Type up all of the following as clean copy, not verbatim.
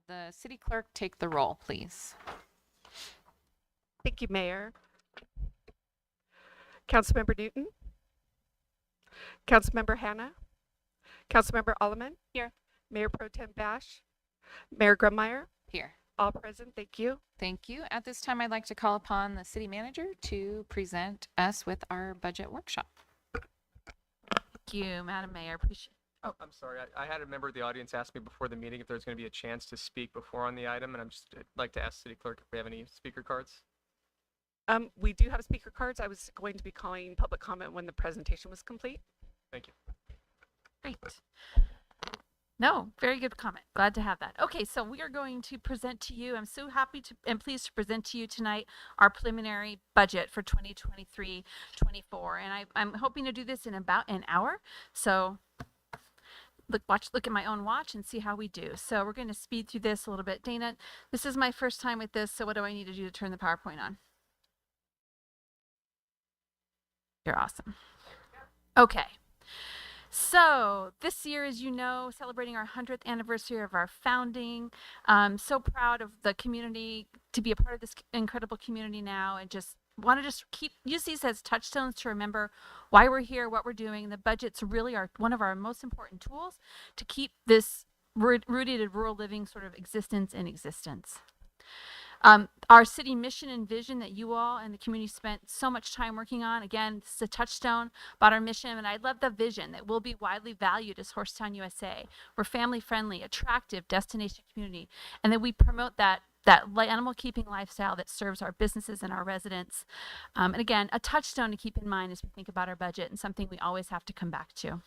the city clerk take the roll, please? Thank you, Mayor. Councilmember Newton, Councilmember Hannah, Councilmember Alleman. Here. Mayor Pro Tem Bash, Mayor Grummeyer, Here. all present. Thank you. Thank you. At this time, I'd like to call upon the city manager to present us with our budget workshop. Thank you, Madam Mayor. Appreciate. Oh, I'm sorry. I had a member of the audience ask me before the meeting if there's going to be a chance to speak before on the item, and I'd like to ask City Clerk if we have any speaker cards. We do have speaker cards. I was going to be calling public comment when the presentation was complete. Thank you. Great. No, very good comment. Glad to have that. Okay, so we are going to present to you. I'm so happy to and pleased to present to you tonight our preliminary budget for 2023-24. And I'm hoping to do this in about an hour. So look at my own watch and see how we do. So we're going to speed through this a little bit. Dana, this is my first time with this, so what do I need to do to turn the PowerPoint on? You're awesome. Okay. So this year, as you know, celebrating our 100th anniversary of our founding. So proud of the community to be a part of this incredible community now, and just want to use these as touchstones to remember why we're here, what we're doing. The budgets really are one of our most important tools to keep this rooted in rural living sort of existence in existence. Our city mission and vision that you all and the community spent so much time working on. Again, this is a touchstone about our mission, and I love the vision that we'll be widely valued as Horsetown, USA. We're family-friendly, attractive destination community, and that we promote that animal keeping lifestyle that serves our businesses and our residents. And again, a touchstone to keep in mind as we think about our budget, and something we always have to come back to.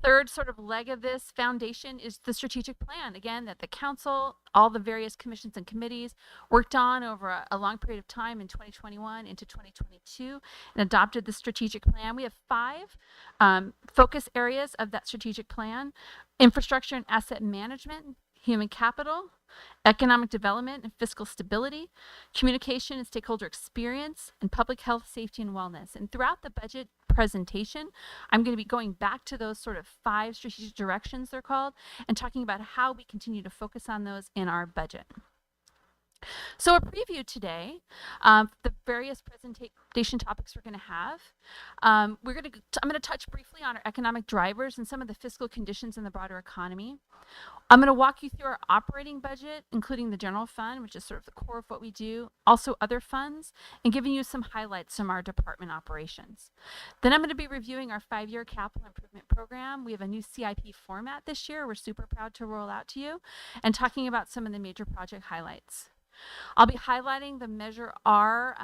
Third sort of leg of this foundation is the strategic plan, again, that the council, all the various commissions and committees worked on over a long period of time in 2021 into 2022 and adopted the strategic plan. We have 5 focus areas of that strategic plan: infrastructure and asset management, human capital, economic development and fiscal stability, communication and stakeholder experience, and public health, safety, and wellness. And throughout the budget presentation, I'm going to be going back to those sort of 5 strategic directions, they're called, and talking about how we continue to focus on those in our budget. So a preview today, the various presentation topics we're going to have. I'm going to touch briefly on our economic drivers and some of the fiscal conditions in the broader economy. I'm going to walk you through our operating budget, including the general fund, which is sort of the core of what we do, also other funds, and giving you some highlights from our department operations. Then I'm going to be reviewing our 5-year capital improvement program. We have a new CIP format this year we're super proud to roll out to you, and talking about some of the major project highlights. I'll be highlighting the Measure R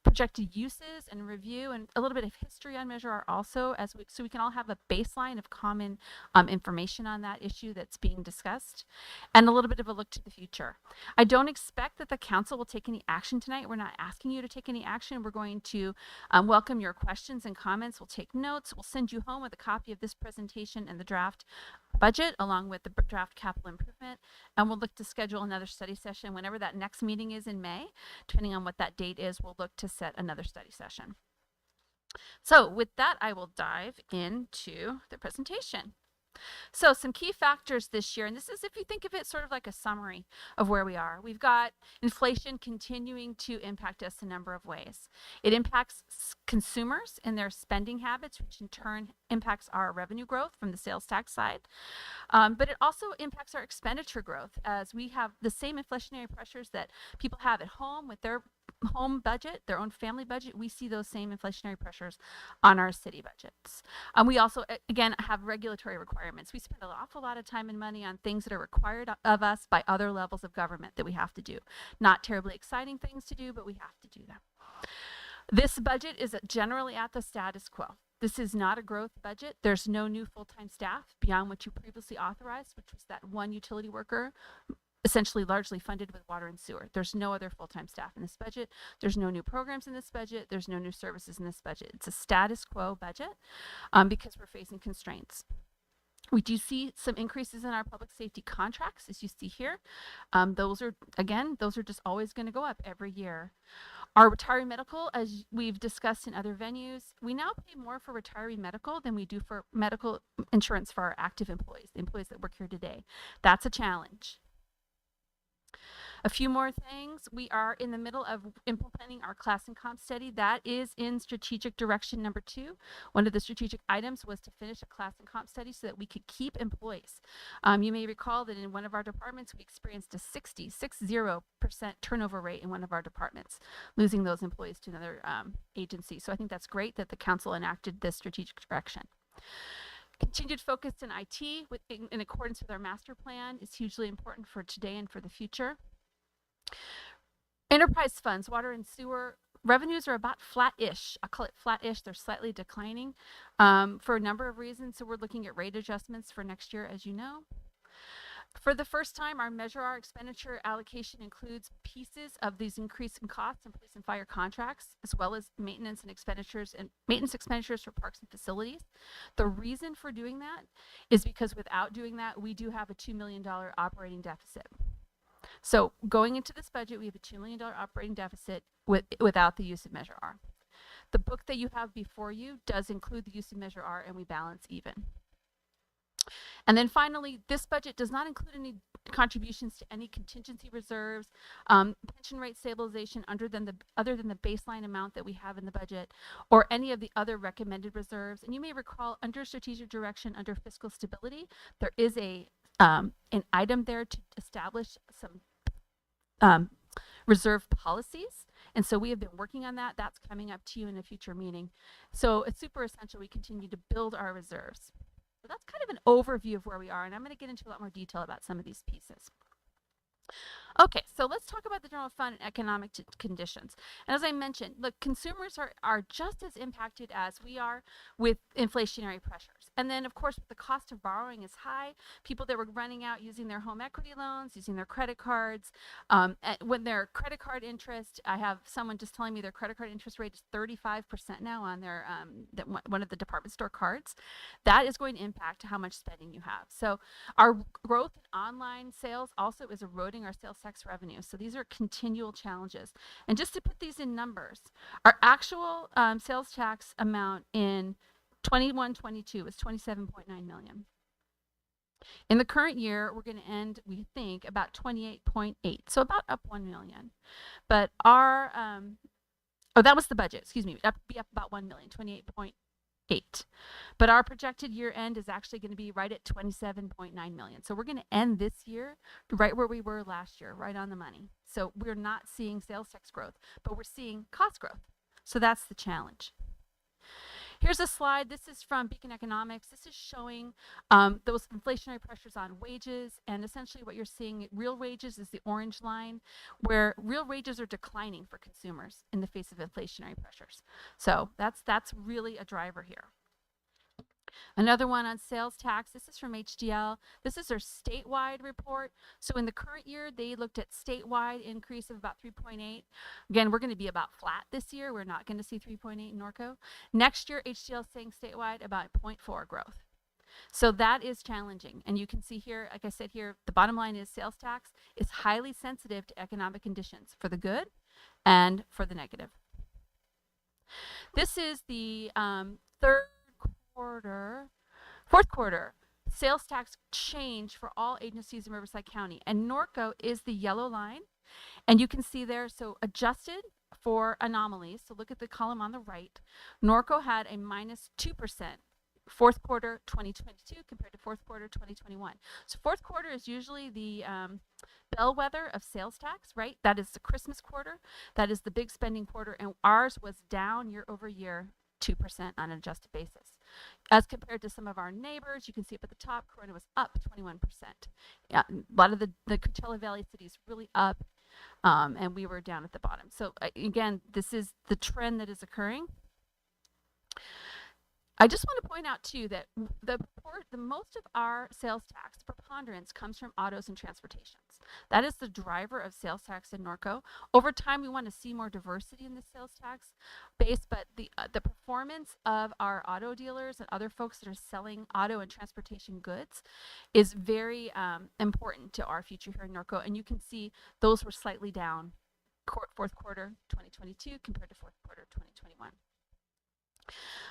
projected uses and review, and a little bit of history on Measure R also, so we can all have a baseline of common information on that issue that's being discussed, and a little bit of a look to the future. I don't expect that the council will take any action tonight. We're not asking you to take any action. We're going to welcome your questions and comments. We'll take notes. We'll send you home with a copy of this presentation and the draft budget along with the draft capital improvement, and we'll look to schedule another study session whenever that next meeting is in May. Depending on what that date is, we'll look to set another study session. So with that, I will dive into the presentation. So some key factors this year, and this is if you think of it sort of like a summary of where we are. We've got inflation continuing to impact us a number of ways. It impacts consumers and their spending habits, which in turn impacts our revenue growth from the sales tax side. But it also impacts our expenditure growth, as we have the same inflationary pressures that people have at home with their home budget, their own family budget. We see those same inflationary pressures on our city budgets. We also, again, have regulatory requirements. We spend an awful lot of time and money on things that are required of us by other levels of government that we have to do. Not terribly exciting things to do, but we have to do them. This budget is generally at the status quo. This is not a growth budget. There's no new full-time staff beyond what you previously authorized, which was that one utility worker, essentially largely funded with water and sewer. There's no other full-time staff in this budget. There's no new programs in this budget. There's no new services in this budget. It's a status quo budget because we're facing constraints. We do see some increases in our public safety contracts, as you see here. Those are just always going to go up every year. Our retiree medical, as we've discussed in other venues, we now pay more for retiree medical than we do for medical insurance for our active employees, the employees that work here today. That's a challenge. A few more things. We are in the middle of implementing our class and comp study. That is in strategic direction number 2. One of the strategic items was to finish a class and comp study so that we could keep employees. You may recall that in one of our departments, we experienced a 60% turnover rate in one of our departments, losing those employees to another agency. So I think that's great that the council enacted this strategic direction. Continued focus in IT in accordance with our master plan is hugely important for today and for the future. Enterprise funds, water and sewer revenues are about flat-ish. I'll call it flat-ish. They're slightly declining for a number of reasons. So we're looking at rate adjustments for next year, as you know. For the first time, our Measure R expenditure allocation includes pieces of these increasing costs in police and fire contracts, as well as maintenance expenditures for parks and facilities. The reason for doing that is because without doing that, we do have a $2 million operating deficit. So going into this budget, we have a $2 million operating deficit without the use of Measure R. The book that you have before you does include the use of Measure R, and we balance even. And then finally, this budget does not include any contributions to any contingency reserves, pension rate stabilization other than the baseline amount that we have in the budget, or any of the other recommended reserves. And you may recall under strategic direction, under fiscal stability, there is an item there to establish some reserve policies. And so we have been working on that. That's coming up to you in a future meeting. So it's super essential we continue to build our reserves. So that's kind of an overview of where we are, and I'm going to get into a lot more detail about some of these pieces. Okay, so let's talk about the general fund and economic conditions. And as I mentioned, look, consumers are just as impacted as we are with inflationary pressures. And then, of course, the cost of borrowing is high. People that were running out using their home equity loans, using their credit cards, when their credit card interest, I have someone just telling me their credit card interest rate is 35% now on their one of the department store cards. That is going to impact how much spending you have. So our growth in online sales also is eroding our sales tax revenue. So these are continual challenges. And just to put these in numbers, our actual sales tax amount in 21-22 is $27.9 million. In the current year, we're going to end, we think, about 28.8, so about up 1 million. But our, that was the budget, excuse me, be up about 1 million, 28.8. But our projected year end is actually going to be right at 27.9 million. So we're going to end this year right where we were last year, right on the money. So we're not seeing sales tax growth, but we're seeing cost growth. So that's the challenge. Here's a slide. This is from Beacon Economics. This is showing those inflationary pressures on wages, and essentially what you're seeing, real wages is the orange line, where real wages are declining for consumers in the face of inflationary pressures. So that's really a driver here. Another one on sales tax. This is from HDL. This is their statewide report. So in the current year, they looked at statewide increase of about 3.8. Again, we're going to be about flat this year. We're not going to see 3.8 in Norco. Next year, HDL is saying statewide about 0.4 growth. So that is challenging. And you can see here, like I said here, the bottom line is sales tax is highly sensitive to economic conditions for the good and for the negative. This is the fourth quarter sales tax change for all agencies in Riverside County. And Norco is the yellow line. And you can see there, so adjusted for anomalies. So look at the column on the right. Norco had a minus 2% fourth quarter 2022 compared to fourth quarter 2021. So fourth quarter is usually the bellwether of sales tax, right? That is the Christmas quarter. That is the big spending quarter. And ours was down year over year, 2% on an adjusted basis. As compared to some of our neighbors, you can see up at the top, Corona was up 21%. Yeah, a lot of the Coachella Valley cities really up, and we were down at the bottom. So again, this is the trend that is occurring. I just want to point out too that the most of our sales tax preponderance comes from autos and transportations. That is the driver of sales tax in Norco. Over time, we want to see more diversity in the sales tax base, but the performance of our auto dealers and other folks that are selling auto and transportation goods is very important to our future here in Norco. And you can see those were slightly down fourth quarter 2022 compared to fourth quarter 2021.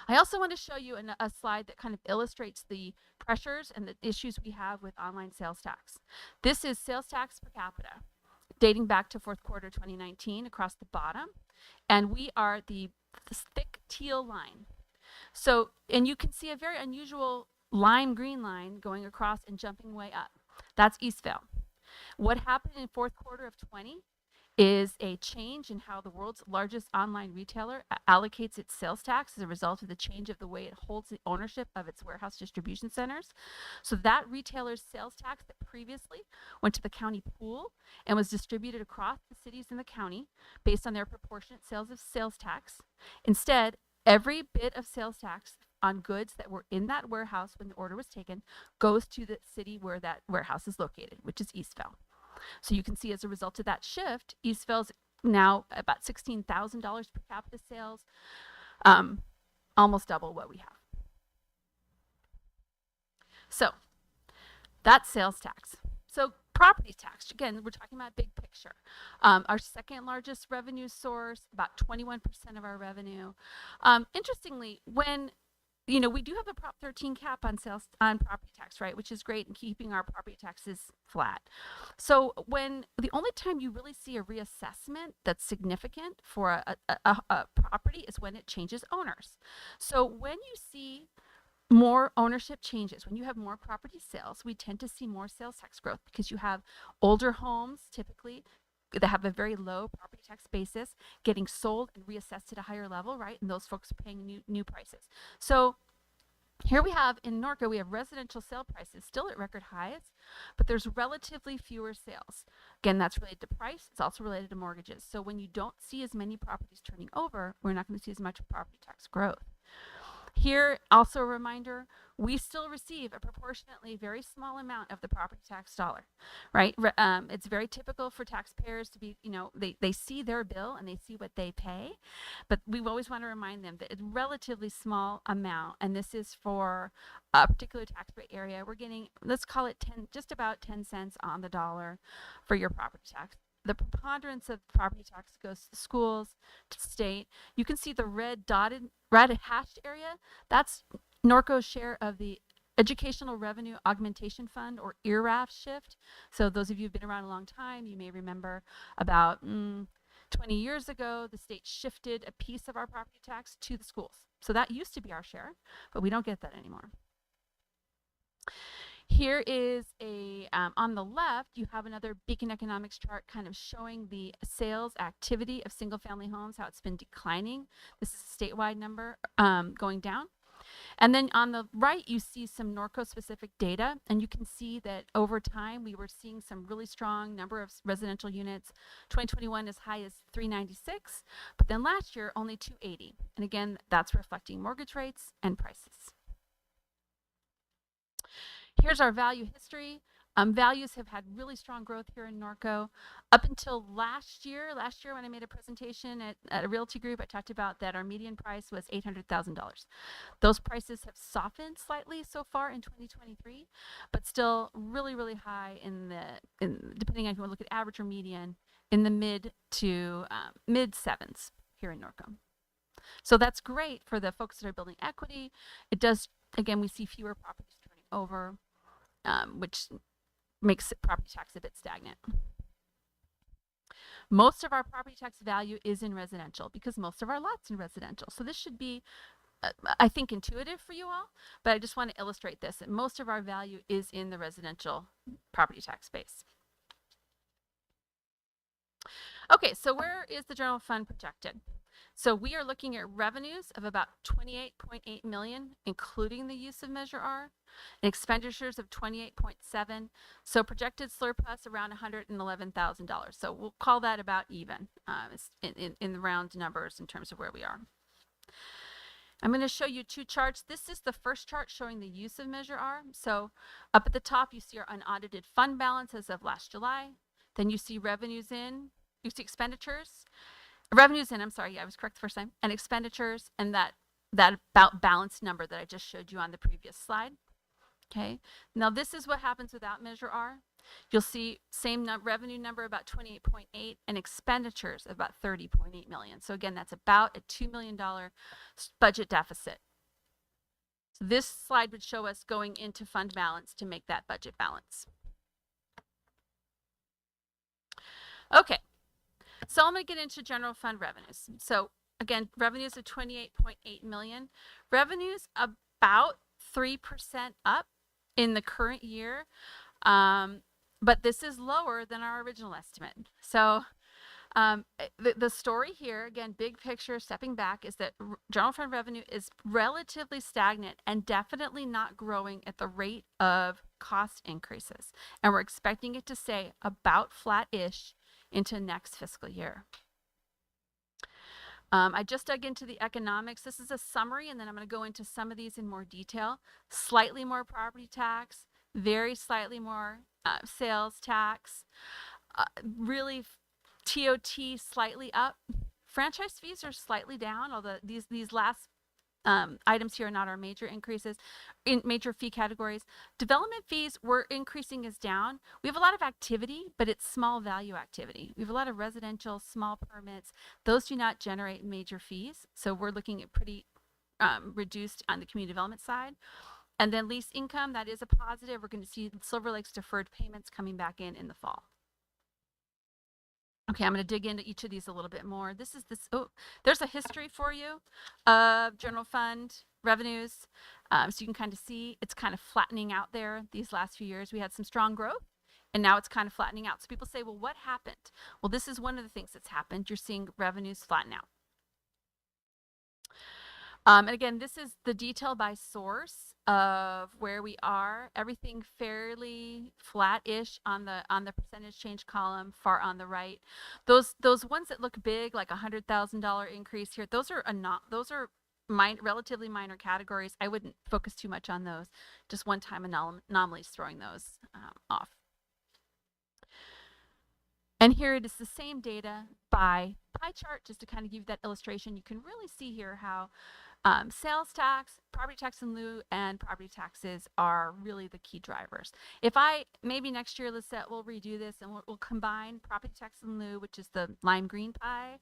I also want to show you a slide that kind of illustrates the pressures and the issues we have with online sales tax. This is sales tax per capita dating back to fourth quarter 2019 across the bottom, and we are the thick teal line. So, and you can see a very unusual lime green line going across and jumping way up. That's Eastvale. What happened in fourth quarter of 20 is a change in how the world's largest online retailer allocates its sales tax as a result of the change of the way it holds the ownership of its warehouse distribution centers. So that retailer's sales tax that previously went to the county pool and was distributed across the cities in the county based on their proportionate sales of sales tax. Instead, every bit of sales tax on goods that were in that warehouse when the order was taken goes to the city where that warehouse is located, which is Eastvale. So you can see as a result of that shift, Eastvale's now about $16,000 per capita sales, almost double what we have. So that's sales tax. So property tax, again, we're talking about big picture. Our second largest revenue source, about 21% of our revenue. Interestingly, when we do have a Prop 13 cap on property tax, right, which is great in keeping our property taxes flat. So when the only time you really see a reassessment that's significant for a property is when it changes owners. So when you see more ownership changes, when you have more property sales, we tend to see more sales tax growth because you have older homes typically that have a very low property tax basis getting sold and reassessed at a higher level, right? And those folks are paying new prices. So here we have in Norco, we have residential sale prices still at record highs, but there's relatively fewer sales. Again, that's related to price. It's also related to mortgages. So when you don't see as many properties turning over, we're not going to see as much property tax growth. Here, also a reminder, we still receive a proportionately very small amount of the property tax dollar, right? It's very typical for taxpayers to be, they see their bill and they see what they pay, but we always want to remind them that it's a relatively small amount, and this is for a particular tax rate area. We're getting, let's call it just about 10 cents on the dollar for your property tax. The preponderance of property tax goes to schools, to state. You can see the red hashed area. That's Norco's share of the Educational Revenue Augmentation Fund, or ERAF shift. So those of you who've been around a long time, you may remember about 20 years ago, the state shifted a piece of our property tax to the schools. So that used to be our share, but we don't get that anymore. Here is on the left, you have another Beacon Economics chart kind of showing the sales activity of single family homes, how it's been declining. This is a statewide number going down. And then on the right, you see some Norco specific data, and you can see that over time, we were seeing some really strong number of residential units. 2021 as high as 396, but then last year only 280. And again, that's reflecting mortgage rates and prices. Here's our value history. Values have had really strong growth here in Norco. Up until last year when I made a presentation at a realty group, I talked about that our median price was $800,000. Those prices have softened slightly so far in 2023, but still really, really high depending on if you want to look at average or median, in the mid sevens here in Norco. So that's great for the folks that are building equity. It does, again, we see fewer properties turning over, which makes property tax a bit stagnant. Most of our property tax value is in residential because most of our lots in residential. So this should be, I think, intuitive for you all, but I just want to illustrate this, that most of our value is in the residential property tax space. Okay, so where is the general fund projected? So we are looking at revenues of about $28.8 million, including the use of Measure R, and expenditures of $28.7. So projected surplus around $111,000. So we'll call that about even in the round numbers in terms of where we are. I'm going to show you two charts. This is the first chart showing the use of Measure R. So up at the top, you see our unaudited fund balance as of last July. Then you see revenues in, you see expenditures. Revenues in, I'm sorry, yeah, I was correct the first time, and expenditures, and that about balanced number that I just showed you on the previous slide. Okay, now this is what happens without Measure R. You'll see same revenue number about 28.8 and expenditures of about 30.8 million. So again, that's about a $2 million budget deficit. So this slide would show us going into fund balance to make that budget balance. Okay, so I'm going to get into general fund revenues. So again, revenues of 28.8 million. Revenues about 3% up in the current year, but this is lower than our original estimate. So the story here, again, big picture, stepping back, is that general fund revenue is relatively stagnant and definitely not growing at the rate of cost increases. And we're expecting it to stay about flat-ish into next fiscal year. I just dug into the economics. This is a summary, and then I'm going to go into some of these in more detail. Slightly more property tax, very slightly more sales tax, really TOT slightly up. Franchise fees are slightly down, although these last items here are not our major increases in major fee categories. Development fees we're increasing is down. We have a lot of activity, but it's small value activity. We have a lot of residential small permits. Those do not generate major fees. So we're looking at pretty reduced on the community development side. And then lease income, that is a positive. We're going to see Silver Lake's deferred payments coming back in the fall. Okay, I'm going to dig into each of these a little bit more. There's a history for you of general fund revenues. So you can kind of see it's kind of flattening out there these last few years. We had some strong growth, and now it's kind of flattening out. So people say, well, what happened? Well, this is one of the things that's happened. You're seeing revenues flatten out. And again, this is the detail by source of where we are. Everything fairly flat-ish on the percentage change column, far on the right. Those ones that look big, like $100,000 increase here, those are relatively minor categories. I wouldn't focus too much on those. Just one-time anomalies throwing those off. And here it is the same data by pie chart, just to kind of give you that illustration. You can really see here how sales tax, property tax in lieu, and property taxes are really the key drivers. Maybe next year, Lisette, we'll redo this and we'll combine property tax in lieu, which is the lime green pie,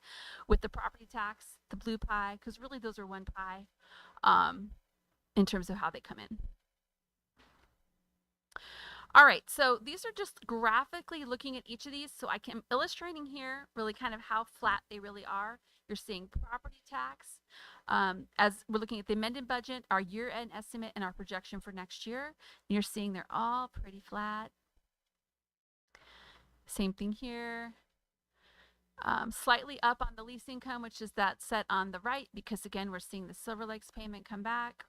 with the property tax, the blue pie, because really those are one pie in terms of how they come in. All right, so these are just graphically looking at each of these. So I'm illustrating here really kind of how flat they really are. You're seeing property tax. As we're looking at the amended budget, our year-end estimate, and our projection for next year, you're seeing they're all pretty flat. Same thing here. Slightly up on the lease income, which is that set on the right, because again, we're seeing the Silver Lakes payment come back.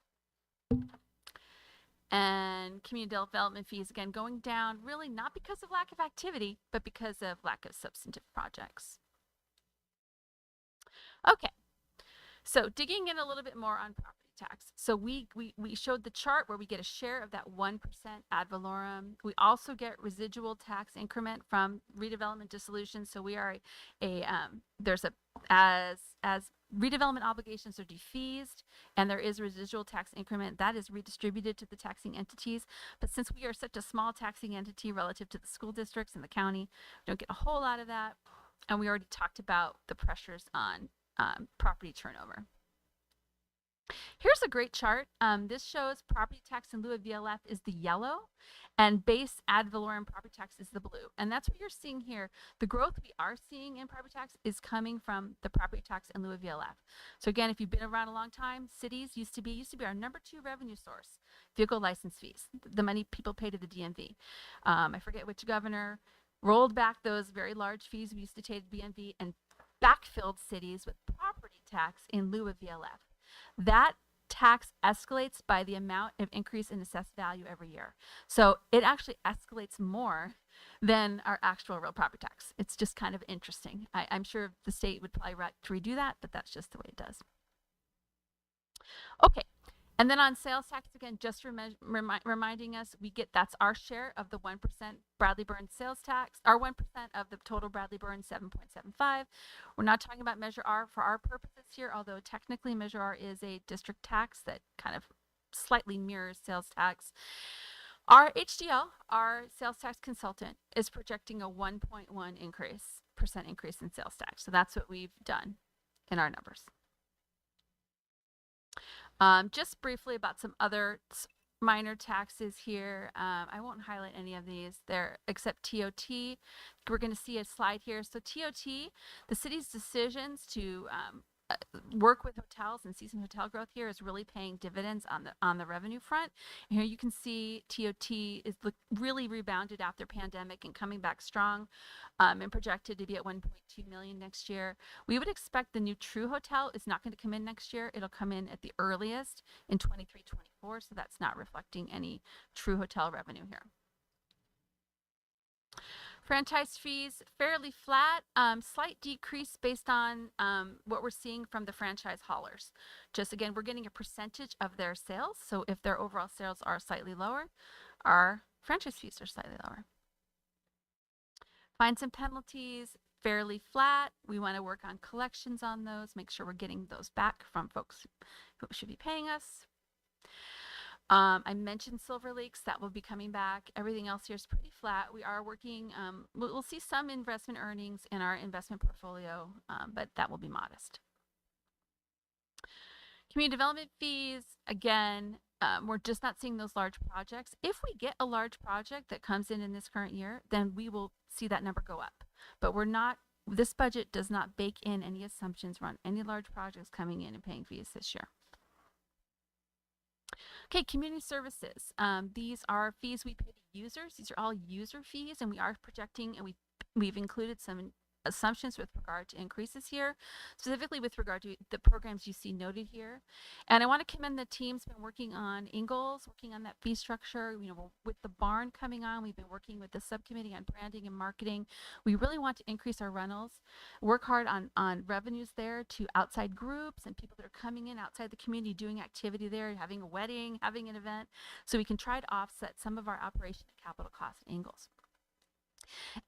And community development fees, again, going down, really not because of lack of activity, but because of lack of substantive projects. Okay, so digging in a little bit more on property tax. So we showed the chart where we get a share of that 1% ad valorem. We also get residual tax increment from redevelopment dissolution. So we are as redevelopment obligations are defeased and there is residual tax increment, that is redistributed to the taxing entities. But since we are such a small taxing entity relative to the school districts and the county, we don't get a whole lot of that. And we already talked about the pressures on property turnover. Here's a great chart. This shows property tax in lieu of VLF is the yellow, and base ad valorem property tax is the blue. And that's what you're seeing here. The growth we are seeing in property tax is coming from the property tax in lieu of VLF. So again, if you've been around a long time, cities used to be our number 2 revenue source, vehicle license fees, the money people pay to the DMV. I forget which governor rolled back those very large fees we used to pay to DMV and backfilled cities with property tax in lieu of VLF. That tax escalates by the amount of increase in assessed value every year. So it actually escalates more than our actual real property tax. It's just kind of interesting. I'm sure the state would probably redo that, but that's just the way it does. Okay. And then on sales tax, again, just reminding us, that's our share of the 1% Bradley Burns sales tax, our 1% of the total Bradley Burns 7.75. We're not talking about Measure R for our purposes here, although technically Measure R is a district tax that kind of slightly mirrors sales tax. Our HDL, our sales tax consultant, is projecting a 1.1% increase in sales tax. So that's what we've done in our numbers. Just briefly about some other minor taxes here. I won't highlight any of these there except TOT. We're going to see a slide here. So TOT, the city's decisions to work with hotels and see some hotel growth here is really paying dividends on the revenue front. And here you can see TOT is really rebounded after pandemic and coming back strong, and projected to be at 1.2 million next year. We would expect the new True Hotel is not going to come in next year. It'll come in at the earliest in 23-24, so that's not reflecting any True Hotel revenue here. Franchise fees, fairly flat, slight decrease based on what we're seeing from the franchise haulers. Just again, we're getting a percentage of their sales. So if their overall sales are slightly lower, our franchise fees are slightly lower. Fines and penalties, fairly flat. We want to work on collections on those, make sure we're getting those back from folks who should be paying us. I mentioned Silver Lakes, that will be coming back. Everything else here is pretty flat. We are working, we'll see some investment earnings in our investment portfolio, but that will be modest. Community development fees, again, we're just not seeing those large projects. If we get a large project that comes in this current year, then we will see that number go up. But we're not, this budget does not bake in any assumptions around any large projects coming in and paying fees this year. Okay, community services. These are fees we pay to users. These are all user fees, and we are projecting, and we've included some assumptions with regard to increases here, specifically with regard to the programs you see noted here. And I want to commend the team's been working on Ingalls, working on that fee structure. You know, with the barn coming on, we've been working with the subcommittee on branding and marketing. We really want to increase our rentals, work hard on revenues there to outside groups and people that are coming in outside the community, doing activity there, having a wedding, having an event, so we can try to offset some of our operation and capital costs at Ingalls.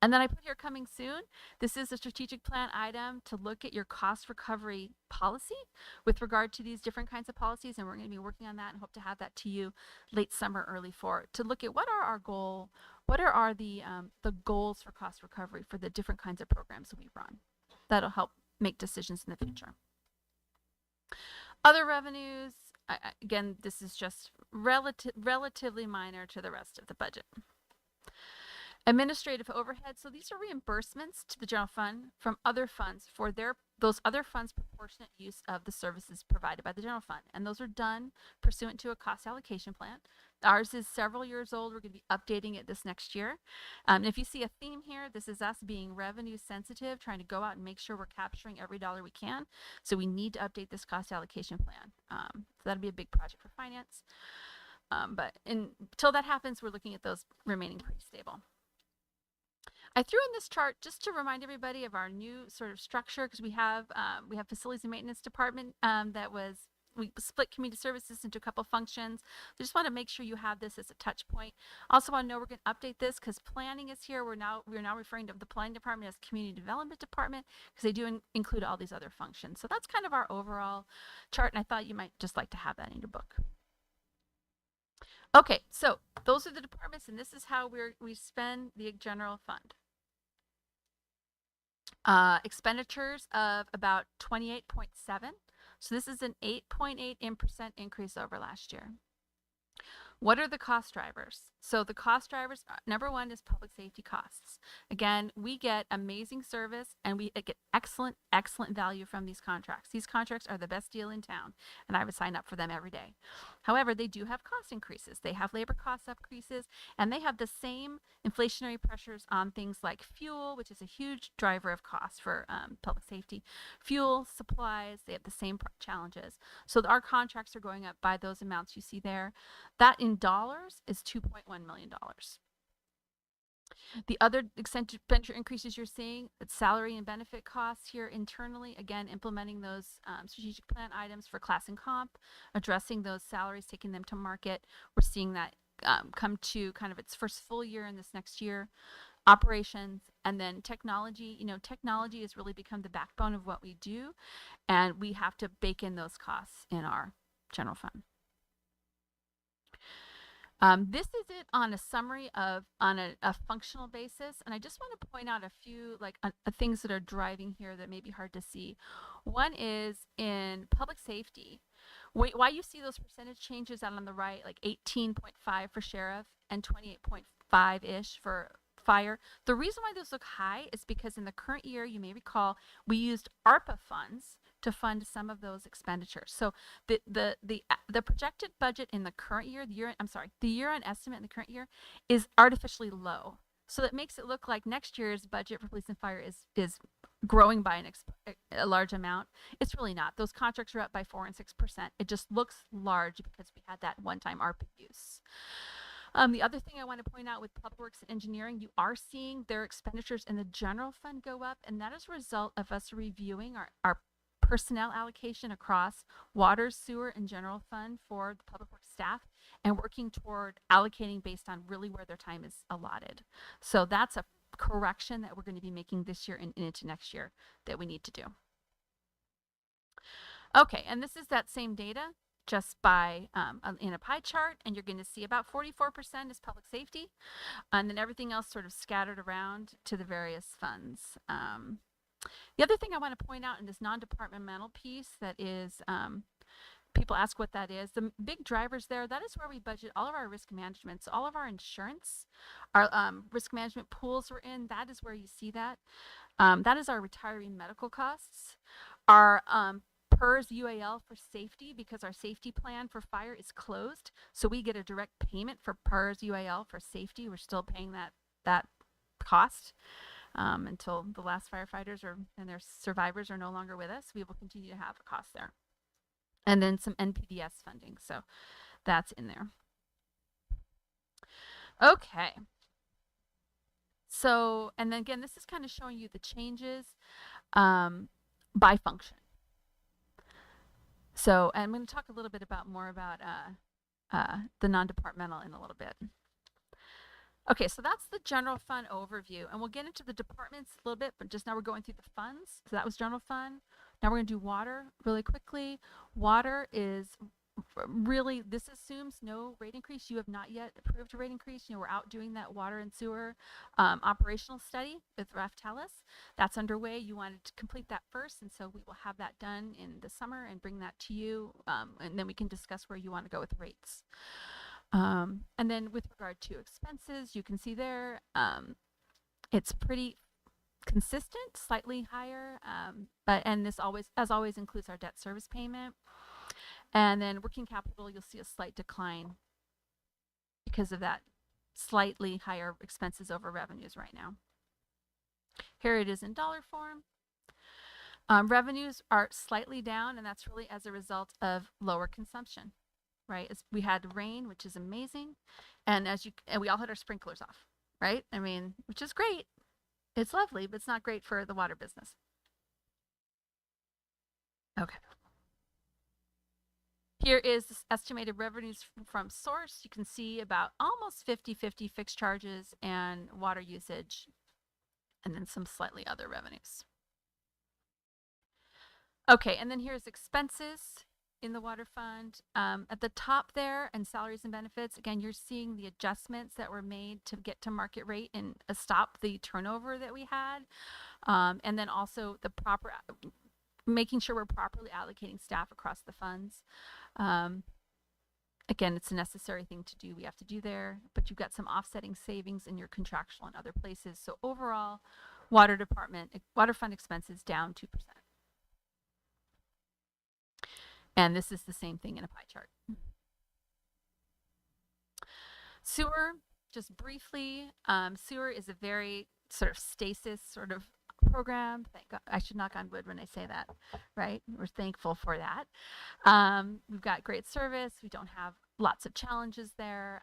And then I put here coming soon. This is a strategic plan item to look at your cost recovery policy with regard to these different kinds of policies. And we're going to be working on that and hope to have that to you late summer, early fall, to look at what are our goal, what are the goals for cost recovery for the different kinds of programs that we run. That'll help make decisions in the future. Other revenues, again, this is just relatively minor to the rest of the budget. Administrative overhead. So these are reimbursements to the general fund from other funds for those other funds' proportionate use of the services provided by the general fund. And those are done pursuant to a cost allocation plan. Ours is several years old. We're going to be updating it this next year. And if you see a theme here, this is us being revenue sensitive, trying to go out and make sure we're capturing every dollar we can. So we need to update this cost allocation plan. So that'll be a big project for finance. But until that happens, we're looking at those remaining pretty stable. I threw in this chart just to remind everybody of our new sort of structure, because we have facilities and maintenance department we split community services into a couple functions. I just want to make sure you have this as a touch point. Also want to know we're going to update this because planning is here. We're now referring to the planning department as community development department because they do include all these other functions. So that's kind of our overall chart, and I thought you might just like to have that in your book. Okay, so those are the departments, and this is how we spend the general fund. Expenditures of about 28.7. So this is an 8.8% increase over last year. What are the cost drivers? So the cost drivers, number one is public safety costs. Again, we get amazing service and we get excellent value from these contracts. These contracts are the best deal in town and I would sign up for them every day. However, they do have cost increases. They have labor cost increases and they have the same inflationary pressures on things like fuel, which is a huge driver of cost for public safety. Fuel, supplies, they have the same challenges. So our contracts are going up by those amounts you see there. That in dollars is $2.1 million. The other expenditure increases you're seeing, it's salary and benefit costs here internally. Again, implementing those strategic plan items for class and comp, addressing those salaries, taking them to market. We're seeing that come to kind of its first full year in this next year. Operations, and then technology. You know, technology has really become the backbone of what we do, and we have to bake in those costs in our general fund. This is it on a summary on a functional basis, and I just want to point out a few things that are driving here that may be hard to see. One is in public safety. Why you see those percentage changes out on the right, like 18.5 for sheriff and 28.5-ish for fire. The reason why those look high is because in the current year, you may recall, we used ARPA funds to fund some of those expenditures. So the projected budget in the current year, the year-end estimate in the current year is artificially low. So that makes it look like next year's budget for police and fire is growing by a large amount. It's really not. Those contracts are up by 4 and 6%. It just looks large because we had that one-time ARPA use. The other thing I want to point out with Public Works and Engineering, you are seeing their expenditures in the general fund go up, and that is a result of us reviewing our personnel allocation across water, sewer, and general fund for the public works staff and working toward allocating based on really where their time is allotted. So that's a correction that we're going to be making this year and into next year that we need to do. Okay, and this is that same data just by in a pie chart, and you're going to see about 44% is public safety, and then everything else sort of scattered around to the various funds. The other thing I want to point out in this non-departmental piece that is, people ask what that is. The big drivers there, that is where we budget all of our risk management. So all of our insurance, our risk management pools we're in, that is where you see that. That is our retiree medical costs. Our PERS UAL for safety, because our safety plan for fire is closed. So we get a direct payment for PERS UAL for safety. We're still paying that cost. Until the last firefighters and their survivors are no longer with us, we will continue to have a cost there. And then some NPDS funding, so that's in there. Okay. So, and then again, this is kind of showing you the changes by function. So, and I'm going to talk a little bit more about the non-departmental in a little bit. Okay, so that's the general fund overview, and we'll get into the departments a little bit, but just now we're going through the funds. So that was general fund. Now we're going to do water really quickly. Water is really, this assumes no rate increase. You have not yet approved a rate increase. You know, we're out doing that water and sewer operational study with Raf Tellis. That's underway. You wanted to complete that first, and so we will have that done in the summer and bring that to you, and then we can discuss where you want to go with rates. And then with regard to expenses, you can see there, it's pretty consistent, slightly higher, and this as always includes our debt service payment. And then working capital, you'll see a slight decline because of that slightly higher expenses over revenues right now. Here it is in dollar form. Revenues are slightly down, and that's really as a result of lower consumption. Right, we had rain, which is amazing, and we all had our sprinklers off, right? I mean, which is great. It's lovely, but it's not great for the water business. Okay. Here is estimated revenues from source. You can see about almost 50-50 fixed charges and water usage, and then some slightly other revenues. Okay, and then here's expenses in the water fund. At the top there, and salaries and benefits, again, you're seeing the adjustments that were made to get to market rate and stop the turnover that we had. And then also the proper, making sure we're properly allocating staff across the funds. Again, it's a necessary thing to do. We have to do there, but you've got some offsetting savings in your contractual and other places. So overall, water fund expenses down 2%. And this is the same thing in a pie chart. Sewer, just briefly, sewer is a very sort of stasis sort of program. Thank God. I should knock on wood when I say that, right? We're thankful for that. We've got great service. We don't have lots of challenges there.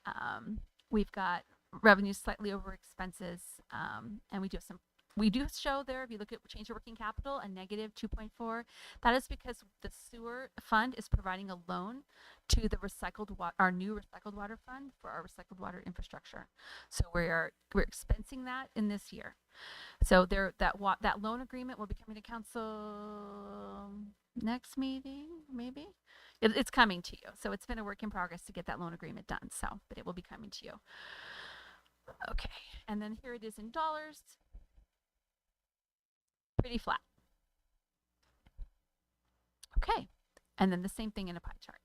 We've got revenues slightly over expenses, and we do show there, if you look at change of working capital, a negative 2.4. That is because the sewer fund is providing a loan to the our new recycled water fund for our recycled water infrastructure. So we're expensing that in this year. So that loan agreement will be coming to council next meeting, maybe. It's coming to you. So it's been a work in progress to get that loan agreement done. So, but it will be coming to you. Okay. And then here it is in dollars. Pretty flat. Okay. And then the same thing in a pie chart.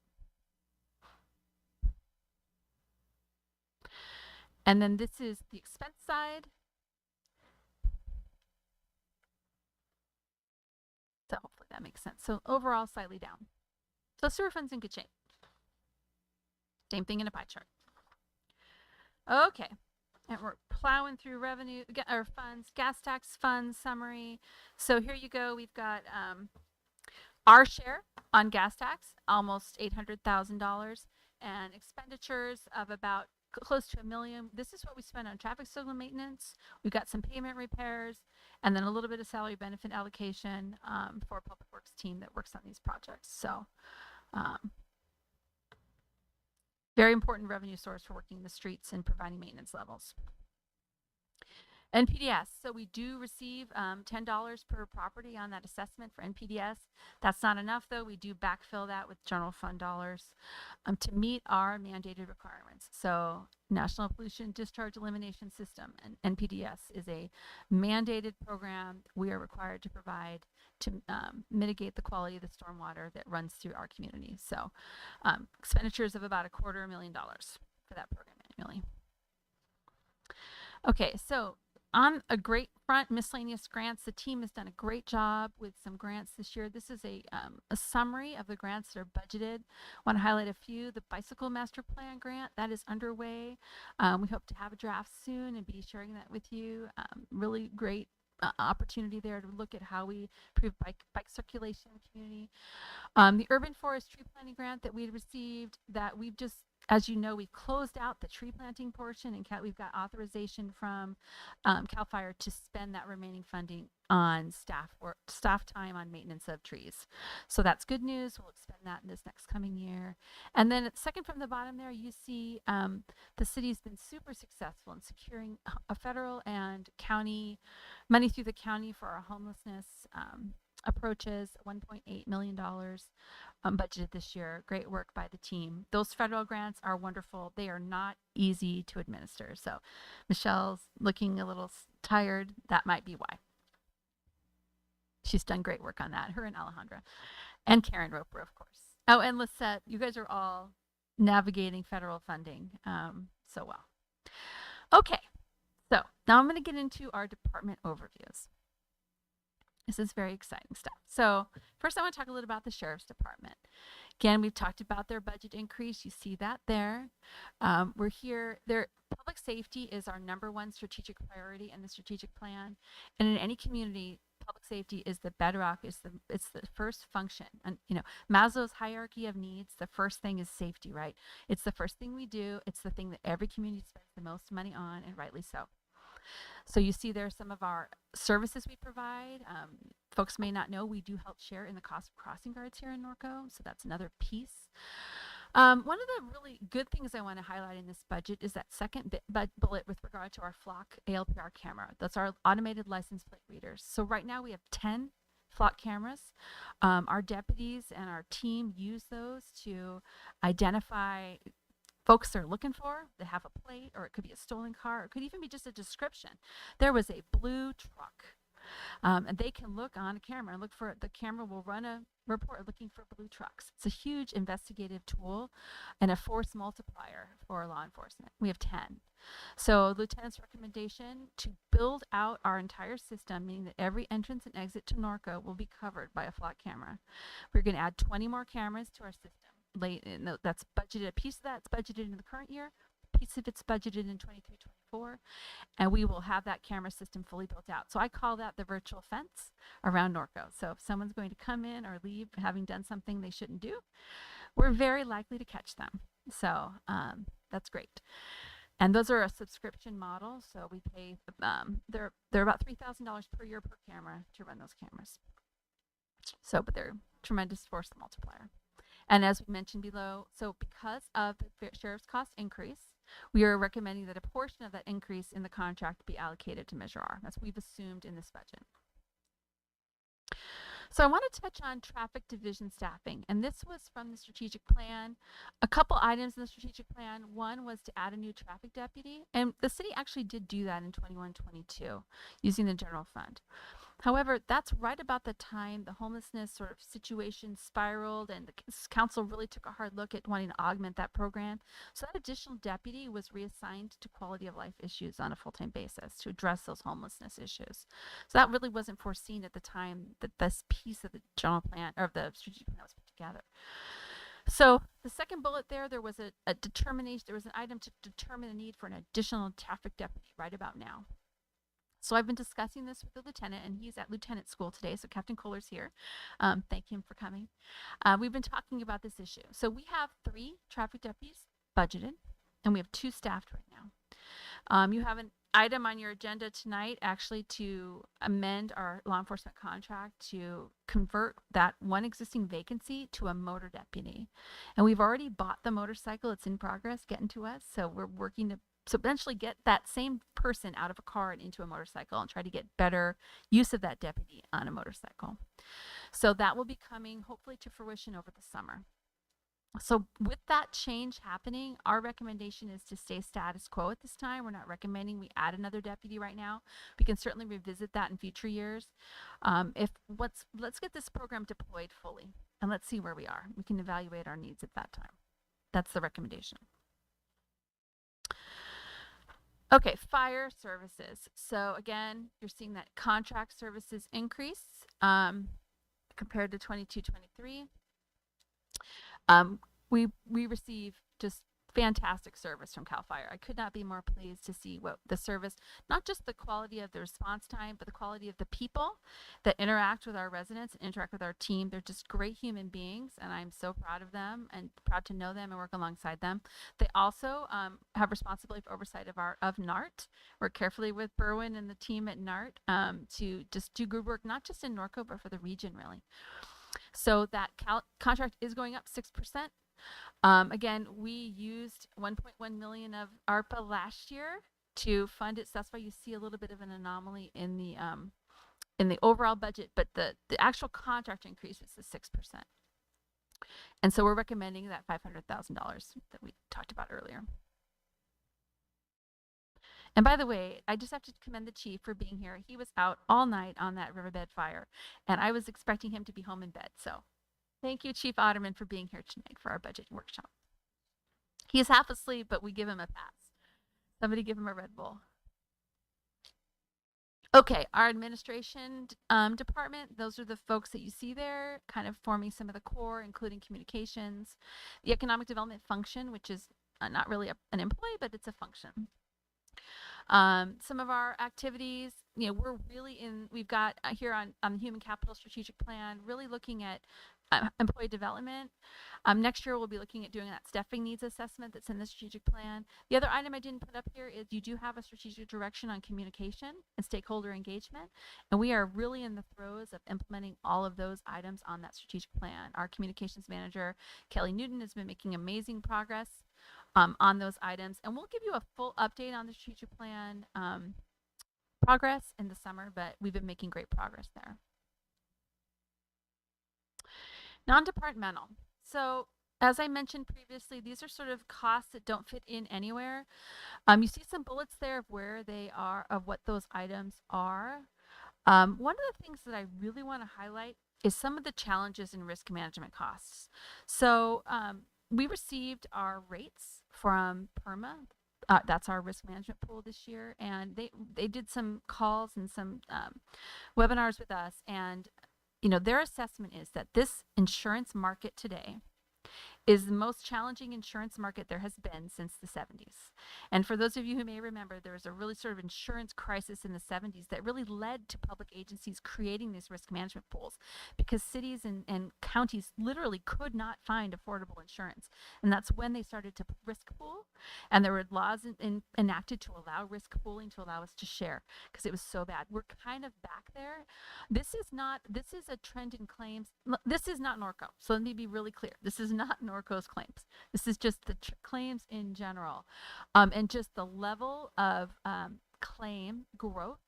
And then this is the expense side. So hopefully that makes sense. So overall, slightly down. So sewer fund's in good shape. Same thing in a pie chart. Okay. And we're plowing through revenue or funds, gas tax funds summary. So here you go. We've got our share on gas tax, almost $800,000, and expenditures of about close to $1 million. This is what we spent on traffic signal maintenance. We've got some pavement repairs, and then a little bit of salary benefit allocation for a public works team that works on these projects. So very important revenue source for working the streets and providing maintenance levels. NPDS. So we do receive $10 per property on that assessment for NPDS. That's not enough, though. We do backfill that with general fund dollars to meet our mandated requirements. So National Pollution Discharge Elimination System, and NPDS, is a mandated program we are required to provide to mitigate the quality of the stormwater that runs through our community. So expenditures of about $250,000 for that program annually. Okay, so on a great front, miscellaneous grants, the team has done a great job with some grants this year. This is a summary of the grants that are budgeted. I want to highlight a few. The Bicycle Master Plan grant, that is underway. We hope to have a draft soon and be sharing that with you. Really great opportunity there to look at how we improve bike circulation in the community. The Urban Forest Tree Planting grant that we received, that we've just, as you know, we've closed out the tree planting portion, and we've got authorization from CAL FIRE to spend that remaining funding on staff time on maintenance of trees. So that's good news. We'll expend that in this next coming year. And then second from the bottom there, you see the city's been super successful in securing a federal and county money through the county for our homelessness approaches, $1.8 million budgeted this year. Great work by the team. Those federal grants are wonderful. They are not easy to administer. So Michelle's looking a little tired. That might be why. She's done great work on that. Her and Alejandra. And Karen Roper, of course. Oh, and Lisette. You guys are all navigating federal funding so well. Okay. So now I'm going to get into our department overviews. This is very exciting stuff. So first I want to talk a little about the Sheriff's Department. Again, we've talked about their budget increase. You see that there. We're here. Public safety is our #1 strategic priority in the strategic plan. And in any community, public safety is the bedrock. It's the first function. And Maslow's hierarchy of needs, the first thing is safety, right? It's the first thing we do. It's the thing that every community spends the most money on, and rightly so. So you see there some of our services we provide. Folks may not know we do help share in the cost of crossing guards here in Norco, so that's another piece. One of the really good things I want to highlight in this budget is that second bullet with regard to our Flock ALPR camera. That's our automated license plate readers. So right now we have 10 Flock cameras. Our deputies and our team use those to identify folks they're looking for. They have a plate, or it could be a stolen car, or it could even be just a description. There was a blue truck. And they can look on a camera and look for it. The camera will run a report looking for blue trucks. It's a huge investigative tool and a force multiplier for law enforcement. We have 10. So Lieutenant's recommendation to build out our entire system, meaning that every entrance and exit to Norco will be covered by a Flock camera. We're going to add 20 more cameras to our system. That's budgeted. A piece of that's budgeted in the current year. A piece of it's budgeted in 23-24, and we will have that camera system fully built out. So I call that the virtual fence around Norco. So if someone's going to come in or leave having done something they shouldn't do, we're very likely to catch them. So that's great. And those are a subscription model. So we pay they're about $3,000 per year per camera to run those cameras. So, but they're tremendous force multiplier. And as we mentioned below, so because of the sheriff's cost increase, we are recommending that a portion of that increase in the contract be allocated to Measure R. That's what we've assumed in this budget. So I want to touch on traffic division staffing, and this was from the strategic plan. A couple items in the strategic plan. One was to add a new traffic deputy, and the city actually did do that in 21-22 using the general fund. However, that's right about the time the homelessness sort of situation spiraled, and the council really took a hard look at wanting to augment that program. So that additional deputy was reassigned to quality of life issues on a full-time basis to address those homelessness issues. So that really wasn't foreseen at the time that this piece of the general plan or the strategic plan was put together. So the second bullet there was a determination, there was an item to determine the need for an additional traffic deputy right about now. So I've been discussing this with the lieutenant, and he's at lieutenant school today. So Captain Kohler's here. Thank him for coming. We've been talking about this issue. So we have 3 traffic deputies budgeted, and we have 2 staffed right now. You have an item on your agenda tonight actually to amend our law enforcement contract to convert that one existing vacancy to a motor deputy. And we've already bought the motorcycle. It's in progress getting to us. So we're working to eventually get that same person out of a car and into a motorcycle and try to get better use of that deputy on a motorcycle. So that will be coming hopefully to fruition over the summer. So with that change happening, our recommendation is to stay status quo at this time. We're not recommending we add another deputy right now. We can certainly revisit that in future years. Let's get this program deployed fully and let's see where we are. We can evaluate our needs at that time. That's the recommendation. Okay, fire services. So again, you're seeing that contract services increase compared to 22-23. We receive just fantastic service from CAL FIRE. I could not be more pleased to see what the service, not just the quality of the response time, but the quality of the people that interact with our residents and interact with our team. They're just great human beings, and I'm so proud of them and proud to know them and work alongside them. They also have responsibility for oversight of NART. Work carefully with Berwin and the team at NART to just do good work, not just in Norco, but for the region, really. So that contract is going up 6%. Again, we used 1.1 million of ARPA last year to fund it. So that's why you see a little bit of an anomaly in the overall budget, but the actual contract increase was the 6%. And so we're recommending that $500,000 that we talked about earlier. And by the way, I just have to commend the chief for being here. He was out all night on that riverbed fire, and I was expecting him to be home in bed. So thank you, Chief Otterman, for being here tonight for our budget workshop. He is half asleep, but we give him a pass. Somebody give him a Red Bull. Okay, our administration department, those are the folks that you see there, kind of forming some of the core, including communications. The economic development function, which is not really an employee, but it's a function. Some of our activities, we're really we've got here on the Human Capital Strategic Plan, really looking at employee development. Next year, we'll be looking at doing that staffing needs assessment that's in the strategic plan. The other item I didn't put up here is you do have a strategic direction on communication and stakeholder engagement, and we are really in the throes of implementing all of those items on that strategic plan. Our communications manager, Kelly Newton, has been making amazing progress on those items, and we'll give you a full update on the strategic plan progress in the summer, but we've been making great progress there. Non-departmental. So as I mentioned previously, these are sort of costs that don't fit in anywhere. You see some bullets there of where they are, of what those items are. One of the things that I really want to highlight is some of the challenges in risk management costs. So we received our rates from PERMA. That's our risk management pool this year, and they did some calls and some webinars with us, and their assessment is that this insurance market today is the most challenging insurance market there has been since the 70s. And for those of you who may remember, there was a really sort of insurance crisis in the 70s that really led to public agencies creating these risk management pools because cities and counties literally could not find affordable insurance. And that's when they started to risk pool, and there were laws enacted to allow risk pooling, to allow us to share, because it was so bad. We're kind of back there. This is a trend in claims. This is not Norco. So let me be really clear. This is not Norco's claims. This is just the claims in general, and just the level of claim growth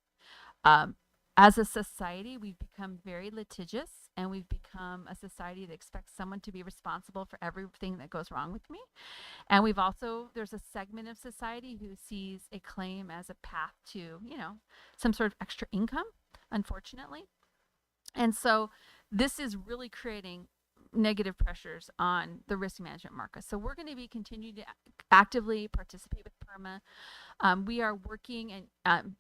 as a society, we've become very litigious, and we've become a society that expects someone to be responsible for everything that goes wrong with me. And we've also, there's a segment of society who sees a claim as a path to, some sort of extra income, unfortunately. And so this is really creating negative pressures on the risk management market. So we're going to be continuing to actively participate with PERMA. We are working and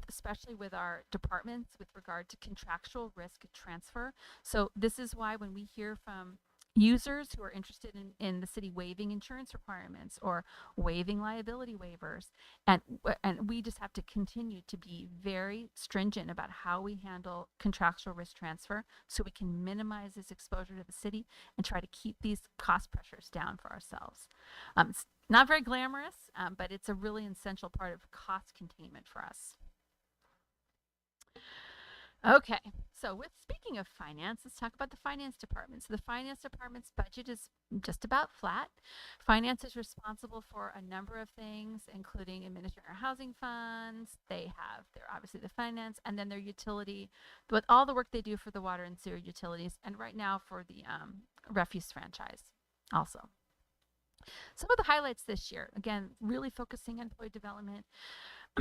especially with our departments with regard to contractual risk transfer. So this is why when we hear from users who are interested in the city waiving insurance requirements or waiving liability waivers, and we just have to continue to be very stringent about how we handle contractual risk transfer so we can minimize this exposure to the city and try to keep these cost pressures down for ourselves. It's not very glamorous, but it's a really essential part of cost containment for us. Okay, so speaking of finance, let's talk about the finance department. So the finance department's budget is just about flat. Finance is responsible for a number of things, including administering our housing funds. They're obviously the finance, and then their utility, with all the work they do for the water and sewer utilities, and right now for the refuse franchise also. Some of the highlights this year, again, really focusing on employee development,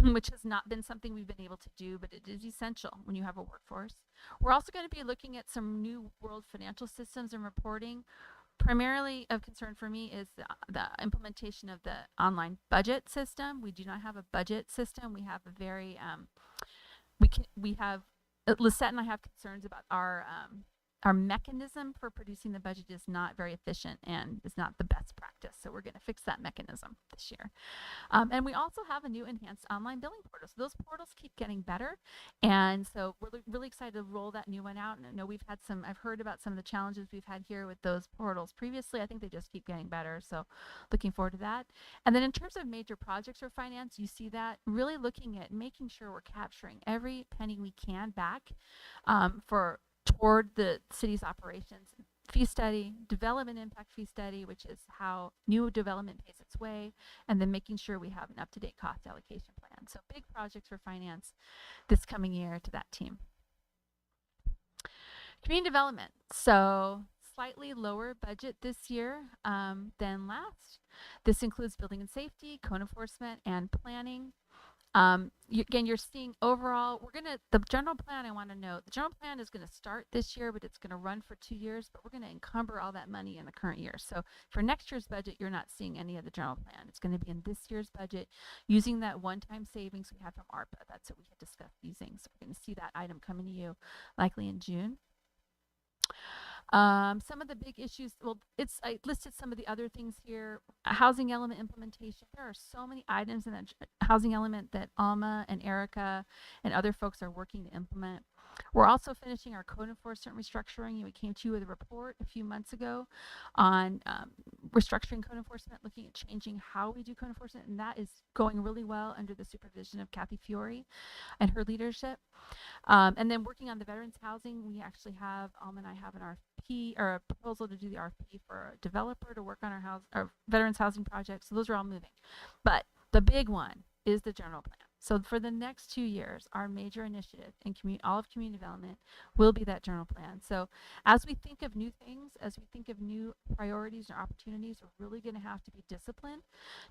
which has not been something we've been able to do, but it is essential when you have a workforce. We're also going to be looking at some new world financial systems and reporting. Primarily of concern for me is the implementation of the online budget system. We do not have a budget system. We have a very, Lisette and I have concerns about our mechanism for producing the budget is not very efficient and is not the best practice. So we're going to fix that mechanism this year. And we also have a new enhanced online billing portal. So those portals keep getting better. And so we're really excited to roll that new one out. And I know I've heard about some of the challenges we've had here with those portals previously. I think they just keep getting better. So looking forward to that. And then in terms of major projects for finance, you see that really looking at making sure we're capturing every penny we can back toward the city's operations. Fee study, development impact fee study, which is how new development pays its way, and then making sure we have an up-to-date cost allocation plan. So big projects for finance this coming year to that team. Community development. So slightly lower budget this year than last. This includes building and safety, code enforcement, and planning. You're seeing overall, the general plan, I want to note, the general plan is going to start this year, but it's going to run for 2 years, but we're going to encumber all that money in the current year. So for next year's budget, you're not seeing any of the general plan. It's going to be in this year's budget using that one-time savings we had from ARPA. That's what we had discussed using. So we're going to see that item coming to you likely in June. Some of the big issues, I listed some of the other things here. Housing element implementation. There are so many items in that housing element that Alma and Erica and other folks are working to implement. We're also finishing our code enforcement restructuring. We came to you with a report a few months ago on restructuring code enforcement, looking at changing how we do code enforcement, and that is going really well under the supervision of Kathy Fiore and her leadership. And then working on the veterans housing, we actually have, Alma and I have an RFP or a proposal to do the RFP for a developer to work on our veterans housing project. So those are all moving. But the big one is the general plan. So for the next 2 years, our major initiative in all of community development will be that general plan. So as we think of new things, as we think of new priorities or opportunities, we're really going to have to be disciplined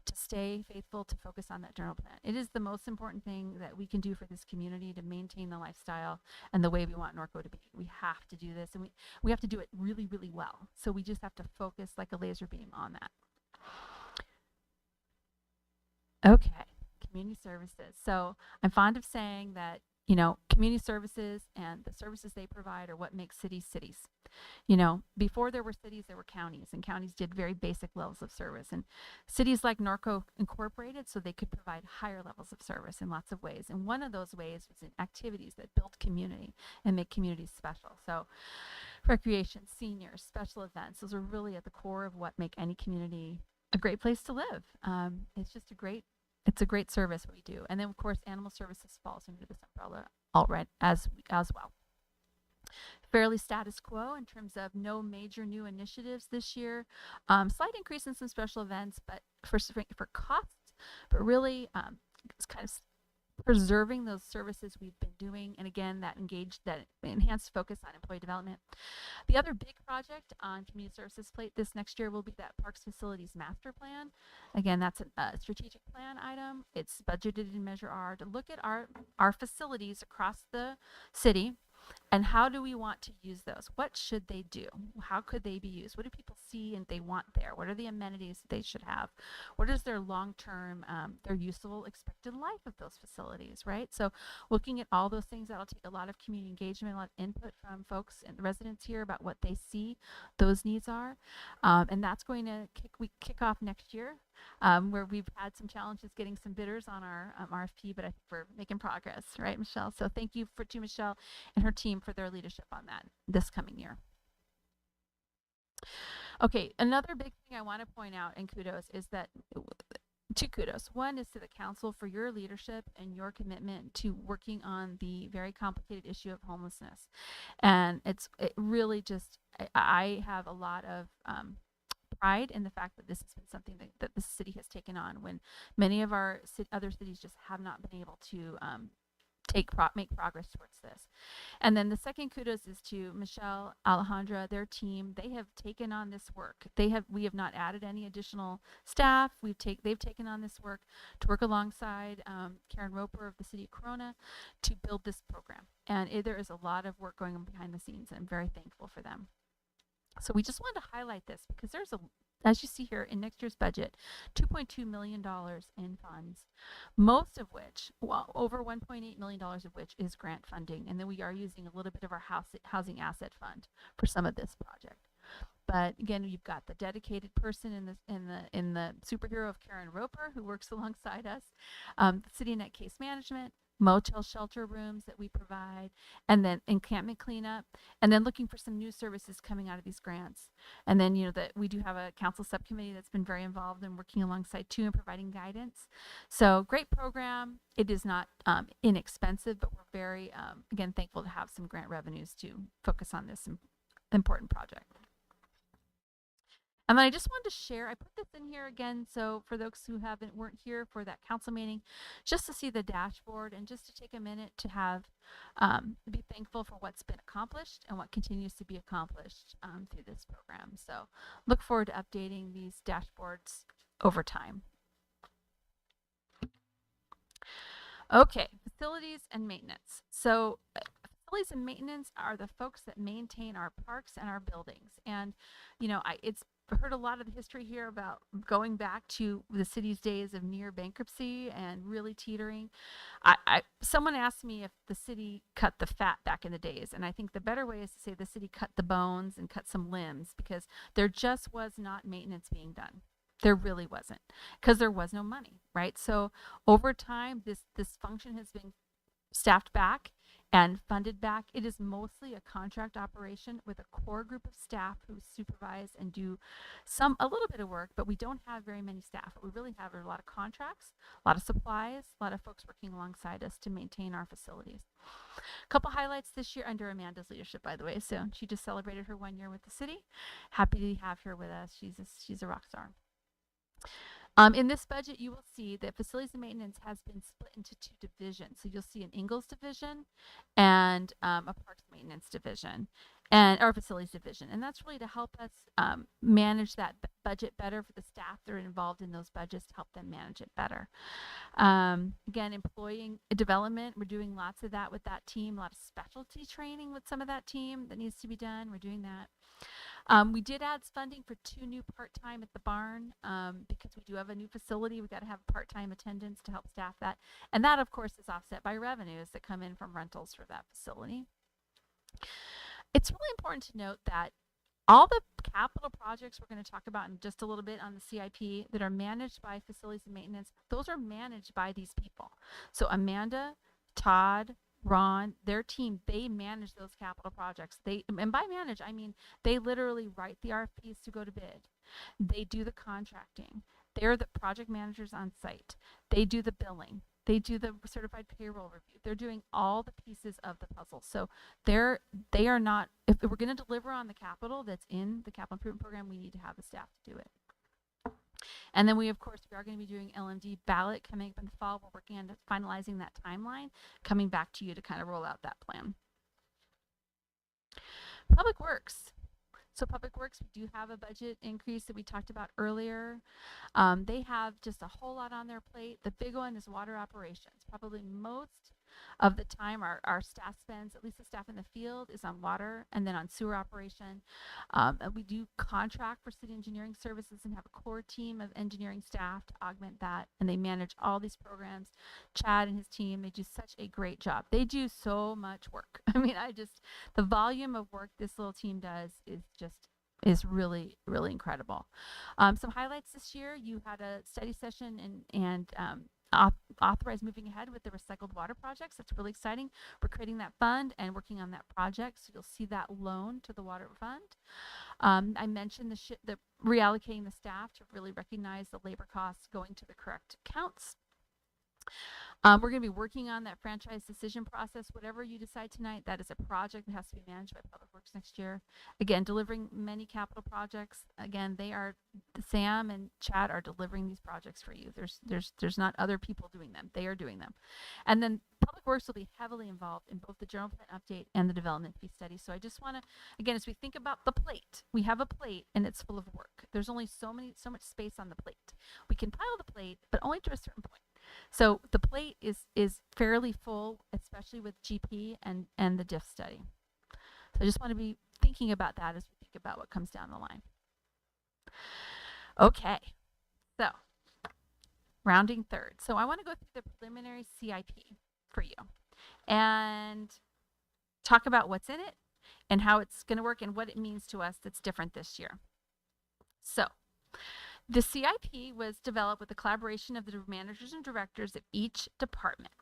to stay faithful to focus on that general plan. It is the most important thing that we can do for this community to maintain the lifestyle and the way we want Norco to be. We have to do this, and we have to do it really, really well. So we just have to focus like a laser beam on that. Okay. Community services. So I'm fond of saying that, community services and the services they provide are what makes cities cities. Before there were cities, there were counties, and counties did very basic levels of service. And cities like Norco incorporated so they could provide higher levels of service in lots of ways. And one of those ways was in activities that build community and make communities special. So recreation, seniors, special events, those are really at the core of what make any community a great place to live. It's a great service what we do. And then, of course, animal services falls under this umbrella already as well. Fairly status quo in terms of no major new initiatives this year. Slight increase in some special events, but for costs, but really it's kind of preserving those services we've been doing, and again, that enhanced focus on employee development. The other big project on community services plate this next year will be that Parks Facilities Master Plan. Again, that's a strategic plan item. It's budgeted in Measure R to look at our facilities across the city. And how do we want to use those? What should they do? How could they be used? What do people see and they want there? What are the amenities that they should have? What is their long-term, their useful expected life of those facilities, right? So looking at all those things, that'll take a lot of community engagement, a lot of input from folks and residents here about what they see those needs are. And that's going to kick off next year, where we've had some challenges getting some bidders on our RFP, but I think we're making progress, right, Michelle? So thank you to Michelle and her team for their leadership on that this coming year. Okay, another big thing I want to point out and kudos is that two kudos. One is to the council for your leadership and your commitment to working on the very complicated issue of homelessness. And it really just, I have a lot of pride in the fact that this has been something that the city has taken on when many of our other cities just have not been able to make progress towards this. And then the second kudos is to Michelle, Alejandra, their team. They have taken on this work. We have not added any additional staff. They've taken on this work to work alongside Karen Roper of the city of Corona to build this program. And there is a lot of work going on behind the scenes. I'm very thankful for them. So we just wanted to highlight this because there's as you see here in next year's budget, $2.2 million in funds, most of which, well, over $1.8 million of which is grant funding. And then we are using a little bit of our housing asset fund for some of this project. But again, you've got the dedicated person in the superhero of Karen Roper, who works alongside us, the city net case management, motel shelter rooms that we provide, and then encampment cleanup, and then looking for some new services coming out of these grants. And then, that we do have a council subcommittee that's been very involved in working alongside too and providing guidance. So great program. It is not inexpensive, but we're very, again, thankful to have some grant revenues to focus on this important project. And then I just wanted to share, I put this in here again, so for those who weren't here for that council meeting, just to see the dashboard and just to take a minute to be thankful for what's been accomplished and what continues to be accomplished through this program. So look forward to updating these dashboards over time. Okay, facilities and maintenance. So facilities and maintenance are the folks that maintain our parks and our buildings. And, I've heard a lot of the history here about going back to the city's days of near bankruptcy and really teetering. Someone asked me if the city cut the fat back in the days, and I think the better way is to say the city cut the bones and cut some limbs, because there just was not maintenance being done. There really wasn't, because there was no money, right? So over time, this function has been staffed back and funded back. It is mostly a contract operation with a core group of staff who supervise and do a little bit of work, but we don't have very many staff. What we really have are a lot of contracts, a lot of supplies, a lot of folks working alongside us to maintain our facilities. A couple highlights this year under Amanda's leadership, by the way. So she just celebrated her 1 year with the city. Happy to have her with us. She's a rock star. In this budget, you will see that facilities and maintenance has been split into two divisions. So you'll see an Ingalls division and a parks maintenance division and our facilities division. And that's really to help us manage that budget better for the staff that are involved in those budgets, to help them manage it better. Again, employee development, we're doing lots of that with that team, a lot of specialty training with some of that team that needs to be done. We're doing that. We did add funding for 2 new part-time at the barn because we do have a new facility. We've got to have part-time attendance to help staff that. And that, of course, is offset by revenues that come in from rentals for that facility. It's really important to note that all the capital projects we're going to talk about in just a little bit on the CIP that are managed by facilities and maintenance, those are managed by these people. So Amanda, Todd, Ron, their team, they manage those capital projects. And by manage, I mean they literally write the RFPs to go to bid. They do the contracting. They're the project managers on site. They do the billing. They do the certified payroll review. They're doing all the pieces of the puzzle. So they are not, if we're going to deliver on the capital that's in the capital improvement program, we need to have the staff to do it. And then we, of course, we are going to be doing LMD ballot coming up in the fall. We're working on finalizing that timeline, coming back to you to kind of roll out that plan. Public Works. So Public Works, we do have a budget increase that we talked about earlier. They have just a whole lot on their plate. The big one is water operations. Probably most of the time our staff spends, at least the staff in the field, is on water and then on sewer operation. And we do contract for city engineering services and have a core team of engineering staff to augment that. And they manage all these programs. Chad and his team, they do such a great job. They do so much work. I mean, the volume of work this little team does is really, really incredible. Some highlights this year: you had a study session and authorized moving ahead with the recycled water projects. That's really exciting. We're creating that fund and working on that project, so you'll see that loan to the water fund. I mentioned the reallocating the staff to really recognize the labor costs going to the correct accounts. We're going to be working on that franchise decision process. Whatever you decide tonight, that is a project that has to be managed by Public Works next year. Again, delivering many capital projects. Again, Sam and Chad are delivering these projects for you. There's not other people doing them. They are doing them. And then Public Works will be heavily involved in both the general plan update and the development fee study. So I just want to, again, as we think about the plate, we have a plate and it's full of work. There's only so much space on the plate. We can pile the plate, but only to a certain point. So the plate is fairly full, especially with GP and the diff study. So I just want to be thinking about that as we think about what comes down the line. Okay, so rounding third. So I want to go through the preliminary CIP for you and talk about what's in it and how it's going to work and what it means to us that's different this year. So the CIP was developed with the collaboration of the managers and directors of each department.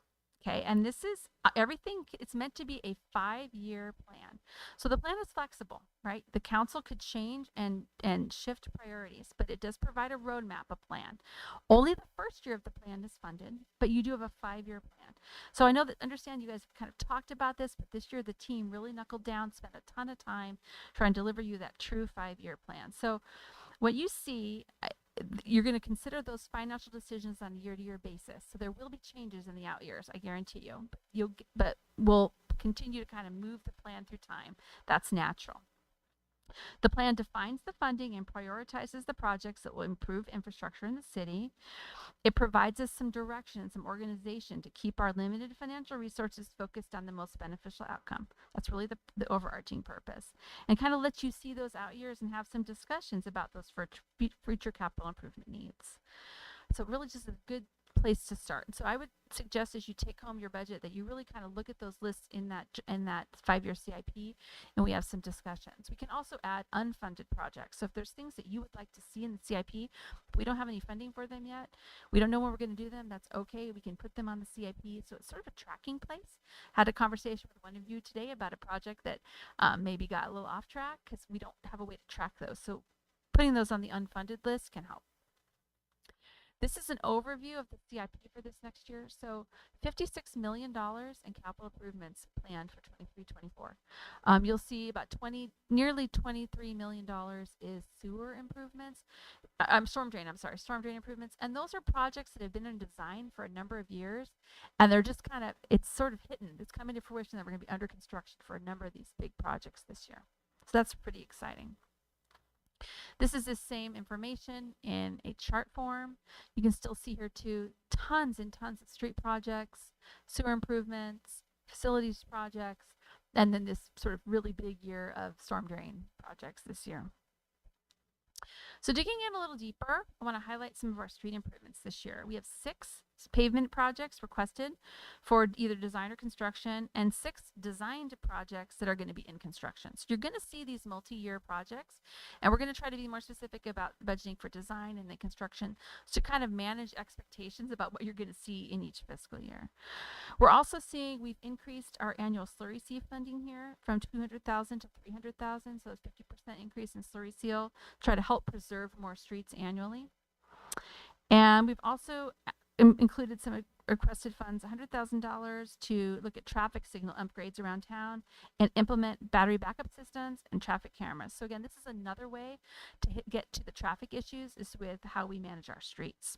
Okay, and this is everything. It's meant to be a 5-year plan. So the plan is flexible, right? The council could change and shift priorities, but it does provide a roadmap, a plan. Only the first year of the plan is funded, but you do have a 5-year plan. So I know that, understand you guys have kind of talked about this, but this year the team really knuckled down, spent a ton of time trying to deliver you that true 5-year plan. So what you see, you're going to consider those financial decisions on a year-to-year basis. So there will be changes in the out years, I guarantee you. But we'll continue to kind of move the plan through time. That's natural. The plan defines the funding and prioritizes the projects that will improve infrastructure in the city. It provides us some direction and some organization to keep our limited financial resources focused on the most beneficial outcome. That's really the overarching purpose. And kind of lets you see those out years and have some discussions about those for future capital improvement needs. So really just a good place to start. So I would suggest as you take home your budget that you really kind of look at those lists in that 5-year CIP, and we have some discussions. We can also add unfunded projects. So if there's things that you would like to see in the CIP, we don't have any funding for them yet, we don't know when we're going to do them, that's okay. We can put them on the CIP. So it's sort of a tracking place. Had a conversation with one of you today about a project that maybe got a little off track because we don't have a way to track those. So putting those on the unfunded list can help. This is an overview of the CIP for this next year. So $56 million in capital improvements planned for 23-24. You'll see about nearly $23 million is sewer improvements. Storm drain improvements. And those are projects that have been in design for a number of years. And they're just it's sort of hidden. It's coming to fruition that we're going to be under construction for a number of these big projects this year. So that's pretty exciting. This is the same information in a chart form. You can still see here too tons and tons of street projects, sewer improvements, facilities projects, and then this sort of really big year of storm drain projects this year. So digging in a little deeper, I want to highlight some of our street improvements this year. We have 6 pavement projects requested for either design or construction, and 6 designed projects that are going to be in construction. So you're going to see these multi-year projects, and we're going to try to be more specific about budgeting for design and then construction to kind of manage expectations about what you're going to see in each fiscal year. We're also seeing we've increased our annual slurry seal funding here from $200,000 to $300,000, so it's 50% increase in slurry seal, try to help preserve more streets annually. And we've also included some requested funds, $100,000 to look at traffic signal upgrades around town and implement battery backup systems and traffic cameras. So again, this is another way to get to the traffic issues is with how we manage our streets.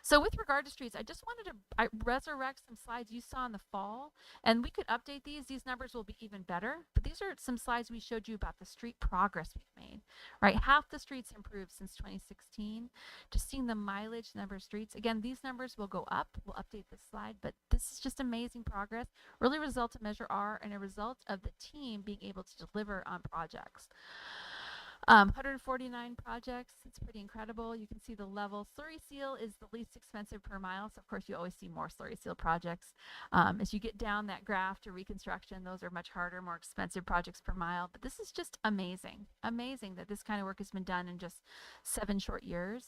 So with regard to streets, I just wanted to resurrect some slides you saw in the fall, and we could update these. These numbers will be even better, but these are some slides we showed you about the street progress we've made, right? Half the streets improved since 2016. Just seeing the mileage number of streets. Again, these numbers will go up. We'll update this slide, but this is just amazing progress. Really a result of Measure R and a result of the team being able to deliver on projects. 149 projects. It's pretty incredible. You can see the level. Slurry seal is the least expensive per mile. So of course you always see more slurry seal projects. As you get down that graph to reconstruction, those are much harder, more expensive projects per mile. But this is just amazing. Amazing that this kind of work has been done in just 7 short years.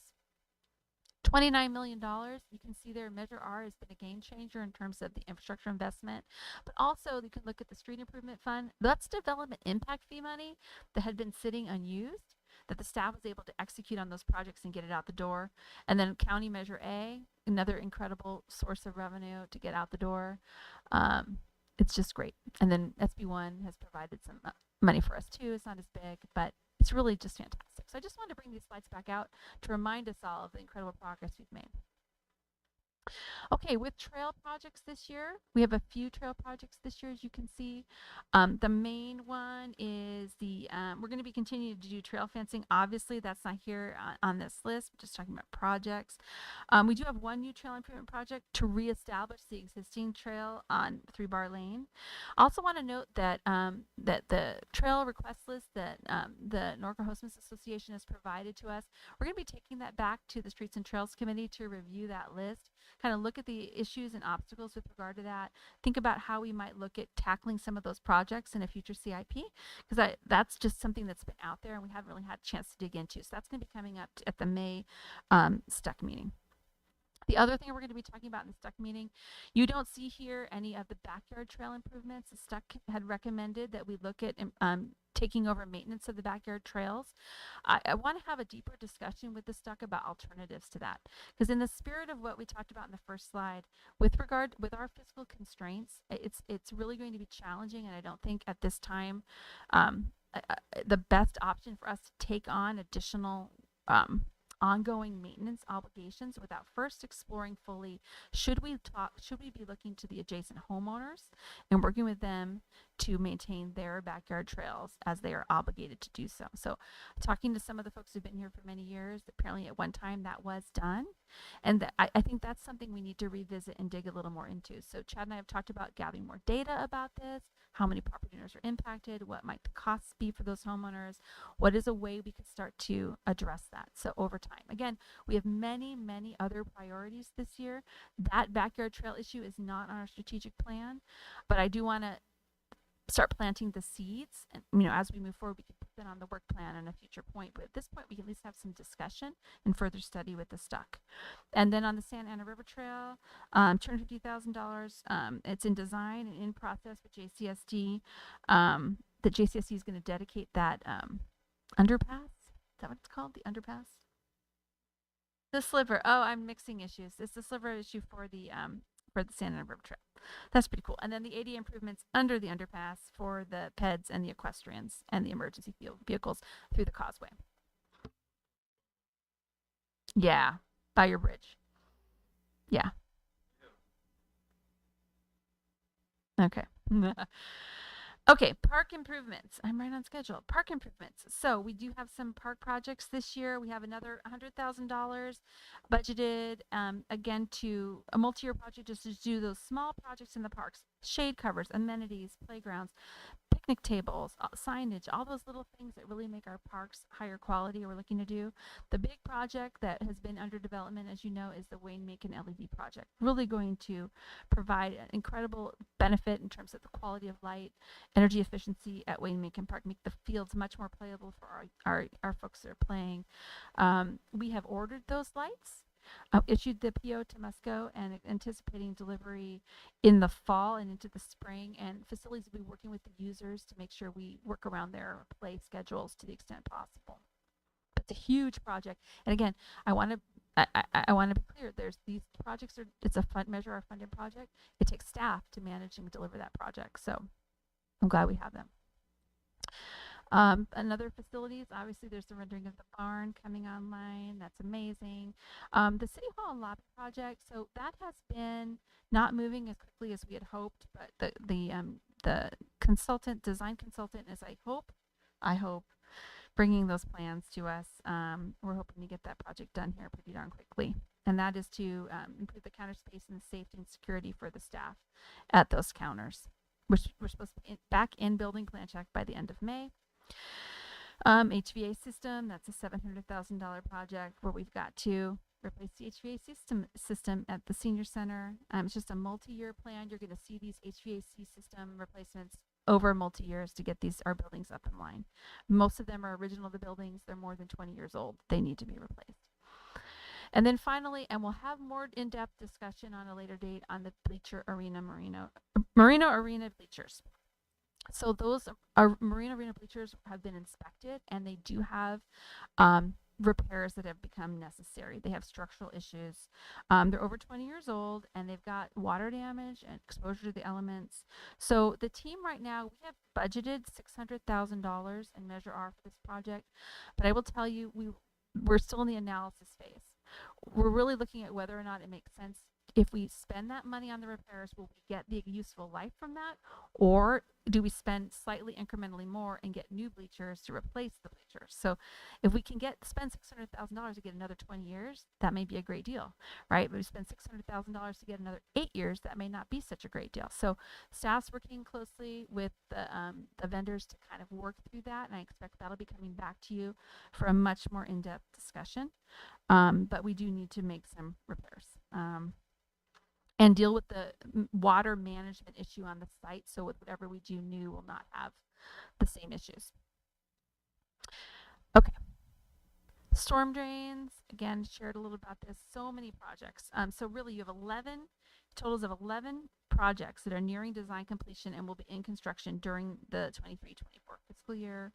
$29 million. You can see there Measure R has been a game changer in terms of the infrastructure investment, but also you can look at the street improvement fund. That's development impact fee money that had been sitting unused that the staff was able to execute on those projects and get it out the door. And then County Measure A, another incredible source of revenue to get out the door. It's just great. And then SB1 has provided some money for us too. It's not as big, but it's really just fantastic. So I just wanted to bring these slides back out to remind us all of the incredible progress we've made. Okay, with trail projects this year, we have a few trail projects this year, as you can see. The main one is the, we're going to be continuing to do trail fencing. Obviously, that's not here on this list. We're just talking about projects. We do have one new trail improvement project to reestablish the existing trail on 3 Bar Lane. I also want to note that that the trail request list that the Norco Hospice Association has provided to us, we're going to be taking that back to the Streets and Trails Committee to review that list, kind of look at the issues and obstacles with regard to that, think about how we might look at tackling some of those projects in a future CIP, because that's just something that's been out there and we haven't really had a chance to dig into. So that's going to be coming up at the May STUC meeting. The other thing we're going to be talking about in the STUC meeting, you don't see here any of the backyard trail improvements. The STUC had recommended that we look at taking over maintenance of the backyard trails. I want to have a deeper discussion with the STUC about alternatives to that, because in the spirit of what we talked about in the first slide, with our fiscal constraints, it's really going to be challenging, and I don't think at this time the best option for us to take on additional ongoing maintenance obligations without first exploring fully, should we be looking to the adjacent homeowners and working with them to maintain their backyard trails as they are obligated to do so. So talking to some of the folks who've been here for many years, apparently at one time that was done, and I think that's something we need to revisit and dig a little more into. So Chad and I have talked about gathering more data about this, how many property owners are impacted, what might the costs be for those homeowners, what is a way we could start to address that. So over time, again, we have many, many other priorities this year. That backyard trail issue is not on our strategic plan, but I do want to start planting the seeds, and as we move forward we can put that on the work plan at a future point, but at this point we can at least have some discussion and further study with the STUC. And then on the Santa Ana River Trail, $250,000, it's in design and in process with JCSD. The JCSD is going to dedicate that underpass. Is that what it's called? The underpass? The sliver. Oh, I'm mixing issues. It's the sliver issue for the Santa Ana River Trail. That's pretty cool. And then the ADA improvements under the underpass for the peds and the equestrians and the emergency vehicles through the causeway. Yeah, by your bridge. Yeah. Okay. Okay, park improvements. I'm right on schedule. Park improvements. So we do have some park projects this year. We have another $100,000 budgeted, again, to a multi-year project just to do those small projects in the parks. Shade covers, amenities, playgrounds, picnic tables, signage, all those little things that really make our parks higher quality we're looking to do. The big project that has been under development, as you know, is the Wayne Macon LED project. Really going to provide an incredible benefit in terms of the quality of light, energy efficiency at Wayne Macon Park, make the fields much more playable for our folks that are playing. We have ordered those lights. Issued the PO to Musco and anticipating delivery in the fall and into the spring, and facilities will be working with the users to make sure we work around their play schedules to the extent possible. It's a huge project, and again, I want to I want to be clear. There's these projects it's a measure our funded project. It takes staff to manage and deliver that project. So I'm glad we have them. Another facilities, obviously there's the rendering of the barn coming online. That's amazing. The City Hall and Lobby project, so that has been not moving as quickly as we had hoped, but the design consultant is, I hope, bringing those plans to us. We're hoping to get that project done here pretty darn quickly. And that is to improve the counter space and the safety and security for the staff at those counters, which we're supposed to be back in building plan check by the end of May. HVA system, that's a $700,000 project where we've got to replace the HVAC system at the senior center. It's just a multi-year plan. You're going to see these HVAC system replacements over multi-years to get our buildings up in line. Most of them are original to the buildings. They're more than 20 years old. They need to be replaced. And then finally, and we'll have more in-depth discussion on a later date on the Marina Arena bleachers. So those Marina Arena bleachers have been inspected, and they do have repairs that have become necessary. They have structural issues. They're over 20 years old, and they've got water damage and exposure to the elements. So the team right now, we have budgeted $600,000 in Measure R for this project, but I will tell you, we're still in the analysis phase. We're really looking at whether or not it makes sense. If we spend that money on the repairs, will we get the useful life from that? Or do we spend slightly incrementally more and get new bleachers to replace the bleachers? So if we can spend $600,000 to get another 20 years, that may be a great deal, right? But we spend $600,000 to get another 8 years, that may not be such a great deal. So staff's working closely with the vendors to kind of work through that, and I expect that'll be coming back to you for a much more in-depth discussion. But we do need to make some repairs. And deal with the water management issue on the site, so with whatever we do new, we'll not have the same issues. Okay. Storm drains, again, shared a little about this. So many projects. So really you have totals of 11 projects that are nearing design completion and will be in construction during the 23-24 fiscal year.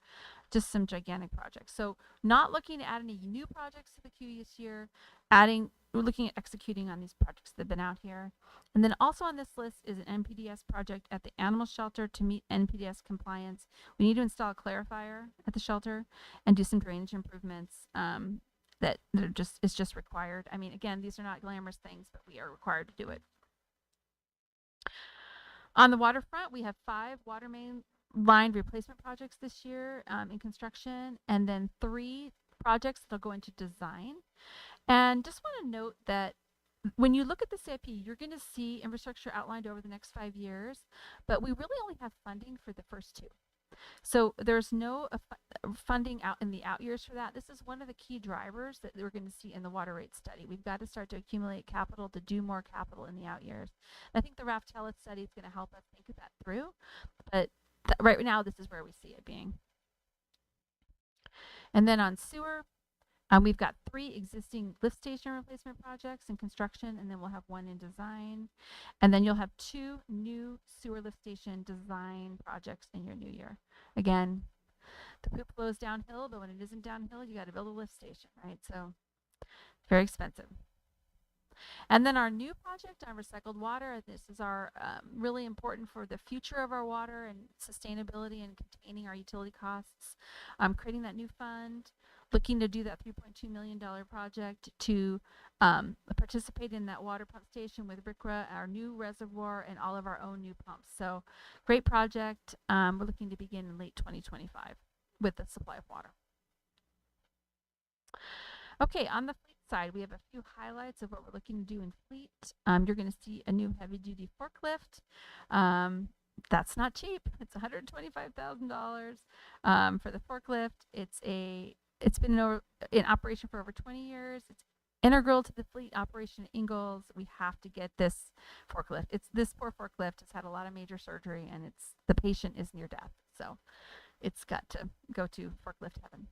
Just some gigantic projects. So not looking to add any new projects to the queue this year. We're looking at executing on these projects that have been out here. And then also on this list is an NPDS project at the animal shelter to meet NPDS compliance. We need to install a clarifier at the shelter and do some drainage improvements that is just required. I mean, again, these are not glamorous things, but we are required to do it. On the waterfront, we have 5 water main line replacement projects this year in construction, and then 3 projects that'll go into design. And just want to note that when you look at the CIP, you're going to see infrastructure outlined over the next 5 years, but we really only have funding for the first 2. So there's no funding out in the out years for that. This is one of the key drivers that we're going to see in the water rate study. We've got to start to accumulate capital to do more capital in the out years. And I think the Raftella study is going to help us think of that through, but right now this is where we see it being. And then on sewer, we've got 3 existing lift station replacement projects in construction, and then we'll have 1 in design. And then you'll have 2 new sewer lift station design projects in your new year. Again, the poop flows downhill, but when it isn't downhill, you got to build a lift station, right? So very expensive. And then our new project on recycled water, this is our really important for the future of our water and sustainability and containing our utility costs. Creating that new fund, looking to do that $3.2 million project to participate in that water pump station with RCRA, our new reservoir, and all of our own new pumps. So great project. We're looking to begin in late 2025 with the supply of water. Okay, on the fleet side, we have a few highlights of what we're looking to do in fleet. You're going to see a new heavy-duty forklift. That's not cheap. It's $125,000 for the forklift. It's been in operation for over 20 years. It's integral to the fleet operation at Ingalls. We have to get this forklift. This poor forklift has had a lot of major surgery, and the patient is near death. So it's got to go to forklift heaven.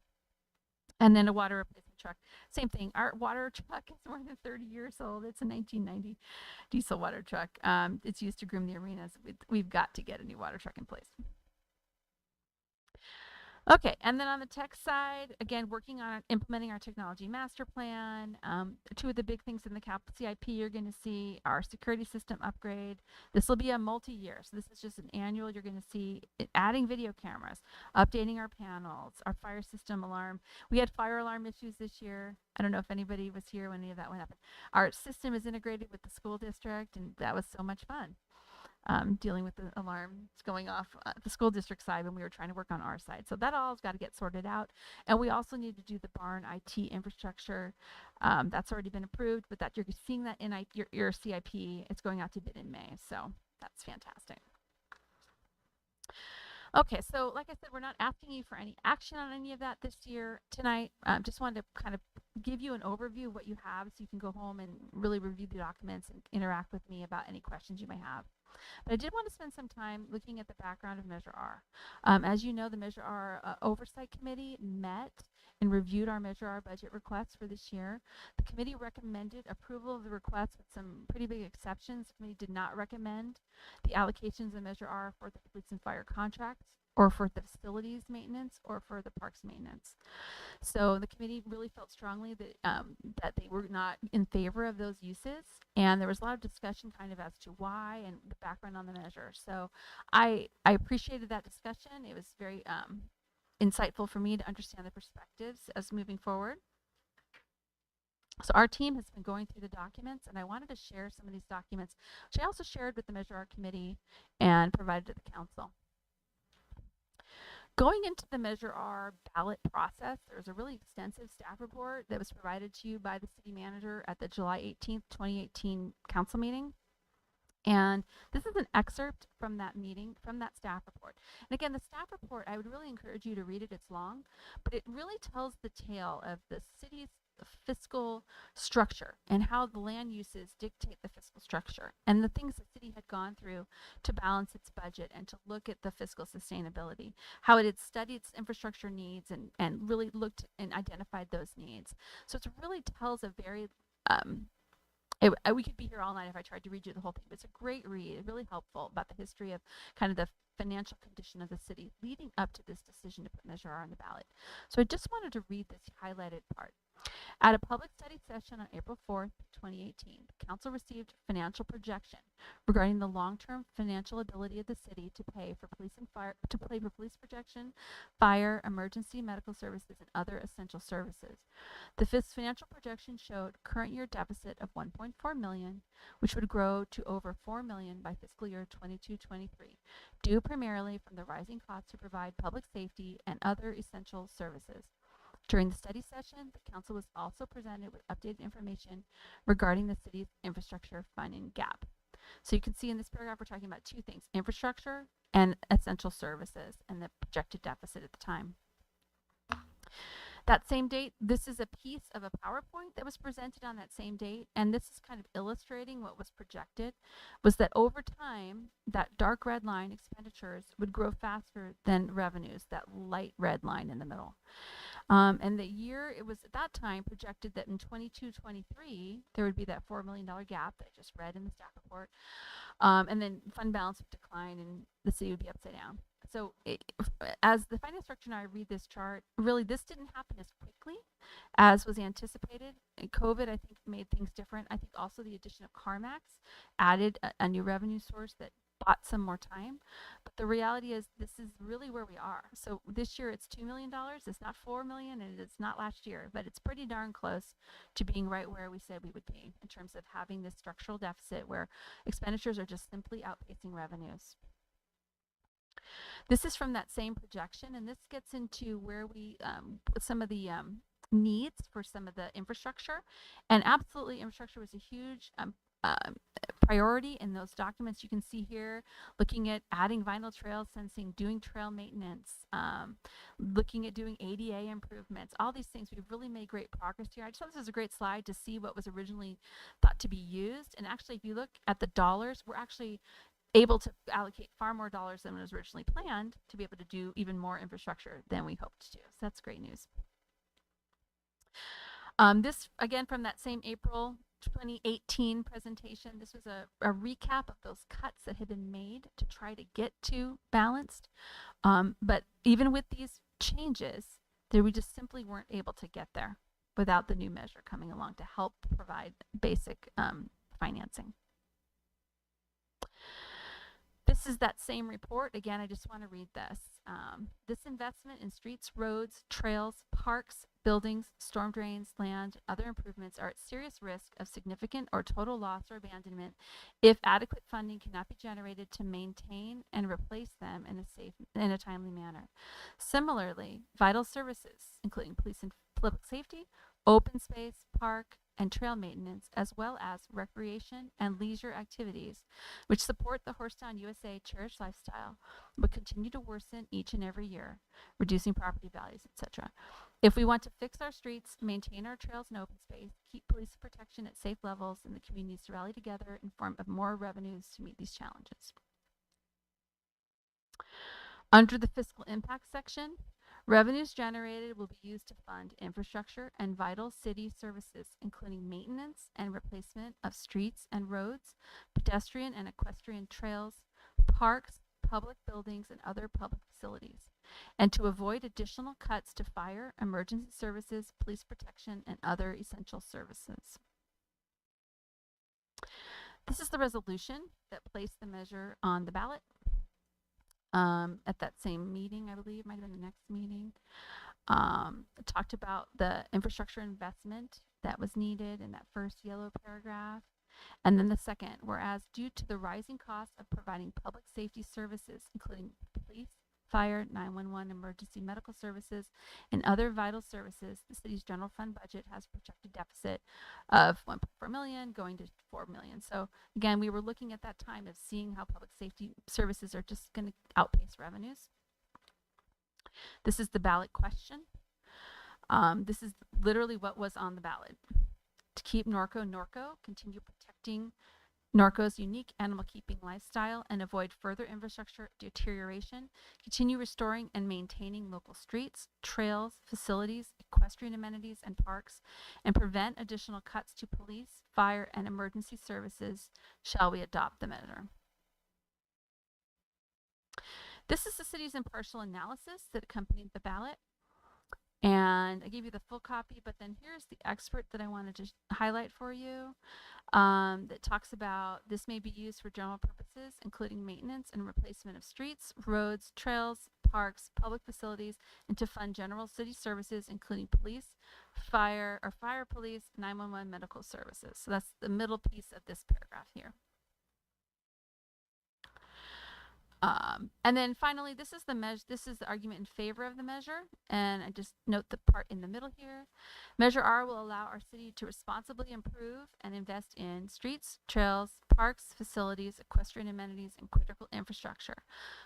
And then a water replacement truck. Same thing. Our water truck is more than 30 years old. It's a 1990 diesel water truck. It's used to groom the arenas. We've got to get a new water truck in place. Okay, and then on the tech side, again, working on implementing our technology master plan. Two of the big things in the CIP you're going to see are security system upgrade. This will be a multi-year, so this is just an annual. You're going to see adding video cameras, updating our panels, our fire system alarm. We had fire alarm issues this year. I don't know if anybody was here when any of that went up. Our system is integrated with the school district, and that was so much fun. Dealing with the alarms going off at the school district side when we were trying to work on our side. So that all's got to get sorted out. And we also need to do the barn IT infrastructure. That's already been approved, but that you're seeing that in your CIP. It's going out to bid in May. So that's fantastic. Okay, so like I said, we're not asking you for any action on any of that this year tonight. Just wanted to kind of give you an overview of what you have so you can go home and really review the documents and interact with me about any questions you may have. But I did want to spend some time looking at the background of Measure R. As you know, the Measure R Oversight Committee met and reviewed our Measure R budget requests for this year. The committee recommended approval of the request with some pretty big exceptions. The committee did not recommend the allocations of Measure R for the police and fire contracts, or for the facilities maintenance, or for the parks maintenance. So the committee really felt strongly that that they were not in favor of those uses, and there was a lot of discussion kind of as to why and the background on the measure. So I appreciated that discussion. It was very insightful for me to understand the perspectives as moving forward. So our team has been going through the documents, and I wanted to share some of these documents, which I also shared with the Measure R committee and provided to the council. Going into the Measure R ballot process, there was a really extensive staff report that was provided to you by the city manager at the July 18th, 2018 council meeting. And this is an excerpt from that meeting, from that staff report. And again, the staff report, I would really encourage you to read it. It's long, but it really tells the tale of the city's fiscal structure and how the land uses dictate the fiscal structure and the things the city had gone through to balance its budget and to look at the fiscal sustainability, how it had studied its infrastructure needs and really looked and identified those needs. So it really tells a very we could be here all night if I tried to read you the whole thing, but it's a great read, really helpful about the history of kind of the financial condition of the city leading up to this decision to put Measure R on the ballot. So I just wanted to read this highlighted part. At a public study session on April 4th, 2018, the council received financial projection regarding the long-term financial ability of the city to pay for police and fire, police protection, fire, emergency medical services, and other essential services. The financial projection showed current year deficit of $1.4 million, which would grow to over $4 million by fiscal year 22-23, due primarily from the rising costs to provide public safety and other essential services. During the study session, the council was also presented with updated information regarding the city's infrastructure funding gap. So you can see in this paragraph, we're talking about two things: infrastructure and essential services, and the projected deficit at the time. That same date, this is a piece of a PowerPoint that was presented on that same date, and this is kind of illustrating what was projected, was that over time, that dark red line, expenditures, would grow faster than revenues, that light red line in the middle. And the year, it was at that time projected that in 22-23, there would be that $4 million gap that I just read in the staff report. And then fund balance would decline and the city would be upside down. So as the finance director and I read this chart, really this didn't happen as quickly as was anticipated. And COVID, I think, made things different. I think also the addition of CarMax added a new revenue source that bought some more time. But the reality is this is really where we are. So this year it's $2 million. It's not $4 million, and it's not last year, but it's pretty darn close to being right where we said we would be in terms of having this structural deficit where expenditures are just simply outpacing revenues. This is from that same projection, and this gets into where we some of the needs for some of the infrastructure. And absolutely, infrastructure was a huge priority in those documents. You can see here, looking at adding vinyl trail sensing, doing trail maintenance, looking at doing ADA improvements, all these things. We've really made great progress here. I just thought this was a great slide to see what was originally thought to be used. And actually, if you look at the dollars, we're actually able to allocate far more dollars than was originally planned to be able to do even more infrastructure than we hoped to do. So that's great news. This, again, from that same April 2018 presentation, this was a recap of those cuts that had been made to try to get to balanced. But even with these changes that we just simply weren't able to get there without the new measure coming along to help provide basic financing. This is that same report. Again, I just want to read this. This investment in streets, roads, trails, parks, buildings, storm drains, land, other improvements are at serious risk of significant or total loss or abandonment if adequate funding cannot be generated to maintain and replace them in a timely manner. Similarly, vital services, including police and public safety, open space, park, and trail maintenance, as well as recreation and leisure activities, which support the Horsetown USA cherished lifestyle, will continue to worsen each and every year, reducing property values, etc. If we want to fix our streets, maintain our trails and open space, keep police protection at safe levels, and the community needs to rally together in form of more revenues to meet these challenges. Under the fiscal impact section, revenues generated will be used to fund infrastructure and vital city services, including maintenance and replacement of streets and roads, pedestrian and equestrian trails, parks, public buildings, and other public facilities, and to avoid additional cuts to fire, emergency services, police protection, and other essential services. This is the resolution that placed the measure on the ballot. At that same meeting, I believe, might have been the next meeting, it talked about the infrastructure investment that was needed in that first yellow paragraph. And then the second, whereas due to the rising cost of providing public safety services, including police, fire, 911, emergency medical services, and other vital services, the city's general fund budget has a projected deficit of 1.4 million going to 4 million. So again, we were looking at that time of seeing how public safety services are just going to outpace revenues. This is the ballot question. This is literally what was on the ballot. To keep Norco, continue protecting Norco's unique animal keeping lifestyle and avoid further infrastructure deterioration, continue restoring and maintaining local streets, trails, facilities, equestrian amenities, and parks, and prevent additional cuts to police, fire, and emergency services, shall we adopt the measure. This is the city's impartial analysis that accompanied the ballot. And I gave you the full copy, but then here's the expert that I wanted to highlight for you that talks about this may be used for general purposes, including maintenance and replacement of streets, roads, trails, parks, public facilities, and to fund general city services, including police, fire police, 911 medical services. So that's the middle piece of this paragraph here. And then finally, this is the argument in favor of the measure, and I just note the part in the middle here. Measure R will allow our city to responsibly improve and invest in streets, trails, parks, facilities, equestrian amenities, and critical infrastructure,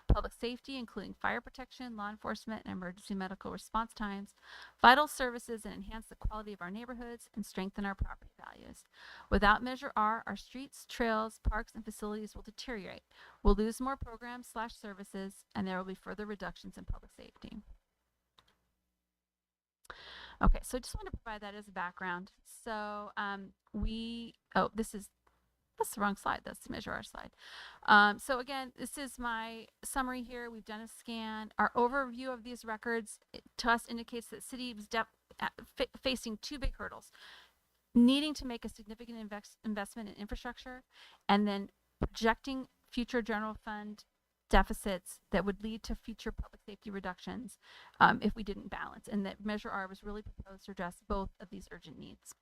public safety, including fire protection, law enforcement, and emergency medical response times, vital services, and enhance the quality of our neighborhoods and strengthen our property values. Without Measure R, our streets, trails, parks, and facilities will deteriorate. We'll lose more programs/services, and there will be further reductions in public safety. Okay, so I just want to provide that as a background. So that's the wrong slide. That's the Measure R slide. So again, this is my summary here. We've done a scan. Our overview of these records to us indicates that city was facing two big hurdles: needing to make a significant investment in infrastructure, and then projecting future general fund deficits that would lead to future public safety reductions if we didn't balance. And that Measure R was really proposed to address both of these urgent needs.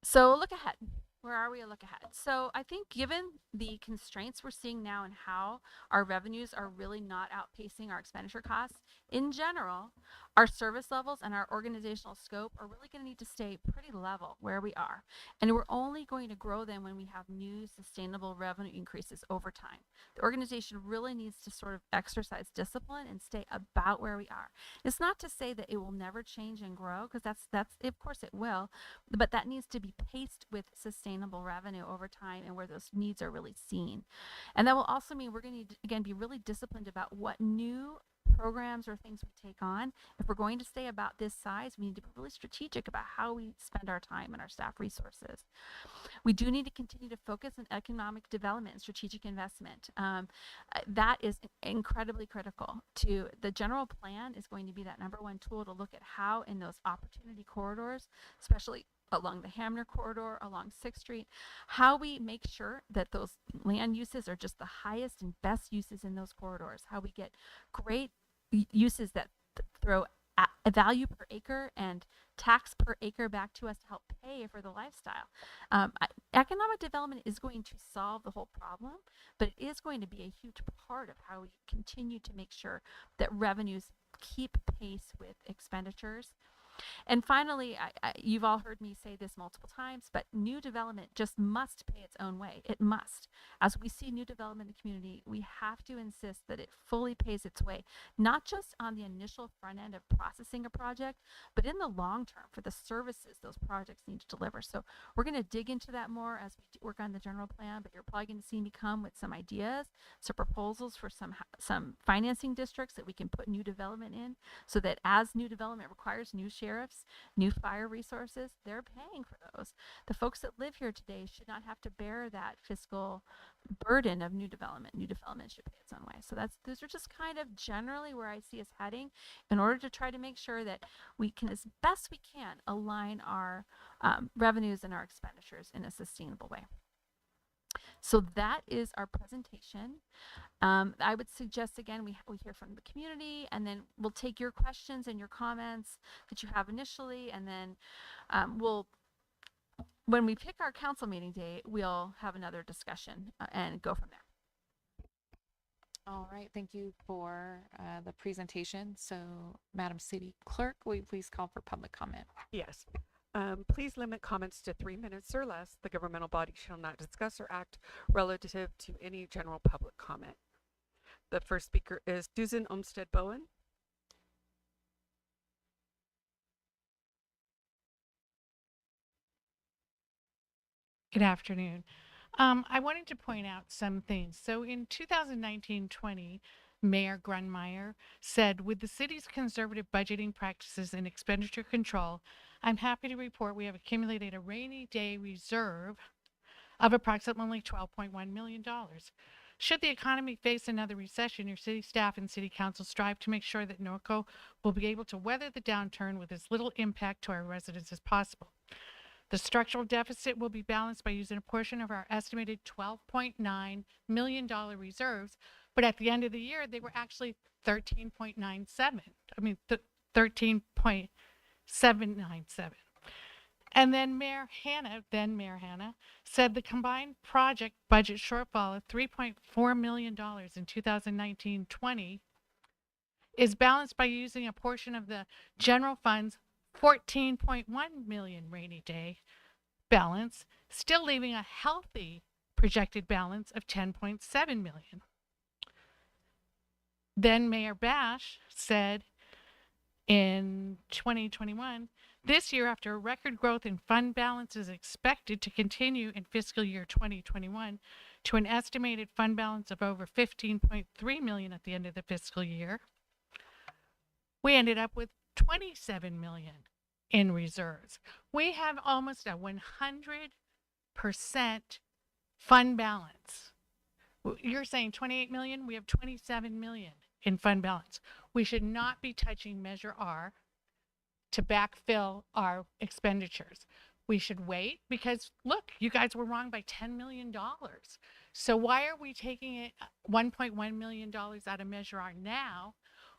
So look ahead. Where are we? A look ahead. So I think given the constraints we're seeing now and how our revenues are really not outpacing our expenditure costs, in general, our service levels and our organizational scope are really going to need to stay pretty level where we are. And we're only going to grow them when we have new sustainable revenue increases over time. The organization really needs to sort of exercise discipline and stay about where we are. It's not to say that it will never change and grow, because that's of course it will, but that needs to be paced with sustainable revenue over time and where those needs are really seen. And that will also mean we're going to need to, again, be really disciplined about what new programs or things we take on. If we're going to stay about this size, we need to be really strategic about how we spend our time and our staff resources. We do need to continue to focus on economic development and strategic investment. That is incredibly critical to the general plan is going to be that number one tool to look at how in those opportunity corridors, especially along the Hamner corridor, along 6th Street, how we make sure that those land uses are just the highest and best uses in those corridors, how we get great uses that throw a value per acre and tax per acre back to us to help pay for the lifestyle. Economic development is going to solve the whole problem, but it is going to be a huge part of how we continue to make sure that revenues keep pace with expenditures. And finally, you've all heard me say this multiple times, but new development just must pay its own way. It must. As we see new development in the community, we have to insist that it fully pays its way, not just on the initial front end of processing a project, but in the long term for the services those projects need to deliver. So we're going to dig into that more as we work on the general plan, but you're probably going to see me come with some ideas, some proposals for some financing districts that we can put new development in, so that as new development requires new sheriffs, new fire resources, they're paying for those. The folks that live here today should not have to bear that fiscal burden of new development. New development should pay its own way. So those are just kind of generally where I see us heading in order to try to make sure that we can, as best we can, align our revenues and our expenditures in a sustainable way. So that is our presentation. I would suggest, again, we hear from the community, and then we'll take your questions and your comments that you have initially, and then when we pick our council meeting date, we'll have another discussion and go from there. All right, thank you for the presentation. So, Madam City Clerk, will you please call for public comment? Yes. Please limit comments to 3 minutes or less. The governmental body shall not discuss or act relative to any general public comment. The first speaker is Susan Olmsted Bowen. Good afternoon. I wanted to point out some things. So in 2019-20, Mayor Grunmeyer said, with the city's conservative budgeting practices and expenditure control, I'm happy to report we have accumulated a rainy day reserve of approximately $12.1 million. Should the economy face another recession, your city staff and city council strive to make sure that Norco will be able to weather the downturn with as little impact to our residents as possible. The structural deficit will be balanced by using a portion of our estimated $12.9 million reserves, but at the end of the year, they were actually 13.797. And then Mayor Hanna said the combined project budget shortfall of $3.4 million in 2019-20 is balanced by using a portion of the general fund's 14.1 million rainy day balance, still leaving a healthy projected balance of 10.7 million. Then Mayor Bash said in 2021, this year, after a record growth in fund balance is expected to continue in fiscal year 2021 to an estimated fund balance of over 15.3 million at the end of the fiscal year, we ended up with 27 million in reserves. We have almost a 100% fund balance. You're saying 28 million, we have 27 million in fund balance. We should not be touching Measure R to backfill our expenditures. We should wait because look, you guys were wrong by $10 million. So why are we taking it $1.1 million out of Measure R now?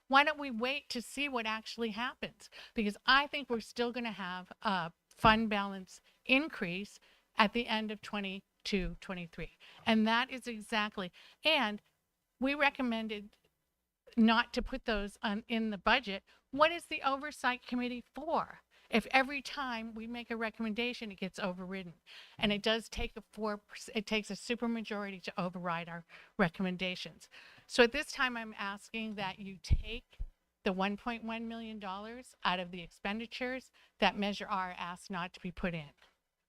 Why don't we wait to see what actually happens? Because I think we're still going to have a fund balance increase at the end of 22-23. And that is exactly, and we recommended not to put those in the budget. What is the oversight committee for? If every time we make a recommendation, it gets overridden, and it does take it takes a supermajority to override our recommendations. So at this time, I'm asking that you take the $1.1 million out of the expenditures that Measure R asked not to be put in.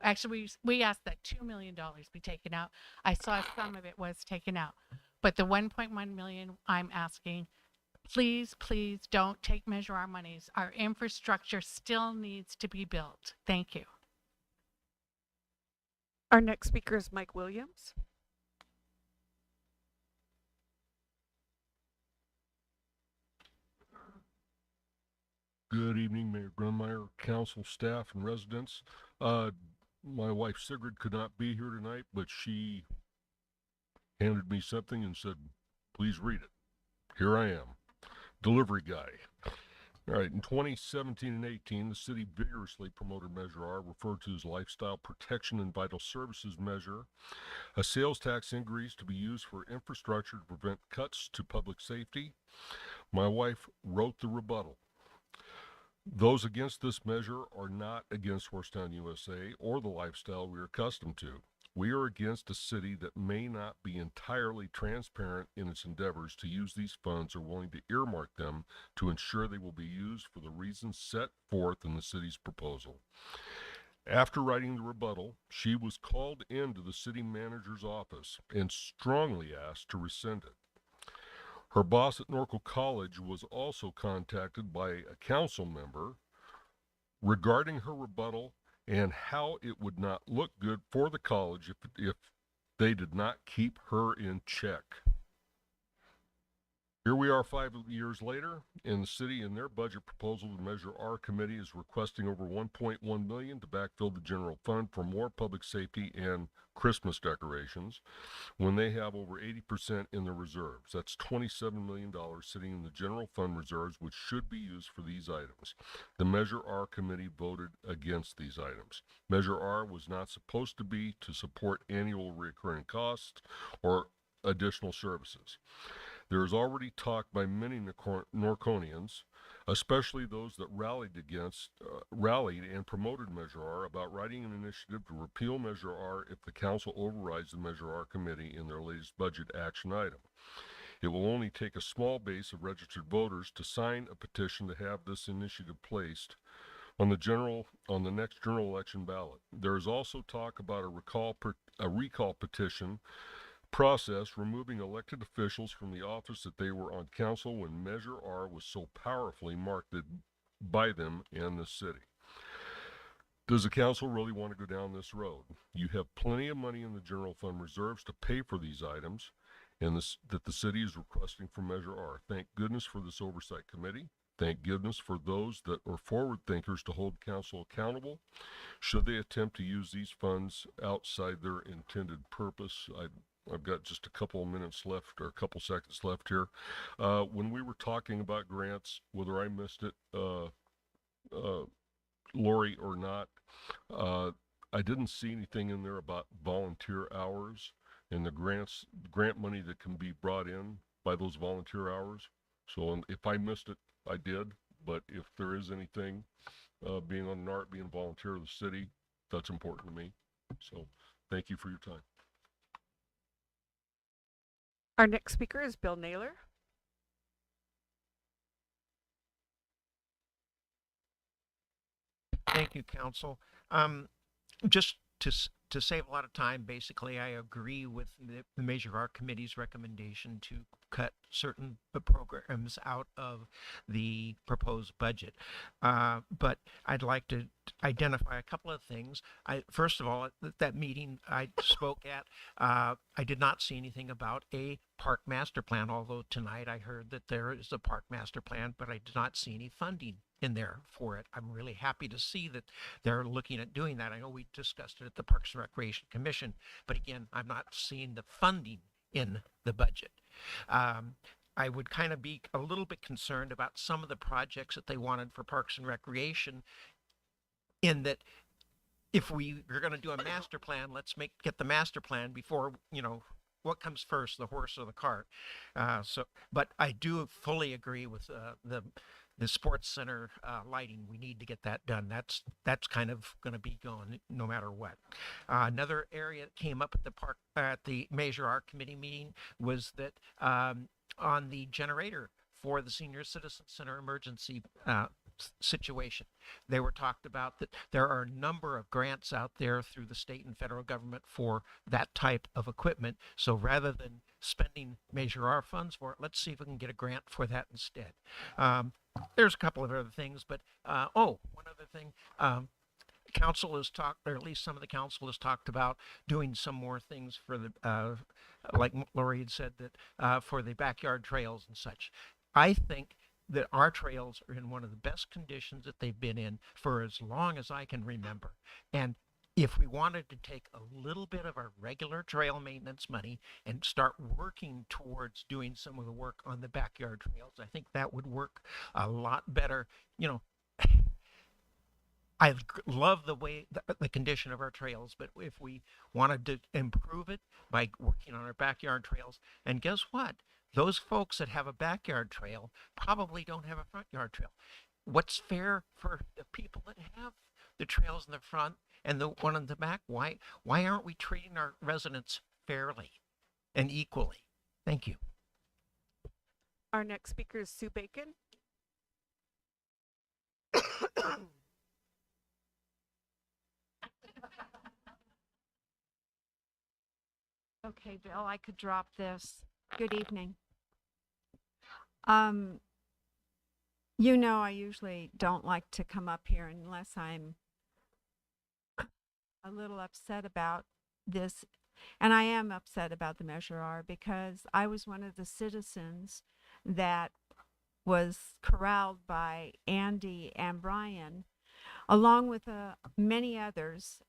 Actually, we asked that $2 million be taken out. I saw some of it was taken out, but the $1.1 million I'm asking please, please don't take Measure R monies. Our infrastructure still needs to be built. Thank you. Our next speaker is Mike Williams. Good evening, Mayor Grunmeyer, council, staff, and residents. My wife Sigrid could not be here tonight, but she handed me something and said, please read it. Here I am. Delivery guy. All right, in 2017 and 18, the city vigorously promoted Measure R, referred to as Lifestyle Protection and Vital Services Measure, a sales tax increase to be used for infrastructure to prevent cuts to public safety. My wife wrote the rebuttal. Those against this measure are not against Horstown, USA, or the lifestyle we are accustomed to. We are against a city that may not be entirely transparent in its endeavors to use these funds or willing to earmark them to ensure they will be used for the reasons set forth in the city's proposal. After writing the rebuttal, she was called into the city manager's office and strongly asked to rescind it. Her boss at Norco College was also contacted by a council member regarding her rebuttal and how it would not look good for the college if they did not keep her in check. Here we are 5 years later, and the city in their budget proposal to Measure R committee is requesting over $1.1 million to backfill the general fund for more public safety and Christmas decorations when they have over 80% in the reserves. That's $27 million sitting in the general fund reserves, which should be used for these items. The Measure R committee voted against these items. Measure R was not supposed to be to support annual recurring costs or additional services. There is already talk by many Norconians, especially those that rallied and promoted Measure R, about writing an initiative to repeal Measure R if the council overrides the Measure R committee in their latest budget action item. It will only take a small base of registered voters to sign a petition to have this initiative placed on the next general election ballot. There is also talk about a recall petition process removing elected officials from the office that they were on council when Measure R was so powerfully marketed by them and the city. Does the council really want to go down this road? You have plenty of money in the general fund reserves to pay for these items and that the city is requesting from Measure R. Thank goodness for this oversight committee. Thank goodness for those that are forward thinkers to hold council accountable should they attempt to use these funds outside their intended purpose. I've got just a couple of minutes left, or a couple seconds left here. When we were talking about grants, whether I missed it, Lori, or not, I didn't see anything in there about volunteer hours and the grant money that can be brought in by those volunteer hours. So if I missed it, I did. But if there is anything, being on NART, being a volunteer of the city, that's important to me. So thank you for your time. Our next speaker is Bill Naylor. Thank you, Council. Just to save a lot of time, basically, I agree with the Measure R committee's recommendation to cut certain programs out of the proposed budget. But I'd like to identify a couple of things. First of all, at that meeting I spoke at, I did not see anything about a park master plan, although tonight I heard that there is a park master plan, but I did not see any funding in there for it. I'm really happy to see that they're looking at doing that. I know we discussed it at the Parks and Recreation Commission, but again, I'm not seeing the funding in the budget. I would kind of be a little bit concerned about some of the projects that they wanted for Parks and Recreation, in that if we are going to do a master plan, let's get the master plan before, what comes first, the horse or the cart. But I do fully agree with the sports center lighting. We need to get that done. That's kind of going to be going no matter what. Another area that came up at the Measure R committee meeting was that on the generator for the Senior Citizen Center emergency situation. They were talked about that there are a number of grants out there through the state and federal government for that type of equipment. So rather than spending Measure R funds for it, let's see if we can get a grant for that instead. There's a couple of other things, but one other thing. Council has talked, or at least some of the council has talked about doing some more things for the, like Lori had said, that for the backyard trails and such. I think that our trails are in one of the best conditions that they've been in for as long as I can remember. And if we wanted to take a little bit of our regular trail maintenance money and start working towards doing some of the work on the backyard trails, I think that would work a lot better. You know, I love the way the condition of our trails, but if we wanted to improve it by working on our backyard trails, and guess what? Those folks that have a backyard trail probably don't have a front yard trail. What's fair for the people that have the trails in the front and the one in the back? Why aren't we treating our residents fairly and equally? Thank you. Our next speaker is Sue Bacon. Okay, Bill, I could drop this. Good evening. You know, I usually don't like to come up here unless I'm a little upset about this. And I am upset about the Measure R because I was one of the citizens that was corralled by Andy and Brian, along with many others,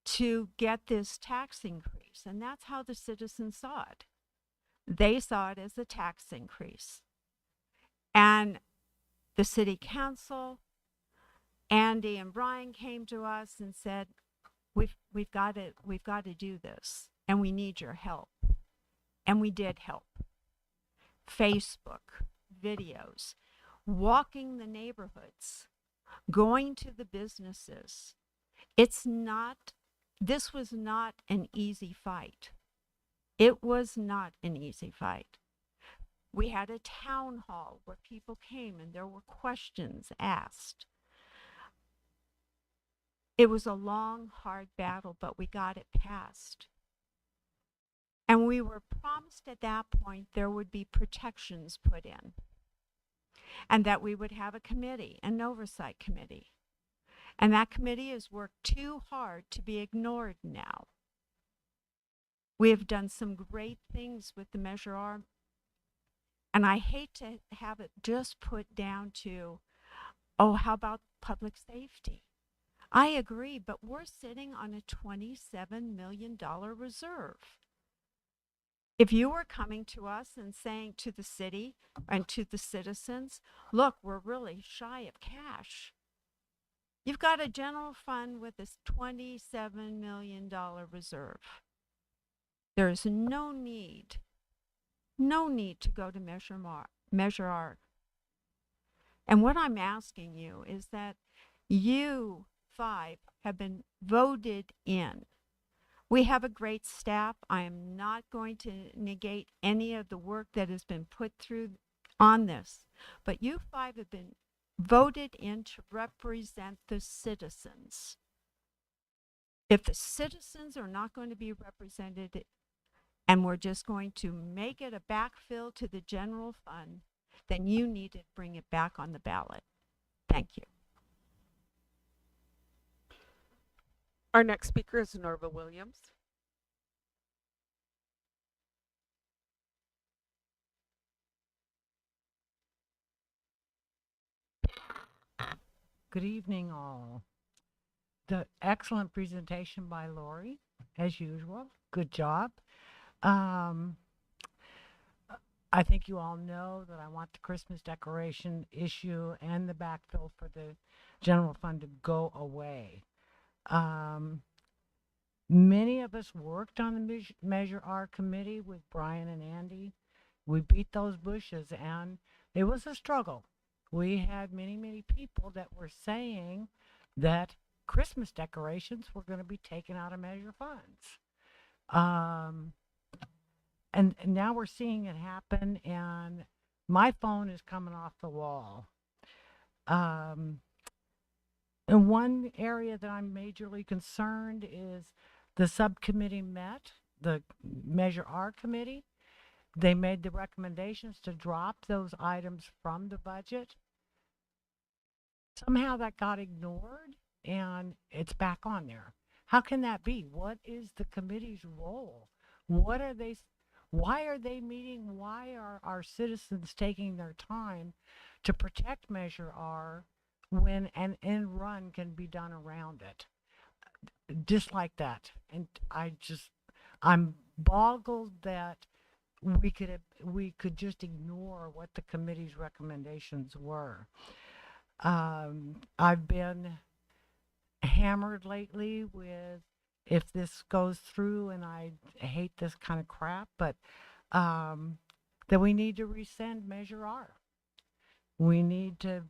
to get this tax increase. And that's how the citizens saw it. They saw it as a tax increase. And the city council, Andy and Brian came to us and said, we've got to do this, and we need your help. And we did help. Facebook, videos, walking the neighborhoods, going to the businesses. This was not an easy fight. It was not an easy fight. We had a town hall where people came and there were questions asked. It was a long, hard battle, but we got it passed. And we were promised at that point there would be protections put in, and that we would have a committee, an oversight committee. And that committee has worked too hard to be ignored now. We have done some great things with the Measure R, and I hate to have it just put down to, oh, how about public safety? I agree, but we're sitting on a $27 million reserve. If you were coming to us and saying to the city and to the citizens, look, we're really shy of cash. You've got a general fund with this $27 million reserve. There is no need to go to Measure R. And what I'm asking you is that you 5 have been voted in. We have a great staff. I am not going to negate any of the work that has been put through on this, but you 5 have been voted in to represent the citizens. If the citizens are not going to be represented and we're just going to make it a backfill to the general fund, then you need to bring it back on the ballot. Thank you. Our next speaker is Norva Williams. Good evening, all. The excellent presentation by Lori, as usual. Good job. I think you all know that I want the Christmas decoration issue and the backfill for the general fund to go away. Many of us worked on the Measure R committee with Brian and Andy. We beat those bushes, and it was a struggle. We had many people that were saying that Christmas decorations were going to be taken out of Measure funds. And now we're seeing it happen, and my phone is coming off the wall. And one area that I'm majorly concerned is the subcommittee met, the Measure R committee. They made the recommendations to drop those items from the budget. Somehow that got ignored and it's back on there. How can that be? What is the committee's role? What are they, why are they meeting? Why are our citizens taking their time to protect Measure R when an end run can be done around it? Just like that. And I'm boggled that we could just ignore what the committee's recommendations were. I've been hammered lately with if this goes through, and I hate this kind of crap, but that we need to rescind Measure R. We need to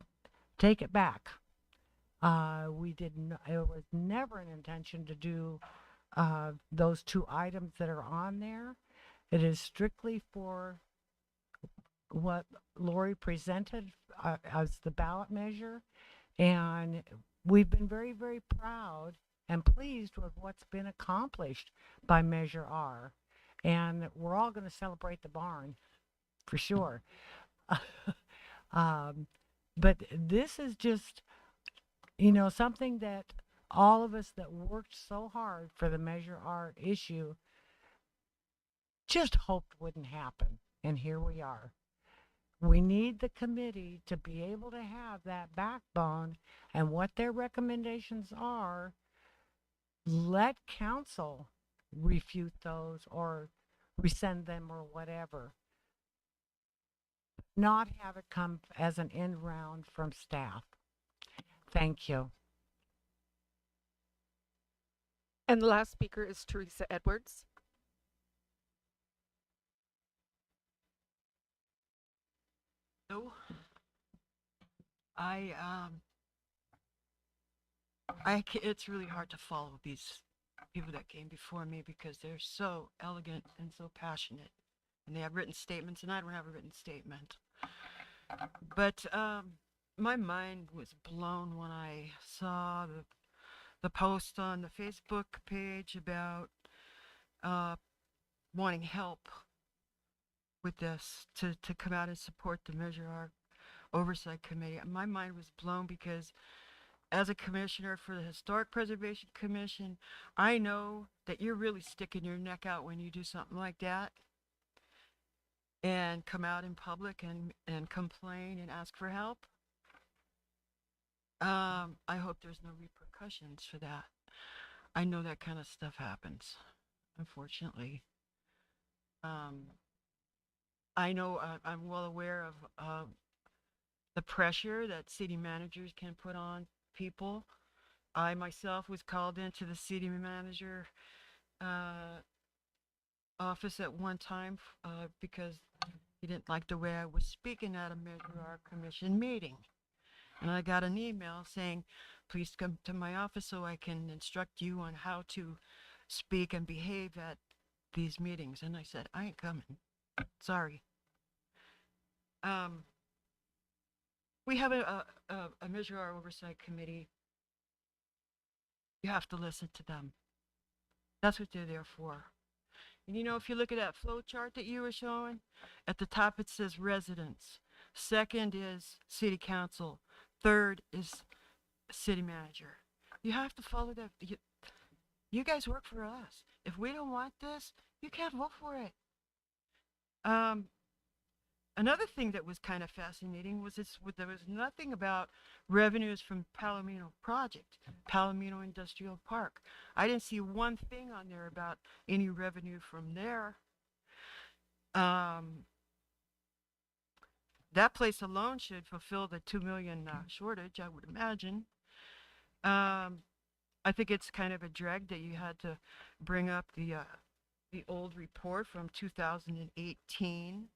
take it back. It was never an intention to do those two items that are on there. It is strictly for what Lori presented as the ballot measure. And we've been very, very proud and pleased with what's been accomplished by Measure R. And we're all going to celebrate the barn for sure. But this is just, something that all of us that worked so hard for the Measure R issue just hoped wouldn't happen. And here we are. We need the committee to be able to have that backbone, and what their recommendations are, let council refute those or rescind them or whatever. Not have it come as an end round from staff. Thank you. And the last speaker is Teresa Edwards. So, it's really hard to follow these people that came before me because they're so elegant and so passionate, and they have written statements, and I don't have a written statement. But my mind was blown when I saw the post on the Facebook page about wanting help with this to come out and support the Measure R Oversight Committee. My mind was blown because as a commissioner for the Historic Preservation Commission, I know that you're really sticking your neck out when you do something like that and come out in public and complain and ask for help. I hope there's no repercussions for that. I know that kind of stuff happens, unfortunately. I know I'm well aware of the pressure that city managers can put on people. I myself was called into the city manager office at one time because he didn't like the way I was speaking at a Measure R Commission meeting. And I got an email saying, please come to my office so I can instruct you on how to speak and behave at these meetings. And I said, I ain't coming. Sorry. We have a Measure R Oversight Committee. You have to listen to them. That's what they're there for. And if you look at that flow chart that you were showing, at the top it says residents. Second is city council. Third is city manager. You have to follow that. You guys work for us. If we don't want this, you can't vote for it. Another thing that was kind of fascinating was there was nothing about revenues from Palomino project, Palomino Industrial Park. I didn't see one thing on there about any revenue from there. That place alone should fulfill the 2 million shortage, I would imagine. I think it's kind of a drag that you had to bring up the old report from 2018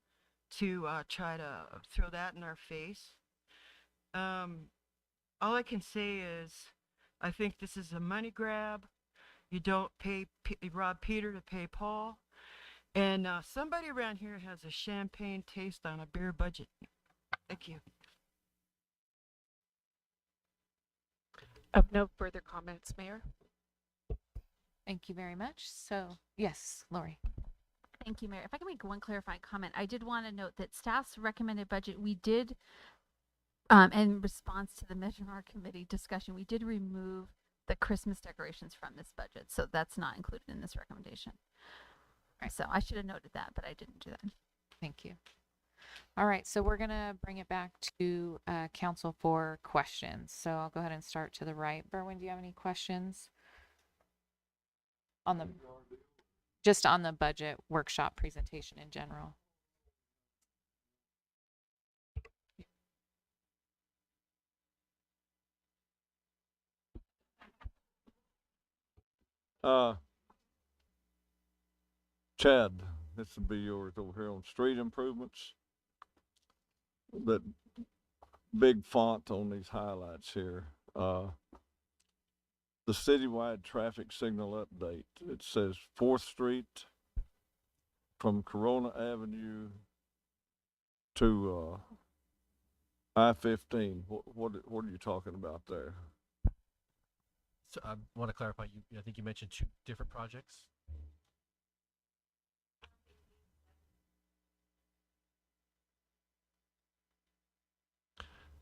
to try to throw that in our face. All I can say is I think this is a money grab. You don't rob Peter to pay Paul. And somebody around here has a champagne taste on a beer budget. Thank you. Of no further comments, Mayor. Thank you very much. So, yes, Lori. Thank you, Mayor. If I can make one clarifying comment, I did want to note that staff's recommended budget, we did, in response to the Measure R committee discussion, we did remove the Christmas decorations from this budget. So that's not included in this recommendation. Right. So I should have noted that, but I didn't do that. Thank you. All right, so we're going to bring it back to council for questions. So I'll go ahead and start to the right. Berwin, do you have any questions on the just on the budget workshop presentation in general? Chad, this would be yours over here on street improvements. That big font on these highlights here. The citywide traffic signal update. It says 4th Street from Corona Avenue to I-15. What are you talking about there? So I want to clarify, I think you mentioned 2 different projects.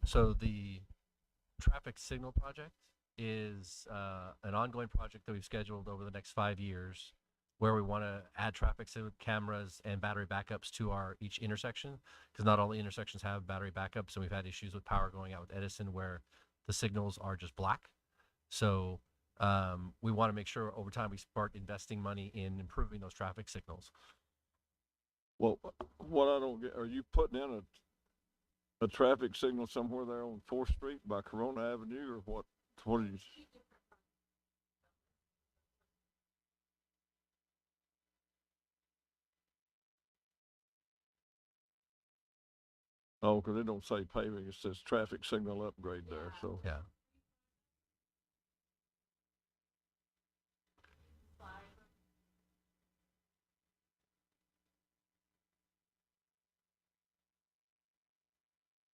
So the traffic signal project is an ongoing project that we've scheduled over the next 5 years, where we want to add traffic signal cameras and battery backups to each intersection, because not all the intersections have battery backups, and we've had issues with power going out with Edison where the signals are just black. So we want to make sure over time we start investing money in improving those traffic signals. Well, what I don't get, are you putting in a traffic signal somewhere there on 4th Street by Corona Avenue, or what? What are you? Oh, because it don't say paving, it says traffic signal upgrade there, so. Yeah.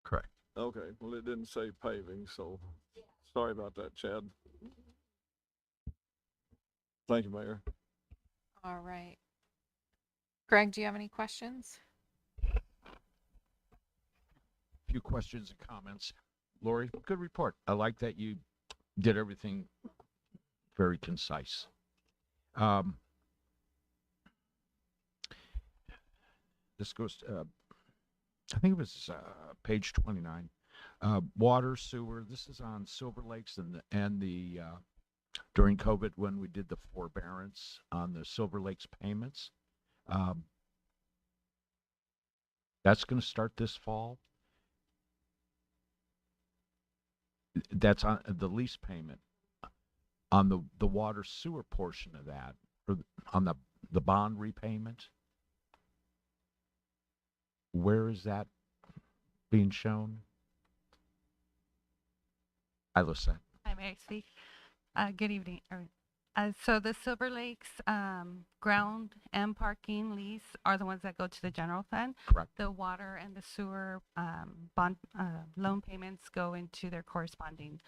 Correct. Okay, well, it didn't say paving, so sorry about that, Chad. Thank you, Mayor. All right. Greg, do you have any questions? Few questions and comments. Lori, good report. I like that you did everything very concise. This goes to, I think it was page 29. Water, sewer. This is on Silver Lakes and the during COVID when we did the forbearance on the Silver Lakes payments. That's going to start this fall. That's on the lease payment. On the water sewer portion of that, or on the bond repayment. Where is that being shown? I listen. Hi, may I speak? Good evening. So the Silver Lakes ground and parking lease are the ones that go to the general fund. Correct. The water and the sewer bond loan payments go into their corresponding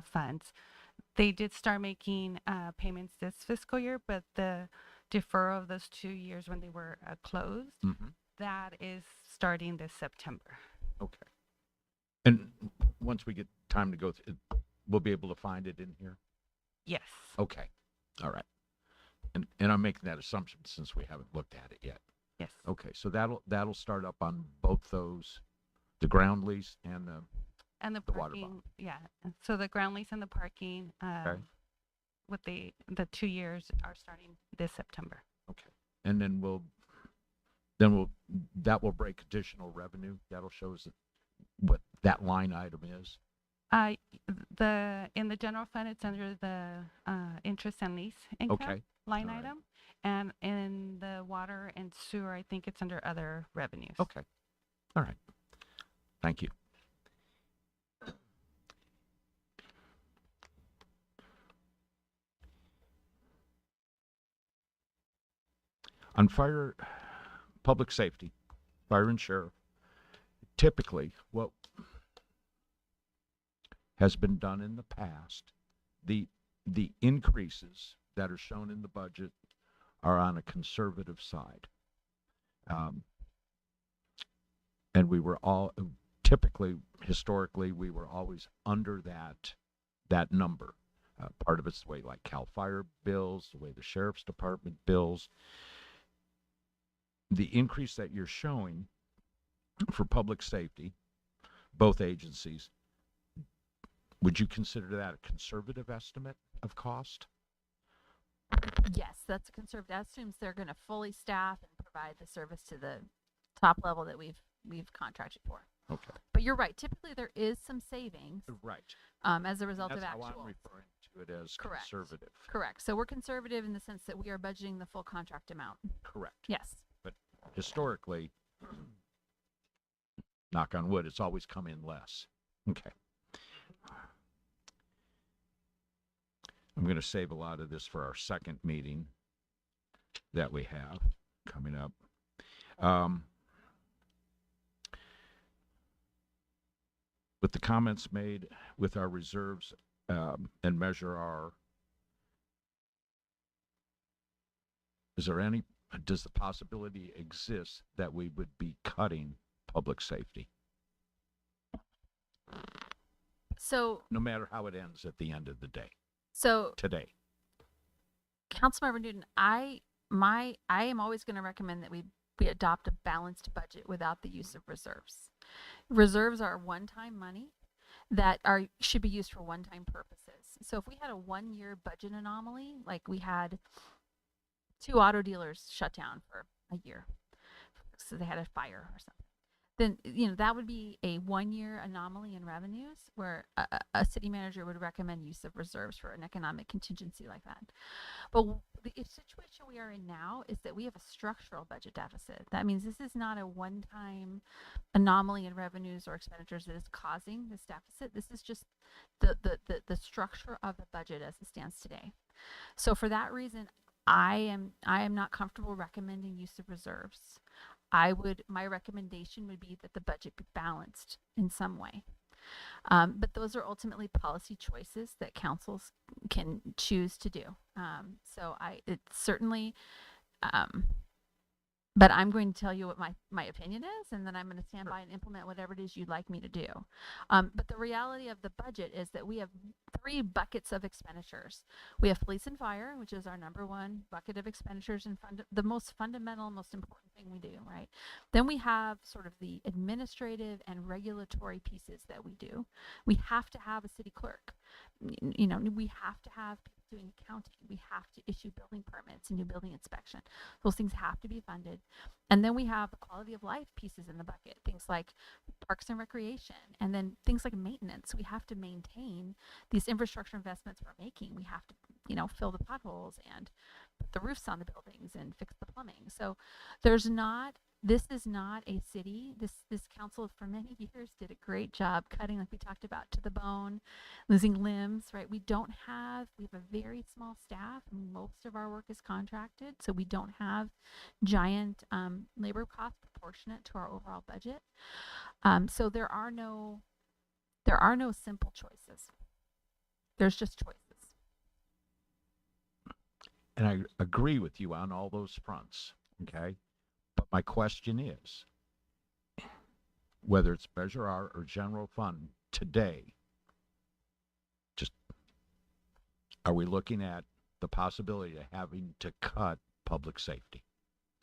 funds. They did start making payments this fiscal year, but the deferral of those 2 years when they were closed, that is starting this September. Okay. And once we get time to go through, we'll be able to find it in here? Yes. Okay. All right. And I'm making that assumption since we haven't looked at it yet. Yes. Okay. So that'll start up on both those, the ground lease and the water parking, bond. yeah. And so the ground lease and the parking with the 2 years are starting this September. Okay. And then that will break additional revenue. That'll show us what that line item is. In the general fund, it's under the interest and lease income line item, and in the water and sewer, I think it's under other revenues. Okay. All right. Thank you. On fire, public safety, fire and sheriff, typically what has been done in the past the increases that are shown in the budget are on a conservative side. And we were all typically, historically, we were always under that number. Part of it's the way like Cal Fire bills, the way the Sheriff's Department bills. The increase that you're showing for public safety, both agencies, would you consider that a conservative estimate of cost? Yes, that's a conservative. That assumes they're going to fully staff and provide the service to the top level that we've contracted for. Okay. But you're right. Typically, there is some savings Right. as a result That's of how actual. I'm referring to it as Correct. conservative. Correct. So we're conservative in the sense that we are budgeting the full contract amount. Correct. Yes. But historically, knock on wood, it's always come in less. Okay. I'm going to save a lot of this for our second meeting that we have coming up. With the comments made with our reserves and Measure R, does the possibility exist that we would be cutting public safety? So No matter how it ends at the end of the day, so today. Councilmember Newton, I am always going to recommend that we adopt a balanced budget without the use of reserves. Reserves are one-time money that should be used for one-time purposes. So if we had a 1-year budget anomaly, like we had 2 auto dealers shut down for a year, so they had a fire or something, then that would be a 1-year anomaly in revenues where a city manager would recommend use of reserves for an economic contingency like that. But the situation we are in now is that we have a structural budget deficit. That means this is not a one-time anomaly in revenues or expenditures that is causing this deficit. This is just the structure of the budget as it stands today. So for that reason, I am not comfortable recommending use of reserves. My recommendation would be that the budget be balanced in some way. But those are ultimately policy choices that councils can choose to do. It's certainly, but I'm going to tell you what my opinion is, and then I'm going to stand by and implement whatever it is you'd like me to do. But the reality of the budget is that we have 3 buckets of expenditures. We have police and fire, which is our number 1 bucket of expenditures and the most fundamental, most important thing we do, right? Then we have sort of the administrative and regulatory pieces that we do. We have to have a city clerk. We have to have people doing accounting. We have to issue building permits and do building inspection. Those things have to be funded. And then we have the quality of life pieces in the bucket, things like parks and recreation, and then things like maintenance. We have to maintain these infrastructure investments we're making. We have to, fill the potholes and put the roofs on the buildings and fix the plumbing. So this is not a city. This council for many years did a great job cutting, like we talked about, to the bone, losing limbs, right? We have a very small staff. Most of our work is contracted, so we don't have giant labor costs proportionate to our overall budget. So there are no simple choices. There's just choices. And I agree with you on all those fronts, okay? But my question is, whether it's Measure R or general fund today, just are we looking at the possibility of having to cut public safety?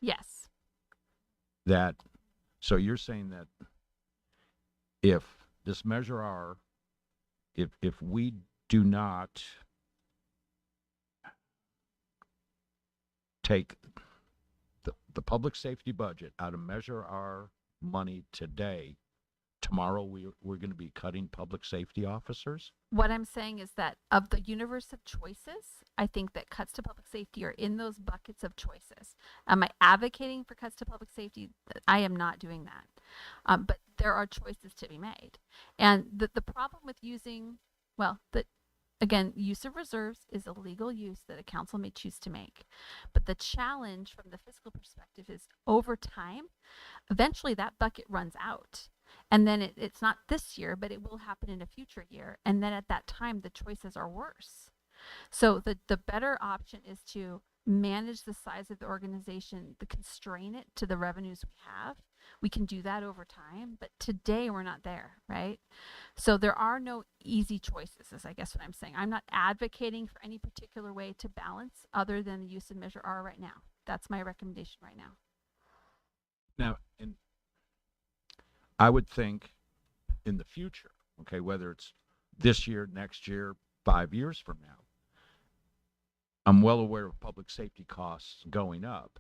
Yes. So you're saying that if this Measure R, if we do not take the public safety budget out of Measure R money today, tomorrow we're going to be cutting public safety officers? What I'm saying is that of the universe of choices, I think that cuts to public safety are in those buckets of choices. Am I advocating for cuts to public safety? I am not doing that. But there are choices to be made. And the problem with using, again, use of reserves is a legal use that a council may choose to make. But the challenge from the fiscal perspective is over time, eventually that bucket runs out. And then it's not this year, but it will happen in a future year. And then at that time, the choices are worse. So the better option is to manage the size of the organization, to constrain it to the revenues we have. We can do that over time, but today we're not there, right? So there are no easy choices, is I guess what I'm saying. I'm not advocating for any particular way to balance other than the use of Measure R right now. That's my recommendation right now. Now, and I would think in the future, okay, whether it's this year, next year, 5 years from now, I'm well aware of public safety costs going up.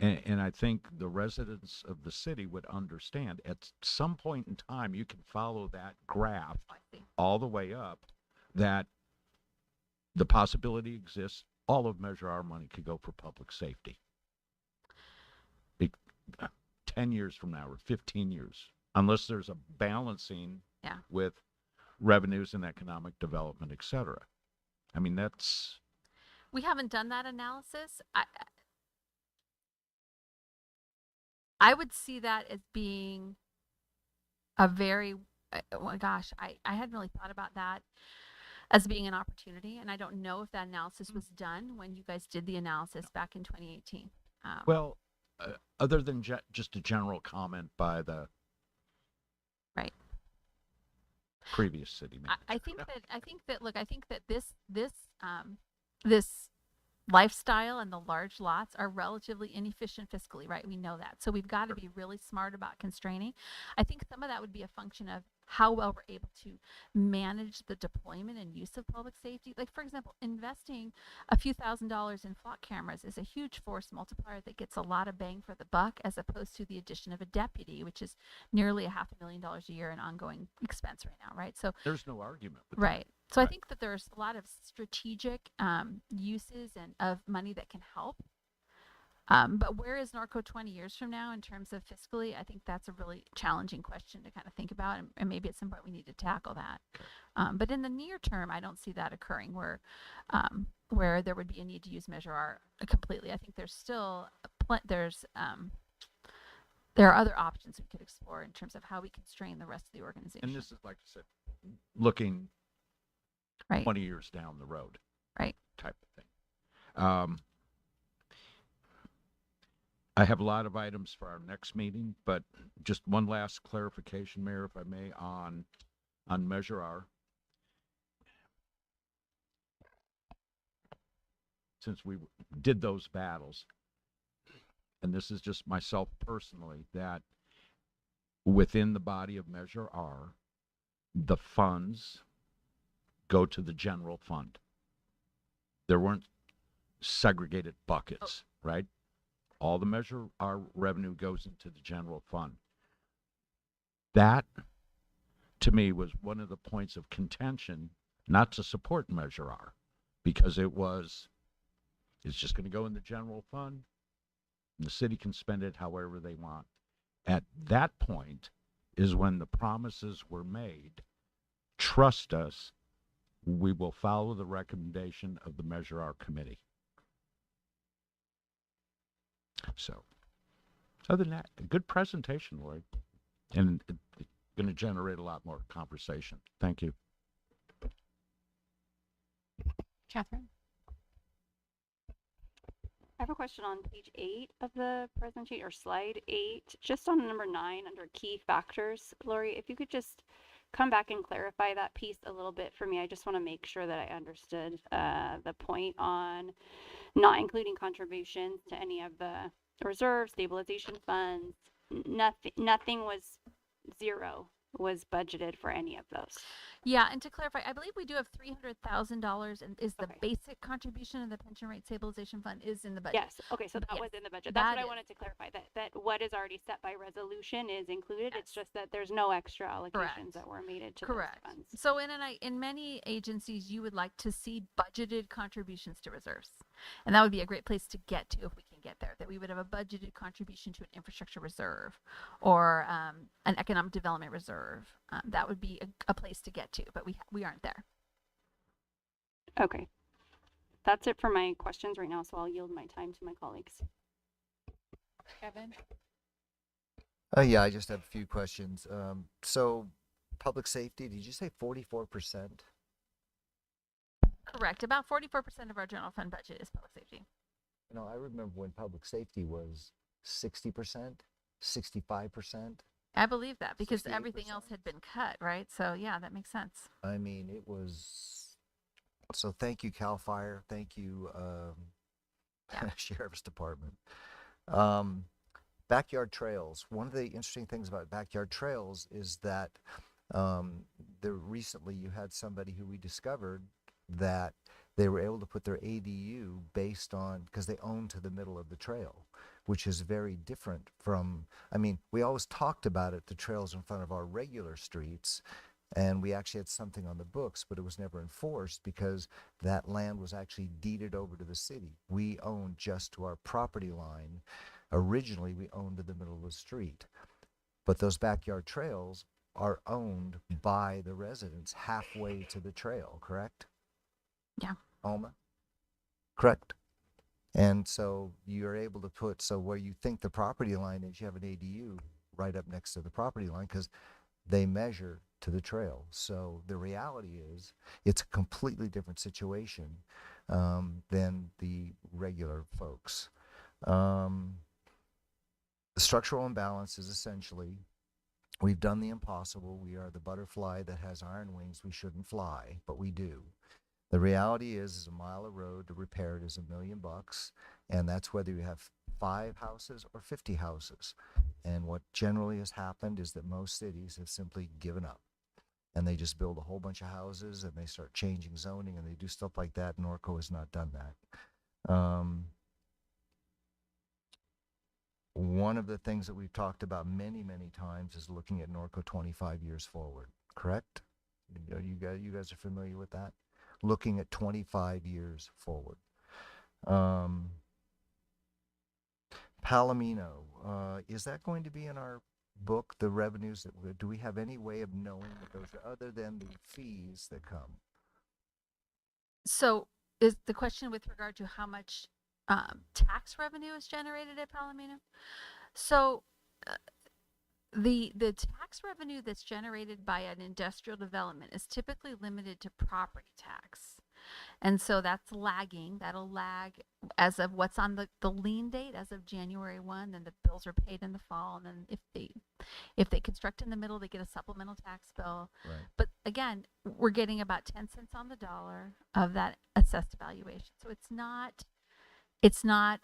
And I think the residents of the city would understand at some point in time, you can follow that graph all the way up, that the possibility exists all of Measure R money could go for public safety. 10 years from now or 15 years, unless there's a balancing with revenues and economic development, et cetera. I mean, that's... We haven't done that analysis. I would see that as being a very, oh my gosh, I hadn't really thought about that as being an opportunity. And I don't know if that analysis was done when you guys did the analysis back in 2018. Well, other than just a general comment by the previous city manager. I think that this lifestyle and the large lots are relatively inefficient fiscally, right? We know that. So we've got to be really smart about constraining. I think some of that would be a function of how well we're able to manage the deployment and use of public safety. Like, for example, investing a few $1,000s in flock cameras is a huge force multiplier that gets a lot of bang for the buck, as opposed to the addition of a deputy, which is nearly $500,000 a year in ongoing expense right now, right? So there's no argument with right. that. So I think that there's a lot of strategic uses and of money that can help. But where is Norco 20 years from now in terms of fiscally? I think that's a really challenging question to kind of think about, and maybe at some point we need to tackle that. But in the near term, I don't see that occurring where there would be a need to use Measure R completely. I think there's still there are other options we could explore in terms of how we constrain the rest of the organization. And this is, like I said, looking right 20 years down the road, right, type of thing. I have a lot of items for our next meeting, but just one last clarification, Mayor, if I may, on Measure R. Since we did those battles, and this is just myself personally, that within the body of Measure R, the funds go to the general fund. There weren't segregated buckets, right? All the Measure R revenue goes into the general fund. That, to me, was one of the points of contention not to support Measure R, because it's just going to go in the general fund. And the city can spend it however they want. At that point is when the promises were made. Trust us, we will follow the recommendation of the Measure R committee. So, other than that, a good presentation, Lloyd. And it's going to generate a lot more conversation. Thank you. Catherine? I have a question on page 8 of the presentation, or slide 8, just on number 9 under key factors. Lori, if you could just come back and clarify that piece a little bit for me. I just want to make sure that I understood the point on not including contributions to any of the reserve stabilization funds. Nothing was zero was budgeted for any of those. Yeah, and to clarify, I believe we do have $300,000 and is the basic contribution of the pension rate stabilization fund is in the budget. Yes. Okay, so that was in the budget. That's what I wanted to clarify, that what is already set by resolution is included. Yes. It's just that there's no extra allocations that were made to those funds. So in many agencies, you would like to see budgeted contributions to reserves. And that would be a great place to get to if we can get there, that we would have a budgeted contribution to an infrastructure reserve or an economic development reserve. That would be a place to get to, but we aren't there. Okay. That's it for my questions right now, so I'll yield my time to my colleagues. Kevin? Yeah, I just have a few questions. So public safety, did you say 44%? Correct. About 44% of our general fund budget is public safety. You know, I remember when public safety was 60%, 65%. I believe that because everything 68%. else had been cut, right? So yeah, that makes sense. I mean, it was. So thank you, Cal Fire. Thank you, Yeah. Sheriff's Department. Backyard trails. One of the interesting things about backyard trails is that recently you had somebody who we discovered that they were able to put their ADU based on, because they own to the middle of the trail, which is very different from, I mean, we always talked about it, the trails in front of our regular streets, and we actually had something on the books, but it was never enforced because that land was actually deeded over to the city. We owned just to our property line. Originally, we owned to the middle of the street, but those backyard trails are owned by the residents halfway to the trail, correct? Yeah. Alma? Correct. And so you're able to put, so where you think the property line is, you have an ADU right up next to the property line because they measure to the trail. So the reality is it's a completely different situation than the regular folks. The structural imbalance is essentially, we've done the impossible. We are the butterfly that has iron wings. We shouldn't fly, but we do. The reality is a mile of road to repair it is $1 million, and that's whether you have 5 houses or 50 houses. And what generally has happened is that most cities have simply given up, and they just build a whole bunch of houses and they start changing zoning and they do stuff like that. Norco has not done that. One of the things that we've talked about many, many times is looking at Norco 25 years forward, correct? You guys are familiar with that? Looking at 25 years forward. Palomino, is that going to be in our book, the revenues that do we have any way of knowing what those are other than the fees that come? So is the question with regard to how much tax revenue is generated at Palomino? So the tax revenue that's generated by an industrial development is typically limited to property tax. And so that's lagging. That'll lag as of what's on the lien date as of January 1, then the bills are paid in the fall, and then if they construct in the middle, they get a supplemental tax bill. Right. But again, we're getting about 10 cents on the dollar of that assessed valuation. So it's not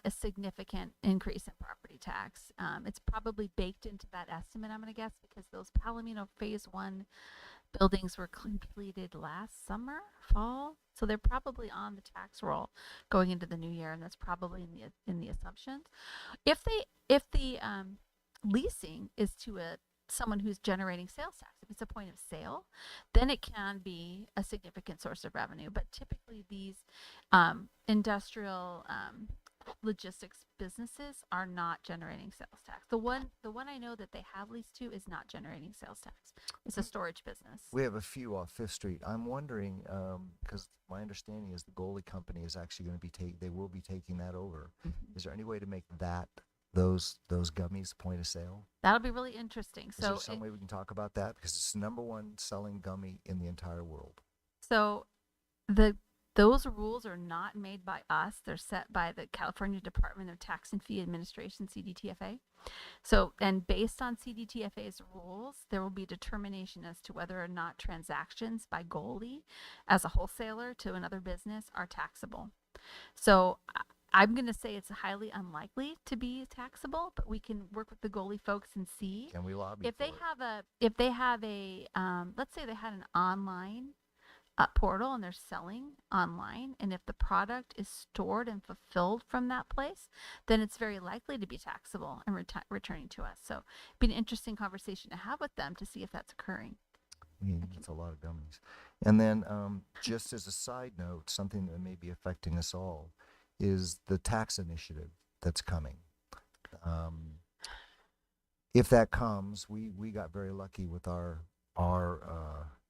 a significant increase in property tax. It's probably baked into that estimate, I'm going to guess, because those Palomino Phase 1 buildings were completed last summer, fall. So they're probably on the tax roll going into the new year, and that's probably in the assumptions. If the leasing is to someone who's generating sales tax, if it's a point of sale, then it can be a significant source of revenue. But typically these industrial logistics businesses are not generating sales tax. The one I know that they have leased to is not generating sales tax. It's a storage business. We have a few off Fifth Street. I'm wondering, because my understanding is the Goalie Company is actually going to be they will be taking that over. Mm-hmm. Is there any way to make those gummies point of sale? That'll be really interesting. Is there some way we can talk about that? Because it's the #1 selling gummy in the entire world. So those rules are not made by us. They're set by the California Department of Tax and Fee Administration, CDTFA. So, and based on CDTFA's rules, there will be determination as to whether or not transactions by Goalie as a wholesaler to another business are taxable. So I'm going to say it's highly unlikely to be taxable, but we can work with the Goalie folks and see. Can we lobby if they have a let's say they had an online portal and they're selling online, and if the product is stored and fulfilled from that place, then it's very likely to be taxable and returning to us. So it'd be an interesting conversation to have with them to see if that's occurring. I mean, it's a lot of gummies. And then just as a side note, something that may be affecting us all is the tax initiative that's coming. If that comes, we got very lucky with our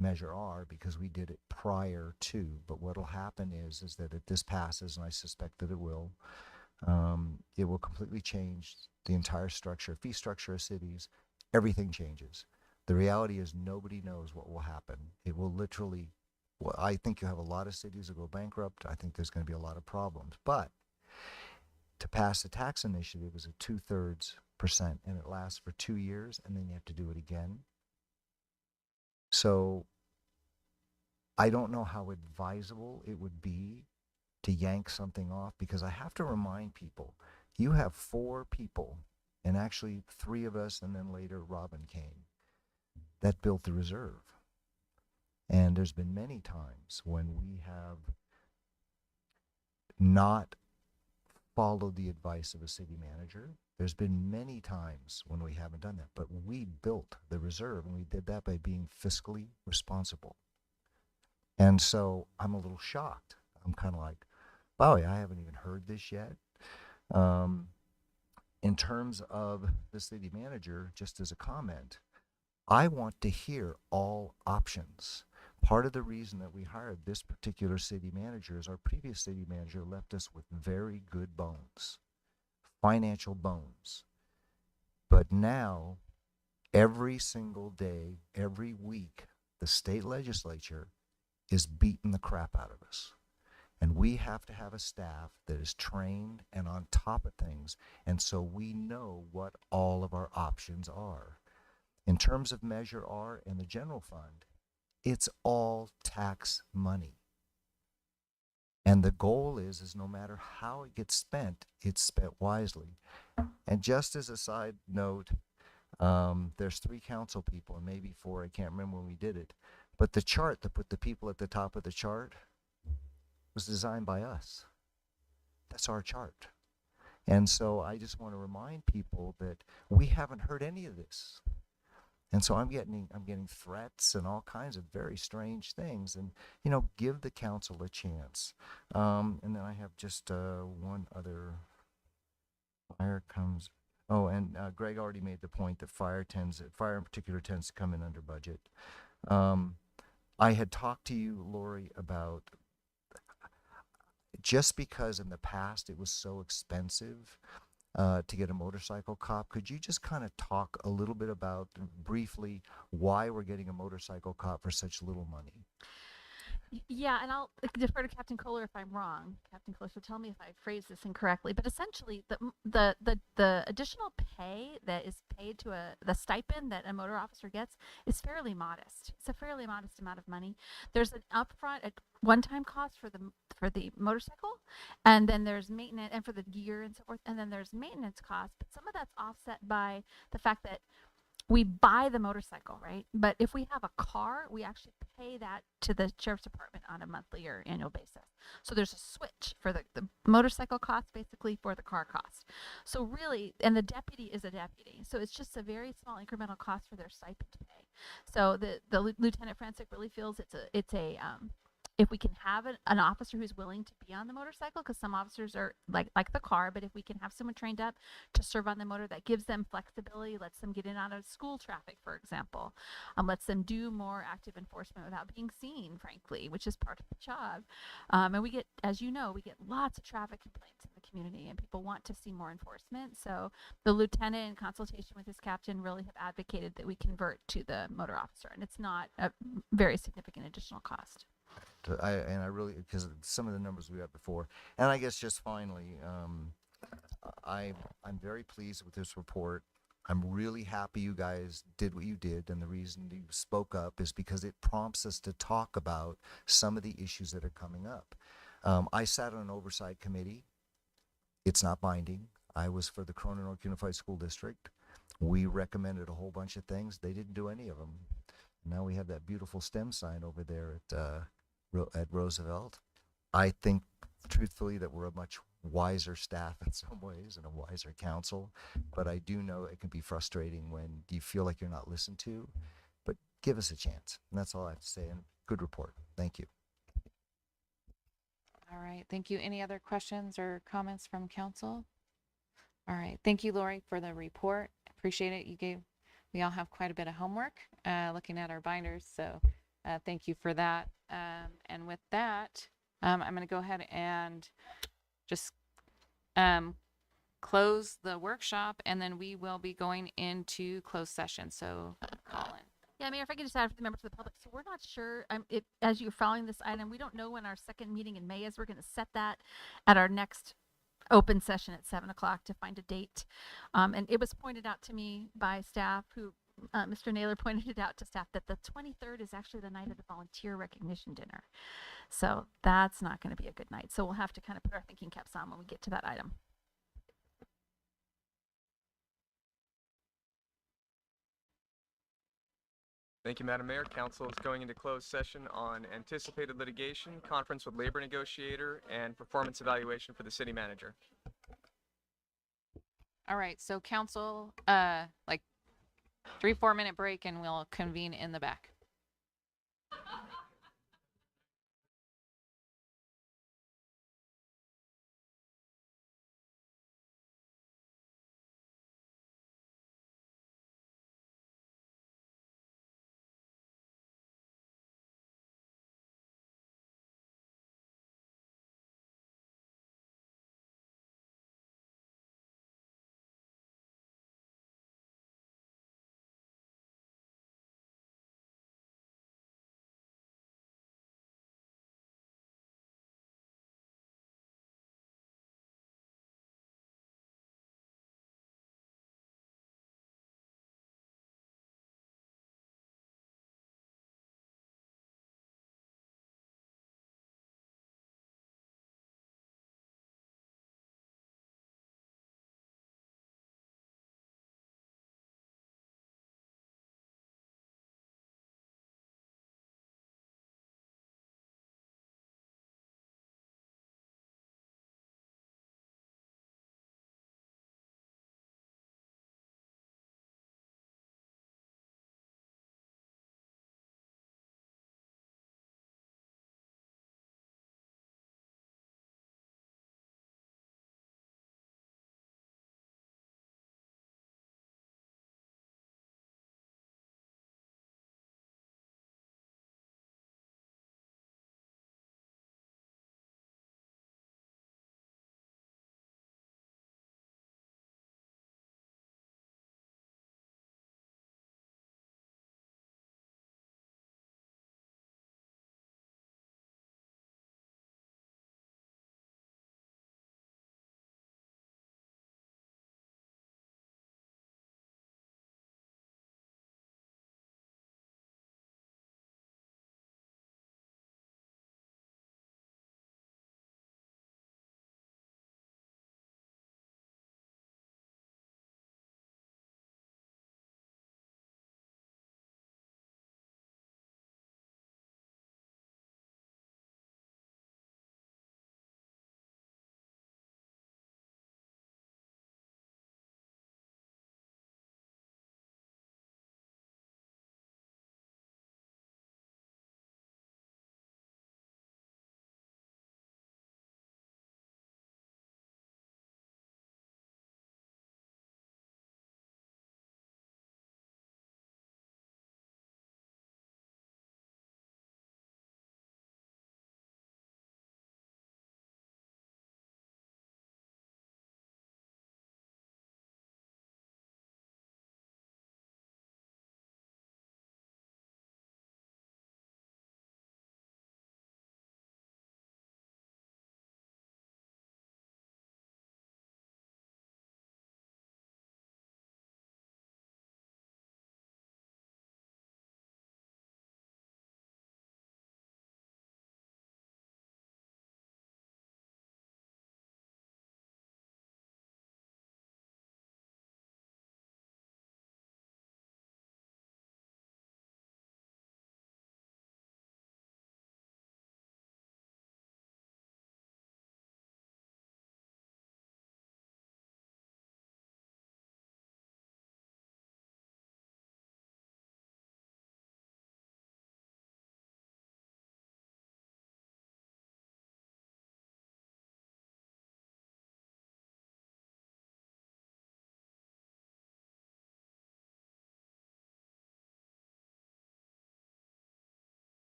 Measure R because we did it prior to. But what'll happen is that if this passes, and I suspect that it will completely change the entire fee structure of cities. Everything changes. The reality is nobody knows what will happen. It will literally Well, I think you have a lot of cities that go bankrupt. I think there's going to be a lot of problems. But to pass the tax initiative is a 2/3%, and it lasts for 2 years, and then you have to do it again. So I don't know how advisable it would be to yank something off, because I have to remind people, you have 4 people, and actually 3 of us, and then later Robin came, that built the reserve. And there's been many times when we have not followed the advice of a city manager. There's been many times when we haven't done that, but we built the reserve, and we did that by being fiscally responsible. And so I'm a little shocked. I'm kind of like, wow, I haven't even heard this yet. In terms of the city manager, just as a comment, I want to hear all options. Part of the reason that we hired this particular city manager is our previous city manager left us with very good bones, financial bones. But now, every single day, every week, the state legislature is beating the crap out of us. And we have to have a staff that is trained and on top of things, and so we know what all of our options are. In terms of Measure R and the general fund, it's all tax money. And the goal is no matter how it gets spent, it's spent wisely. And just as a side note, there's 3 council people, and maybe 4, I can't remember when we did it, but the chart that put the people at the top of the chart was designed by us. That's our chart. And so I just want to remind people that we haven't heard any of this. And so I'm getting threats and all kinds of very strange things, and give the council a chance. And then I have just one other. Fire comes. Oh, and Greg already made the point that fire in particular tends to come in under budget. I had talked to you, Lori, about just because in the past it was so expensive to get a motorcycle cop. Could you just kind of talk a little bit about, briefly, why we're getting a motorcycle cop for such little money? Yeah, and I'll defer to Captain Kohler if I'm wrong. Captain Kohler, so tell me if I phrase this incorrectly. But essentially, the additional pay that is paid to the stipend that a motor officer gets is fairly modest. It's a fairly modest amount of money. There's an upfront, a one-time cost for the motorcycle, and then there's maintenance and for the gear and so forth, and then there's maintenance costs. But some of that's offset by the fact that we buy the motorcycle, right? But if we have a car, we actually pay that to the sheriff's department on a monthly or annual basis. So there's a switch for the motorcycle cost, basically, for the car cost. So really, and the deputy is a deputy. So it's just a very small incremental cost for their stipend pay. So the Lieutenant Francis really feels it's a if we can have an officer who's willing to be on the motorcycle, because some officers are like the car, but if we can have someone trained up to serve on the motor, that gives them flexibility, lets them get in out of school traffic, for example, lets them do more active enforcement without being seen, frankly, which is part of the job. And we get, as you know, we get lots of traffic complaints in the community, and people want to see more enforcement. So the lieutenant, in consultation with his captain, really have advocated that we convert to the motor officer, and it's not a very significant additional cost. I really, because some of the numbers we had before, and I guess just finally, I'm very pleased with this report. I'm really happy you guys did what you did, and the reason you spoke up is because it prompts us to talk about some of the issues that are coming up. I sat on an oversight committee. It's not binding. I was for the Corona Norco Unified School District. We recommended a whole bunch of things. They didn't do any of them. Now we have that beautiful STEM sign over there at Roosevelt. I think, truthfully, that we're a much wiser staff in some ways and a wiser council, but I do know it can be frustrating when you feel like you're not listened to, but give us a chance. And that's all I have to say, and good report. Thank you. All right, thank you. Any other questions or comments from council? All right, thank you, Lori, for the report. Appreciate it. We all have quite a bit of homework looking at our binders, so thank you for that. And with that, I'm going to go ahead and just close the workshop, and then we will be going into closed session. So, Colin. Yeah, Mayor, if I could just add for the members of the public, so we're not sure, if, as you're following this item, we don't know when our second meeting in May is. We're going to set that at our next open session at 7 o'clock to find a date. And it was pointed out to me by staff who, Mr. Naylor pointed it out to staff that the 23rd is actually the night of the volunteer recognition dinner. So that's not going to be a good night. So we'll have to kind of put our thinking caps on when we get to that item. Thank you, Madam Mayor. Council is going into closed session on anticipated litigation, conference with labor negotiator, and performance evaluation for the city manager. All right, so council, like 3-4 minute break and we'll convene in the back.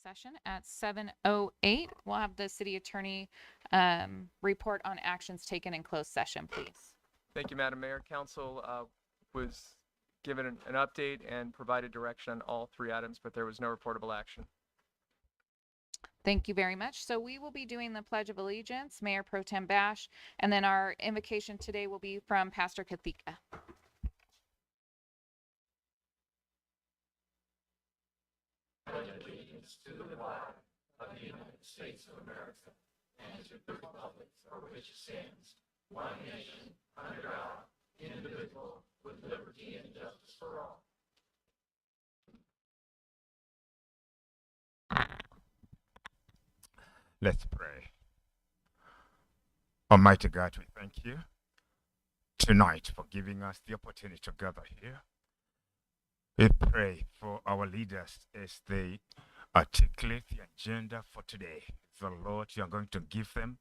session at 7:08. We'll have the city attorney report on actions taken in closed session, please. Thank you, Madam Mayor. Council was given an update and provided direction on all 3 items, but there was no reportable action. Thank you very much. So we will be doing the Pledge of Allegiance, Mayor Pro Tem Bash, and then our invocation today will be from Pastor Kathika. Let's pray. Almighty God, we thank you tonight for giving us the opportunity to gather here. We pray for our leaders as they articulate the agenda for today. The Lord, you are going to give them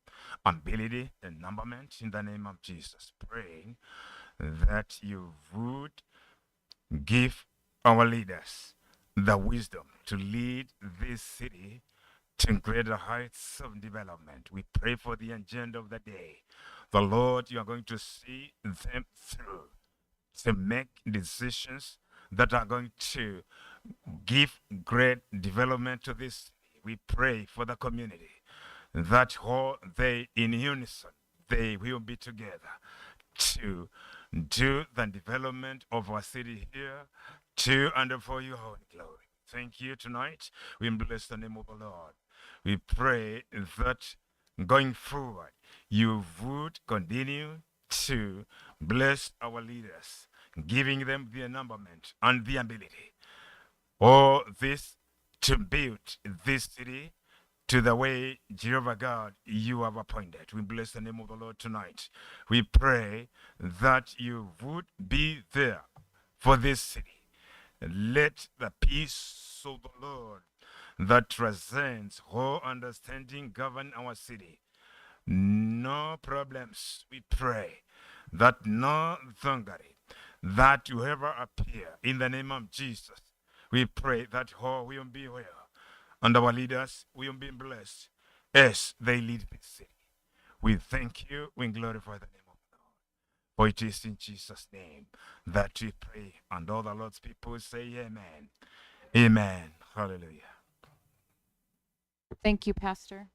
ability and numberment in the name of Jesus. Praying that you would give our leaders the wisdom to lead this city to greater heights of development. We pray for the agenda of the day. The Lord, you are going to see them through to make decisions that are going to give great development to this city. We pray for the community that all they in unison, they will be together to do the development of our city here to and for your holy glory. Thank you tonight. We bless the name of the Lord. We pray that going forward, you would continue to bless our leaders, giving them the numberment and the ability. All this to build this city to the way, Jehovah God, you have appointed. We bless the name of the Lord tonight. We pray that you would be there for this city. Let the peace of the Lord that transcends all understanding govern our city. No problems, we pray, that no thungery, that you ever appear in the name of Jesus. We pray that all will be well, and our leaders will be blessed as they lead this city. We thank you, we glorify the name of the Lord. For it is in Jesus' name that we pray, and all the Lord's people say amen. Amen. Hallelujah. Thank you, Pastor.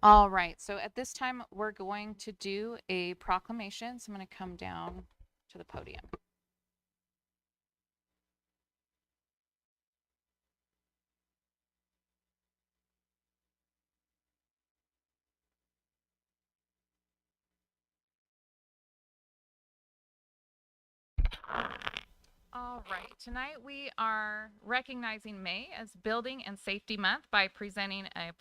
All right, so at this time, we're going to do a proclamation. So I'm going to come down to the podium. All right, tonight we are recognizing May as Building and Safety Month by presenting a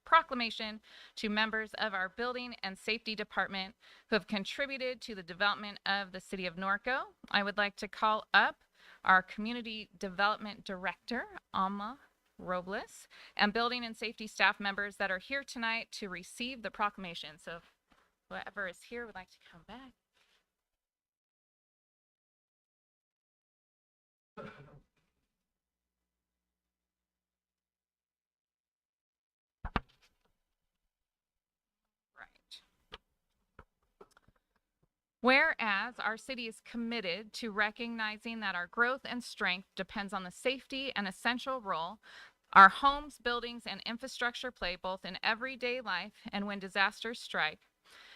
proclamation to members of our Building and Safety Department who have contributed to the development of the City of Norco. I would like to call up our Community Development Director, Alma Robles, and Building and Safety staff members that are here tonight to receive the proclamation. So if whoever is here would like to come back. Whereas our city is committed to recognizing that our growth and strength depends on the safety and essential role our homes, buildings, and infrastructure play both in everyday life and when disasters strike.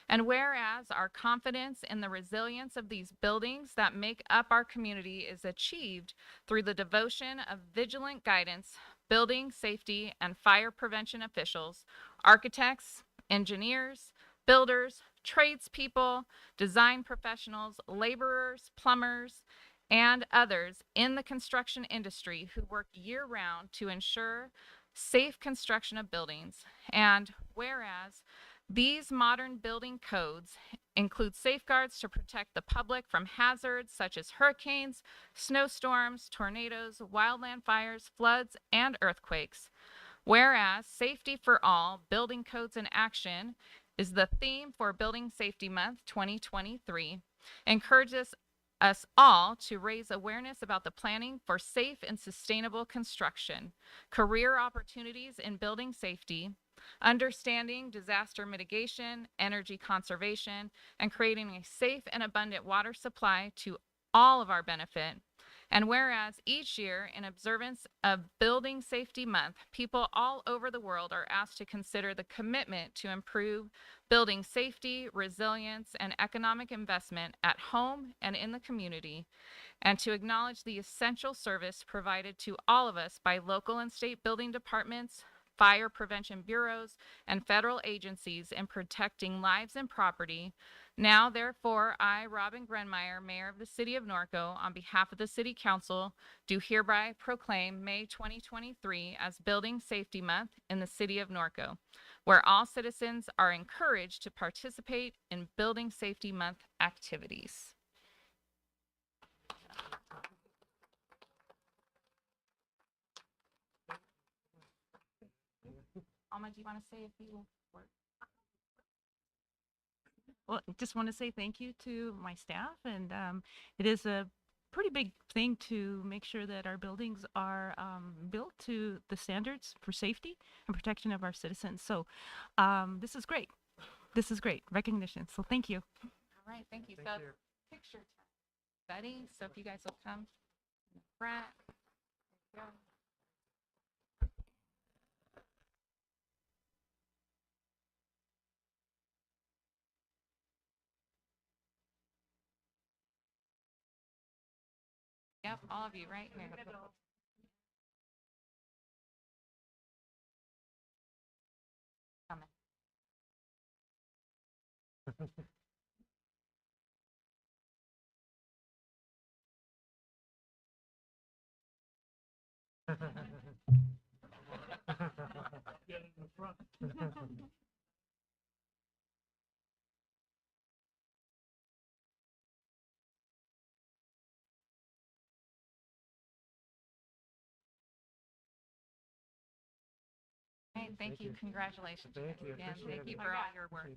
And whereas our confidence in the resilience of these buildings that make up our community is achieved through the devotion of vigilant guidance, building safety and fire prevention officials, architects, engineers, builders, tradespeople, design professionals, laborers, plumbers, and others in the construction industry who work year-round to ensure safe construction of buildings. And whereas these modern building codes include safeguards to protect the public from hazards such as hurricanes, snowstorms, tornadoes, wildland fires, floods, and earthquakes. Whereas safety for all, building codes in action is the theme for Building Safety Month 2023. Encourages us all to raise awareness about the planning for safe and sustainable construction, career opportunities in building safety, understanding disaster mitigation, energy conservation, and creating a safe and abundant water supply to all of our benefit. And whereas each year, in observance of Building Safety Month, people all over the world are asked to consider the commitment to improve building safety, resilience, and economic investment at home and in the community, and to acknowledge the essential service provided to all of us by local and state building departments, fire prevention bureaus, and federal agencies in protecting lives and property. Now, therefore, I, Robin Grenmeyer, Mayor of the City of Norco, on behalf of the City Council, do hereby proclaim May 2023 as Building Safety Month in the City of Norco, where all citizens are encouraged to participate in Building Safety Month activities. Alma, do you want to say a few words? Well, just want to say thank you to my staff, and it is a pretty big thing to make sure that our buildings are built to the standards for safety and protection of our citizens. So this is great. This is great recognition. So thank you. All right, thank you. So picture time. Betty, so if you guys will come in the front. There you go. Yep, all of you, right here. Coming. Get in the front. Hey, thank you. Congratulations. Thank you. Again, Appreciate thank you it. for all your work.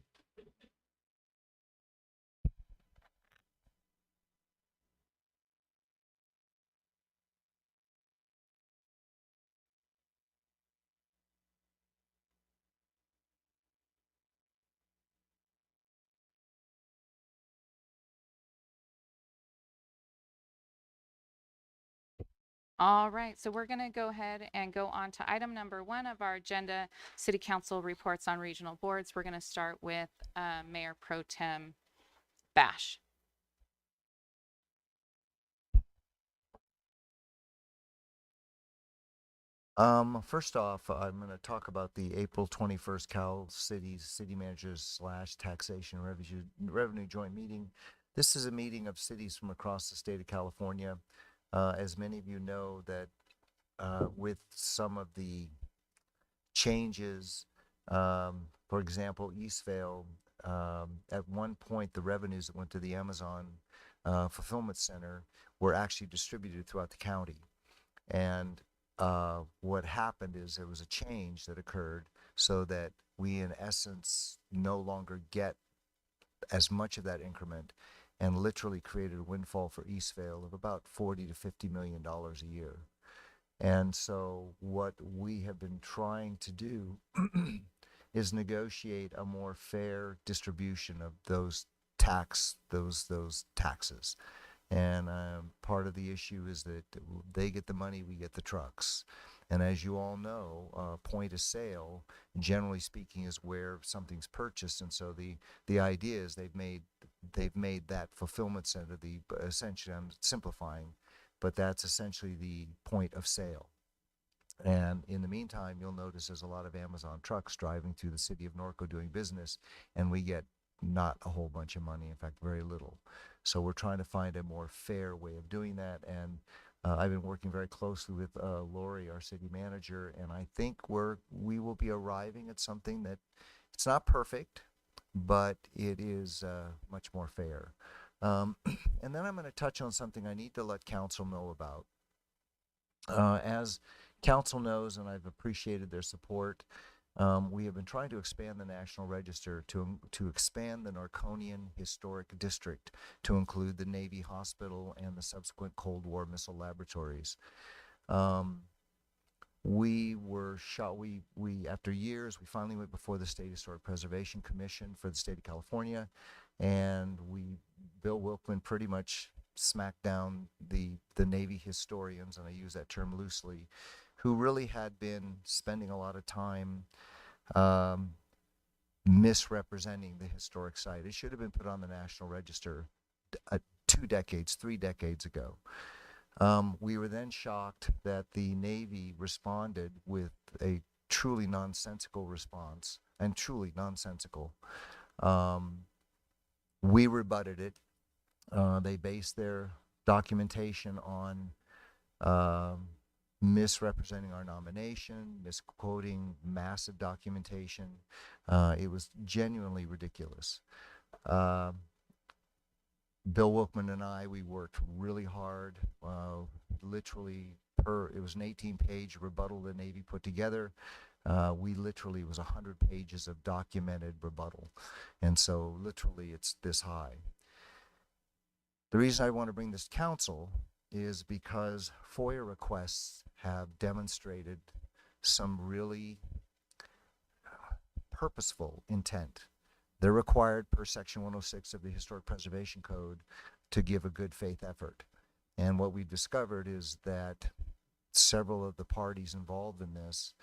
All right, so we're going to go ahead and go on to item number 1 of our agenda, City Council reports on regional boards. We're going to start with Mayor Pro Tem Bash. First off, I'm going to talk about the April 21st Cal City City Managers / Taxation Revenue Joint Meeting. This is a meeting of cities from across the state of California. As many of you know, that with some of the changes, for example, Eastvale, at one point the revenues that went to the Amazon fulfillment center were actually distributed throughout the county. And what happened is there was a change that occurred so that we in essence no longer get as much of that increment, and literally created a windfall for Eastvale of about $40 to $50 million a year. And so what we have been trying to do is negotiate a more fair distribution of those taxes. And part of the issue is that they get the money, we get the trucks. And as you all know, point of sale, generally speaking, is where something's purchased. And so the idea is they've made that fulfillment center essentially, I'm simplifying, but that's essentially the point of sale. And in the meantime, you'll notice there's a lot of Amazon trucks driving through the city of Norco doing business, and we get not a whole bunch of money, in fact, very little. So we're trying to find a more fair way of doing that. And I've been working very closely with Lori, our city manager, and I think we will be arriving at something that it's not perfect, but it is much more fair. And then I'm going to touch on something I need to let council know about. As council knows, and I've appreciated their support, We have been trying to expand the National Register to expand the Narconian Historic District to include the Navy Hospital and the subsequent Cold War missile laboratories. We were shot. We after years, we finally went before the State Historic Preservation Commission for the state of California, and Bill Wilkman pretty much smacked down the Navy historians, and I use that term loosely, who really had been spending a lot of time misrepresenting the historic site. It should have been put on the National Register 2 decades, 3 decades ago. We were then shocked that the Navy responded with a truly nonsensical response, and truly nonsensical. We rebutted it. They based their documentation on misrepresenting our nomination, misquoting massive documentation. It was genuinely ridiculous. Bill Wilkman and I, we worked really hard, literally it was an 18-page rebuttal the Navy put together. We literally, it was 100 pages of documented rebuttal. And so literally it's this high. The reason I want to bring this to council is because FOIA requests have demonstrated some really purposeful intent. They're required per Section 106 of the Historic Preservation Code to give a good faith effort. And what we've discovered is that several of the parties involved in this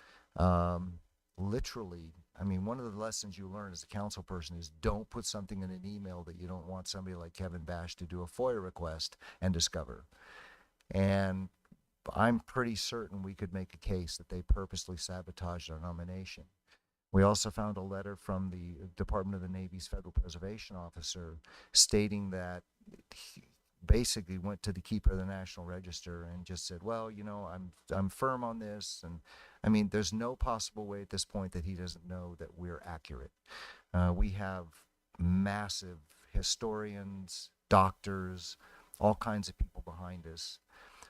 literally, I mean, one of the lessons you learn as a council person is don't put something in an email that you don't want somebody like Kevin Bash to do a FOIA request and discover. And I'm pretty certain we could make a case that they purposely sabotaged our nomination. We also found a letter from the Department of the Navy's Federal Preservation Officer stating that he basically went to the keeper of the National Register and just said, well, you know, I'm firm on this. And I mean, there's no possible way at this point that he doesn't know that we're accurate. We have massive historians, doctors, all kinds of people behind us.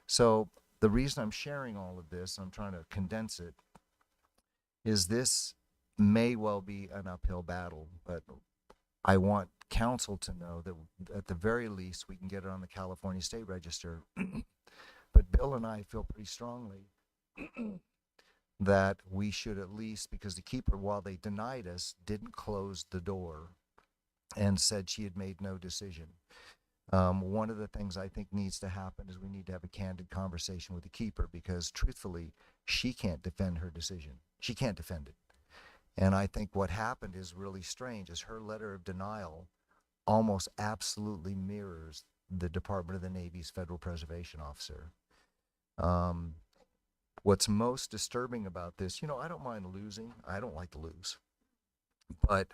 So the reason I'm sharing all of this, I'm trying to condense it, is this may well be an uphill battle, but I want council to know that at the very least we can get it on the California State Register. But Bill and I feel pretty strongly that we should at least, because the keeper, while they denied us, didn't close the door and said she had made no decision. One of the things I think needs to happen is we need to have a candid conversation with the keeper, because truthfully, she can't defend her decision. She can't defend it. And I think what happened is really strange, is her letter of denial almost absolutely mirrors the Department of the Navy's Federal Preservation Officer. What's most disturbing about this, you know, I don't mind losing. I don't like to lose. But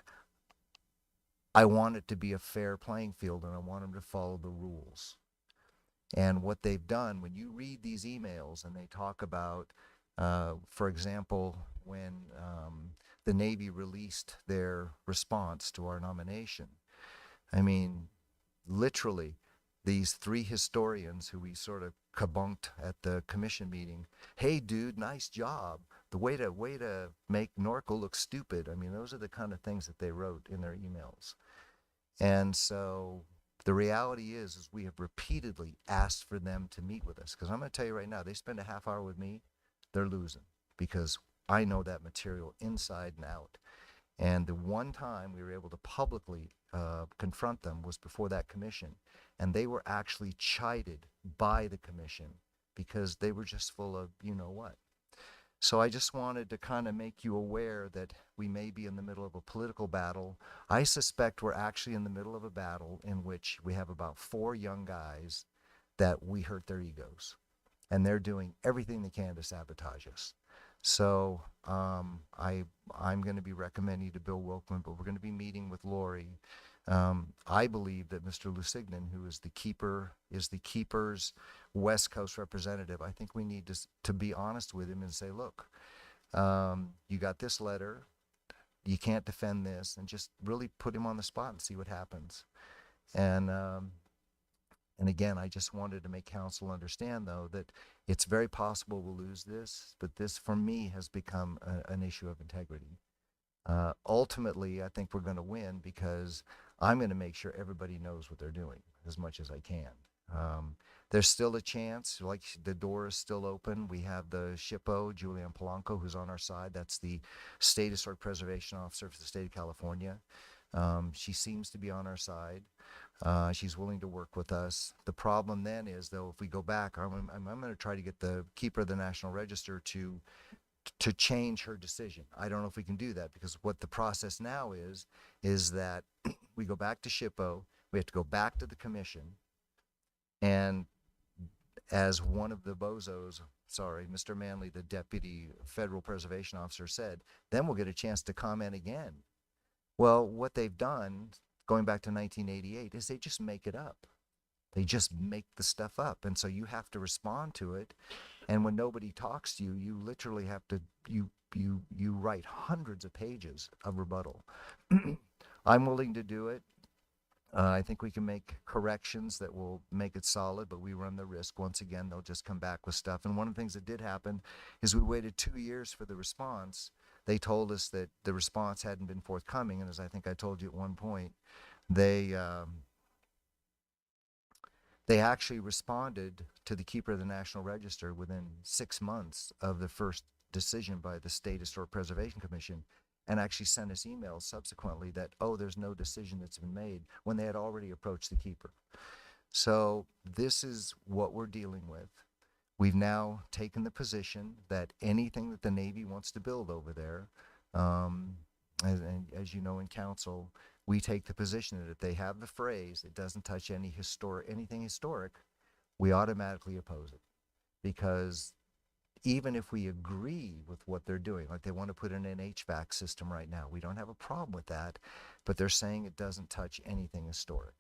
I want it to be a fair playing field, and I want them to follow the rules. And what they've done, when you read these emails and they talk about, for example, when the Navy released their response to our nomination, I mean, literally, these 3 historians who we sort of kabunked at the commission meeting, hey, dude, nice job. The way to make Norco look stupid. I mean, those are the kind of things that they wrote in their emails. And so the reality is we have repeatedly asked for them to meet with us. Because I'm going to tell you right now, they spend a half hour with me, they're losing. Because I know that material inside and out. And the one time we were able to publicly confront them was before that commission. And they were actually chided by the commission because they were just full of you-know-what. So I just wanted to kind of make you aware that we may be in the middle of a political battle. I suspect we're actually in the middle of a battle in which we have about 4 young guys that we hurt their egos. And they're doing everything they can to sabotage us. So I'm going to be recommending to Bill Wilkman, but we're going to be meeting with Lori. I believe that Mr. Lusignan, who is the keeper's West Coast representative, I think we need to be honest with him and say, look, you got this letter, you can't defend this, and just really put him on the spot and see what happens. And And again, I just wanted to make council understand, though, that it's very possible we'll lose this, but this, for me, has become an issue of integrity. Ultimately, I think we're going to win because I'm going to make sure everybody knows what they're doing as much as I can. There's still a chance, like the door is still open. We have the SHPO, Julianne Polanco, who's on our side. That's the State Historic Preservation Officer for the state of California. She seems to be on our side. She's willing to work with us. The problem then is, though, if we go back, I'm going to try to get the keeper of the National Register to change her decision. I don't know if we can do that, because what the process now is that we go back to SHPO, we have to go back to the commission, and as one of the bozos, Mr. Manley, the Deputy Federal Preservation Officer, said, then we'll get a chance to comment again. Well, what they've done, going back to 1988, is they just make it up. They just make the stuff up. And so you have to respond to it. And when nobody talks to you, you literally have to, you write hundreds of pages of rebuttal. I'm willing to do it. I think we can make corrections that will make it solid, but we run the risk, once again, they'll just come back with stuff. And one of the things that did happen is we waited 2 years for the response. They told us that the response hadn't been forthcoming. And as I think I told you at one point, they actually responded to the keeper of the National Register within 6 months of the first decision by the State Historic Preservation Commission, and actually sent us emails subsequently that, oh, there's no decision that's been made, when they had already approached the keeper. So this is what we're dealing with. We've now taken the position that anything that the Navy wants to build over there, as you know in council, we take the position that if they have the phrase, it doesn't touch anything historic, we automatically oppose it. Because even if we agree with what they're doing, like they want to put in an HVAC system right now, we don't have a problem with that, but they're saying it doesn't touch anything historic.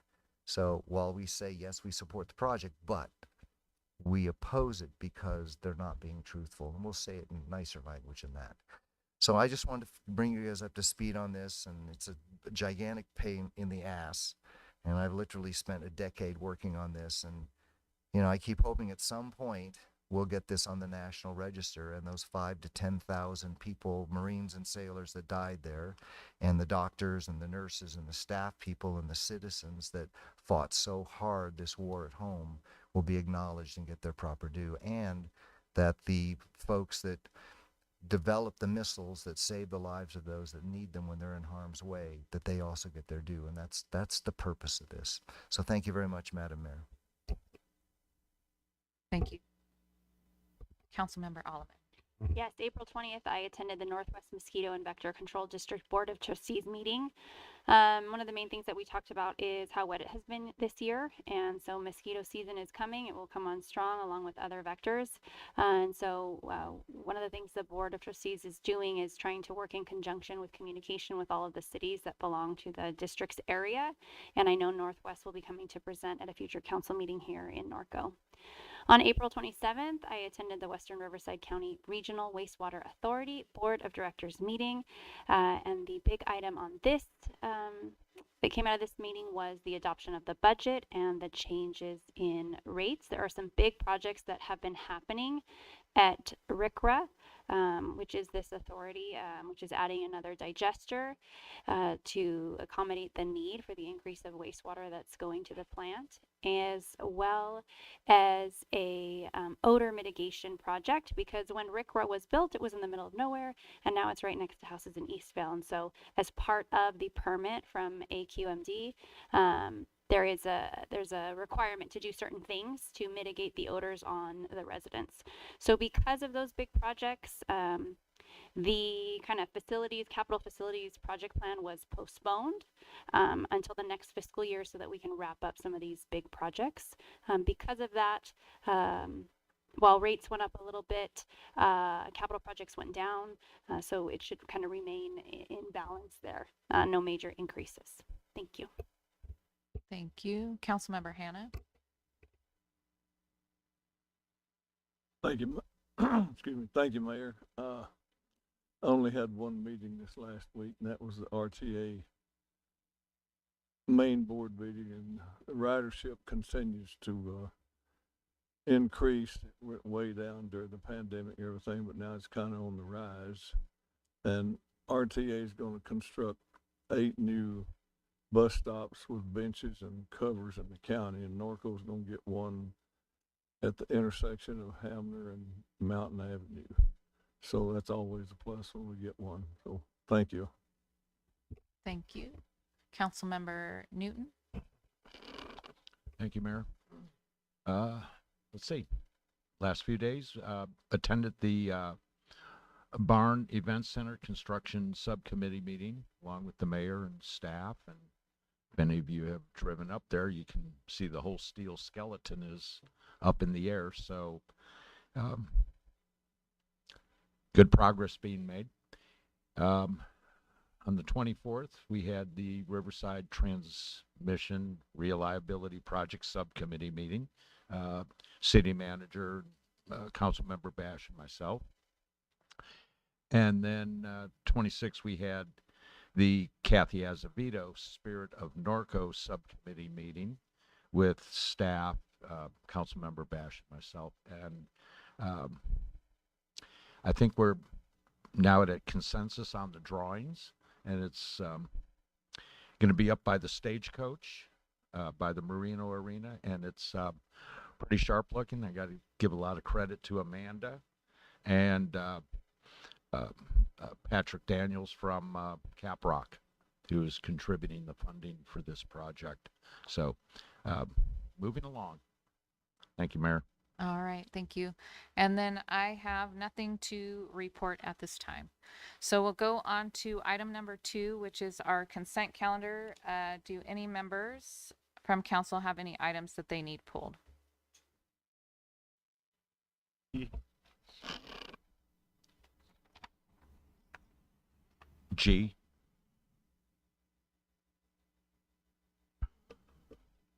So while we say, yes, we support the project, but we oppose it because they're not being truthful, and we'll say it in nicer language than that. So I just wanted to bring you guys up to speed on this, and it's a gigantic pain in the ass, and I've literally spent a decade working on this, and you know, I keep hoping at some point we'll get this on the National Register, and those 5,000 to 10,000 people, Marines and sailors that died there, and the doctors and the nurses and the staff people and the citizens that fought so hard this war at home will be acknowledged and get their proper due, and that the folks that develop the missiles that save the lives of those that need them when they're in harm's way, that they also get their due, and that's the purpose of this. So thank you very much, Madam Mayor. Thank you. Councilmember Oliver. Yes, April 20th, I attended the Northwest Mosquito and Vector Control District Board of Trustees meeting. One of the main things that we talked about is how wet it has been this year. And so mosquito season is coming. It will come on strong along with other vectors. And so one of the things the Board of Trustees is doing is trying to work in conjunction with communication with all of the cities that belong to the district's area. And I know Northwest will be coming to present at a future council meeting here in Norco. On April 27th, I attended the Western Riverside County Regional Wastewater Authority Board of Directors meeting, and the big item on this that came out of this meeting was the adoption of the budget and the changes in rates. There are some big projects that have been happening at RCRA, which is this authority, which is adding another digester to accommodate the need for the increase of wastewater that's going to the plant, as well as a odor mitigation project, because when RCRA was built, it was in the middle of nowhere, and now it's right next to houses in Eastvale. And so as part of the permit from AQMD, there's a requirement to do certain things to mitigate the odors on the residents. So because of those big projects, the kind of capital facilities project plan was postponed until the next fiscal year so that we can wrap up some of these big projects. Because of that, while rates went up a little bit, capital projects went down, so it should kind of remain in balance there. No major increases. Thank you. Thank you. Councilmember Hannah. Thank you. Excuse me. Thank you, Mayor. I only had one meeting this last week, and that was the RTA main board meeting, and the ridership continues to increase. It went way down during the pandemic and everything, but now it's kind of on the rise. And RTA is going to construct 8 new bus stops with benches and covers in the county, and Norco's going to get one at the intersection of Hamner and Mountain Avenue. So that's always a plus when we get one. So thank you. Thank you. Councilmember Newton. Thank you, Mayor. Let's see. Last few days, attended the Barn Event Center Construction Subcommittee meeting along with the mayor and staff. And if any of you have driven up there, you can see the whole steel skeleton is up in the air. So good progress being made. On the 24th, we had the Riverside Transmission Reliability Project Subcommittee meeting. City Manager, Councilmember Bash, and myself. And then 26th, we had the Kathy Azevedo Spirit of Norco Subcommittee meeting with staff, Councilmember Bash, and myself. And I think we're now at a consensus on the drawings, and it's going to be up by the Stagecoach, by the Marino Arena, and it's pretty sharp looking. I got to give a lot of credit to Amanda and Patrick Daniels from Caprock, who is contributing the funding for this project. So moving along. Thank you, Mayor. All right, thank you. And then I have nothing to report at this time. So we'll go on to item number 2, which is our consent calendar. Do any members from council have any items that they need pulled? G.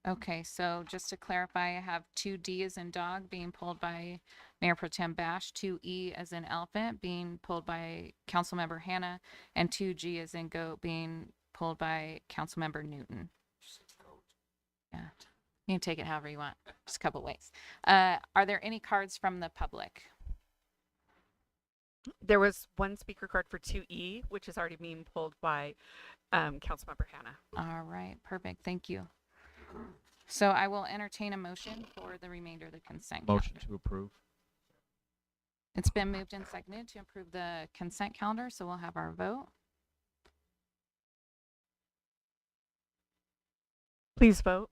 Okay, so just to clarify, I have 2D as in dog being pulled by Mayor Pro Tem Bash, 2E as in elephant being pulled by Councilmember Hannah, and 2G as in goat being pulled by Councilmember Newton. Yeah, you can take it however you want, just a couple ways. Are there any cards from the public? There was one speaker card for 2E, which is already being pulled by Councilmember Hannah. All right, perfect, thank you. So I will entertain a motion for the remainder of the consent Motion calendar. to approve. It's been moved and seconded to approve the consent calendar, so we'll have our vote. Please vote.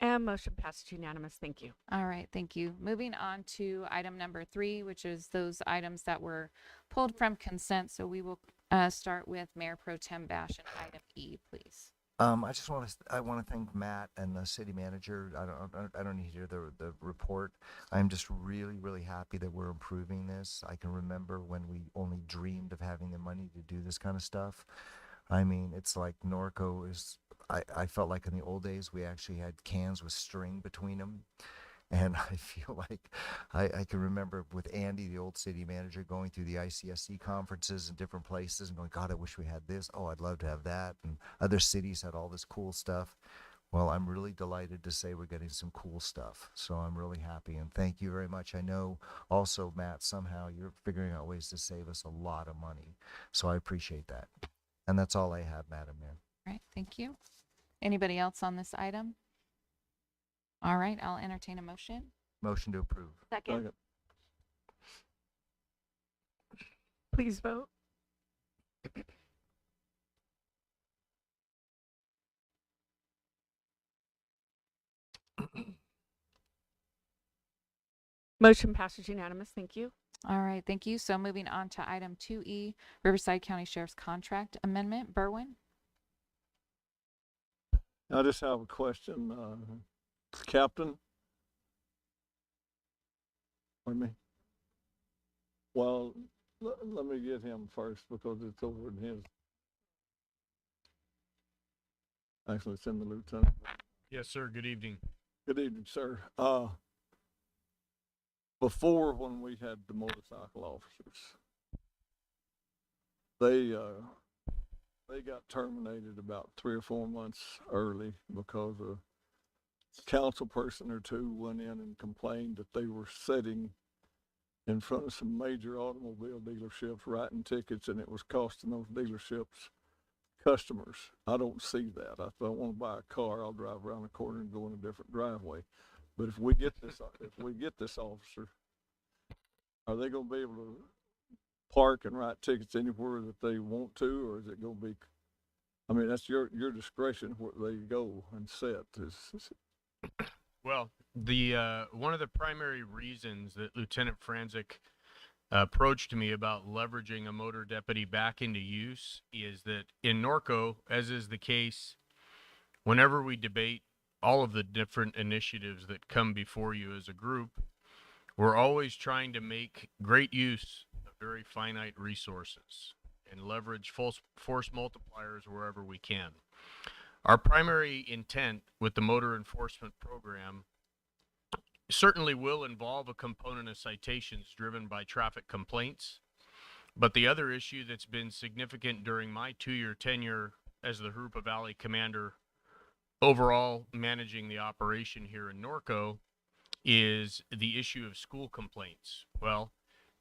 And motion passed unanimous. Thank you. All right, thank you. Moving on to item number 3, which is those items that were pulled from consent. So we will start with Mayor Pro Tem Bash and item E, please. I just want to thank Matt and the city manager. I don't need to hear the report. I'm just really happy that we're improving this. I can remember when we only dreamed of having the money to do this kind of stuff. I mean, it's like Norco is. I felt like in the old days we actually had cans with string between them. And I feel like I can remember with Andy, the old city manager, going through the ICSC conferences in different places and going, God, I wish we had this. Oh, I'd love to have that. And other cities had all this cool stuff. Well, I'm really delighted to say we're getting some cool stuff. So I'm really happy. And thank you very much. I know also, Matt, somehow you're figuring out ways to save us a lot of money. So I appreciate that. And that's all I have, Madam Mayor. All right, thank you. Anybody else on this item? All right, I'll entertain a motion. Motion to approve. Second. Please vote. Motion passes unanimous. Thank you. All right, thank you. So moving on to item 2E, Riverside County Sheriff's Contract Amendment. Berwin? I just have a question, Captain. Pardon me? Well, let me get him first because it's over in his. Actually, it's in the lieutenant. Yes, sir. Good evening. Good evening, sir. Before, when we had the motorcycle officers, they got terminated about 3 or 4 months early because a council person or two went in and complained that they were sitting in front of some major automobile dealerships writing tickets, and it was costing those dealerships customers. I don't see that. If I want to buy a car, I'll drive around the corner and go in a different driveway. But if we get this officer, are they going to be able to park and write tickets anywhere that they want to, or is it going to be? I mean, that's your discretion where they go and sit. Well, the one of the primary reasons that Lieutenant Franzik approached me about leveraging a motor deputy back into use is that in Norco, as is the case, whenever we debate all of the different initiatives that come before you as a group, we're always trying to make great use of very finite resources and leverage force multipliers wherever we can. Our primary intent with the motor enforcement program certainly will involve a component of citations driven by traffic complaints. But the other issue that's been significant during my 2-year tenure as the Harupa Valley Commander, overall managing the operation here in Norco, is the issue of school complaints. Well,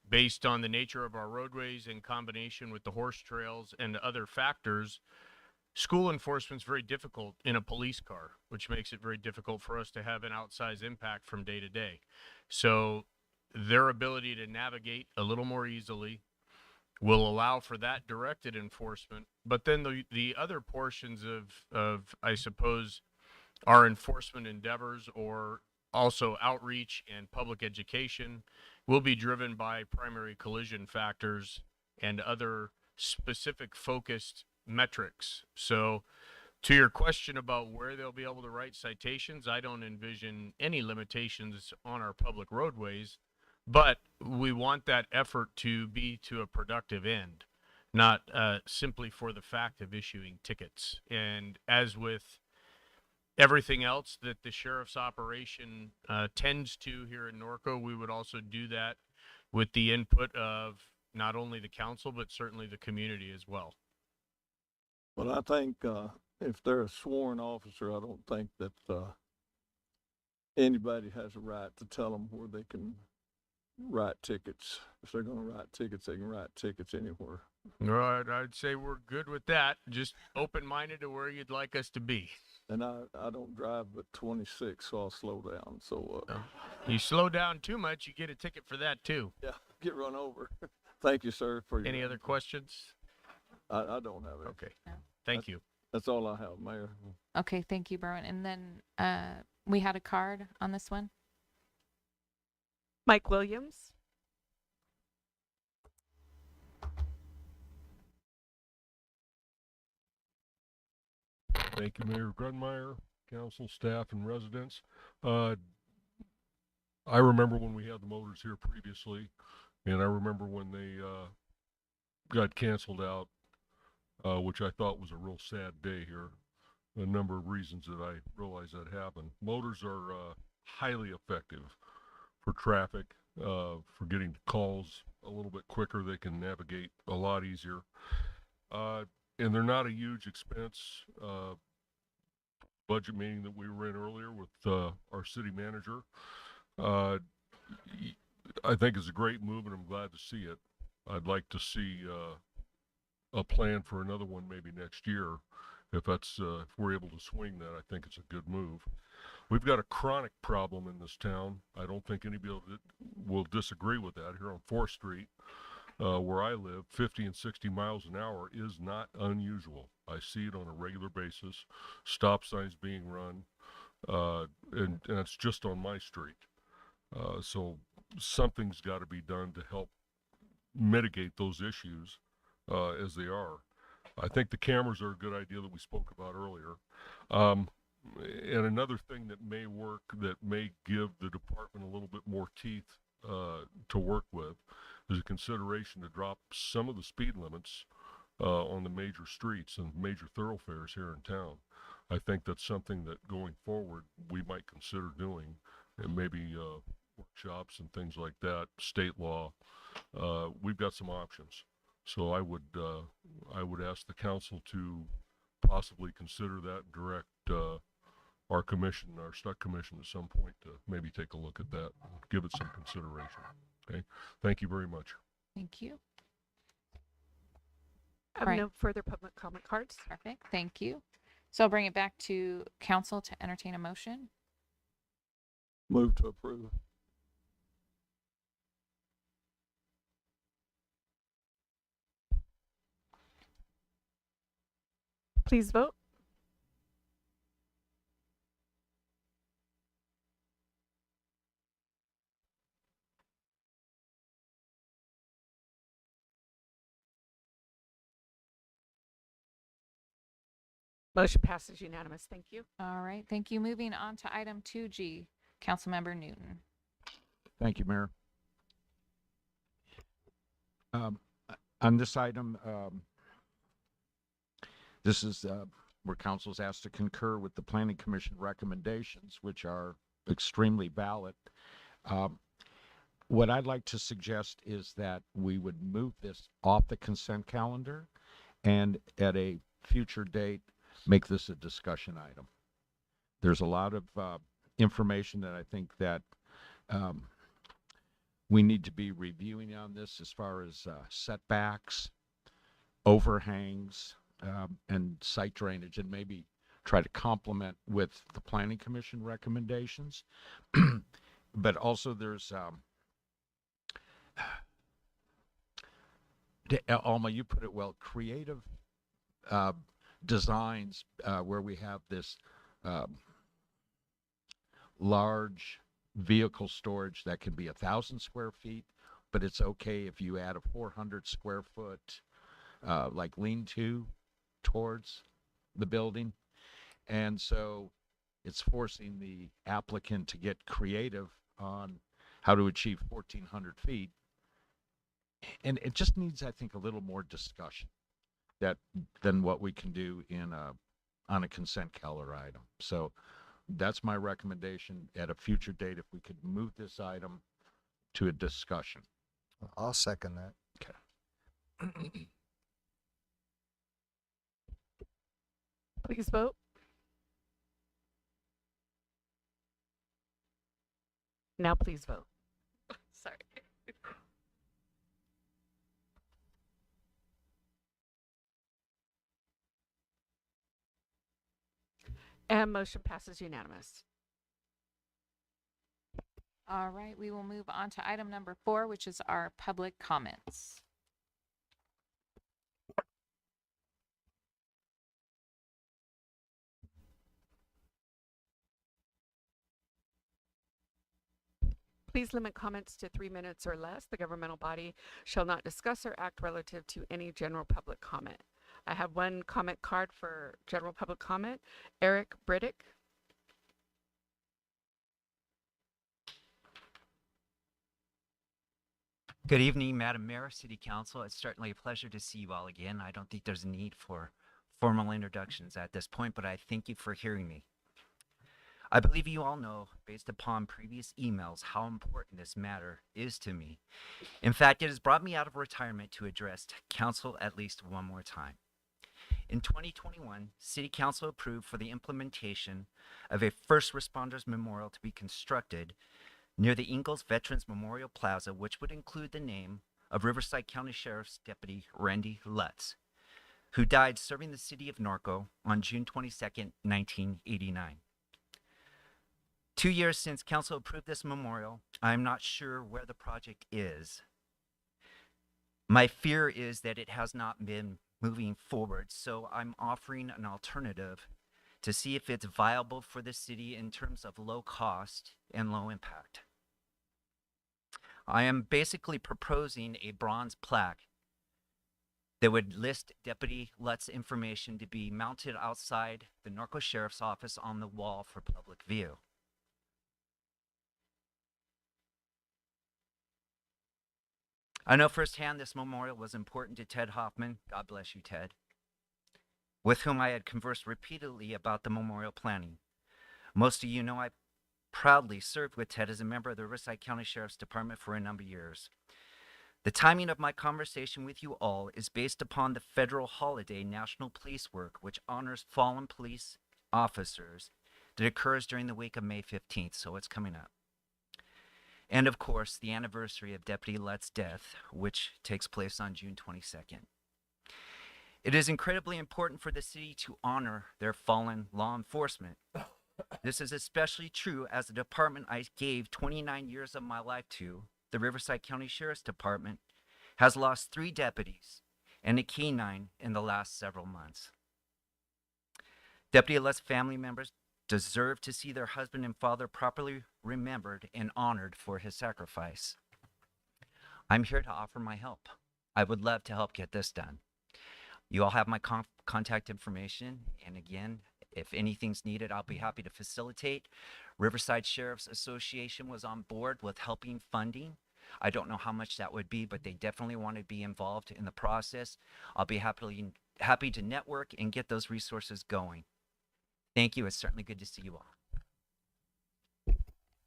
based on the nature of our roadways in combination with the horse trails and other factors, school enforcement is very difficult in a police car, which makes it very difficult for us to have an outsized impact from day to day. So their ability to navigate a little more easily will allow for that directed enforcement. But then the other portions of I suppose, our enforcement endeavors, or also outreach and public education, will be driven by primary collision factors and other specific focused metrics. So to your question about where they'll be able to write citations, I don't envision any limitations on our public roadways, but we want that effort to be to a productive end, not simply for the fact of issuing tickets. And as with everything else that the sheriff's operation tends to here in Norco, we would also do that with the input of not only the council, but certainly the community as well. Well, I think if they're a sworn officer, I don't think that anybody has a right to tell them where they can write tickets. If they're going to write tickets, they can write tickets anywhere. Right, I'd say we're good with that. Just open-minded to where you'd like us to be. And I don't drive but 26, so I'll slow down. So you slow down too much, you get a ticket for that too. Yeah, get run over. Thank you, sir. For Any other questions? I don't have it. Okay. Thank you. That's all I have, Mayor. Okay, thank you, Berwin. And then we had a card on this one. Mike Williams. Thank you, Mayor Grunmeyer, council, staff, and residents. I remember when we had the motors here previously, and I remember when they got canceled out, which I thought was a real sad day here. A number of reasons that I realize that happened. Motors are highly effective for traffic, for getting calls a little bit quicker. They can navigate a lot easier. And they're not a huge expense. Budget meeting that we were in earlier with our city manager, I think is a great move, and I'm glad to see it. I'd like to see a plan for another one maybe next year. If we're able to swing that, I think it's a good move. We've got a chronic problem in this town. I don't think anybody will disagree with that. Here on 4th Street, where I live, 50 and 60 miles an hour is not unusual. I see it on a regular basis. Stop signs being run, and it's just on my street. So something's got to be done to help mitigate those issues as they are. I think the cameras are a good idea that we spoke about earlier. And another thing that may work, that may give the department a little bit more teeth to work with, is a consideration to drop some of the speed limits on the major streets and major thoroughfares here in town. I think that's something that going forward we might consider doing, and maybe workshops and things like that, state law. We've got some options. So I would ask the council to possibly consider that and direct our commission, our STUC commission at some point to maybe take a look at that and give it some consideration. Okay. Thank you very much. Thank you. I have Right. no further public comment cards. Perfect. Thank you. So I'll bring it back to council to entertain a motion. Move to approve. Please vote. Motion passes unanimous. Thank you. All right. Thank you. Moving on to item 2G, Councilmember Newton. Thank you, Mayor. On this item, this is where council is asked to concur with the Planning Commission recommendations, which are extremely valid. What I'd like to suggest is that we would move this off the consent calendar and at a future date, make this a discussion item. There's a lot of information that I think that we need to be reviewing on this as far as setbacks, overhangs, and site drainage, and maybe try to complement with the Planning Commission recommendations. But also there's Alma, you put it well, creative designs where we have this large vehicle storage that can be 1,000 square feet, but it's okay if you add a 400 square foot like lean-to towards the building. And so it's forcing the applicant to get creative on how to achieve 1,400 feet. And it just needs, I think, a little more discussion than what we can do in on a consent calendar item. So that's my recommendation at a future date, if we could move this item to a discussion. I'll second that. Okay. Please vote. Now please vote. Sorry. And motion passes unanimous. All right. We will move on to item number 4, which is our public comments. Please limit comments to 3 minutes or less. The governmental body shall not discuss or act relative to any general public comment. I have one comment card for general public comment. Eric Briddick. Good evening, Madam Mayor, City Council. It's certainly a pleasure to see you all again. I don't think there's a need for formal introductions at this point, but I thank you for hearing me. I believe you all know, based upon previous emails, how important this matter is to me. In fact, it has brought me out of retirement to address Council at least one more time. In 2021, City Council approved for the implementation of a first responders memorial to be constructed near the Ingalls Veterans Memorial Plaza, which would include the name of Riverside County Sheriff's Deputy Randy Lutz, who died serving the city of Norco on June 22nd, 1989. 2 years since Council approved this memorial, I am not sure where the project is. My fear is that it has not been moving forward, so I'm offering an alternative to see if it's viable for the city in terms of low cost and low impact. I am basically proposing a bronze plaque that would list Deputy Lutz's information to be mounted outside the Norco Sheriff's Office on the wall for public view. I know firsthand this memorial was important to Ted Hoffman. God bless you, Ted. with whom I had conversed repeatedly about the memorial planning. Most of you know I proudly served with Ted as a member of the Riverside County Sheriff's Department for a number of years. The timing of my conversation with you all is based upon the federal holiday National Police Work, which honors fallen police officers, that occurs during the week of May 15th, so it's coming up. And of course, the anniversary of Deputy Lett's death, which takes place on June 22nd. It is incredibly important for the city to honor their fallen law enforcement. This is especially true as the department I gave 29 years of my life to, the Riverside County Sheriff's Department, has lost 3 deputies and a canine in the last several months. Deputy Lett's family members deserve to see their husband and father properly remembered and honored for his sacrifice. I'm here to offer my help. I would love to help get this done. You all have my contact information, and again, if anything's needed, I'll be happy to facilitate. Riverside Sheriff's Association was on board with helping funding. I don't know how much that would be, but they definitely want to be involved in the process. I'll be happy to network and get those resources going. Thank you. It's certainly good to see you all.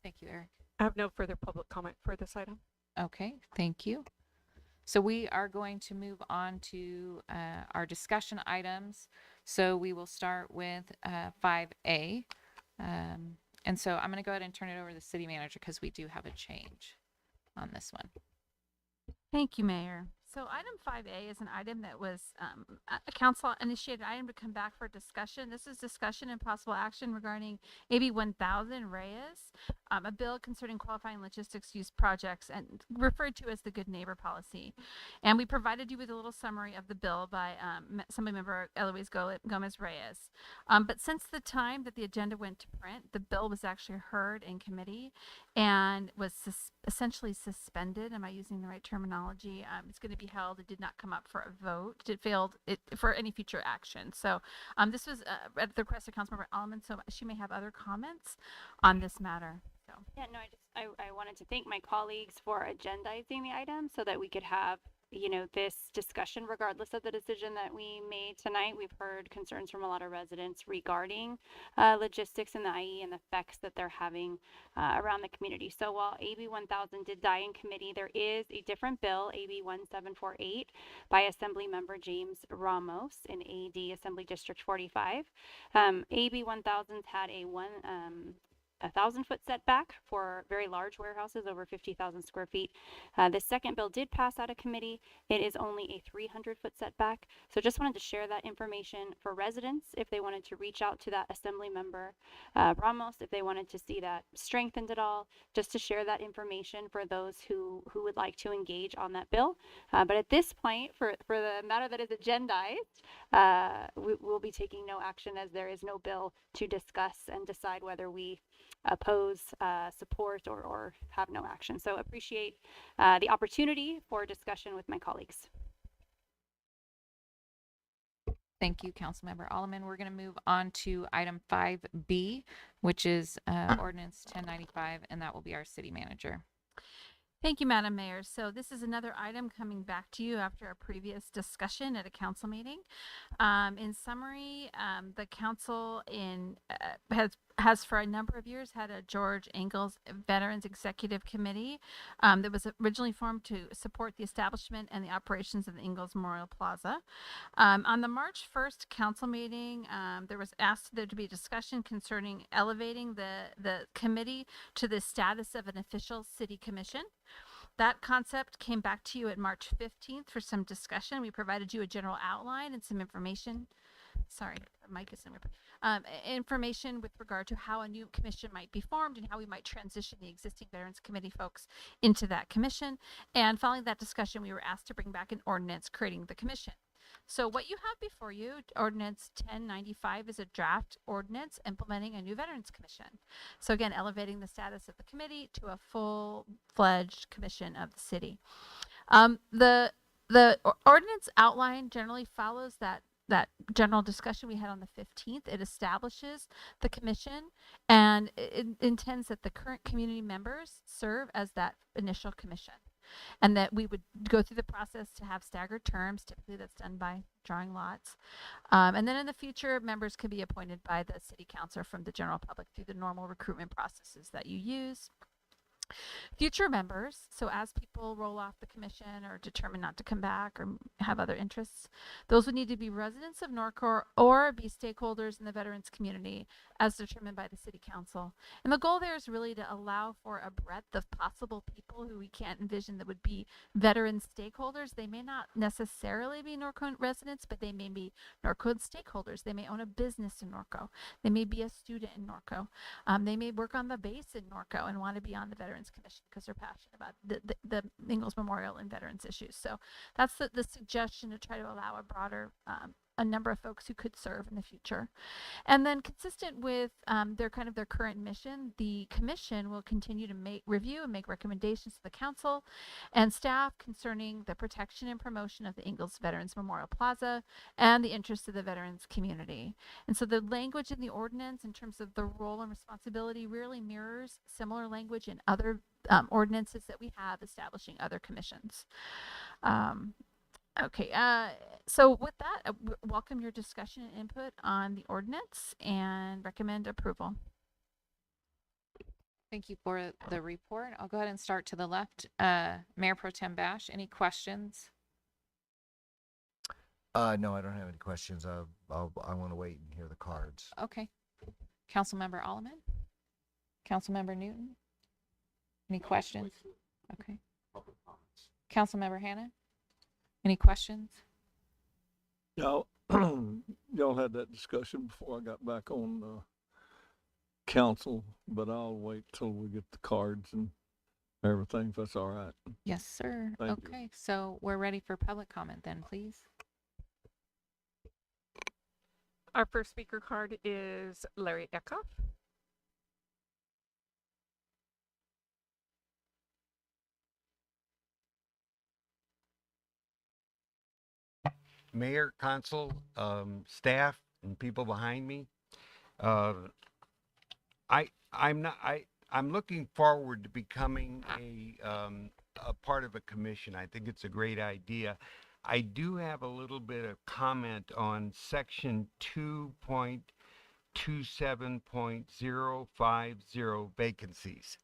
Thank you, Eric. I have no further public comment for this item. Okay, thank you. So we are going to move on to our discussion items. So we will start with 5A. And so I'm going to go ahead and turn it over to the city manager because we do have a change on this one. Thank you, Mayor. So item 5A is an item that was a council initiated item to come back for discussion. This is discussion and possible action regarding AB 1000 Reyes, a bill concerning qualifying logistics use projects and referred to as the Good Neighbor Policy. And we provided you with a little summary of the bill by Assembly Member Eloise Gomez Reyes. But since the time that the agenda went to print, the bill was actually heard in committee and was essentially suspended. Am I using the right terminology? It's going to be held. It did not come up for a vote. It failed for any future action. So this was at the request of Councilmember Alleman, so she may have other comments on this matter. So. Yeah, no, I wanted to thank my colleagues for agendizing the item so that we could have, you know, this discussion regardless of the decision that we made tonight. We've heard concerns from a lot of residents regarding logistics in the IE and the effects that they're having around the community. So while AB 1000 did die in committee, there is a different bill, AB 1748, by Assembly Member James Ramos in AD Assembly District 45. AB 1000 had a 1,000-foot setback for very large warehouses over 50,000 square feet. The second bill did pass out of committee. It is only a 300-foot setback. So just wanted to share that information for residents if they wanted to reach out to that Assembly Member Ramos, if they wanted to see that strengthened at all, just to share that information for those who would like to engage on that bill. But at this point, for the matter that is agendized, we will be taking no action as there is no bill to discuss and decide whether we oppose, support, or have no action. So appreciate the opportunity for discussion with my colleagues. Thank you, Councilmember Alleman. We're going to move on to item 5B, which is Ordinance 1095, and that will be our city manager. Thank you, Madam Mayor. So this is another item coming back to you after a previous discussion at a council meeting. In summary, the council has for a number of years had a George Engels Veterans Executive Committee that was originally formed to support the establishment and the operations of the Engels Memorial Plaza. On the March 1st council meeting, there was asked there to be a discussion concerning elevating the committee to the status of an official city commission. That concept came back to you at March 15th for some discussion. We provided you a general outline and some information. Sorry, the mic isn't information with regard to how a new commission might be formed and how we might transition the existing Veterans Committee folks into that commission. And following that discussion, we were asked to bring back an ordinance creating the commission. So what you have before you, Ordinance 1095, is a draft ordinance implementing a new Veterans Commission. So again, elevating the status of the committee to a full-fledged commission of the city. The ordinance outline generally follows that general discussion we had on the 15th. It establishes the commission and it intends that the current community members serve as that initial commission. and that we would go through the process to have staggered terms. Typically, that's done by drawing lots. And then in the future, members can be appointed by the city council from the general public through the normal recruitment processes that you use. Future members, so as people roll off the commission or determine not to come back or have other interests, those would need to be residents of Norco or be stakeholders in the veterans community as determined by the city council. And the goal there is really to allow for a breadth of possible people who we can't envision that would be veteran stakeholders. They may not necessarily be Norco residents, but they may be Norco stakeholders. They may own a business in Norco. They may be a student in Norco. They may work on the base in Norco and want to be on the Veterans Commission because they're passionate about the Ingalls Memorial and veterans issues. So that's the suggestion, to try to allow a broader a number of folks who could serve in the future. And then consistent with their current mission, the commission will continue to review and make recommendations to the council and staff concerning the protection and promotion of the Ingalls Veterans Memorial Plaza and the interests of the veterans community. And so the language in the ordinance in terms of the role and responsibility really mirrors similar language in other ordinances that we have establishing other commissions. So with that, welcome your discussion and input on the ordinance and recommend approval. Thank you for the report. I'll go ahead and start to the left. Mayor Pro Tem Bash, any questions? No, I don't have any questions. I want to wait and hear the cards. Okay. Councilmember Alleman? Councilmember Newton? Any questions? Okay. Councilmember Hannah? Any questions? Y'all had that discussion before I got back on council, but I'll wait till we get the cards and everything, if that's all right. Yes, sir. Thank you. Okay, so we're ready for public comment then, please. Our first speaker card is Larry Eckhoff. Mayor, council, staff, and people behind me. I'm looking forward to becoming a part of a commission. I think it's a great idea. I do have a little bit of comment on section 2.27.050 vacancies.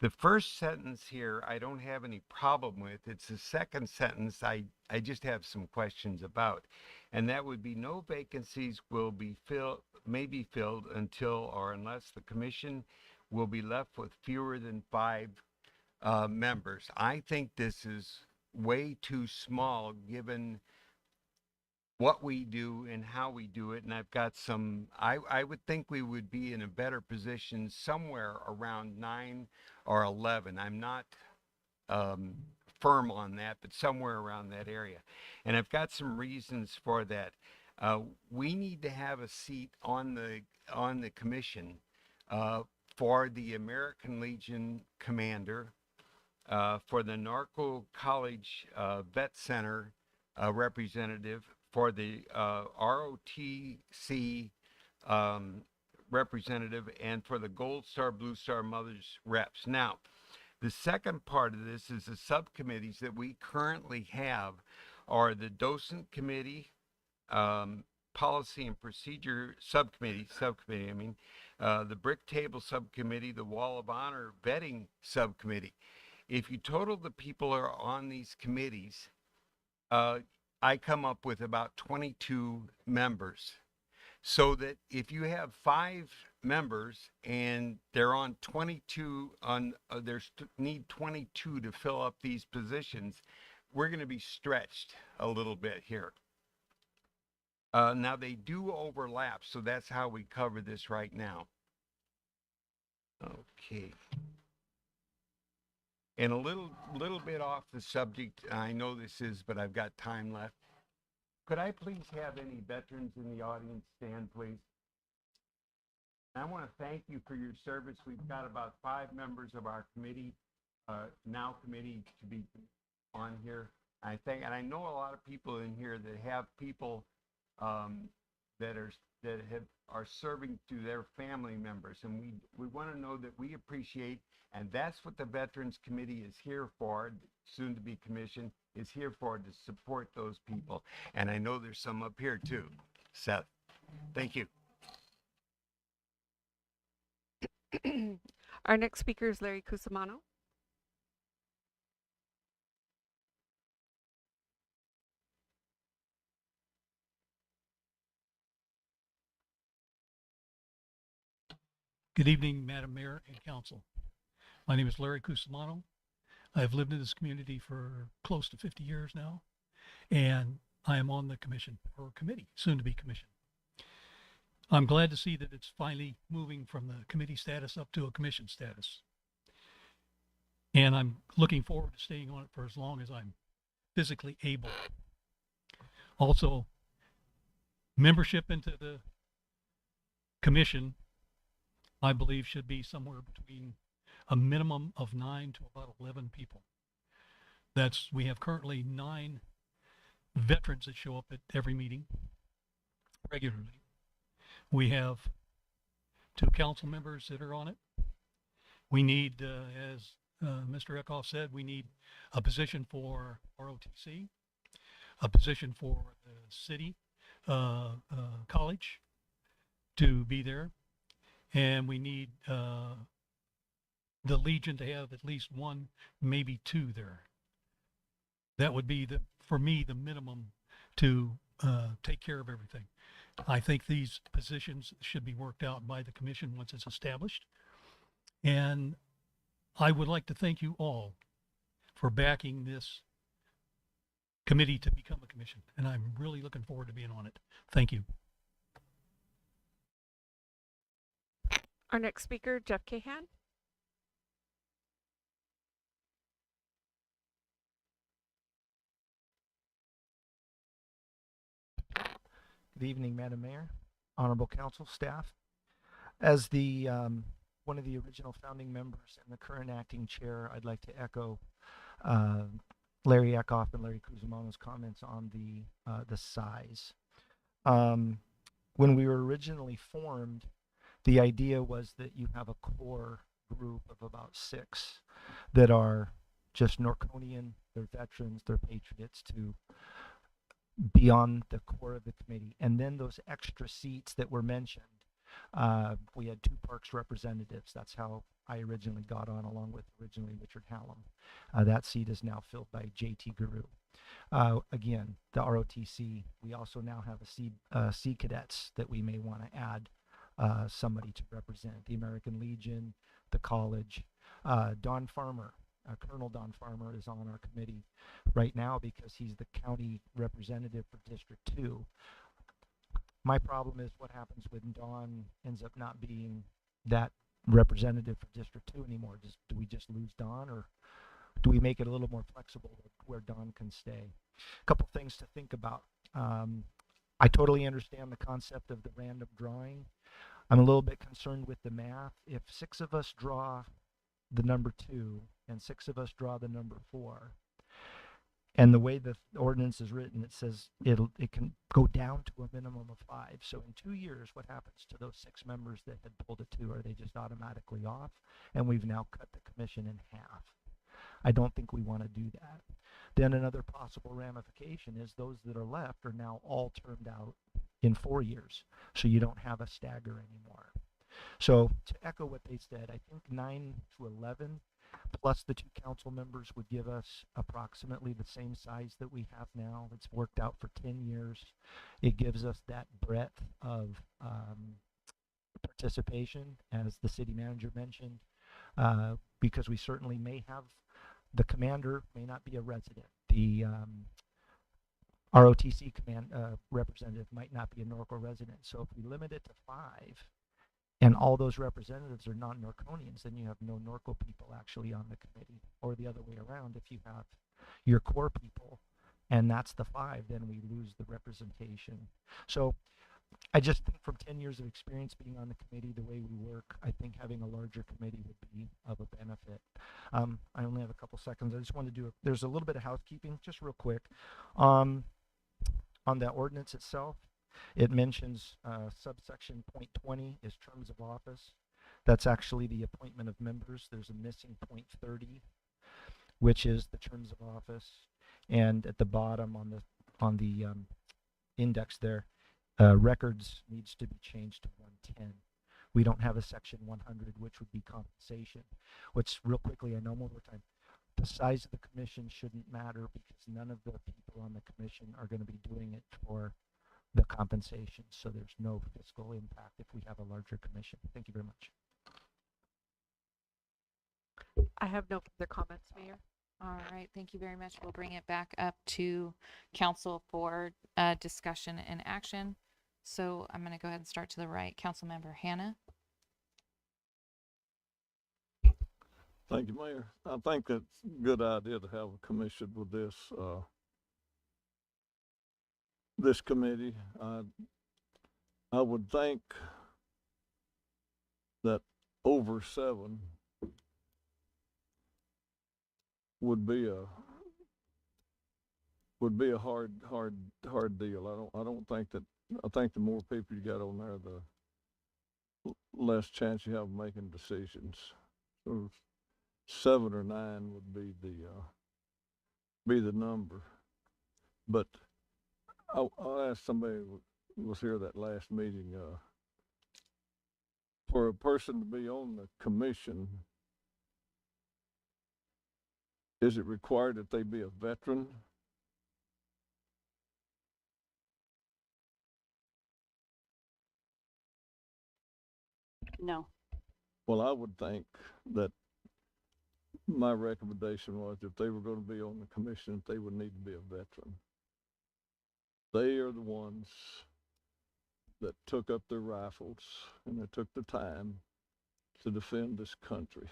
The first sentence here, I don't have any problem with. It's the second sentence I just have some questions about. And that would be no vacancies may be filled until or unless the commission will be left with fewer than 5 members. I think this is way too small given what we do and how we do it. And I've got I would think we would be in a better position somewhere around 9 or 11. I'm not firm on that, but somewhere around that area. And I've got some reasons for that. We need to have a seat on the commission for the American Legion commander, for the Norco College Vet Center representative, for the ROTC representative, and for the Gold Star, Blue Star Mothers reps. Now, the second part of this is the subcommittees that we currently have are the Docent Committee, Policy and Procedure Subcommittee, the Brick Table Subcommittee, the Wall of Honor Vetting Subcommittee. If you total the people who are on these committees, I come up with about 22 members. So that if you have 5 members and they're on 22, need 22 to fill up these positions, we're going to be stretched a little bit here. Now they do overlap, so that's how we cover this right now. Okay. And a little bit off the subject, I know this is, but I've got time left. Could I please have any veterans in the audience stand, please? I want to thank you for your service. We've got about 5 members of our committee, now committee, to be on here. And I know a lot of people in here that have people that are serving to their family members, and we want to know that we appreciate, and that's what the Veterans Committee is here for, soon to be commission, is here for, to support those people. And I know there's some up here too. Seth, thank you. Our next speaker is Larry Cusimano. Good evening, Madam Mayor and Council. My name is Larry Cusimano. I've lived in this community for close to 50 years now, and I am on the commission, or committee, soon to be commission. I'm glad to see that it's finally moving from the committee status up to a commission status. And I'm looking forward to staying on it for as long as I'm physically able. Also, membership into the commission, I believe, should be somewhere between a minimum of 9 to about 11 people. We have currently 9 veterans that show up at every meeting regularly. We have 2 council members that are on it. We need, as Mr. Eckhoff said, we need a position for ROTC, a position for the city college to be there, and we need the Legion to have at least 1, maybe 2 there. That would be, for me, the minimum to take care of everything. I think these positions should be worked out by the commission once it's established. And I would like to thank you all for backing this committee to become a commission. And I'm really looking forward to being on it. Thank you. Our next speaker, Jeff Cahan. Good evening, Madam Mayor, Honorable Council, staff. As the one of the original founding members and the current acting chair, I'd like to echo Larry Eckhoff and Larry Cusimano's comments on the size. When we were originally formed, the idea was that you have a core group of about 6 that are just Norconian, they're veterans, they're patriots, to be on the core of the committee. And then those extra seats that were mentioned, we had 2 parks representatives. That's how I originally got on, along with originally Richard Hallam. That seat is now filled by JT Guru. Again, the ROTC, we also now have a Sea Cadets that we may want to add somebody to represent. The American Legion, the college. Don Farmer, Colonel Don Farmer, is on our committee right now because he's the county representative for District 2. My problem is what happens when Don ends up not being that representative for District 2 anymore. Do we just lose Don, or do we make it a little more flexible where Don can stay? A couple things to think about. I totally understand the concept of the random drawing. I'm a little bit concerned with the math. If 6 of us draw the number 2 and 6 of us draw the number 4, and the way the ordinance is written, it says it can go down to a minimum of 5. So in 2 years, what happens to those 6 members that had pulled a 2? Are they just automatically off? And we've now cut the commission in half. I don't think we want to do that. Then another possible ramification is those that are left are now all termed out in 4 years. So you don't have a stagger anymore. So to echo what they said, I think 9 to 11 plus the 2 council members would give us approximately the same size that we have now. It's worked out for 10 years. It gives us that breadth of participation, as the city manager mentioned, because we certainly may have, the commander may not be a resident. The ROTC representative might not be a Norco resident. So if we limit it to 5, and all those representatives are non-Norconians, then you have no Norco people actually on the committee. Or the other way around, if you have your core people, and that's the 5, then we lose the representation. So I just think from 10 years of experience being on the committee, the way we work, I think having a larger committee would be of a benefit. I only have a couple seconds. I just want to do, there's a little bit of housekeeping, just real quick. On that ordinance itself, It mentions subsection point 20 is terms of office. That's actually the appointment of members. There's a missing point 30, which is the terms of office. And at the bottom on the index there, records needs to be changed to 110. We don't have a section 100, which would be compensation. Which, real quickly, I know one more time, the size of the commission shouldn't matter because none of the people on the commission are going to be doing it for the compensation. So there's no fiscal impact if we have a larger commission. Thank you very much. I have no further comments, Mayor. All right, thank you very much. We'll bring it back up to council for discussion and action. So I'm going to go ahead and start to the right. Councilmember Hannah. Thank you, Mayor. I think that's a good idea to have a commission with this, this committee. I would think that over 7 would be a hard deal. I don't think that. I think the more people you got on there, the less chance you have of making decisions. So 7 or 9 would be the number. But I'll ask somebody who was here that last meeting. For a person to be on the commission, is it required that they be a veteran? No. Well, I would think that my recommendation was if they were going to be on the commission, they would need to be a veteran. They are the ones that took up their rifles and they took the time to defend this country.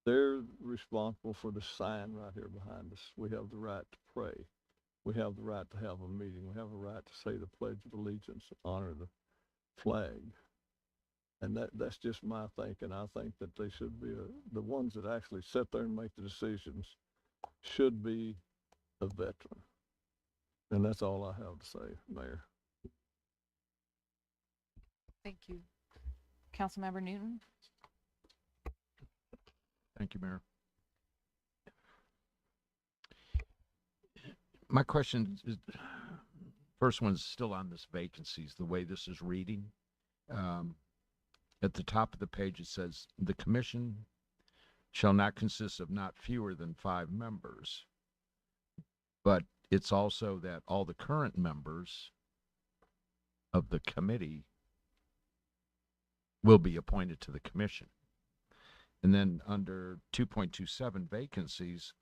They're responsible for the sign right here behind us. We have the right to pray. We have the right to have a meeting. We have a right to say the Pledge of Allegiance, honor the flag. And that's just my thinking. I think that they should be the ones that actually sit there and make the decisions should be a veteran. And that's all I have to say, Mayor. Thank you. Councilmember Newton. Thank you, Mayor. My question is, first one's still on this vacancies, the way this is reading. At the top of the page, it says, the commission shall not consist of not fewer than 5 members. But it's also that all the current members of the committee will be appointed to the commission. And then under 2.27 vacancies,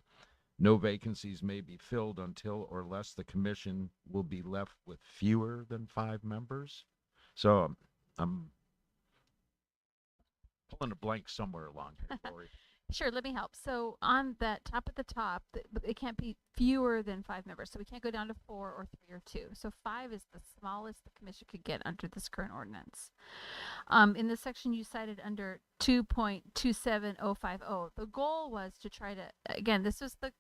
no vacancies may be filled until or less the commission will be left with fewer than 5 members. So I'm pulling a blank somewhere along here, Lori. Sure, let me help. So on that top at the top, it can't be fewer than 5 members. So we can't go down to 4 or 3 or 2. So 5 is the smallest the commission could get under this current ordinance. In the section you cited under 2.27050, the goal was to try to, again, this was the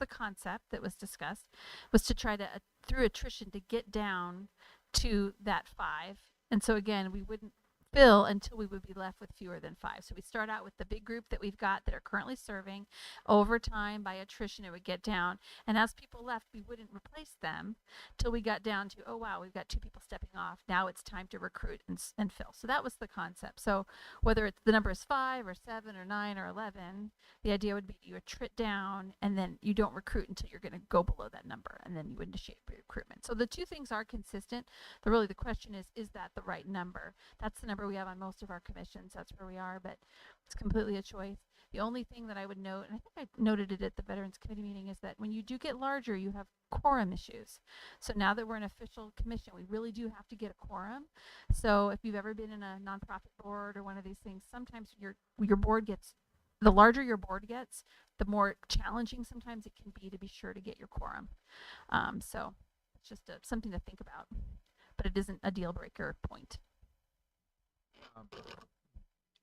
concept that was discussed, was to try to, through attrition, to get down to that 5. And so again, we wouldn't fill until we would be left with fewer than 5. So we start out with the big group that we've got that are currently serving. Over time, by attrition, it would get down. And as people left, we wouldn't replace them till we got down to, oh, wow, we've got 2 people stepping off. Now it's time to recruit and fill. So that was the concept. So whether it's the number is 5 or 7 or 9 or 11, the idea would be you attrit down and then you don't recruit until you're going to go below that number, and then you initiate recruitment. So the 2 things are consistent. The question is that the right number? That's the number we have on most of our commissions. That's where we are, but it's completely a choice. The only thing that I would note, and I think I noted it at the Veterans Committee meeting, is that when you do get larger, you have quorum issues. So now that we're an official commission, we really do have to get a quorum. So if you've ever been in a nonprofit board or one of these things, sometimes your board gets, the larger your board gets, the more challenging sometimes it can be sure to get your quorum. So it's just something to think about, but it isn't a deal breaker point.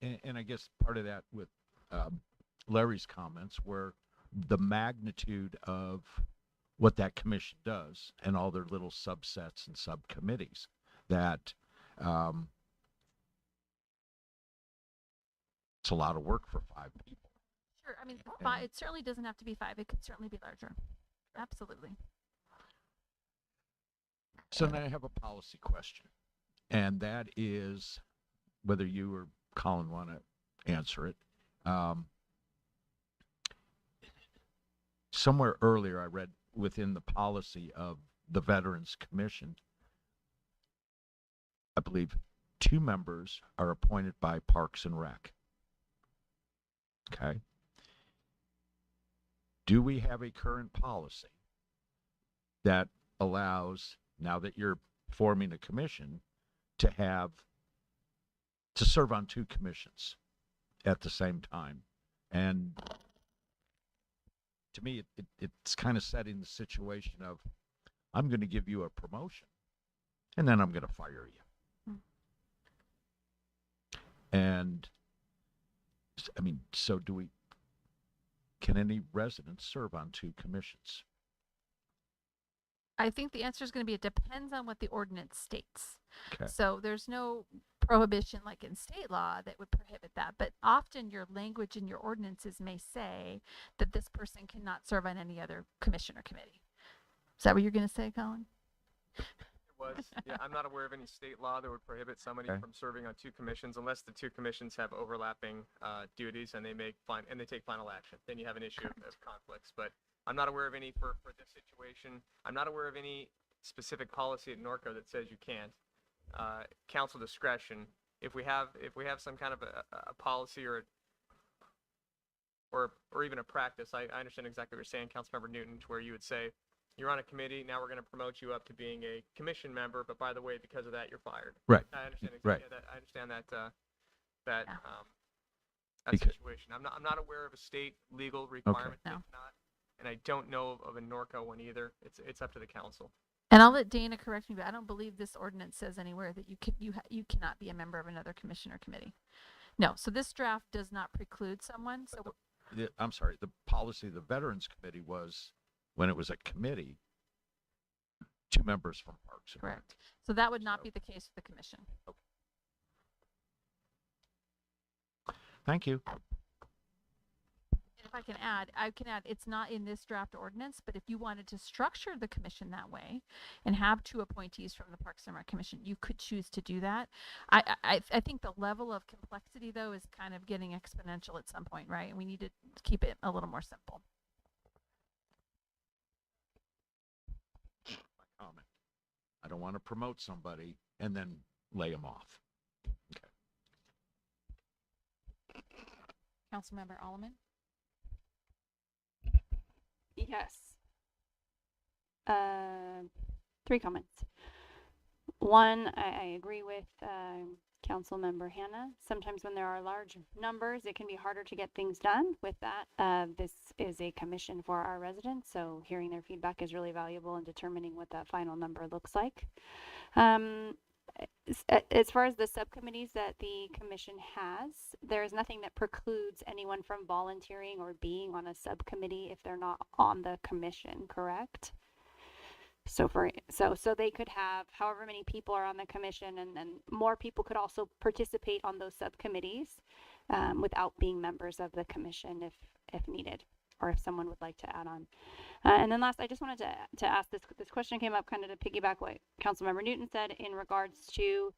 And I guess part of that with Larry's comments were the magnitude of what that commission does and all their little subsets and subcommittees that it's a lot of work for 5 people. Sure. I mean, five, it certainly doesn't have to be 5. It could certainly be larger. Absolutely. So now I have a policy question, and that is whether you or Colin want to answer it. Somewhere earlier, I read within the policy of the Veterans Commission, I believe 2 members are appointed by Parks and Rec. Okay. Do we have a current policy that allows, now that you're forming a commission, to serve on 2 commissions at the same time? And to me, it's kind of setting the situation of, I'm going to give you a promotion, and then I'm going to fire you. And I mean, so can any residents serve on 2 commissions? I think the answer is going to be it depends on what the ordinance states. Okay. So there's no prohibition like in state law that would prohibit that. But often your language in your ordinances may say that this person cannot serve on any other commission or committee. Is that what you're going to say, Colin? Yeah, I'm not aware of any state law that would prohibit somebody Okay. from serving on 2 commissions unless the 2 commissions have overlapping duties and they take final action. Then you have an issue of conflicts. But I'm not aware of any for this situation. I'm not aware of any specific policy at Norco that says you can't. Council discretion. If we have some kind of a policy or even a practice, I understand exactly what you're saying, Councilmember Newton, to where you would say, you're on a committee, now we're going to promote you up to being a commission member, but by the way, because of that, you're fired. Right. I understand Right. exactly that. I understand that Because- situation. I'm not aware of a state legal requirement. No. If not, and I don't know of a Norco one either. It's up to the council. And I'll let Dana correct me, but I don't believe this ordinance says anywhere that you cannot be a member of another commission or committee. No. So this draft does not preclude someone. So I'm sorry, the policy of the Veterans Committee was, when it was a committee, 2 members from Parks and Rec. correct. So that would not be the case for the commission. Thank you. And if I can add, it's not in this draft ordinance, but if you wanted to structure the commission that way and have 2 appointees from the Parks and Rec Commission, you could choose to do that. I think the level of complexity, though, is kind of getting exponential at some point, right? And we need to keep it a little more simple. My comment. I don't want to promote somebody and then lay them off. Okay. Councilmember Alleman? Yes. 3 comments. One, I agree with Councilmember Hannah. Sometimes when there are large numbers, it can be harder to get things done. With that, this is a commission for our residents, so hearing their feedback is really valuable in determining what that final number looks like. As far as the subcommittees that the commission has, there's nothing that precludes anyone from volunteering or being on a subcommittee if they're not on the commission, correct? So they could have however many people are on the commission, and then more people could also participate on those subcommittees without being members of the commission if needed, or if someone would like to add on. And then last, I just wanted to ask this question came up kind of to piggyback what Councilmember Newton said in regards to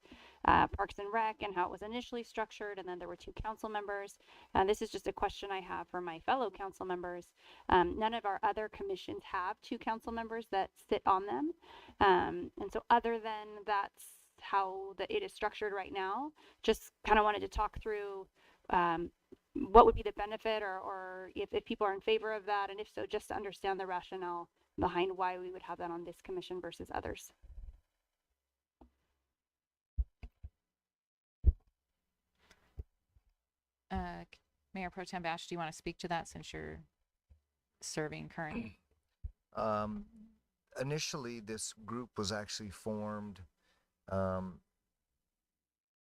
Parks and Rec and how it was initially structured, and then there were 2 council members. This is just a question I have for my fellow council members. None of our other commissions have 2 council members that sit on them. And so other than that's how it is structured right now, just kind of wanted to talk through what would be the benefit or if people are in favor of that, and if so, just to understand the rationale behind why we would have that on this commission versus others. Mayor Pro Tem Bash, do you want to speak to that since you're serving currently? Initially, this group was actually formed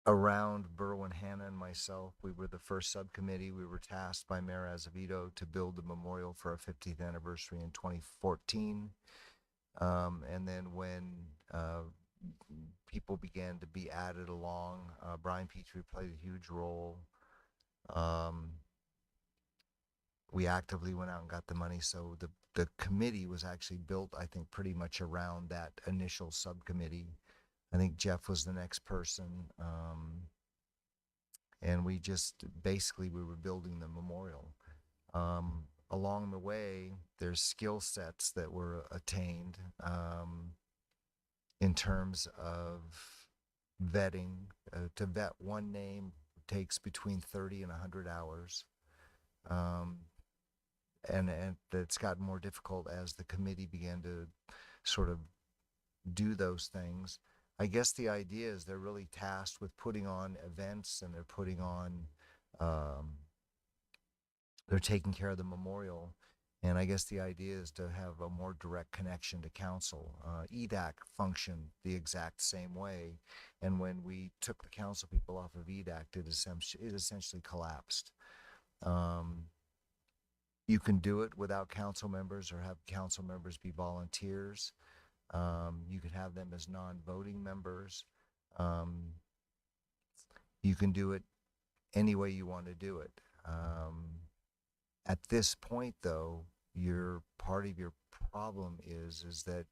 around Berwin Hanna and myself. We were the first subcommittee. We were tasked by Mayor Azevedo to build the memorial for our 50th anniversary in 2014. And then when people began to be added along, Brian Petrie played a huge role. We actively went out and got the money. So the committee was actually built, I think, pretty much around that initial subcommittee. I think Jeff was the next person. And we just, basically, we were building the memorial. Along the way, there's skill sets that were attained in terms of vetting. To vet one name takes between 30 and 100 hours. And it's gotten more difficult as the committee began to sort of do those things. I guess the idea is they're really tasked with putting on events, and they're putting on, they're taking care of the memorial. And I guess the idea is to have a more direct connection to council. EDAC functioned the exact same way. And when we took the council people off of EDAC, it essentially collapsed. You can do it without council members or have council members be volunteers. You could have them as non-voting members. You can do it any way you want to do it. At this point, though, part of your problem is that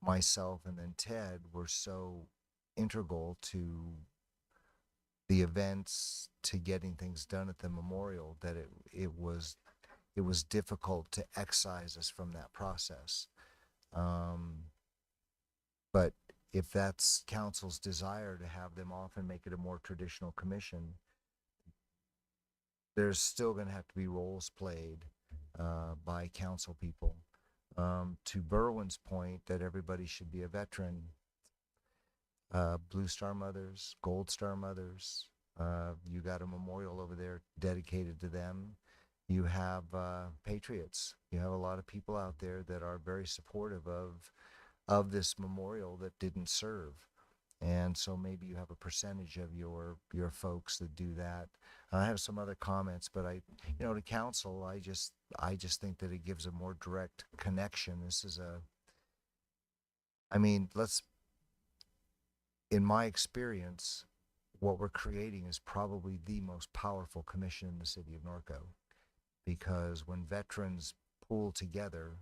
myself and then Ted were so integral to the events, to getting things done at the memorial, that it was difficult to excise us from that process. But if that's council's desire to have them off and make it a more traditional commission, there's still going to have to be roles played by council people. To Berwin's point that everybody should be a veteran, Blue Star Mothers, Gold Star Mothers, you got a memorial over there dedicated to them. You have patriots. You have a lot of people out there that are very supportive of this memorial that didn't serve. And so maybe you have a percentage of your folks that do that. I have some other comments, but to council, I just think that it gives a more direct connection. This is in my experience, what we're creating is probably the most powerful commission in the city of Norco, because when veterans pool together,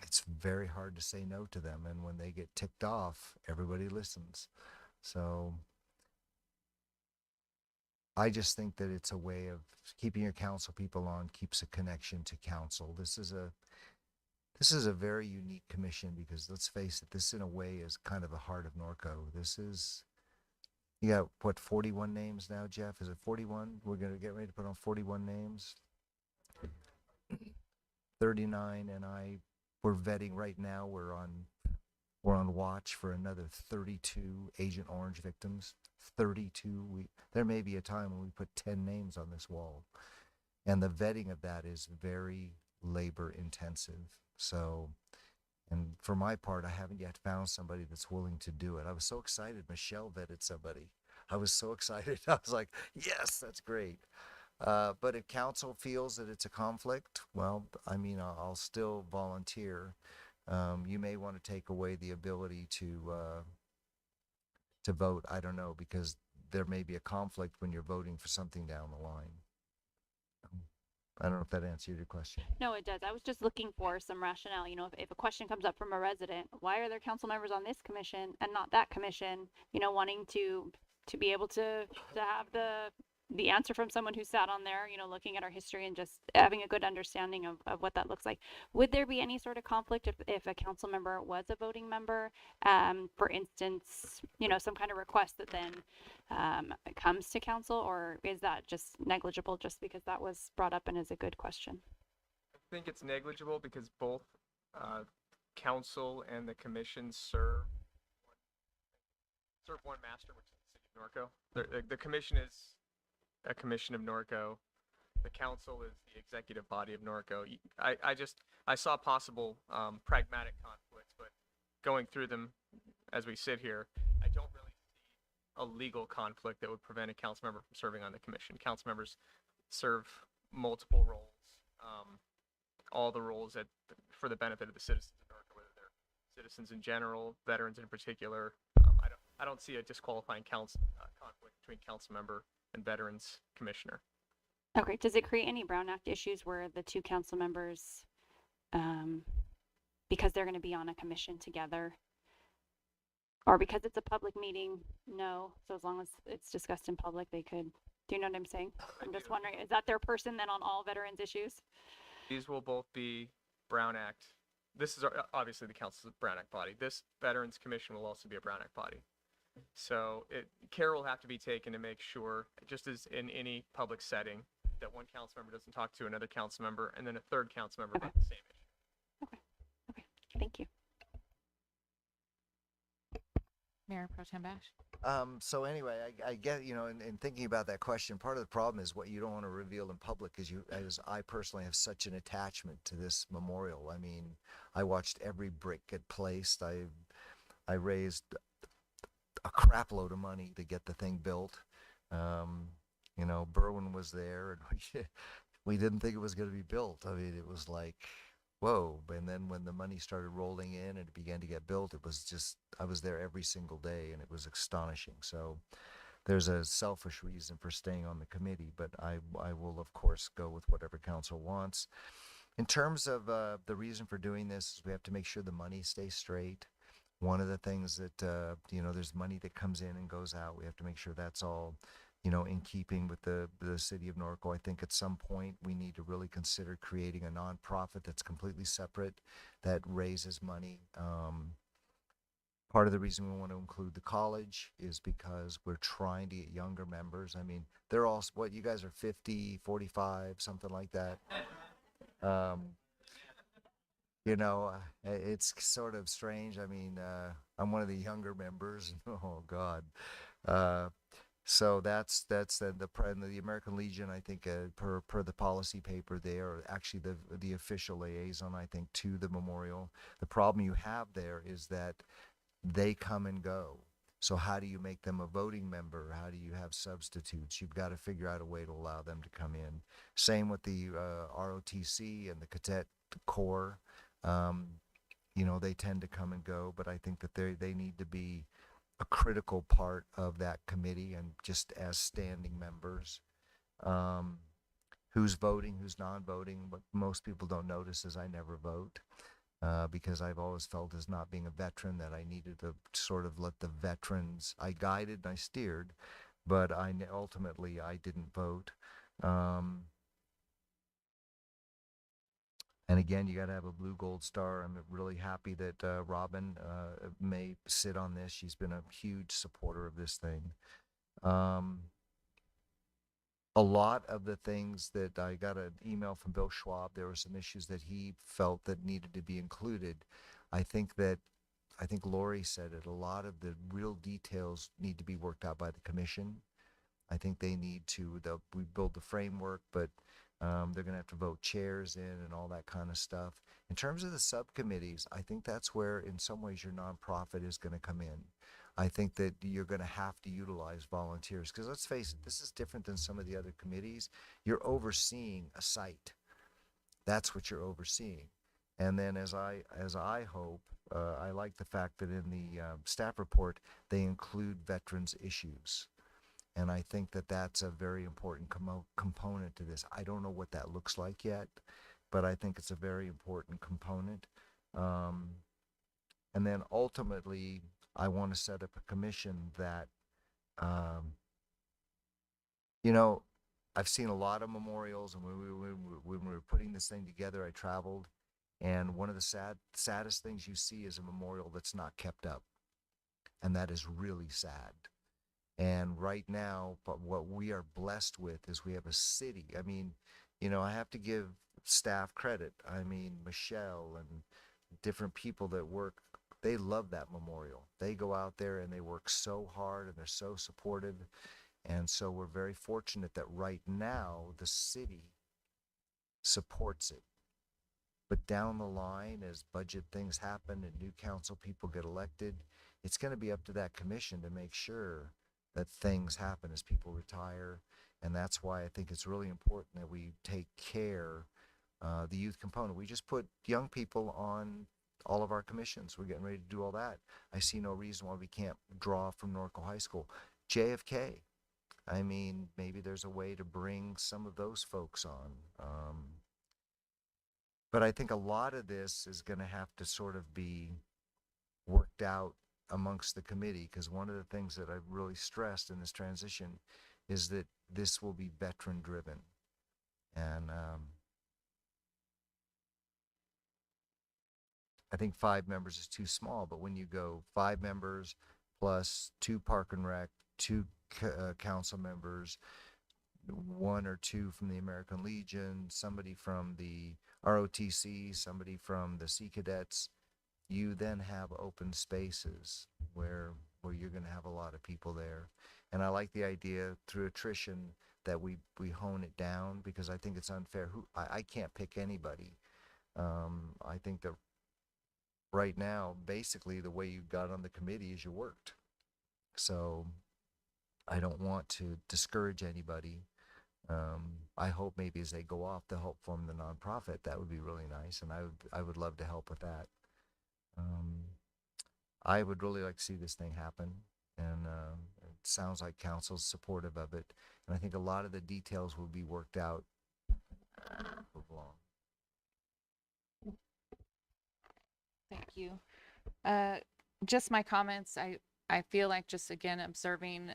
it's very hard to say no to them. And when they get ticked off, everybody listens. So I just think that it's a way of keeping your council people on, keeps a connection to council. This is a very unique commission because, let's face it, this in a way is kind of the heart of Norco. You got, what, 41 names now, Jeff? Is it 41? We're going to get ready to put on 41 names. 39, and we're vetting right now. We're on watch for another 32 Agent Orange victims. 32. There may be a time when we put 10 names on this wall, and the vetting of that is very labor intensive. So, and for my part, I haven't yet found somebody that's willing to do it. I was so excited Michelle vetted somebody. I was so excited. I was like, yes, that's great. But if council feels that it's a conflict, well, I'll still volunteer. You may want to take away the ability to vote. I don't know, because there may be a conflict when you're voting for something down the line. I don't know if that answered your question. No, it does. I was just looking for some rationale. If a question comes up from a resident, why are there council members on this commission and not that commission? Wanting to be able to have the answer from someone who sat on there, looking at our history and just having a good understanding of what that looks like. Would there be any sort of conflict if a council member was a voting member? For instance, some kind of request that then comes to council, or is that just negligible just because that was brought up and is a good question? I think it's negligible because both council and the commission serve one master, which is the city of Norco. The commission is a commission of Norco. The council is the executive body of Norco. I saw possible pragmatic conflicts, but going through them, as we sit here, I don't really see a legal conflict that would prevent a council member from serving on the commission. Council members serve multiple roles, all the roles for the benefit of the citizens of Norco, whether they're citizens in general, veterans in particular. I don't see a disqualifying conflict between council member and veterans commissioner. Okay, does it create any Brown Act issues where the two council members, because they're going to be on a commission together, or because it's a public meeting? No. So as long as it's discussed in public, they could. Do you know what I'm saying? I'm just wondering, is that their person then on all veterans issues? These will both be Brown Act. This is obviously the council's Brown Act body. This Veterans Commission will also be a Brown Act body. So care will have to be taken to make sure, just as in any public setting, that one council member doesn't talk to another council member and then a third council member about the same issue. Okay, thank you. Mayor Pro Tem Bash. So anyway, I get, in thinking about that question, part of the problem is what you don't want to reveal in public is as I personally have such an attachment to this memorial. I mean, I watched every brick get placed. I raised a crap load of money to get the thing built. Berwin was there, and we didn't think it was going to be built. I mean, it was like, whoa. And then when the money started rolling in and it began to get built, it was just, I was there every single day, and it was astonishing. So there's a selfish reason for staying on the committee, but I will, of course, go with whatever council wants. In terms of the reason for doing this, is we have to make sure the money stays straight. One of the things that, there's money that comes in and goes out. We have to make sure that's all, in keeping with the city of Norco. I think at some point we need to really consider creating a nonprofit that's completely separate, that raises money. Part of the reason we want to include the college is because we're trying to get younger members. I mean, they're all, you guys are 50, 45, something like that. It's sort of strange. I mean, I'm one of the younger members. Oh God. So that's the American Legion. I think per the policy paper, they are actually the official liaison, I think, to the memorial. The problem you have there is that they come and go. So how do you make them a voting member? How do you have substitutes? You've got to figure out a way to allow them to come in. Same with the ROTC and the Cadet Corps. They tend to come and go, but I think that they need to be a critical part of that committee, and just as standing members. Who's voting, who's non-voting? What most people don't notice is I never vote, because I've always felt, as not being a veteran, that I needed to sort of let the veterans, I guided and I steered, but ultimately I didn't vote. And again, you got to have a blue gold star. I'm really happy that Robin may sit on this. She's been a huge supporter of this thing. A lot of the things that I got an email from Bill Schwab, there were some issues that he felt that needed to be included. I think Lori said it, a lot of the real details need to be worked out by the commission. I think they need to, we build the framework, but they're going to have to vote chairs in and all that kind of stuff. In terms of the subcommittees, I think that's where, in some ways, your nonprofit is going to come in. I think that you're going to have to utilize volunteers, because let's face it, this is different than some of the other committees. You're overseeing a site. That's what you're overseeing. And then as I hope, I like the fact that in the staff report, they include veterans issues. And I think that that's a very important component to this. I don't know what that looks like yet, but I think it's a very important component. And then ultimately, I want to set up a commission that, I've seen a lot of memorials, and when we were putting this thing together, I traveled, and one of the saddest things you see is a memorial that's not kept up, and that is really sad. And right now, but what we are blessed with is we have a city. I mean, I have to give staff credit. I mean, Michelle and different people that work, they love that memorial. They go out there and they work so hard, and they're so supportive. And so we're very fortunate that right now the city supports it. But down the line, as budget things happen and new council people get elected, it's going to be up to that commission to make sure that things happen as people retire. And that's why I think it's really important that we take care, the youth component. We just put young people on all of our commissions. We're getting ready to do all that. I see no reason why we can't draw from Norco High School. JFK, I mean, maybe there's a way to bring some of those folks on. But I think a lot of this is going to have to sort of be worked out amongst the committee, because one of the things that I've really stressed in this transition is that this will be veteran driven. And I think 5 members is too small, but when you go 5 members plus 2 Park and Rec, 2 council members, 1 or 2 from the American Legion, somebody from the ROTC, somebody from the Sea Cadets, you then have open spaces where you're going to have a lot of people there. And I like the idea through attrition that we hone it down, because I think it's unfair. I can't pick anybody. I think that right now, basically the way you got on the committee is you worked. So I don't want to discourage anybody. I hope maybe as they go off, they'll help form the nonprofit. That would be really nice, and I would love to help with that. I would really like to see this thing happen, and it sounds like council's supportive of it, and I think a lot of the details will be worked out along. Thank you. Just my comments. I feel like, just again observing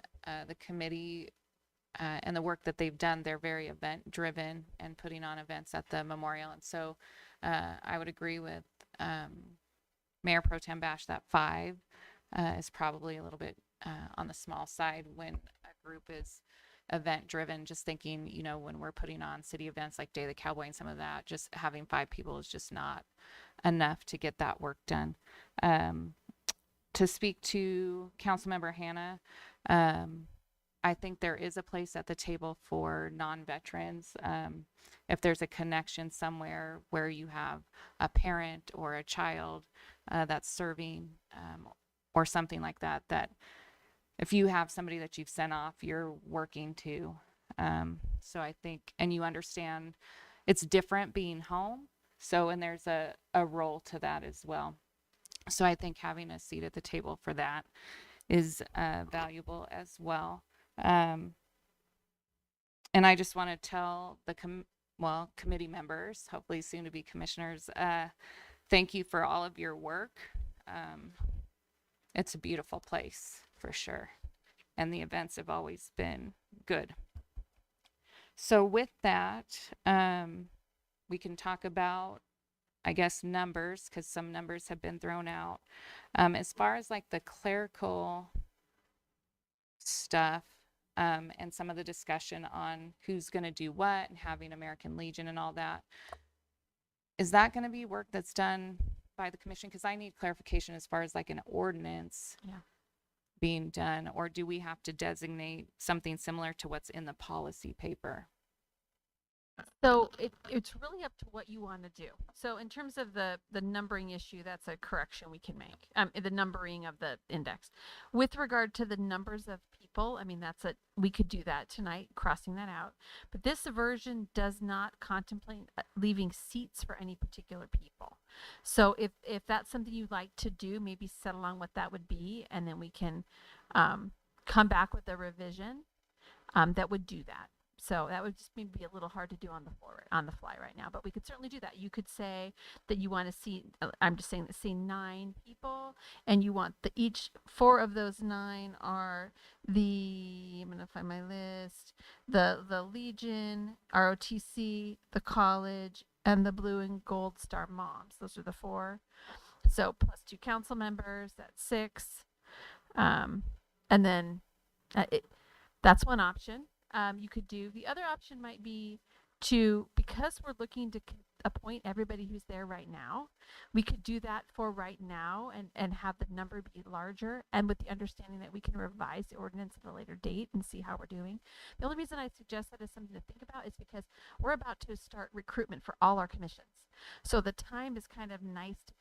the committee and the work that they've done, they're very event driven and putting on events at the memorial. And so I would agree with Mayor Pro Tem Bash that 5 is probably a little bit on the small side when a group is event driven. Just thinking, you know, when we're putting on city events like Day of the Cowboy and some of that, just having 5 people is just not enough to get that work done. To speak to Councilmember Hannah, I think there is a place at the table for non-veterans. If there's a connection somewhere where you have a parent or a child that's serving, or something like that, that if you have somebody that you've sent off, you're working to. So I think, and you understand it's different being home. So, and there's a role to that as well. So I think having a seat at the table for that is valuable as well. And I just want to tell the committee members, hopefully soon to be commissioners, thank you for all of your work. It's a beautiful place for sure. And the events have always been good. So with that, we can talk about, I guess, numbers, because some numbers have been thrown out. As far as like the clerical stuff, and some of the discussion on who's going to do what and having American Legion and all that, is that going to be work that's done by the commission? Because I need clarification as far as like an ordinance being done, or do we have to designate something similar to what's in the policy paper? So it's really up to what you want to do. So in terms of the numbering issue, that's a correction we can make. The numbering of the index. With regard to the numbers of people, I mean, we could do that tonight, crossing that out. But this version does not contemplate leaving seats for any particular people. So if that's something you'd like to do, maybe settle on what that would be, and then we can come back with a revision that would do that. So that would just maybe be a little hard to do on the fly right now, but we could certainly do that. You could say that you want to see, I'm just saying that, say 9 people, and you want each 4 of those 9 are I'm going to find my list, the Legion, ROTC, the college, and the Blue and Gold Star Moms. Those are the 4. So plus 2 council members, that's 6. And then that's one option. You could do, the other option might be to, because we're looking to appoint everybody who's there right now. We could do that for right now and have the number be larger, and with the understanding that we can revise the ordinance at a later date and see how we're doing. The only reason I suggest that is something to think about is because we're about to start recruitment for all our commissions. So the time is kind of nice to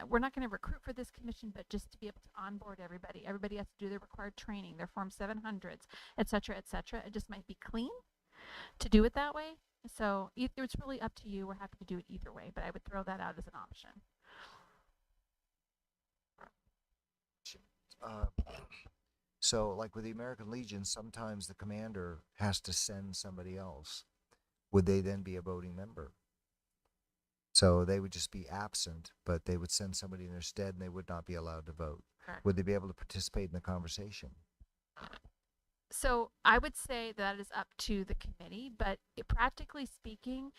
we're not going to recruit for this commission, but just to be able to onboard everybody. Everybody has to do their required training, their Form 700s, et cetera, et cetera. It just might be clean to do it that way. So it's really up to you. We're happy to do it either way, but I would throw that out as an option. So like with the American Legion, sometimes the commander has to send somebody else. Would they then be a voting member? So they would just be absent, but they would send somebody in their stead and they would not be allowed to vote. Correct. Would they be able to participate in the conversation? So I would say that is up to the committee, but practically speaking,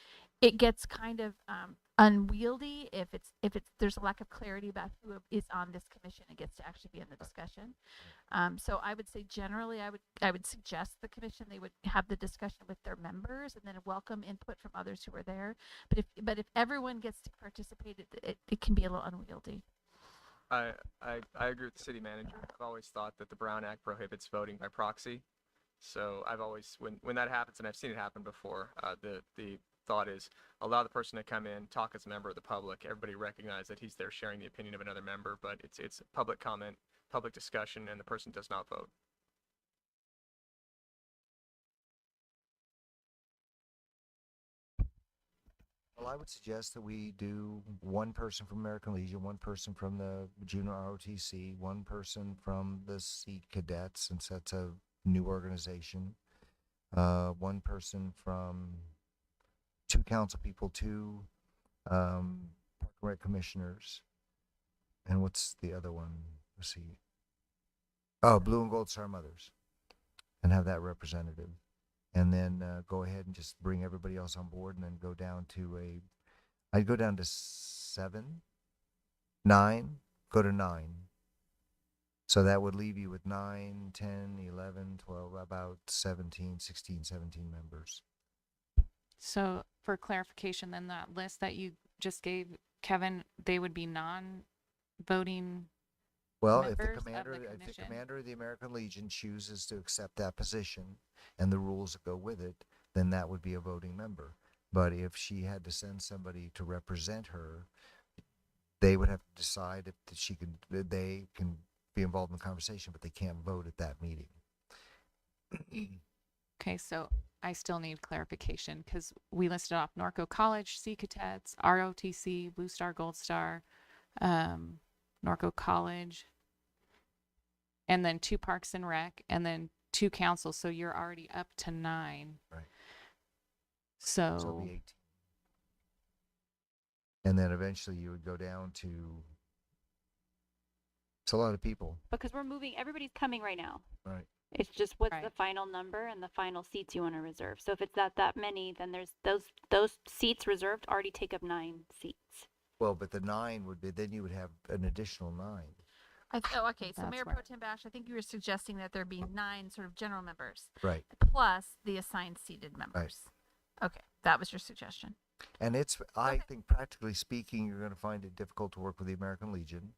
it gets kind of unwieldy if there's a lack of clarity about who is on this commission and gets to actually be in the discussion. So I would say generally, I would suggest the commission they would have the discussion with their members and then welcome input from others who are there. But if everyone gets to participate, it can be a little unwieldy. I agree with the city manager. I've always thought that the Brown Act prohibits voting by proxy. So I've always, when that happens, and I've seen it happen before, the thought is allow the person to come in, talk as a member of the public. Everybody recognize that he's there sharing the opinion of another member, but it's public comment, public discussion, and the person does not vote. Well, I would suggest that we do one person from American Legion, one person from the Juneau ROTC, one person from the Sea Cadets, since that's a new organization, one person from two council people, two Park and Rec commissioners, and what's the other one? Let's see. Oh, Blue and Gold Star Mothers, and have that representative. And then go ahead and just bring everybody else on board and then go down to I'd go down to 7, 9, go to 9. So that would leave you with 9, 10, 11, 12, about 17, 16, 17 members. So for clarification, then that list that you just gave, Kevin, they would be non-voting Well, if members the commander, of the if the commission? commander of the American Legion chooses to accept that position and the rules that go with it, then that would be a voting member. But if she had to send somebody to represent her, they would have to decide if they can be involved in the conversation, but they can't vote at that meeting. Okay, so I still need clarification because we listed off Norco College, Sea Cadets, ROTC, Blue Star, Gold Star, Norco College, and then 2 Parks and Rec, and then 2 councils. So you're already up to 9. Right. So it'll be 18. And then eventually you would go down to, it's a lot of people. Because we're moving, everybody's coming right now. Right. It's just what's the final number and the final seats you want to reserve. So if it's that many, then there's those seats reserved already take up 9 seats. Well, but the 9 would be, then you would have an additional 9. Okay. So That's Mayor right. Pro Tem Bash, I think you were suggesting that there be 9 sort of general members. Right. Plus the assigned seated members. Okay. That was your suggestion. And I think practically speaking, you're going to find it difficult to work with the American Legion.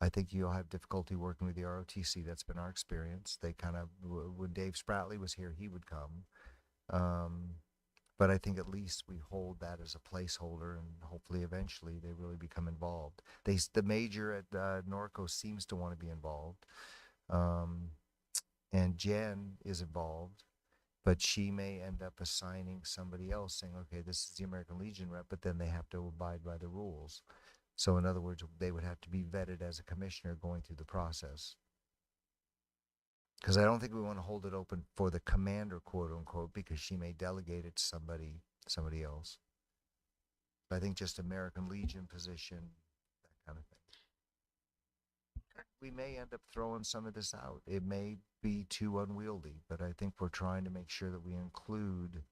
I think you'll have difficulty working with the ROTC. That's been our experience. They kind of, when Dave Spratley was here, he would come. But I think at least we hold that as a placeholder, and hopefully eventually they really become involved. The major at Norco seems to want to be involved. And Jen is involved, but she may end up assigning somebody else, saying, okay, this is the American Legion rep, but then they have to abide by the rules. So in other words, they would have to be vetted as a commissioner going through the process. Because I don't think we want to hold it open for the commander, quote unquote, because she may delegate it to somebody else. I think just American Legion position, that kind of thing. We may end up throwing some of this out. It may be too unwieldy, but I think we're trying to make sure that we include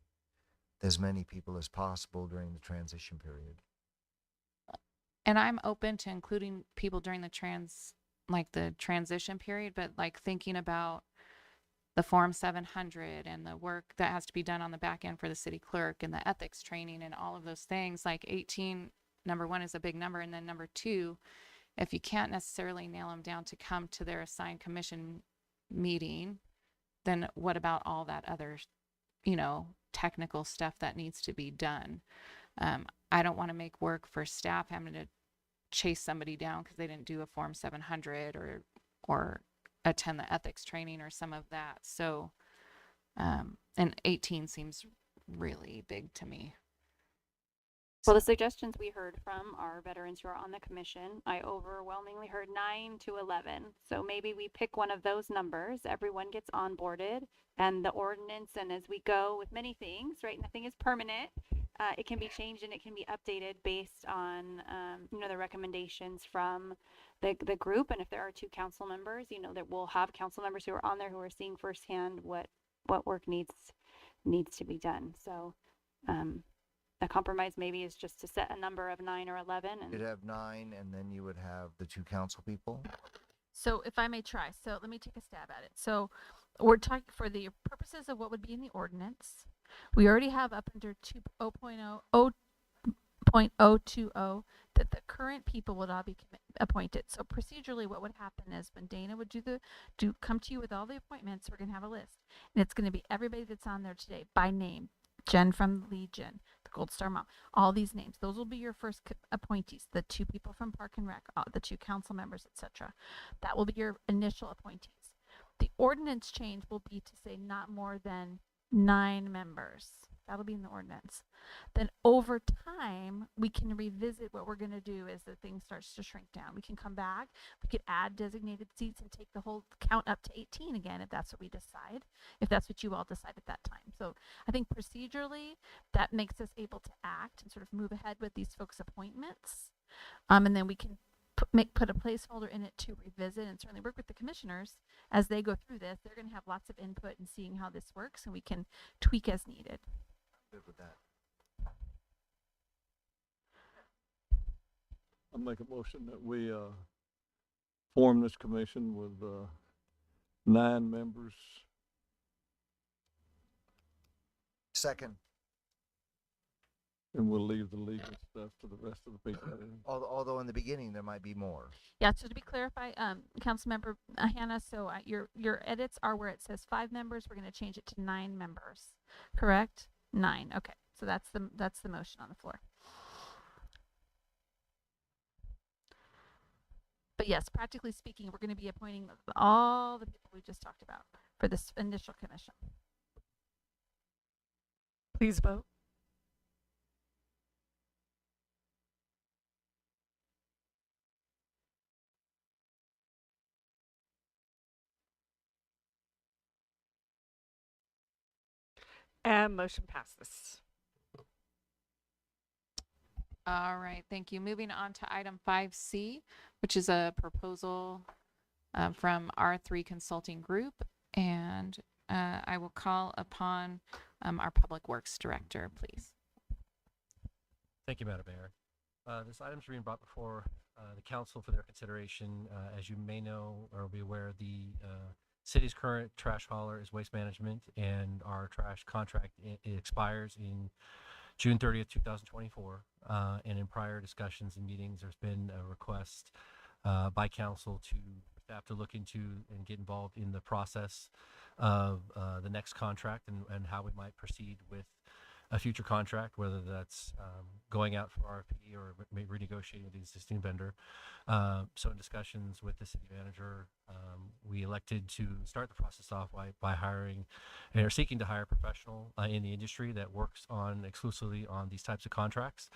as many people as possible during the transition period. And I'm open to including people during the transition period, but like thinking about the Form 700 and the work that has to be done on the back end for the city clerk and the ethics training and all of those things, like 18, number one, is a big number. And then number two, if you can't necessarily nail them down to come to their assigned commission meeting, then what about all that other, technical stuff that needs to be done? I don't want to make work for staff having to chase somebody down because they didn't do a Form 700 or attend the ethics training or some of that. So, and 18 seems really big to me. Well, the suggestions we heard from our veterans who are on the commission, I overwhelmingly heard 9 to 11. So maybe we pick one of those numbers, everyone gets onboarded, and the ordinance, and as we go with many things, right, nothing is permanent. It can be changed and it can be updated based on, the recommendations from the group. And if there are 2 council members, that we'll have council members who are on there who are seeing firsthand what work needs to be done. So, a compromise maybe is just to set a number of 9 or 11. And You'd have 9, and then you would have the 2 council people. So if I may try, so let me take a stab at it. So we're talking for the purposes of what would be in the ordinance. We already have up under 2.0.020 that the current people would all be appointed. So procedurally, what would happen is when Dana would come to you with all the appointments, we're going to have a list, and it's going to be everybody that's on there today by name. Jen from Legion, the Gold Star Mom, all these names. Those will be your first appointees. The 2 people from Park and Rec, the 2 council members, etc. That will be your initial appointees. The ordinance change will be to say not more than 9 members. That'll be in the ordinance. Then over time, we can revisit what we're going to do as the thing starts to shrink down. We can come back. We could add designated seats and take the whole count up to 18 again if that's what we decide, if that's what you all decide at that time. So I think procedurally, that makes us able to act and sort of move ahead with these folks' appointments. And then we can put a placeholder in it to revisit and certainly work with the commissioners as they go through this. They're going to have lots of input in seeing how this works, and we can tweak as needed. Good with that. I'll make a motion that we form this commission with 9 members. Second. And we'll leave the legal stuff to the rest of the people. Although in the beginning there might be more. Yeah, so to be clarified, Councilmember Hannah, so your edits are where it says 5 members. We're going to change it to 9 members, correct? 9. Okay, so that's the motion on the floor. But yes, practically speaking, we're going to be appointing all the people we just talked about for this initial commission. Please vote. And motion passes. All right, thank you. Moving on to item 5C, which is a proposal from R3 Consulting Group. And I will call upon our Public Works Director, please. Thank you, Madam Mayor. This item is being brought before the council for their consideration. As you may know or be aware, the city's current trash hauler is Waste Management, and our trash contract expires in June 30th, 2024. And in prior discussions and meetings, there's been a request by council to staff to look into and get involved in the process of the next contract and how we might proceed with a future contract, whether that's going out for RFP or renegotiating with the existing vendor. So in discussions with the city manager, we elected to start the process off by hiring or seeking to hire a professional in the industry that works on exclusively on these types of contracts.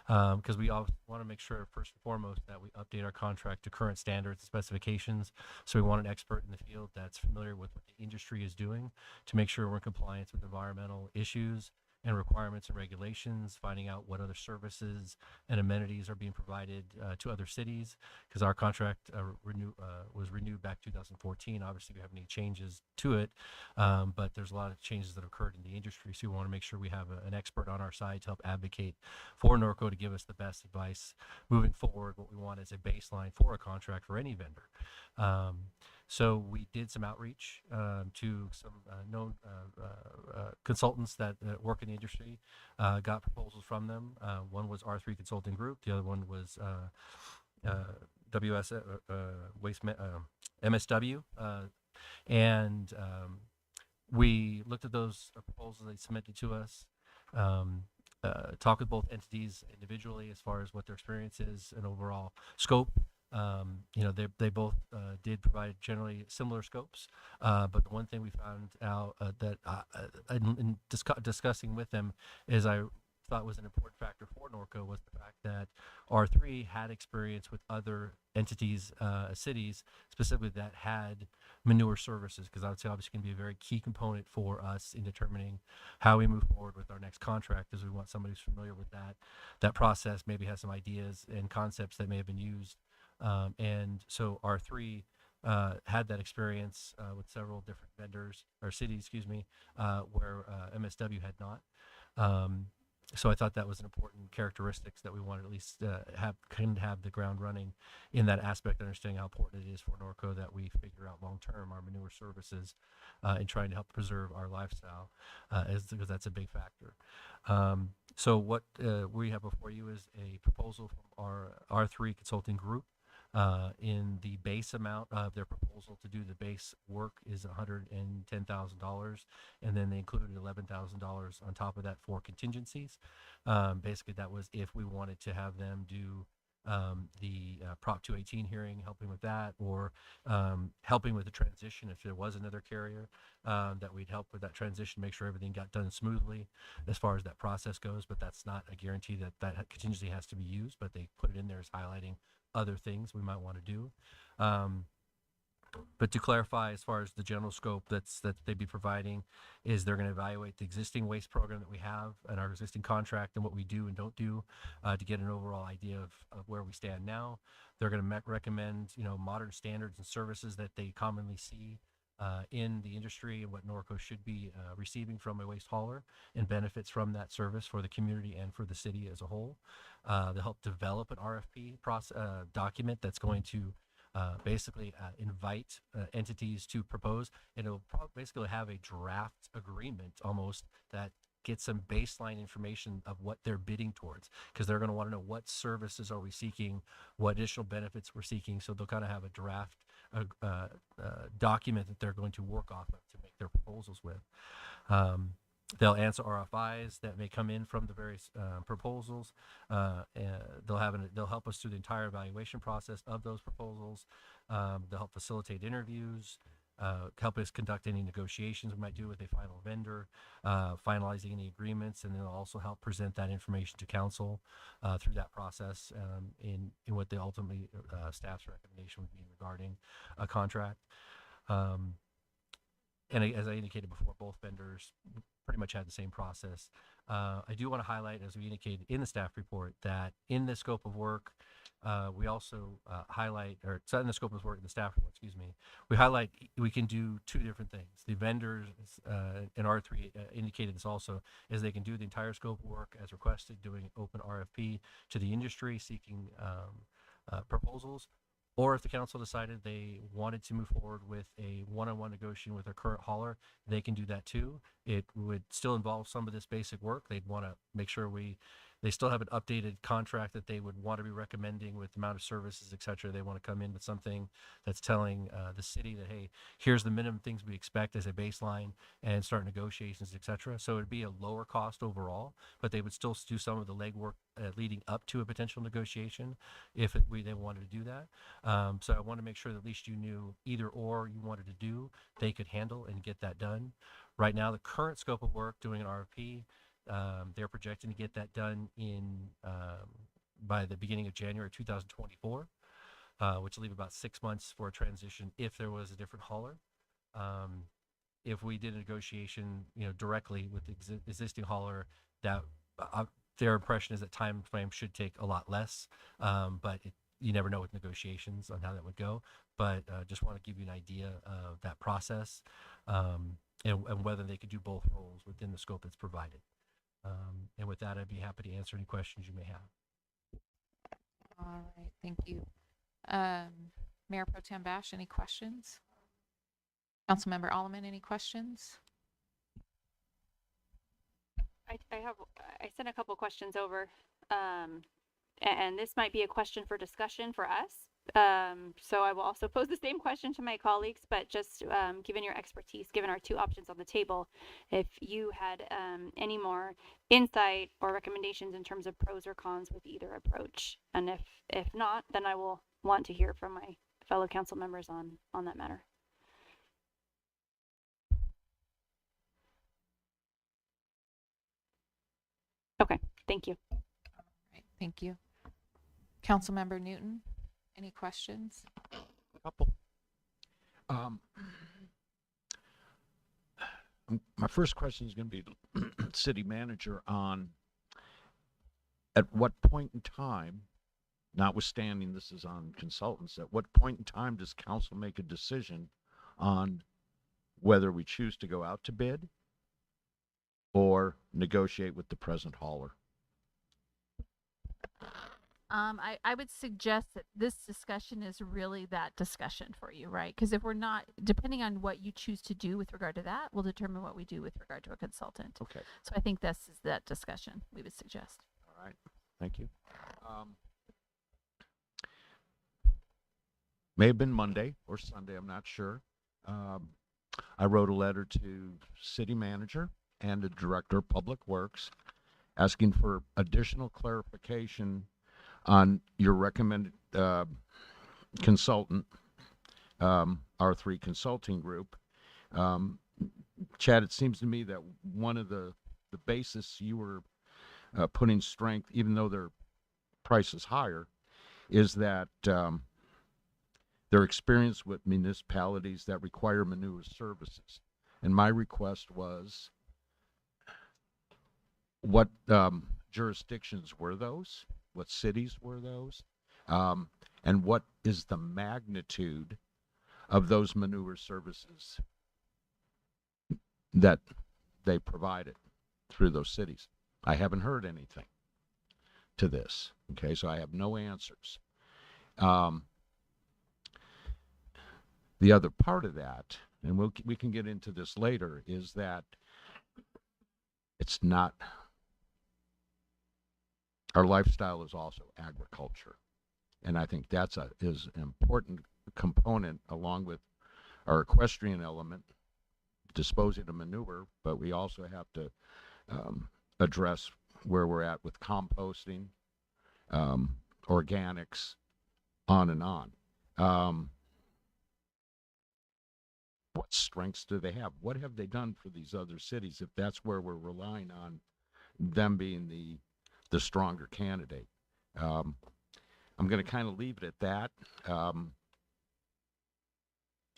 Because we all want to make sure, first and foremost, that we update our contract to current standards and specifications. So we want an expert in the field that's familiar with what the industry is doing to make sure we're in compliance with environmental issues and requirements and regulations, finding out what other services and amenities are being provided to other cities, because our contract was renewed back 2014. Obviously, we haven't any changes to it, but there's a lot of changes that have occurred in the industry, so we want to make sure we have an expert on our side to help advocate for Norco to give us the best advice moving forward. What we want is a baseline for a contract for any vendor. So we did some outreach to some known consultants that work in the industry, got proposals from them. One was R3 Consulting Group. The other one was WS MSW. And we looked at those proposals they submitted to us, talked with both entities individually as far as what their experience is and overall scope. They both did provide generally similar scopes, but the one thing we found out that in discussing with them is I thought was an important factor for Norco was the fact that R3 had experience with other entities, cities specifically that had manure services, because I would say obviously going to be a very key component for us in determining how we move forward with our next contract, as we want somebody who's familiar with that process, maybe has some ideas and concepts that may have been used. And so R3 had that experience with several different vendors or cities, excuse me, where MSW had not. So I thought that was an important characteristics that we wanted to at least have the ground running in that aspect, understanding how important it is for Norco that we figure out long term our manure services and trying to help preserve our lifestyle, because that's a big factor. So what we have before you is a proposal from our R3 Consulting Group. In the base amount of their proposal to do the base work is $110,000, and then they included $11,000 on top of that for contingencies. Basically, that was if we wanted to have them do the Prop 218 hearing, helping with that, or helping with the transition if there was another carrier, that we'd help with that transition, make sure everything got done smoothly as far as that process goes. But that's not a guarantee that that contingency has to be used, but they put it in there as highlighting other things we might want to do. But to clarify, as far as the general scope that they'd be providing, is they're going to evaluate the existing waste program that we have and our existing contract and what we do and don't do to get an overall idea of where we stand now. They're going to recommend modern standards and services that they commonly see in the industry and what Norco should be receiving from a waste hauler and benefits from that service for the community and for the city as a whole. They'll help develop an RFP document that's going to basically invite entities to propose, and it'll basically have a draft agreement almost that gets some baseline information of what they're bidding towards, because they're going to want to know what services are we seeking, what additional benefits we're seeking. So they'll kind of have a draft document that they're going to work off of to make their proposals with. They'll answer RFIs that may come in from the various proposals. They'll help us through the entire evaluation process of those proposals. They'll help facilitate interviews, help us conduct any negotiations we might do with a final vendor, finalizing any agreements, and they'll also help present that information to council through that process in what the ultimately staff's recommendation would be regarding a contract. And as I indicated before, both vendors pretty much had the same process. I do want to highlight, as we indicated in the staff report, that in the scope of work, we also highlight, or it's not in the scope of work in the staff report, excuse me, we highlight we can do two different things. The vendors in R3 indicated this also, is they can do the entire scope of work as requested, doing an open RFP to the industry seeking proposals. Or if the council decided they wanted to move forward with a one-on-one negotiation with their current hauler, they can do that too. It would still involve some of this basic work. They'd want to make sure they still have an updated contract that they would want to be recommending with the amount of services, et cetera. They want to come in with something that's telling the city that, hey, here's the minimum things we expect as a baseline, and start negotiations, et cetera. So it'd be a lower cost overall, but they would still do some of the legwork leading up to a potential negotiation if they wanted to do that. So I want to make sure that at least you knew either or you wanted to do, they could handle and get that done. Right now, the current scope of work, doing an RFP, they're projecting to get that done by the beginning of January 2024, which will leave about 6 months for a transition if there was a different hauler. If we did a negotiation, directly with the existing hauler, that their impression is that time frame should take a lot less, but you never know with negotiations on how that would go. But just want to give you an idea of that process, and whether they could do both roles within the scope that's provided. And with that, I'd be happy to answer any questions you may have. All right, thank you. Mayor Pro Tem Bash, any questions? Councilmember Alleman, any questions? I sent a couple questions over, and this might be a question for discussion for us. So I will also pose the same question to my colleagues, but just given your expertise, given our two options on the table, if you had any more insight or recommendations in terms of pros or cons with either approach, and if not, then I will want to hear from my fellow council members on that matter. Okay, thank you. All right, thank you. Councilmember Newton, any questions? Couple. My first question is going to be the city manager on at what point in time, notwithstanding this is on consultants, at what point in time does council make a decision on whether we choose to go out to bid or negotiate with the present hauler? I would suggest that this discussion is really that discussion for you, right? Because if we're not, depending on what you choose to do with regard to that, will determine what we do with regard to a consultant. Okay. So I think this is that discussion we would suggest. All right. Thank you. May have been Monday or Sunday, I'm not sure. I wrote a letter to city manager and the director of public works asking for additional clarification on your recommended consultant, R3 Consulting Group. Chad, it seems to me that one of the basis you were putting strength, even though their price is higher, is that their experience with municipalities that require manure services. And my request was, what jurisdictions were those? What cities were those? And what is the magnitude of those manure services that they provided through those cities? I haven't heard anything to this. Okay, so I have no answers. The other part of that, and we can get into this later, is that it's not, our lifestyle is also agriculture. And I think that's is an important component along with our equestrian element, disposing of manure, but we also have to address where we're at with composting, organics, on and on. What strengths do they have? What have they done for these other cities if that's where we're relying on them being the stronger candidate? I'm going to kind of leave it at that.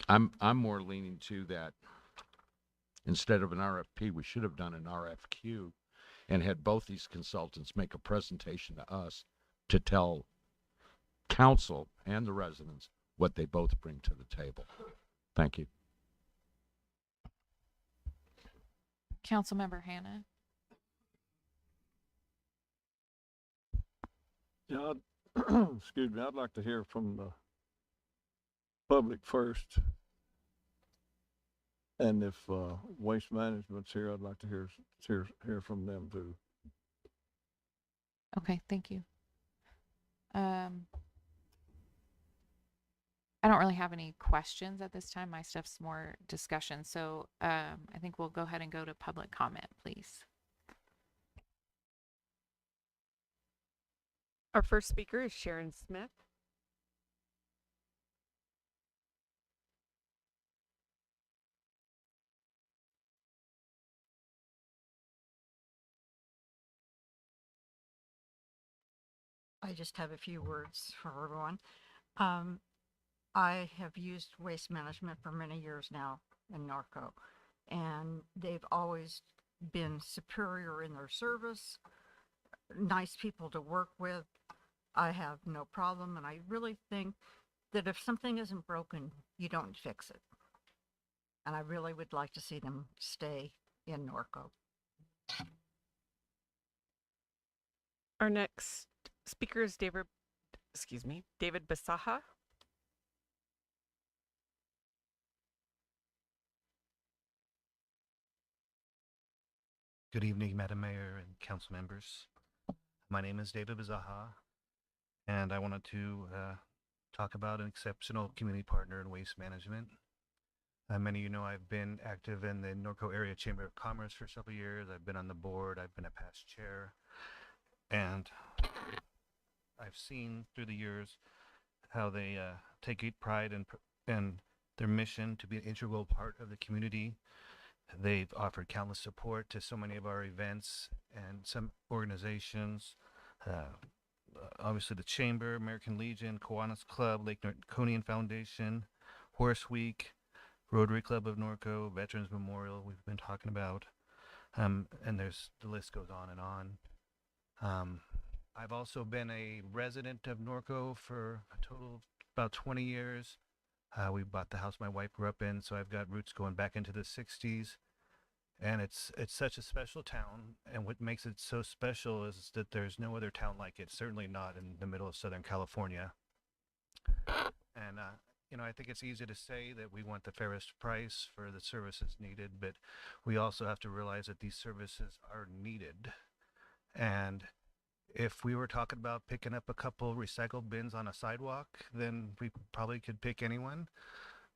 I'm more leaning to that instead of an RFP, we should have done an RFQ and had both these consultants make a presentation to us to tell council and the residents what they both bring to the table. Thank you. Councilmember Hannah. Yeah, excuse me, I'd like to hear from the public first. And if Waste Management's here, I'd like to hear from them too. Okay, thank you. I don't really have any questions at this time. My stuff's more discussion. So I think we'll go ahead and go to public comment, please. Our first speaker is Sharon Smith. I just have a few words for everyone. I have used Waste Management for many years now in Norco, and they've always been superior in their service, nice people to work with. I have no problem, and I really think that if something isn't broken, you don't fix it. And I really would like to see them stay in Norco. Our next speaker is David Basaha. Good evening, Madam Mayor and council members. My name is David Bazaha, and I wanted to talk about an exceptional community partner in waste management. Many of you know I've been active in the Norco Area Chamber of Commerce for several years. I've been on the board, I've been a past chair, and I've seen through the years how they take great pride in their mission to be an integral part of the community. They've offered countless support to so many of our events and some organizations. Obviously the Chamber, American Legion, Kiwanis Club, Lake Norconian Foundation, Horse Week, Rotary Club of Norco, Veterans Memorial we've been talking about. And the list goes on and on. I've also been a resident of Norco for a total of about 20 years. We bought the house my wife grew up in, so I've got roots going back into the 60s. And it's such a special town, and what makes it so special is that there's no other town like it, certainly not in the middle of Southern California. And I think it's easy to say that we want the fairest price for the services needed, but we also have to realize that these services are needed. And if we were talking about picking up a couple recycle bins on a sidewalk, then we probably could pick anyone.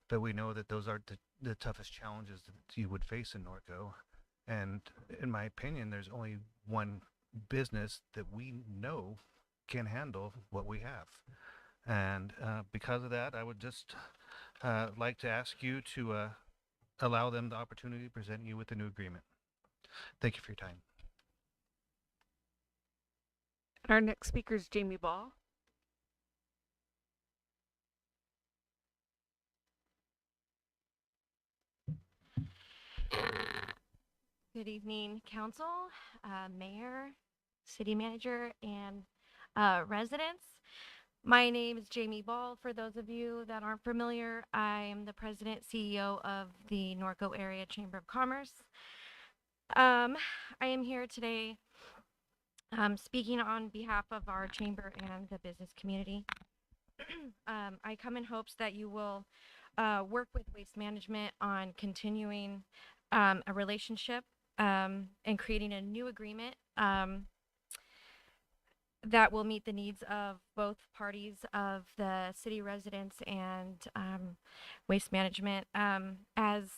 But we know that those are the toughest challenges that you would face in Norco. And in my opinion, there's only one business that we know can handle what we have. And because of that, I would just like to ask you to allow them the opportunity to present you with a new agreement. Thank you for your time. Our next speaker is Jamie Ball. Good evening, council, mayor, city manager, and residents. My name is Jamie Ball. For those of you that aren't familiar, I am the president CEO of the Norco Area Chamber of Commerce. I am here today speaking on behalf of our chamber and the business community. I come in hopes that you will work with Waste Management on continuing a relationship and creating a new agreement that will meet the needs of both parties of the city residents and Waste Management. As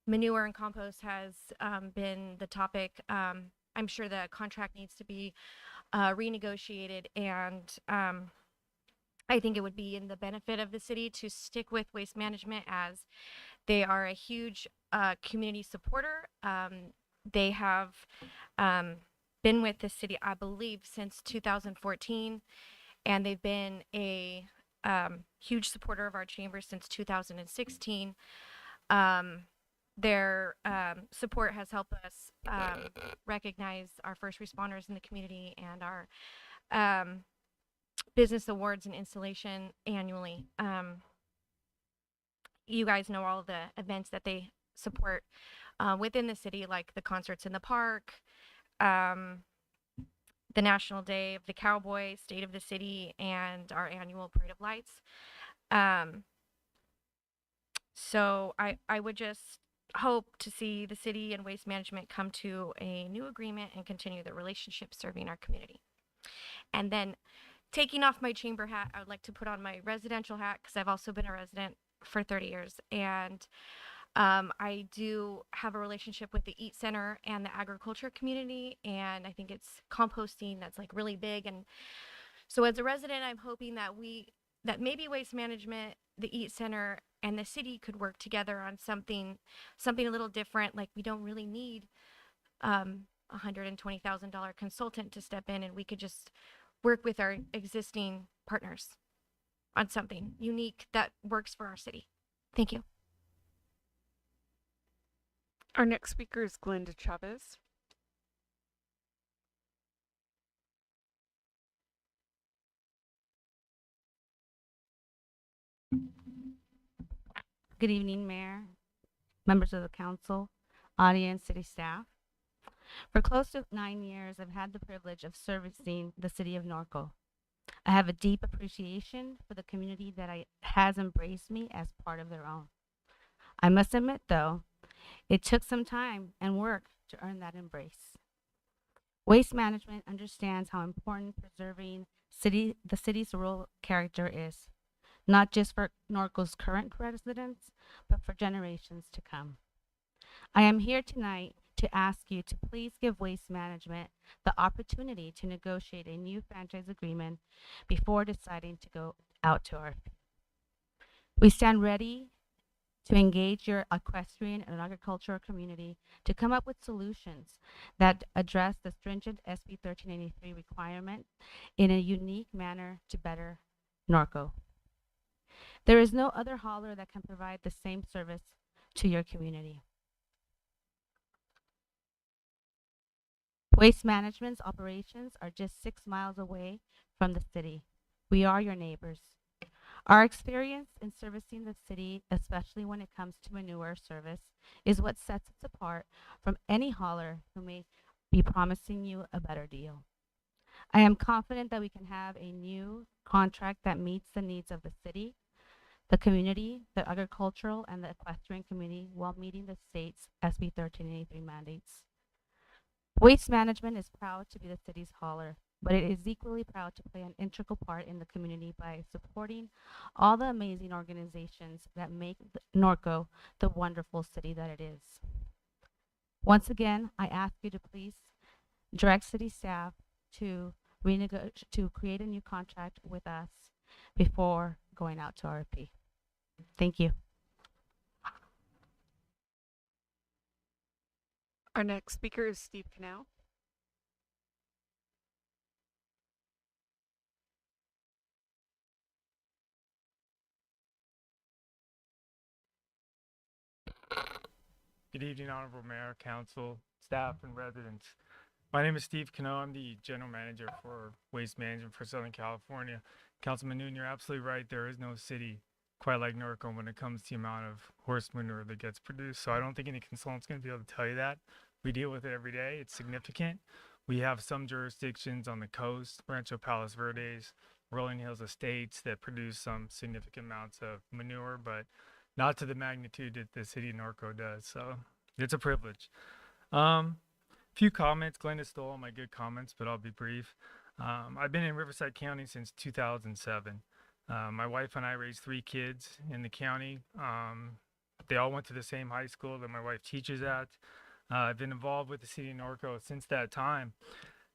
manure and compost has been the topic, I'm sure the contract needs to be renegotiated, and I think it would be in the benefit of the city to stick with Waste Management, as they are a huge community supporter. They have been with the city, I believe, since 2014, and they've been a huge supporter of our chamber since 2016. Their support has helped us recognize our first responders in the community and our business awards and installation annually. You guys know all of the events that they support within the city, like the concerts in the park, the National Day of the Cowboy, State of the City, and our annual Parade of Lights. So I would just hope to see the city and Waste Management come to a new agreement and continue the relationship serving our community. And then, taking off my chamber hat, I would like to put on my residential hat, because I've also been a resident for 30 years. And I do have a relationship with the Eat Center and the agriculture community, and I think it's composting that's like really big. And so as a resident, I'm hoping that maybe Waste Management, the Eat Center, and the city could work together on something a little different. Like, we don't really need $120,000 consultant to step in, and we could just work with our existing partners on something unique that works for our city. Thank you. Our next speaker is Glenda Chavez. Good evening, Mayor, members of the council, audience, city staff. For close to 9 years, I've had the privilege of servicing the city of Norco. I have a deep appreciation for the community that has embraced me as part of their own. I must admit, though, it took some time and work to earn that embrace. Waste management understands how important preserving the city's rural character is, not just for Norco's current residents, but for generations to come. I am here tonight to ask you to please give Waste Management the opportunity to negotiate a new franchise agreement before deciding to go out to RFP. We stand ready to engage your equestrian and agricultural community to come up with solutions that address the stringent SB 1383 requirement in a unique manner to better Norco. There is no other hauler that can provide the same service to your community. Waste Management's operations are just 6 miles away from the city. We are your neighbors. Our experience in servicing the city, especially when it comes to manure service, is what sets us apart from any hauler who may be promising you a better deal. I am confident that we can have a new contract that meets the needs of the city, the community, the agricultural, and the equestrian community while meeting the state's SB 1383 mandates. Waste Management is proud to be the city's hauler, but it is equally proud to play an integral part in the community by supporting all the amazing organizations that make Norco the wonderful city that it is. Once again, I ask you to please direct city staff to create a new contract with us before going out to RFP. Thank you. Our next speaker is Steve Canal. Good evening, Honorable Mayor, Council, staff, and residents. My name is Steve Cano. I'm the General Manager for Waste Management for Southern California. Councilman Noon, you're absolutely right. There is no city quite like Norco when it comes to the amount of horse manure that gets produced. So I don't think any consultant's going to be able to tell you that. We deal with it every day. It's significant. We have some jurisdictions on the coast, Rancho Palos Verdes, Rolling Hills Estates, that produce some significant amounts of manure, but not to the magnitude that the city of Norco does. So it's a privilege. Few comments. Glenda stole all my good comments, but I'll be brief. I've been in Riverside County since 2007. My wife and I raised 3 kids in the county. They all went to the same high school that my wife teaches at. I've been involved with the city of Norco since that time.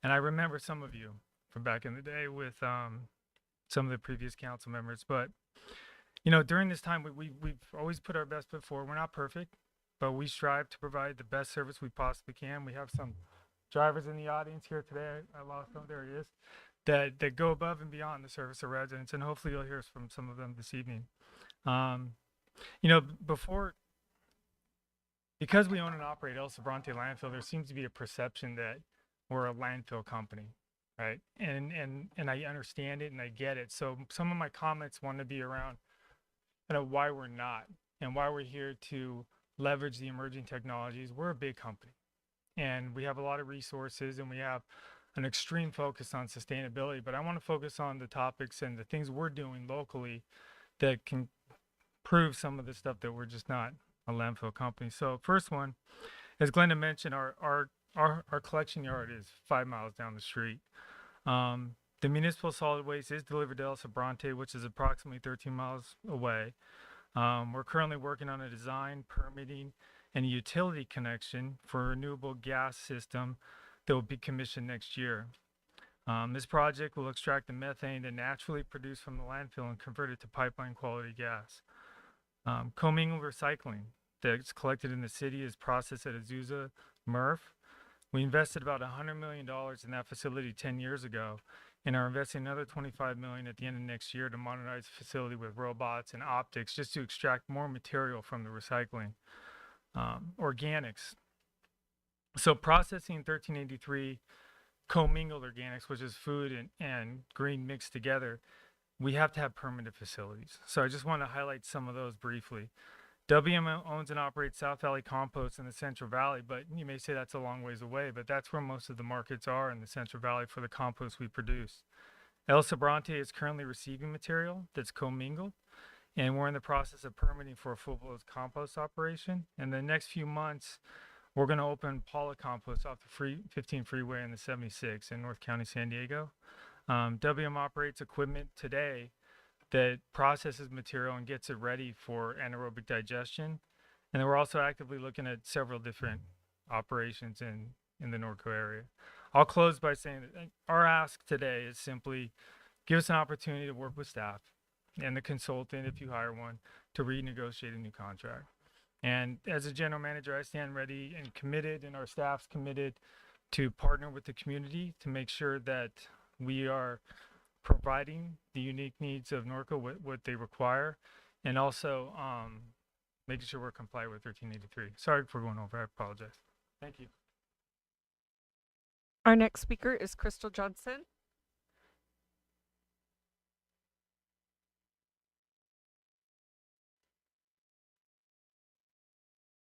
And I remember some of you from back in the day with some of the previous council members. But, you know, during this time, we've always put our best foot forward. We're not perfect, but we strive to provide the best service we possibly can. We have some drivers in the audience here today. I lost him. There he is. That go above and beyond the service of residents, and hopefully you'll hear from some of them this evening. You know, because we own and operate El Sobrante landfill, there seems to be a perception that we're a landfill company, right? And I understand it and I get it. So some of my comments want to be around why we're not and why we're here to leverage the emerging technologies. We're a big company and we have a lot of resources and we have an extreme focus on sustainability, but I want to focus on the topics and the things we're doing locally that can prove some of the stuff that we're just not a landfill company. So first one, as Glenda mentioned, our collection yard is 5 miles down the street. The municipal solid waste is delivered to El Sobrante, which is approximately 13 miles away. We're currently working on a design, permitting, and a utility connection for a renewable gas system that will be commissioned next year. This project will extract the methane that naturally produced from the landfill and convert it to pipeline quality gas. Commingled recycling that's collected in the city is processed at Azusa MRF. We invested about $100 million in that facility 10 years ago and are investing another $25 million at the end of next year to modernize the facility with robots and optics just to extract more material from the recycling. Organics. So processing 1383 commingled organics, which is food and green mixed together, we have to have permanent facilities. So I just want to highlight some of those briefly. WM owns and operates South Valley Compost in the Central Valley, but you may say that's a long ways away, but that's where most of the markets are in the Central Valley for the compost we produce. El Sobrante is currently receiving material that's commingled, and we're in the process of permitting for a full-blown compost operation. In the next few months, we're going to open Paula Compost off the 15 freeway and the 76 in North County, San Diego. WM operates equipment today that processes material and gets it ready for anaerobic digestion. And then we're also actively looking at several different operations in the Norco area. I'll close by saying that our ask today is simply give us an opportunity to work with staff and the consultant, if you hire one, to renegotiate a new contract. And as a general manager, I stand ready and committed, and our staff's committed to partner with the community to make sure that we are providing the unique needs of Norco, what they require, and also making sure we're compliant with 1383. Sorry for going over. I apologize. Thank you. Our next speaker is Crystal Johnson.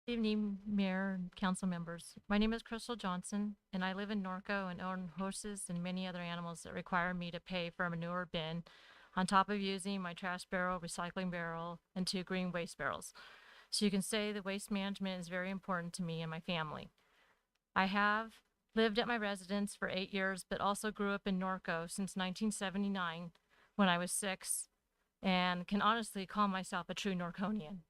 Good evening, Mayor and council members. My name is Crystal Johnson, and I live in Norco and own horses and many other animals that require me to pay for a manure bin, on top of using my trash barrel, recycling barrel, and 2 green waste barrels. So you can say that waste management is very important to me and my family. I have lived at my residence for 8 years, but also grew up in Norco since 1979 when I was 6, and can honestly call myself a true Norconian.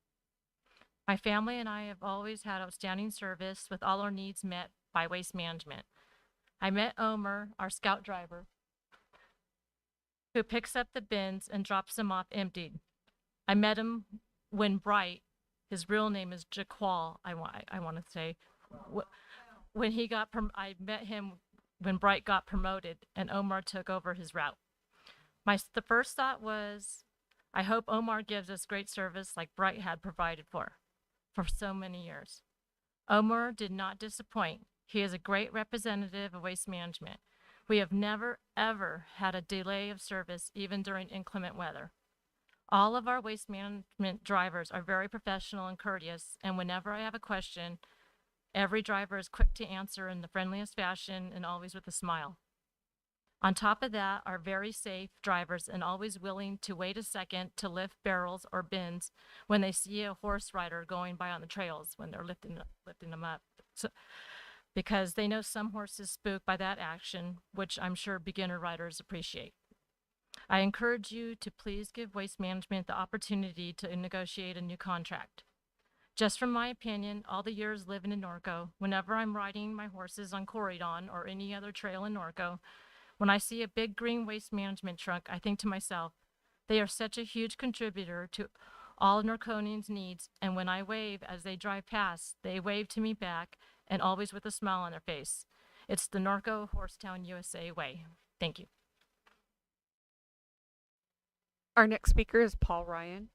My family and I have always had outstanding service with all our needs met by Waste Management. I met Omer, our scout driver, who picks up the bins and drops them off emptied. I met him when Bright, his real name is Jaqual, I want to say, when he got, I met him when Bright got promoted and Omar took over his route. The first thought was, I hope Omar gives us great service like Bright had provided for so many years. Omar did not disappoint. He is a great representative of Waste Management. We have never, ever had a delay of service, even during inclement weather. All of our Waste Management drivers are very professional and courteous, and whenever I have a question, every driver is quick to answer in the friendliest fashion and always with a smile. On top of that, are very safe drivers and always willing to wait a second to lift barrels or bins when they see a horse rider going by on the trails when they're lifting them up. So, because they know some horses spook by that action, which I'm sure beginner riders appreciate. I encourage you to please give Waste Management the opportunity to negotiate a new contract. Just from my opinion, all the years living in Norco, whenever I'm riding my horses on Corridon or any other trail in Norco, when I see a big green Waste Management truck, I think to myself, they are such a huge contributor to all Norconians' needs, and when I wave as they drive past, they wave to me back, and always with a smile on their face. It's the Norco Horsetown USA way. Thank you. Our next speaker is Paul Ryan.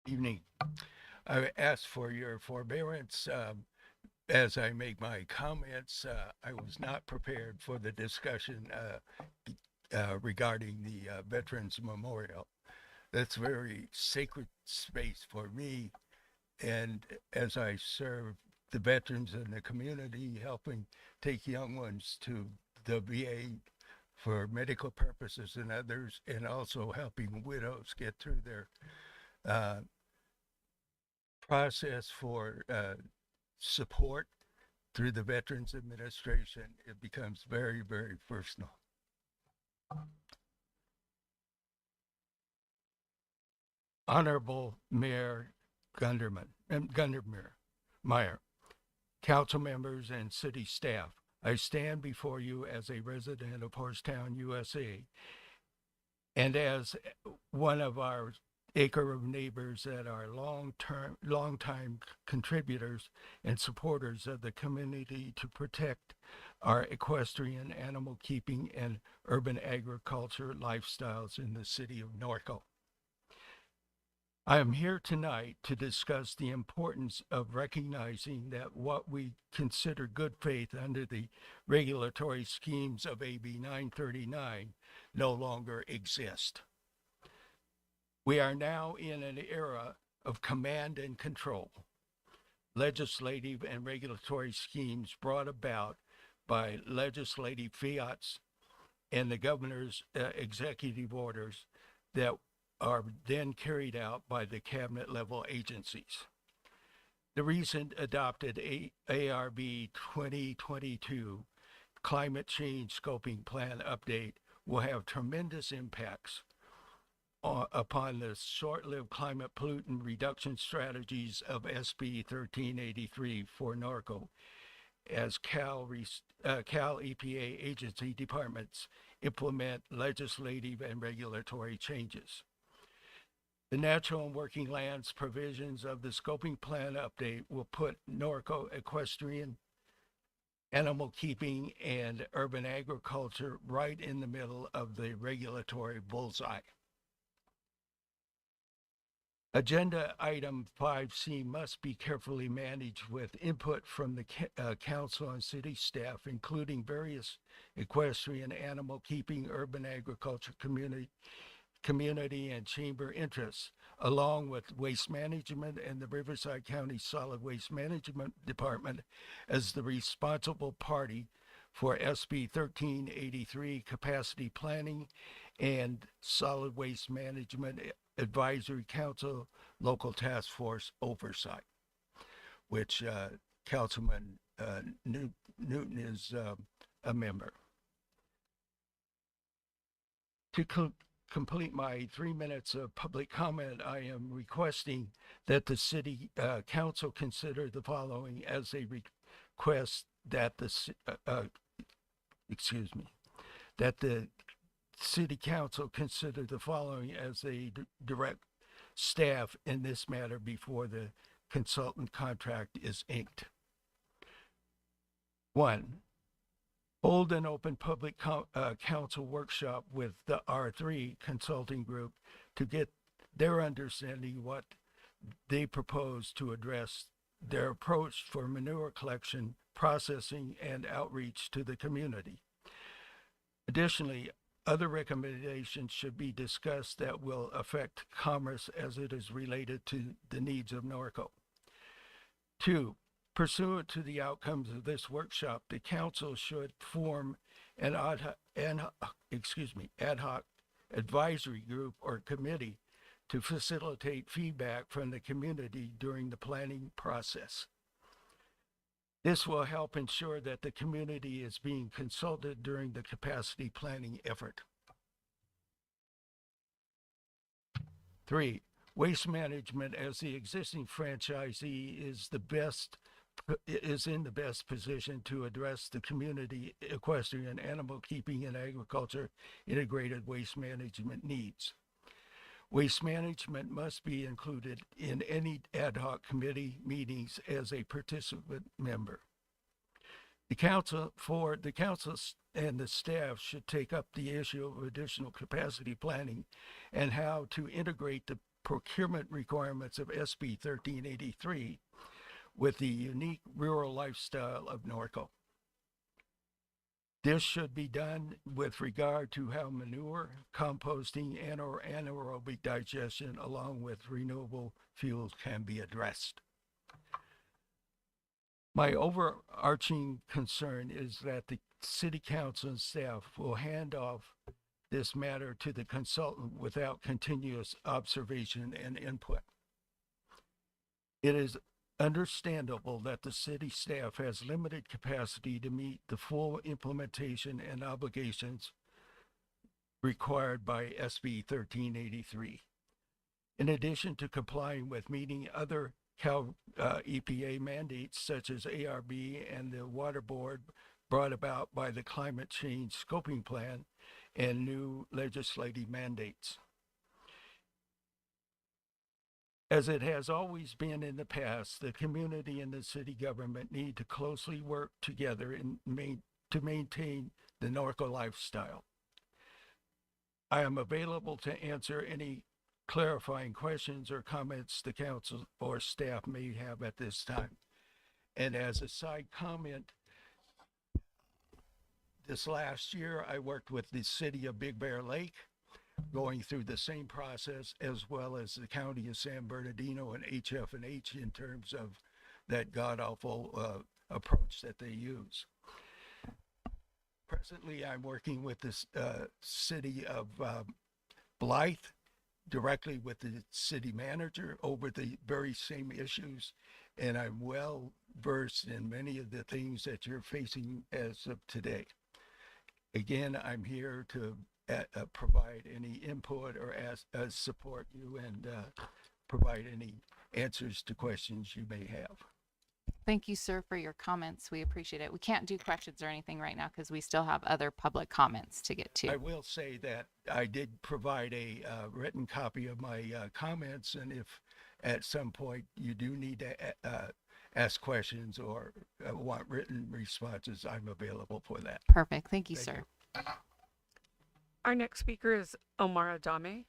Evening. I ask for your forbearance as I make my comments. I was not prepared for the discussion regarding the Veterans Memorial. That's very sacred space for me, and as I serve the veterans in the community, helping take young ones to the VA for medical purposes and others, and also helping widows get through their process for support through the Veterans Administration, it becomes very, very personal. Honorable Mayor Meyer, council members and city staff, I stand before you as a resident of Horsetown, USA, and as one of our acre of neighbors that are long-time contributors and supporters of the community to protect our equestrian animal keeping and urban agriculture lifestyles in the city of Norco. I am here tonight to discuss the importance of recognizing that what we consider good faith under the regulatory schemes of AB 939 no longer exist. We are now in an era of command and control, legislative and regulatory schemes brought about by legislative fiats and the governor's executive orders that are then carried out by the cabinet level agencies. The recent adopted ARB 2022 Climate Change Scoping Plan update will have tremendous impacts upon the short-lived climate pollutant reduction strategies of SB 1383 for Norco, as Cal EPA agency departments implement legislative and regulatory changes. The natural and working lands provisions of the scoping plan update will put Norco equestrian, animal keeping, and urban agriculture right in the middle of the regulatory bullseye. Agenda item 5C must be carefully managed with input from the council and city staff, including various equestrian, animal keeping, urban agriculture community and chamber interests, along with waste management and the Riverside County Solid Waste Management Department as the responsible party for SB 1383 capacity planning and solid waste management advisory council local task force oversight, which Councilman Newton is a member. To complete my 3 minutes of public comment, I am requesting that the city council consider the following as a request that the that the city council consider the following as a direct staff in this matter before the consultant contract is inked. 1. Hold an open public council workshop with the R3 consulting group to get their understanding what they propose to address their approach for manure collection, processing, and outreach to the community. Additionally, other recommendations should be discussed that will affect commerce as it is related to the needs of Norco. 2. Pursuant to the outcomes of this workshop, the council should form an ad hoc advisory group or committee to facilitate feedback from the community during the planning process. This will help ensure that the community is being consulted during the capacity planning effort. 3. Waste Management, as the existing franchisee, is in the best position to address the community equestrian, animal keeping, and agriculture integrated waste management needs. Waste Management must be included in any ad hoc committee meetings as a participant member. The council and the staff should take up the issue of additional capacity planning and how to integrate the procurement requirements of SB 1383 with the unique rural lifestyle of Norco. This should be done with regard to how manure, composting, and or anaerobic digestion along with renewable fuels can be addressed. My overarching concern is that the city council and staff will hand off this matter to the consultant without continuous observation and input. It is understandable that the city staff has limited capacity to meet the full implementation and obligations required by SB 1383. In addition to complying with meeting other Cal EPA mandates such as ARB and the Water Board brought about by the Climate Change Scoping Plan and new legislative mandates. As it has always been in the past, the community and the city government need to closely work together to maintain the Norco lifestyle. I am available to answer any clarifying questions or comments the council or staff may have at this time. And as a side comment, this last year I worked with the city of Big Bear Lake, going through the same process as well as the county of San Bernardino and HF&H in terms of that god-awful approach that they use. presently I'm working with the city of Blythe, directly with the city manager over the very same issues, and I'm well versed in many of the things that you're facing as of today. Again, I'm here to provide any input or support you and provide any answers to questions you may have. Thank you, sir, for your comments. We appreciate it. We can't do questions or anything right now because we still have other public comments to get to. I will say that I did provide a written copy of my comments, and if at some point you do need to ask questions or want written responses, I'm available for that. Perfect. Thank you, sir. Our next speaker is Omar Adame.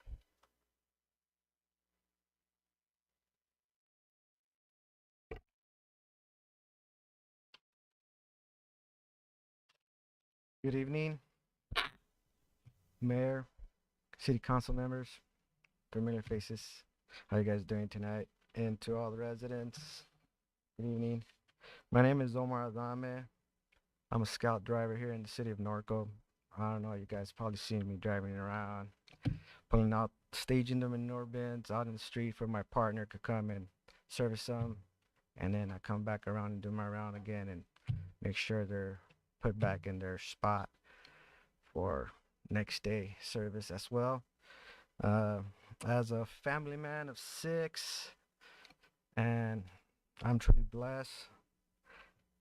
Good evening, Mayor, City Council members, familiar faces. How you guys doing tonight? And to all the residents, good evening. My name is Omar Adame. I'm a scout driver here in the city of Norco. I don't know, you guys probably seen me driving around, pulling out, staging the manure bins out in the street for my partner to come and service them. And then I come back around and do my round again and make sure they're put back in their spot for next day service as well. As a family man of 6, and I'm truly blessed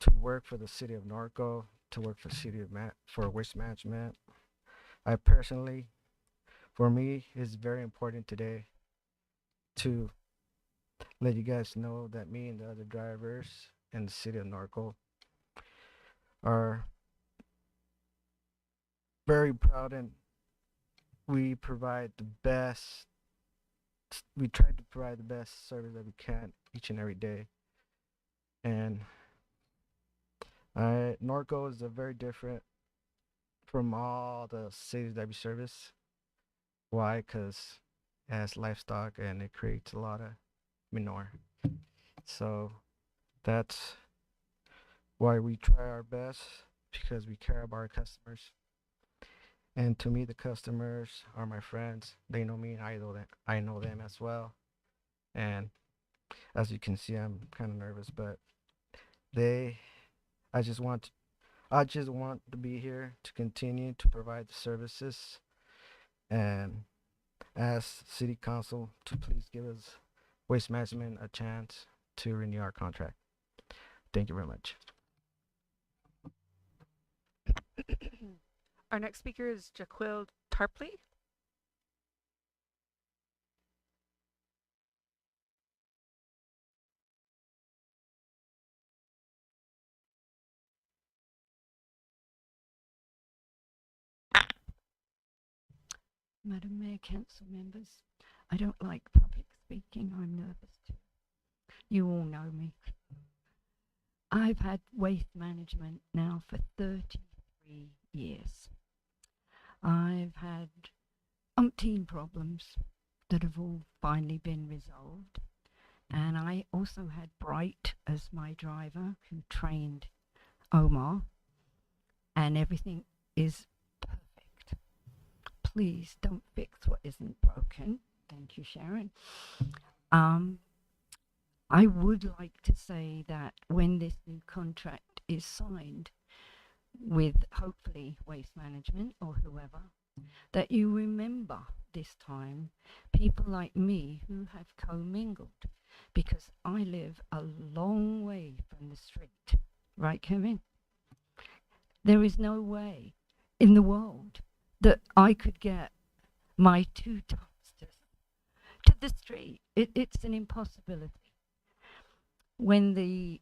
to work for the city of Norco, to work for city of for waste management. I personally, for me, it's very important today to let you guys know that me and the other drivers in the city of Norco are very proud, and we provide the best, we try to provide the best service that we can each and every day. And Norco is a very different from all the cities that we service. Why? Because it has livestock and it creates a lot of manure. So that's why we try our best, because we care about our customers. And to me, the customers are my friends. They know me, and I know them as well. And as you can see, I'm kind of nervous, but I just want to be here to continue to provide the services, and ask City Council to please give us Waste Management a chance to renew our contract. Thank you very much. Our next speaker is Jaquil Tarpley. Madam Mayor, council members, I don't like public speaking. I'm nervous too. You all know me. I've had waste management now for 33 years. I've had umpteen problems that have all finally been resolved. And I also had Bright as my driver who trained Omar, and everything is perfect. Please don't fix what isn't broken. Thank you, Sharon. I would like to say that when this new contract is signed with hopefully Waste Management or whoever, that you remember this time people like me who have commingled, because I live a long way from the street. Right, Kevin? There is no way in the world that I could get my 2 dumpsters to the street. It's an impossibility. When the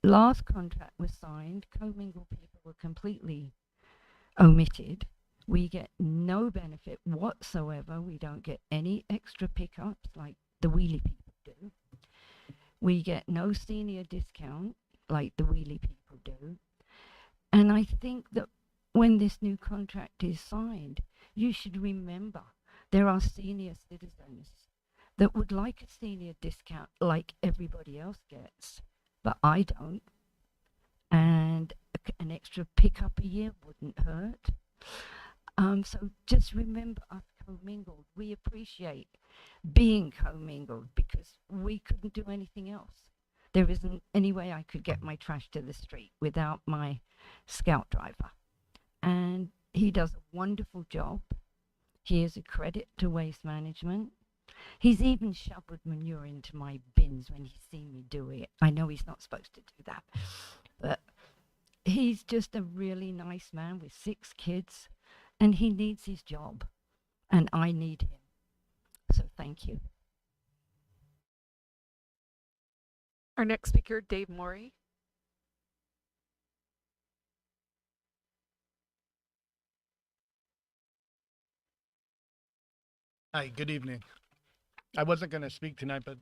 last contract was signed, commingled people were completely omitted. We get no benefit whatsoever. We don't get any extra pickups like the wheelie people do. We get no senior discount like the wheelie people do. And I think that when this new contract is signed, you should remember there are senior citizens that would like a senior discount like everybody else gets, but I don't. And an extra pickup a year wouldn't hurt. So just remember us commingled. We appreciate being commingled because we couldn't do anything else. There isn't any way I could get my trash to the street without my scout driver. And he does a wonderful job. He is a credit to Waste Management. He's even shoveled manure into my bins when he's seen me do it. I know he's not supposed to do that, but he's just a really nice man with 6 kids, and he needs his job, and I need him. So thank you. Our next speaker, Dave Morey. Hi, good evening. I wasn't going to speak tonight, but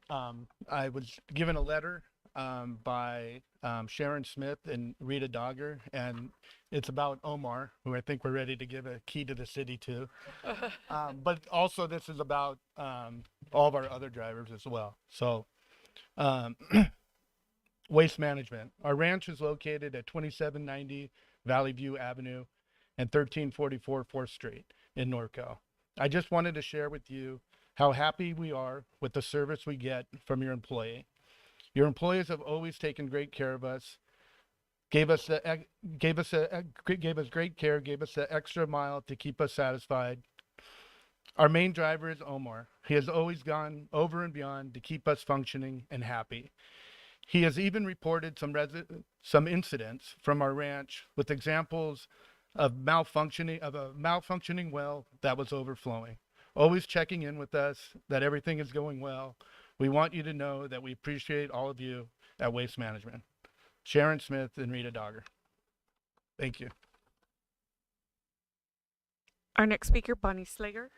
I was given a letter by Sharon Smith and Rita Dogger, and it's about Omar, who I think we're ready to give a key to the city to. But also this is about all of our other drivers as well. So Waste Management. Our ranch is located at 2790 Valley View Avenue and 1344 4th Street in Norco. I just wanted to share with you how happy we are with the service we get from your employee. Your employees have always taken great care of us, gave us great care, gave us the extra mile to keep us satisfied. Our main driver is Omar. He has always gone over and beyond to keep us functioning and happy. He has even reported some incidents from our ranch with examples of a malfunctioning well that was overflowing. Always checking in with us that everything is going well. We want you to know that we appreciate all of you at Waste Management. Sharon Smith and Rita Dogger. Thank you. Our next speaker, Bonnie Slager.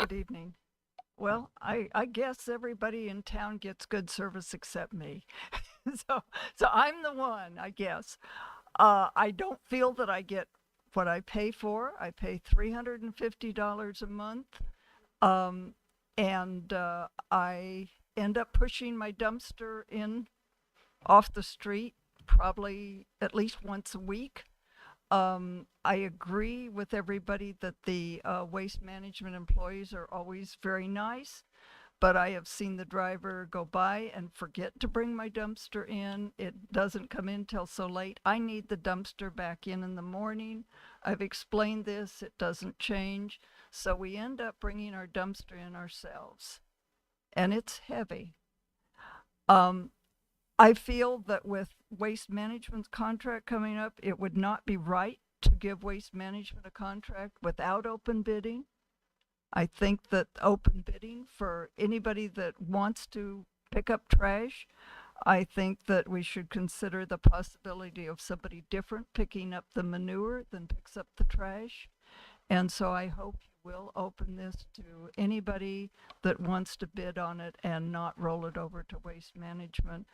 Good evening. Well, I guess everybody in town gets good service except me. So I'm the one, I guess. I don't feel that I get what I pay for. I pay $350 a month. And I end up pushing my dumpster in off the street probably at least once a week. I agree with everybody that the Waste Management employees are always very nice, but I have seen the driver go by and forget to bring my dumpster in. It doesn't come in till so late. I need the dumpster back in the morning. I've explained this, it doesn't change. So we end up bringing our dumpster in ourselves, and it's heavy. I feel that with Waste Management's contract coming up, it would not be right to give Waste Management a contract without open bidding. I think that open bidding for anybody that wants to pick up trash, I think that we should consider the possibility of somebody different picking up the manure than picks up the trash. And so I hope you will open this to anybody that wants to bid on it and not roll it over to Waste Management.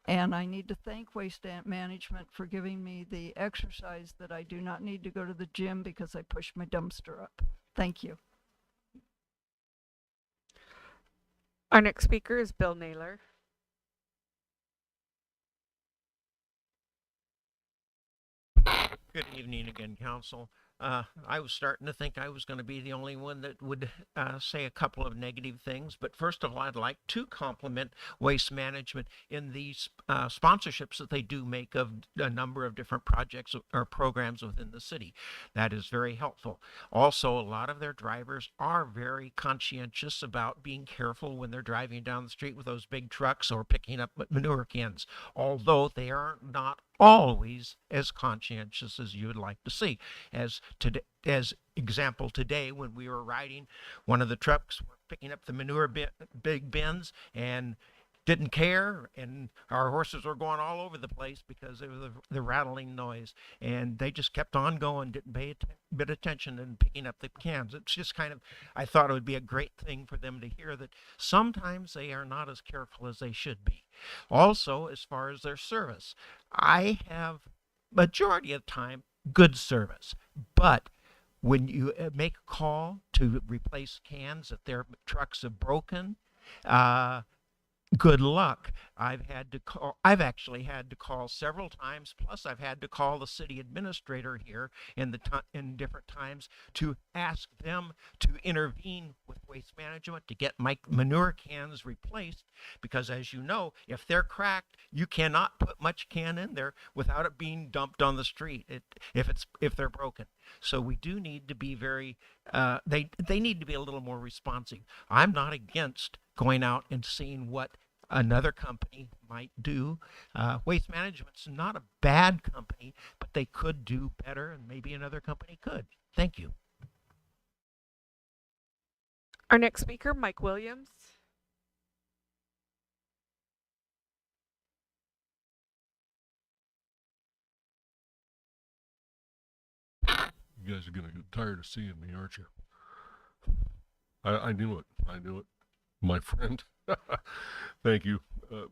And I need to thank Waste Management for giving me the exercise that I do not need to go to the gym because I push my dumpster up. Thank you. Our next speaker is Bill Naylor. Good evening again, Council. I was starting to think I was going to be the only one that would say a couple of negative things. But first of all, I'd like to compliment Waste Management in these sponsorships that they do make of a number of different projects or programs within the city. That is very helpful. Also, a lot of their drivers are very conscientious about being careful when they're driving down the street with those big trucks or picking up manure cans, although they are not always as conscientious as you would like to see. As example, today when we were riding, one of the trucks were picking up the manure big bins and didn't care, and our horses were going all over the place because of the rattling noise, and they just kept on going, didn't pay a bit of attention and picking up the cans. It's just kind of, I thought it would be a great thing for them to hear that sometimes they are not as careful as they should be. Also, as far as their service, I have majority of the time good service, but when you make a call to replace cans that their trucks have broken, good luck. I've actually had to call several times, plus I've had to call the city administrator here in different times to ask them to intervene with waste management to get my manure cans replaced, because as you know, if they're cracked, you cannot put much can in there without it being dumped on the street if they're broken. So we do need to be very they need to be a little more responsive. I'm not against going out and seeing what another company might do. Waste Management's not a bad company, but they could do better, and maybe another company could. Thank you. Our next speaker, Mike Williams. You guys are going to get tired of seeing me, aren't you? I knew it. I knew it. My friend. Thank you,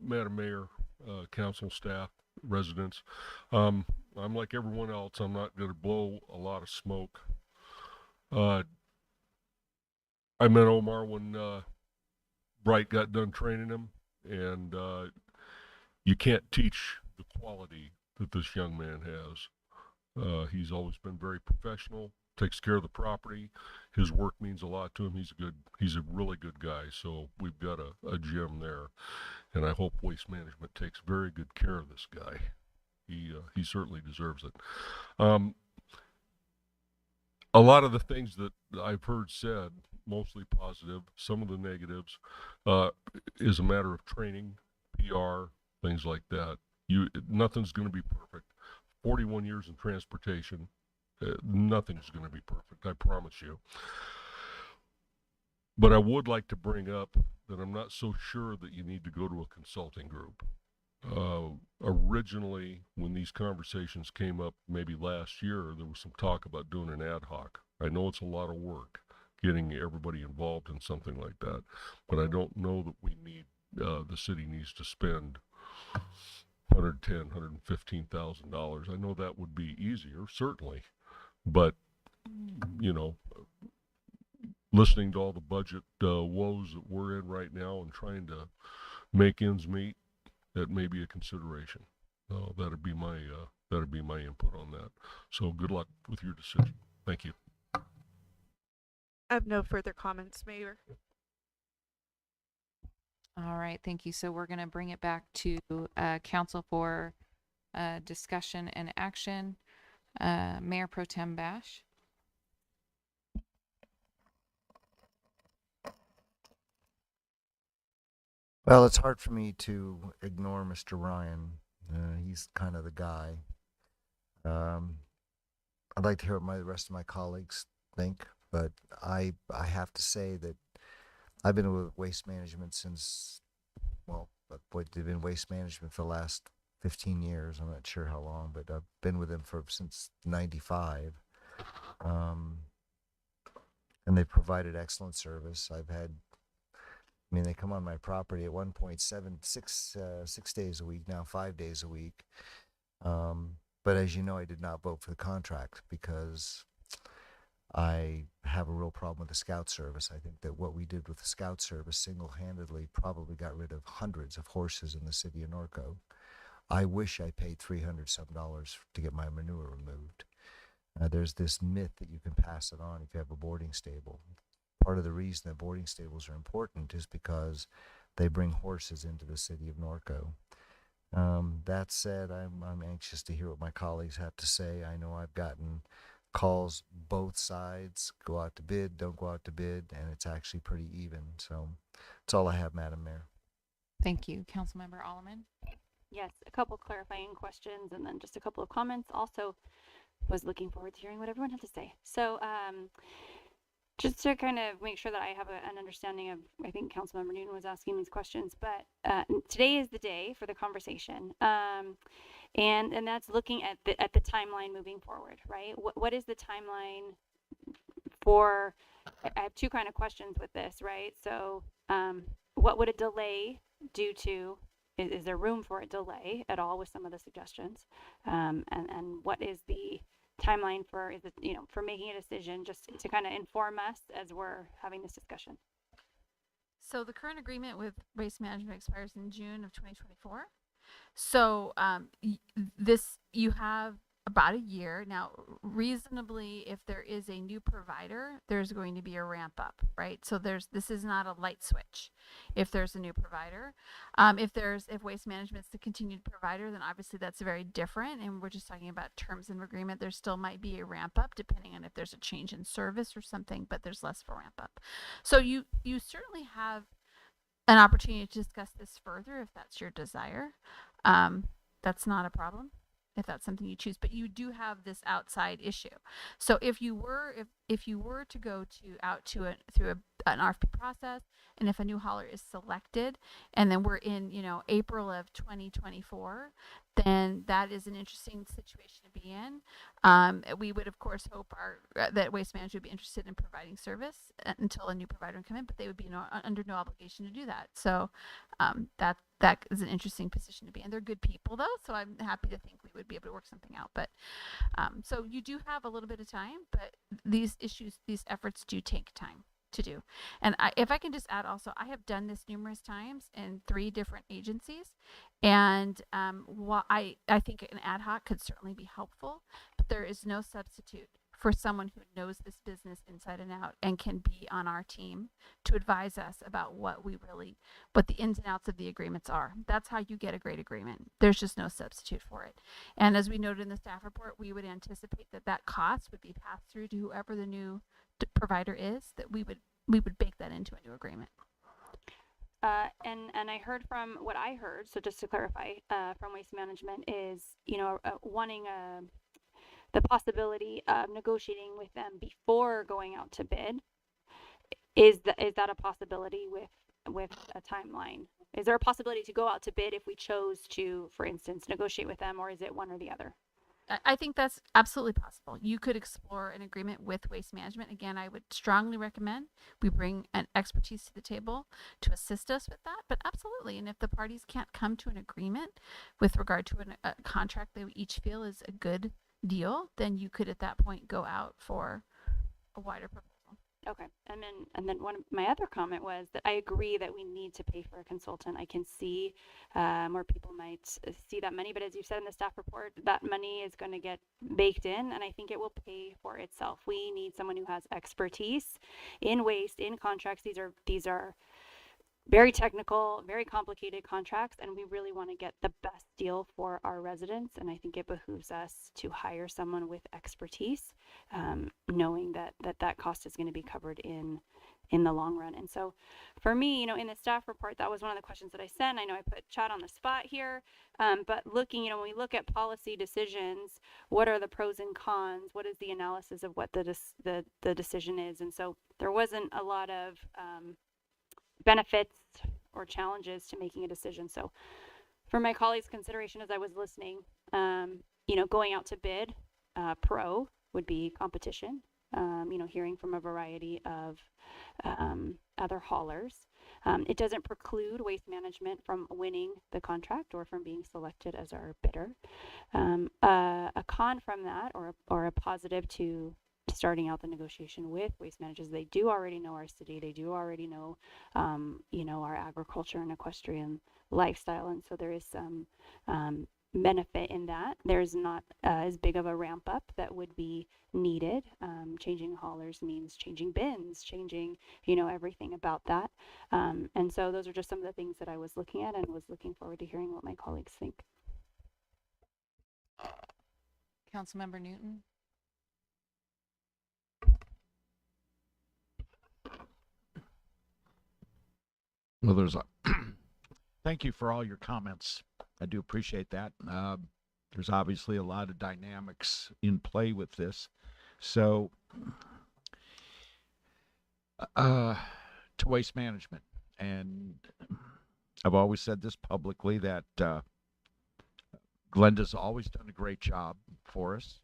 Madam Mayor, council staff, residents. I'm like everyone else. I'm not going to blow a lot of smoke. I met Omar when Bright got done training him, and you can't teach the quality that this young man has. He's always been very professional, takes care of the property. His work means a lot to him. He's a really good guy. So we've got a gem there, and I hope Waste Management takes very good care of this guy. He certainly deserves it. A lot of the things that I've heard said, mostly positive, some of the negatives, is a matter of training, PR, things like that. Nothing's going to be perfect. 41 years in transportation, nothing's going to be perfect, I promise you. But I would like to bring up that I'm not so sure that you need to go to a consulting group. Originally, when these conversations came up maybe last year, there was some talk about doing an ad hoc. I know it's a lot of work getting everybody involved in something like that, but I don't know that we need, the city needs to spend $110,000, $115,000. I know that would be easier, certainly, but you know, listening to all the budget woes that we're in right now and trying to make ends meet, that may be a consideration. That'd be my input on that. So good luck with your decision. Thank you. I have no further comments, Mayor. All right, thank you. So we're going to bring it back to council for discussion and action. Mayor Pro Tem Bash. Well, it's hard for me to ignore Mr. Ryan. He's kind of the guy. I'd like to hear what the rest of my colleagues think, but I have to say that I've been with Waste Management since, well, they've been Waste Management for the last 15 years. I'm not sure how long, but I've been with them since 95. And they've provided excellent service. They come on my property at one point 6 days a week, now 5 days a week. But as you know, I did not vote for the contract because I have a real problem with the Scout Service. I think that what we did with the Scout Service single-handedly probably got rid of hundreds of horses in the city of Norco. I wish I paid $300 to get my manure removed. There's this myth that you can pass it on if you have a boarding stable. Part of the reason that boarding stables are important is because they bring horses into the city of Norco. That said, I'm anxious to hear what my colleagues have to say. I know I've gotten calls both sides, go out to bid, don't go out to bid, and it's actually pretty even. So that's all I have, Madam Mayor. Thank you. Councilmember Alleman. Yes, a couple clarifying questions and then just a couple of comments. Also, was looking forward to hearing what everyone had to say. So, just to kind of make sure that I have an understanding of, I think Councilmember Newton was asking these questions, but today is the day for the conversation, and that's looking at the timeline moving forward, right? What is the timeline for? I have two kind of questions with this, right? So, what would a delay do to? Is there room for a delay at all with some of the suggestions? And what is the timeline for, is it, for making a decision, just to kind of inform us as we're having this discussion. So the current agreement with Waste Management expires in June of 2024. So you have about a year. Now, reasonably, if there is a new provider, there's going to be a ramp up, right? So this is not a light switch. If there's a new provider, if Waste Management's the continued provider, then obviously that's very different. And we're just talking about terms of agreement. There still might be a ramp up depending on if there's a change in service or something, but there's less of a ramp up. So you certainly have an opportunity to discuss this further if that's your desire. That's not a problem if that's something you choose, but you do have this outside issue. So if you were to go through an RFP process, and if a new hauler is selected, and then we're in April of 2024, then that is an interesting situation to be in. We would of course hope that Waste Management would be interested in providing service until a new provider can come in, but they would be under no obligation to do that. So that is an interesting position to be in. They're good people though, so I'm happy to think we would be able to work something out. But so you do have a little bit of time, but these efforts do take time to do. And if I can just add also, I have done this numerous times in 3 different agencies, and I think an ad hoc could certainly be helpful, but there is no substitute for someone who knows this business inside and out and can be on our team to advise us about what the ins and outs of the agreements are. That's how you get a great agreement. There's just no substitute for it. And as we noted in the staff report, we would anticipate that cost would be passed through to whoever the new provider is, that we would bake that into a new agreement. And I heard from what I heard, so just to clarify, from Waste Management is, wanting the possibility of negotiating with them before going out to bid. Is that a possibility with a timeline? Is there a possibility to go out to bid if we chose to, for instance, negotiate with them, or is it one or the other? I think that's absolutely possible. You could explore an agreement with Waste Management. Again, I would strongly recommend we bring an expertise to the table to assist us with that, but absolutely. And if the parties can't come to an agreement with regard to a contract that we each feel is a good deal, then you could at that point go out for a wider proposal. Okay. And then one of my other comment was that I agree that we need to pay for a consultant. I can see more people might see that money, but as you said in the staff report, that money is going to get baked in, and I think it will pay for itself. We need someone who has expertise in waste, in contracts. These are very technical, very complicated contracts, and we really want to get the best deal for our residents. And I think it behooves us to hire someone with expertise, knowing that cost is going to be covered in the long run. And so for me, in the staff report, that was one of the questions that I sent. I know I put Chad on the spot here, but looking, when we look at policy decisions, what are the pros and cons? What is the analysis of what the decision is? And so there wasn't a lot of benefits or challenges to making a decision. So for my colleagues' consideration as I was listening, going out to bid, pro would be competition, hearing from a variety of other haulers. It doesn't preclude Waste Management from winning the contract or from being selected as our bidder. A con from that, or a positive to starting out the negotiation with Waste Managers, they do already know our city. They do already know, our agriculture and equestrian lifestyle. And so there is some benefit in that. There's not as big of a ramp up that would be needed. Changing haulers means changing bins, changing, everything about that. And so those are just some of the things that I was looking at and was looking forward to hearing what my colleagues think. Councilmember Newton. Well, thank you for all your comments. I do appreciate that. There's obviously a lot of dynamics in play with this. So, to Waste Management, and I've always said this publicly, that Glenda's always done a great job for us.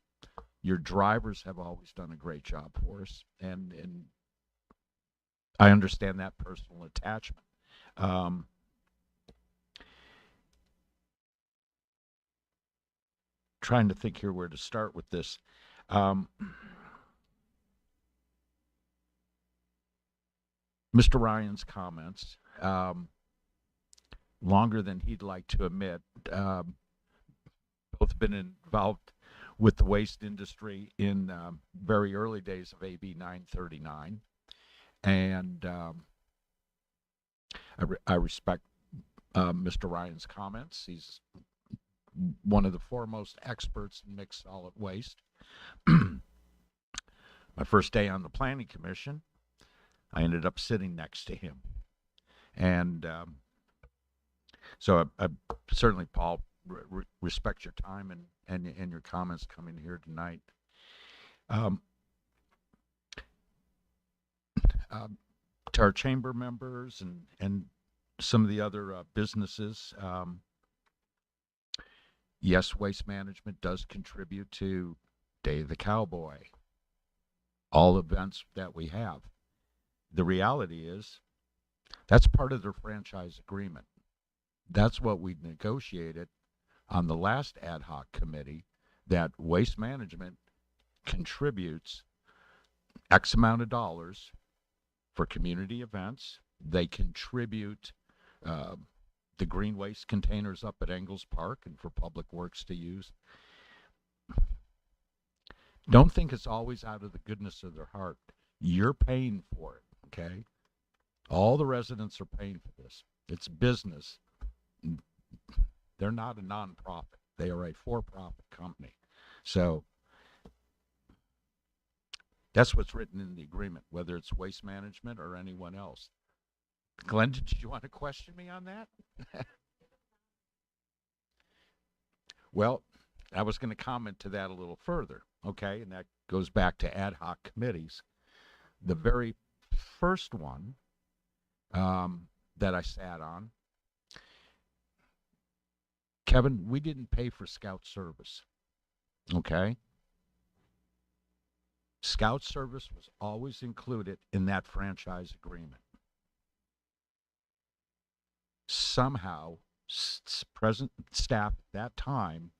Your drivers have always done a great job for us, and I understand that personal attachment. Trying to think here where to start with this. Mr. Ryan's comments, longer than he'd like to admit, both been involved with the waste industry in very early days of AB 939. And I respect Mr. Ryan's comments. He's one of the foremost experts in mixed solid waste. My first day on the Planning Commission, I ended up sitting next to him. And so I certainly, Paul, respect your time and your comments coming here tonight. To our chamber members and some of the other businesses, yes, waste management does contribute to Day of the Cowboy, all events that we have. The reality is that's part of their franchise agreement. That's what we negotiated on the last ad hoc committee, that waste management contributes X amount of dollars for community events. They contribute the green waste containers up at Engels Park and for Public Works to use. Don't think it's always out of the goodness of their heart. You're paying for it, okay? All the residents are paying for this. It's business. They're not a nonprofit. They are a for-profit company. So that's what's written in the agreement, whether it's waste management or anyone else. Glenn, did you want to question me on that? Well, I was going to comment to that a little further, okay? And that goes back to ad hoc committees. The very first one that I sat on, Kevin, we didn't pay for Scout service, okay? Scout service was always included in that franchise agreement. Somehow, present staff at that time,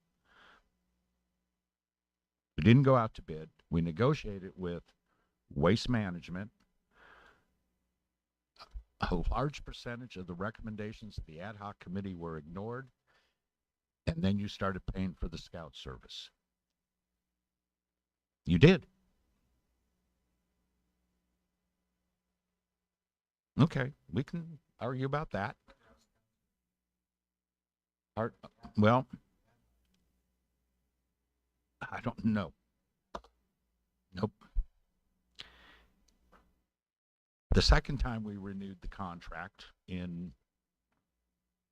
we didn't go out to bid. We negotiated with waste management. A large percentage of the recommendations of the ad hoc committee were ignored, and then you started paying for the Scout service. You did. Okay, we can argue about that. Well, I don't know. Nope. The second time we renewed the contract in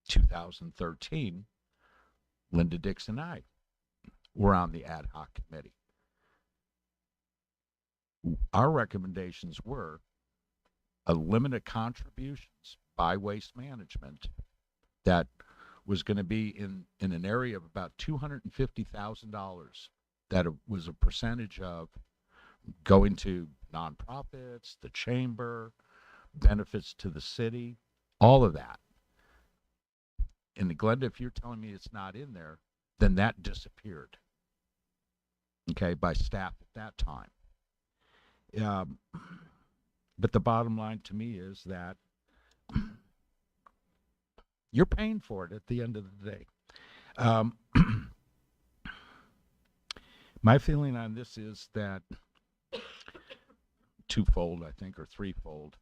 2013, Linda Dix and I were on the ad hoc committee. Our recommendations were a limited contributions by waste management that was going to be in an area of about $250,000. That was a percentage of going to nonprofits, the chamber, benefits to the city, all of that. And Glenda, if you're telling me it's not in there, then that disappeared, okay, by staff at that time. But the bottom line to me is that you're paying for it at the end of the day. My feeling on this is that twofold, I think, or threefold.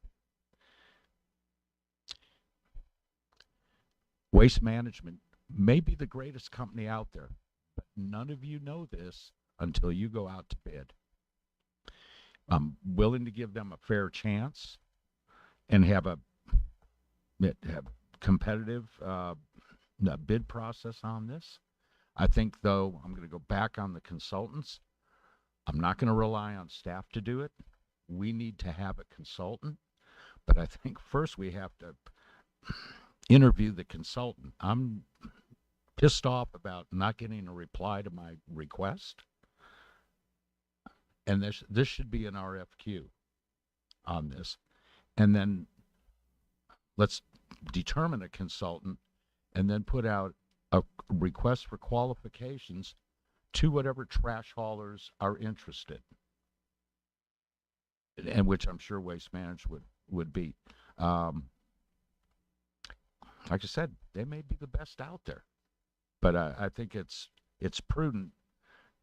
Waste Management may be the greatest company out there, but none of you know this until you go out to bid. I'm willing to give them a fair chance and have a competitive bid process on this. I think, though, I'm going to go back on the consultants. I'm not going to rely on staff to do it. We need to have a consultant, but I think first we have to interview the consultant. I'm pissed off about not getting a reply to my request. And this should be an RFQ on this. And then let's determine a consultant and then put out a request for qualifications to whatever trash haulers are interested, and which I'm sure Waste Management would be. Like I said, they may be the best out there, but I think it's prudent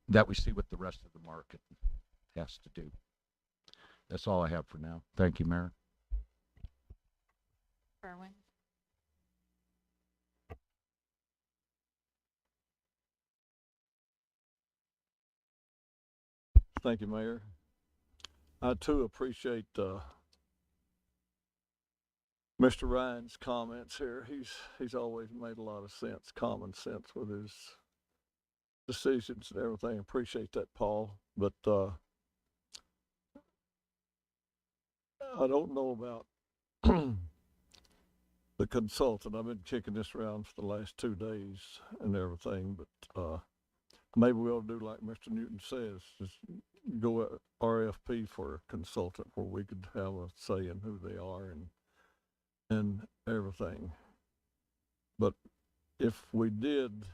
that we see what the rest of the market has to do. That's all I have for now. Thank you, Mayor. Berwin. Thank you, Mayor. I too appreciate Mr. Ryan's comments here. He's always made a lot of sense, common sense with his decisions and everything. Appreciate that, Paul. But I don't know about the consultant. I've been kicking this around for the last 2 days and everything, but maybe we'll do like Mr. Newton says, just go RFP for a consultant where we could have a say in who they are and everything. But if we did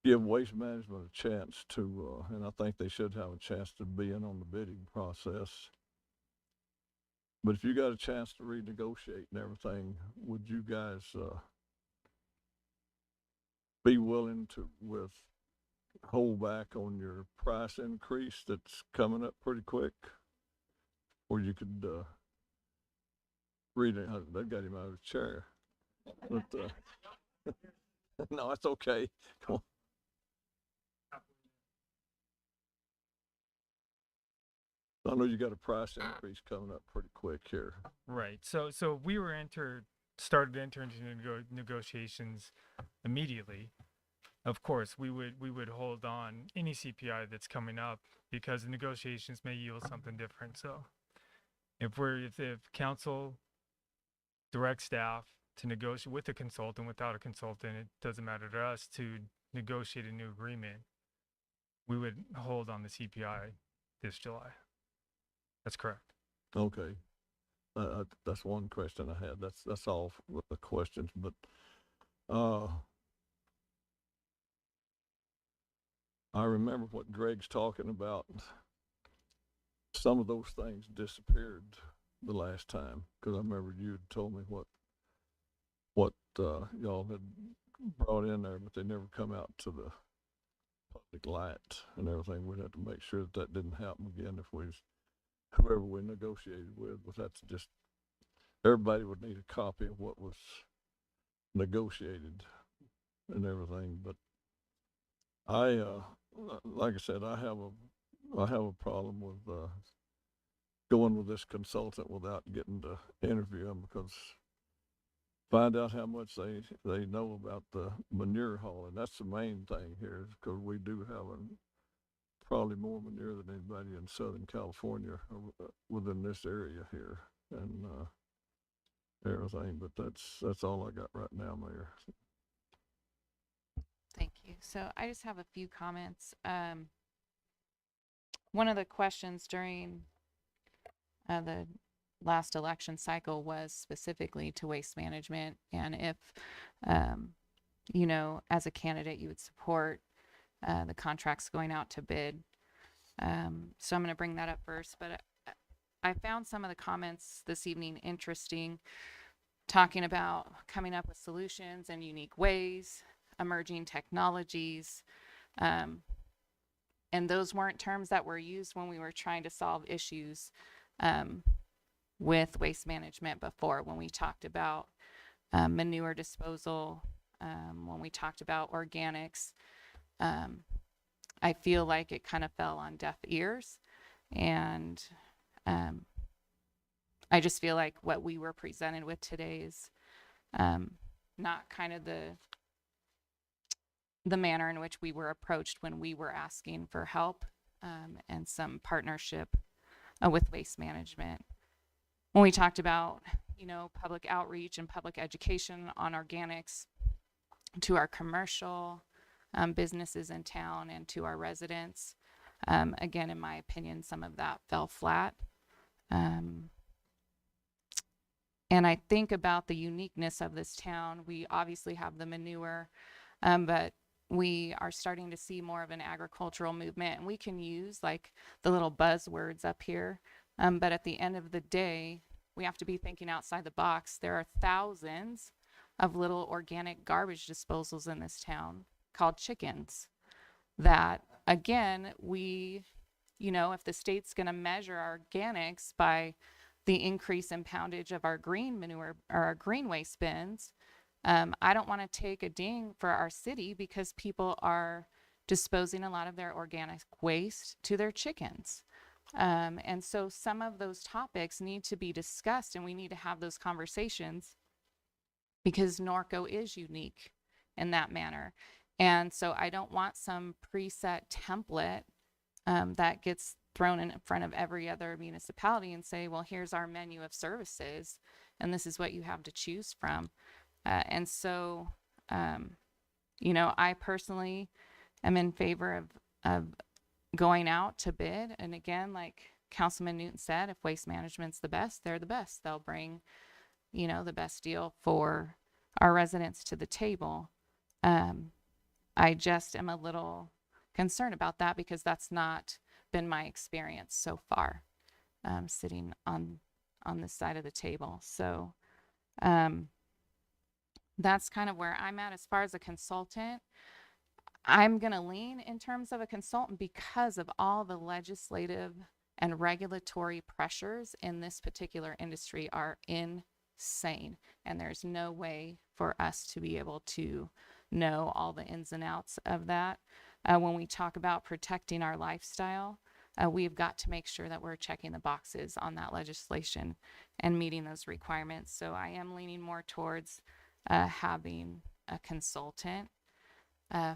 give Waste Management a chance to, and I think they should have a chance to be in on the bidding process. But if you got a chance to renegotiate and everything, would you guys be willing to hold back on your price increase that's coming up pretty quick? Or you could read it. They got him out of the chair. But, no, that's okay. Come on. I know you got a price increase coming up pretty quick here. Right. So we were started to enter into negotiations immediately. Of course, we would hold on any CPI that's coming up because the negotiations may yield something different. So if council directs staff to negotiate with a consultant, without a consultant, it doesn't matter to us to negotiate a new agreement, we would hold on the CPI this July. That's correct. Okay. That's one question I had. That's all with the questions. But I remember what Greg's talking about. Some of those things disappeared the last time, because I remember you had told me what y'all had brought in there, but they never come out to the public light and everything. We'd have to make sure that didn't happen again if whoever we negotiated with was that to just, everybody would need a copy of what was negotiated and everything. But like I said, I have a problem with going with this consultant without getting to interview them, because find out how much they know about the manure hauling. That's the main thing here, because we do have probably more manure than anybody in Southern California within this area here and everything. But that's all I got right now, Mayor. Thank you. So I just have a few comments. One of the questions during the last election cycle was specifically to Waste Management, and if, as a candidate, you would support the contracts going out to bid. So I'm going to bring that up first, but I found some of the comments this evening interesting, talking about coming up with solutions and unique ways, emerging technologies. And those weren't terms that were used when we were trying to solve issues with Waste Management before, when we talked about manure disposal, when we talked about organics. I feel like it kind of fell on deaf ears, and I just feel like what we were presented with today is not kind of the manner in which we were approached when we were asking for help and some partnership with Waste Management. When we talked about, public outreach and public education on organics to our commercial businesses in town and to our residents, again, in my opinion, some of that fell flat. And I think about the uniqueness of this town. We obviously have the manure. But we are starting to see more of an agricultural movement, and we can use like the little buzzwords up here. But at the end of the day, we have to be thinking outside the box. There are thousands of little organic garbage disposals in this town called chickens that, again, if the state's going to measure our organics by the increase in poundage of our green manure or our green waste bins, I don't want to take a ding for our city because people are disposing a lot of their organic waste to their chickens. And so some of those topics need to be discussed, and we need to have those conversations because Norco is unique in that manner. And so I don't want some preset template that gets thrown in front of every other municipality and say, well, here's our menu of services, and this is what you have to choose from. And so, I personally am in favor of going out to bid. And again, like Councilman Newton said, if Waste Management's the best, they're the best. They'll bring, the best deal for our residents to the table. I just am a little concerned about that because that's not been my experience so far, sitting on this side of the table. So that's kind of where I'm at as far as a consultant. I'm going to lean in terms of a consultant because of all the legislative and regulatory pressures in this particular industry are insane. And there's no way for us to be able to know all the ins and outs of that. When we talk about protecting our lifestyle, we've got to make sure that we're checking the boxes on that legislation and meeting those requirements. So I am leaning more towards having a consultant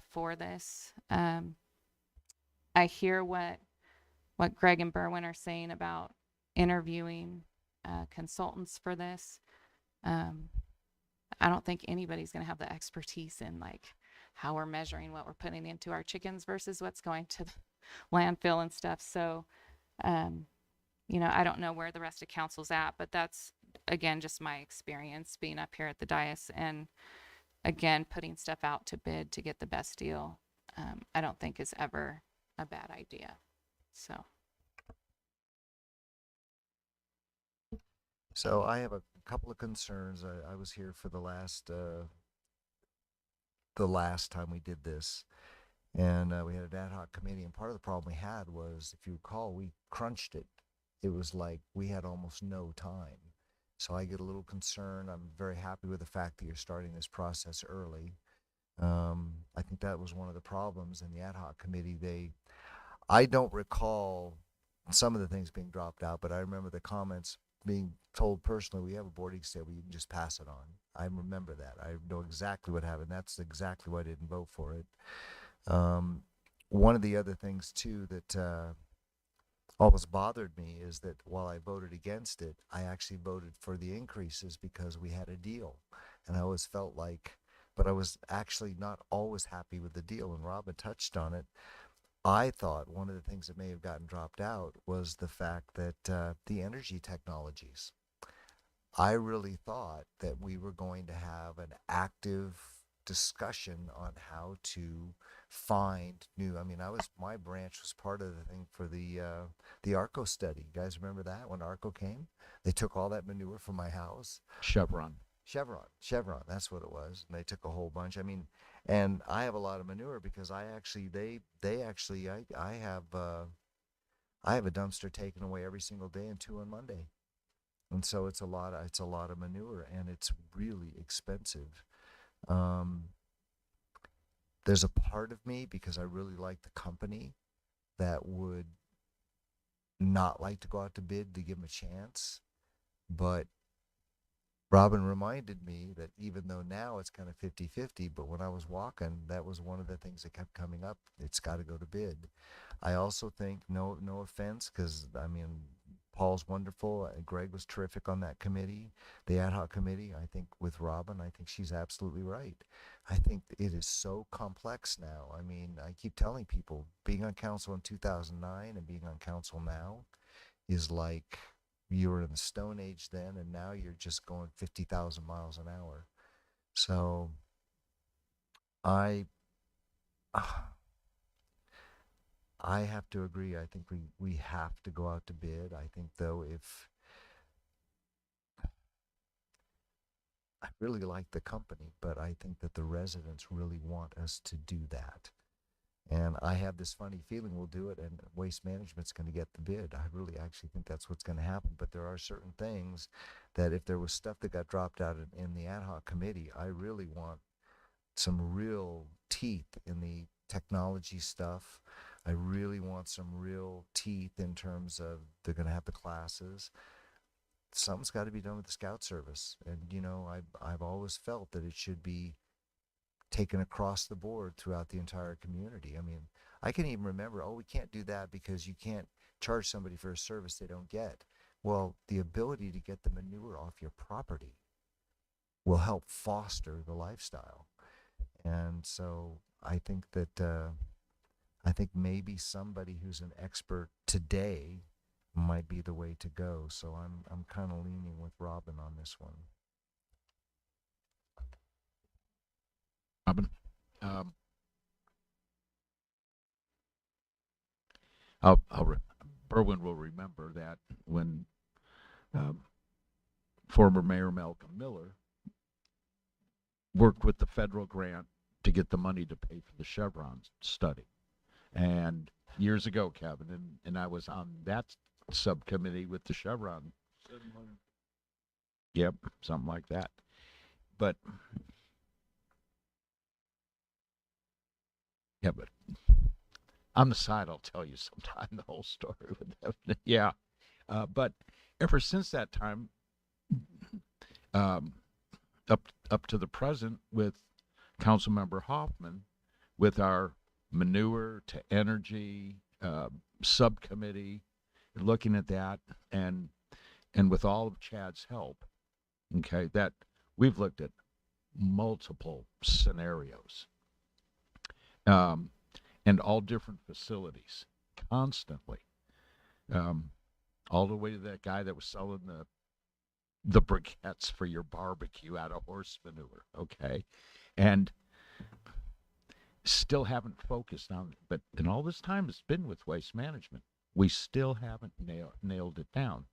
for this. I hear what Greg and Berwin are saying about interviewing consultants for this. I don't think anybody's going to have the expertise in like how we're measuring what we're putting into our chickens versus what's going to the landfill and stuff. So, I don't know where the rest of council's at, but that's, again, just my experience being up here at the dais and, again, putting stuff out to bid to get the best deal. I don't think is ever a bad idea. So I have a couple of concerns. I was here for the last time we did this, and we had an ad hoc committee, and part of the problem we had was, if you recall, we crunched it. It was like we had almost no time. So I get a little concerned. I'm very happy with the fact that you're starting this process early. I think that was one of the problems in the ad hoc committee. I don't recall some of the things being dropped out, but I remember the comments being told personally, we have a boarding table, you can just pass it on. I remember that. I know exactly what happened. That's exactly why I didn't vote for it. One of the other things too that always bothered me is that while I voted against it, I actually voted for the increases because we had a deal. And I always felt like, but I was actually not always happy with the deal. And Robin touched on it. I thought one of the things that may have gotten dropped out was the fact that the energy technologies. I really thought that we were going to have an active discussion on how to find new. I mean, my branch was part of the thing for the ARCO study. You guys remember that when ARCO came? They took all that manure from my house. Chevron. That's what it was. And they took a whole bunch. I mean, and I have a lot of manure because I have a dumpster taken away every single day and 2 on Monday. And so it's a lot of manure, and it's really expensive. There's a part of me, because I really like the company, that would not like to go out to bid to give them a chance. But Robin reminded me that even though now it's kind of 50-50, but when I was walking, that was one of the things that kept coming up. It's got to go to bid. I also think, no offense, because I mean, Paul's wonderful. Greg was terrific on that committee, the ad hoc committee. I think with Robin, I think she's absolutely right. I think it is so complex now. I mean, I keep telling people, being on council in 2009 and being on council now is like you were in the Stone Age then, and now you're just going 50,000 miles an hour. So I I have to agree. I think we have to go out to bid. I think though if I really like the company, but I think that the residents really want us to do that. And I have this funny feeling we'll do it and Waste Management's going to get the bid. I really actually think that's what's going to happen. But there are certain things that if there was stuff that got dropped out in the ad hoc committee, I really want some real teeth in the technology stuff. I really want some real teeth in terms of they're going to have the classes. Something's got to be done with the scout service. And, you know, I've always felt that it should be taken across the board throughout the entire community. I mean, I can even remember, oh, we can't do that because you can't charge somebody for a service they don't get. Well, the ability to get the manure off your property will help foster the lifestyle. And so I think that, I think maybe somebody who's an expert today might be the way to go. So I'm kind of leaning with Robin on this one. Robin, Berwin will remember that when former Mayor Malcolm Miller worked with the federal grant to get the money to pay for the Chevron study. And years ago, Kevin, and I was on that subcommittee with the Chevron. 700. Yep, something like that. But yeah, but on the side, I'll tell you sometime the whole story with that. Yeah, but ever since that time, up to the present, with Councilmember Hoffman, with our manure to energy subcommittee, looking at that, and with all of Chad's help, okay, that we've looked at multiple scenarios. And all different facilities, constantly. All the way to that guy that was selling the briquettes for your barbecue out of horse manure, okay? And still haven't focused on it. But in all this time it's been with Waste Management, we still haven't nailed it down.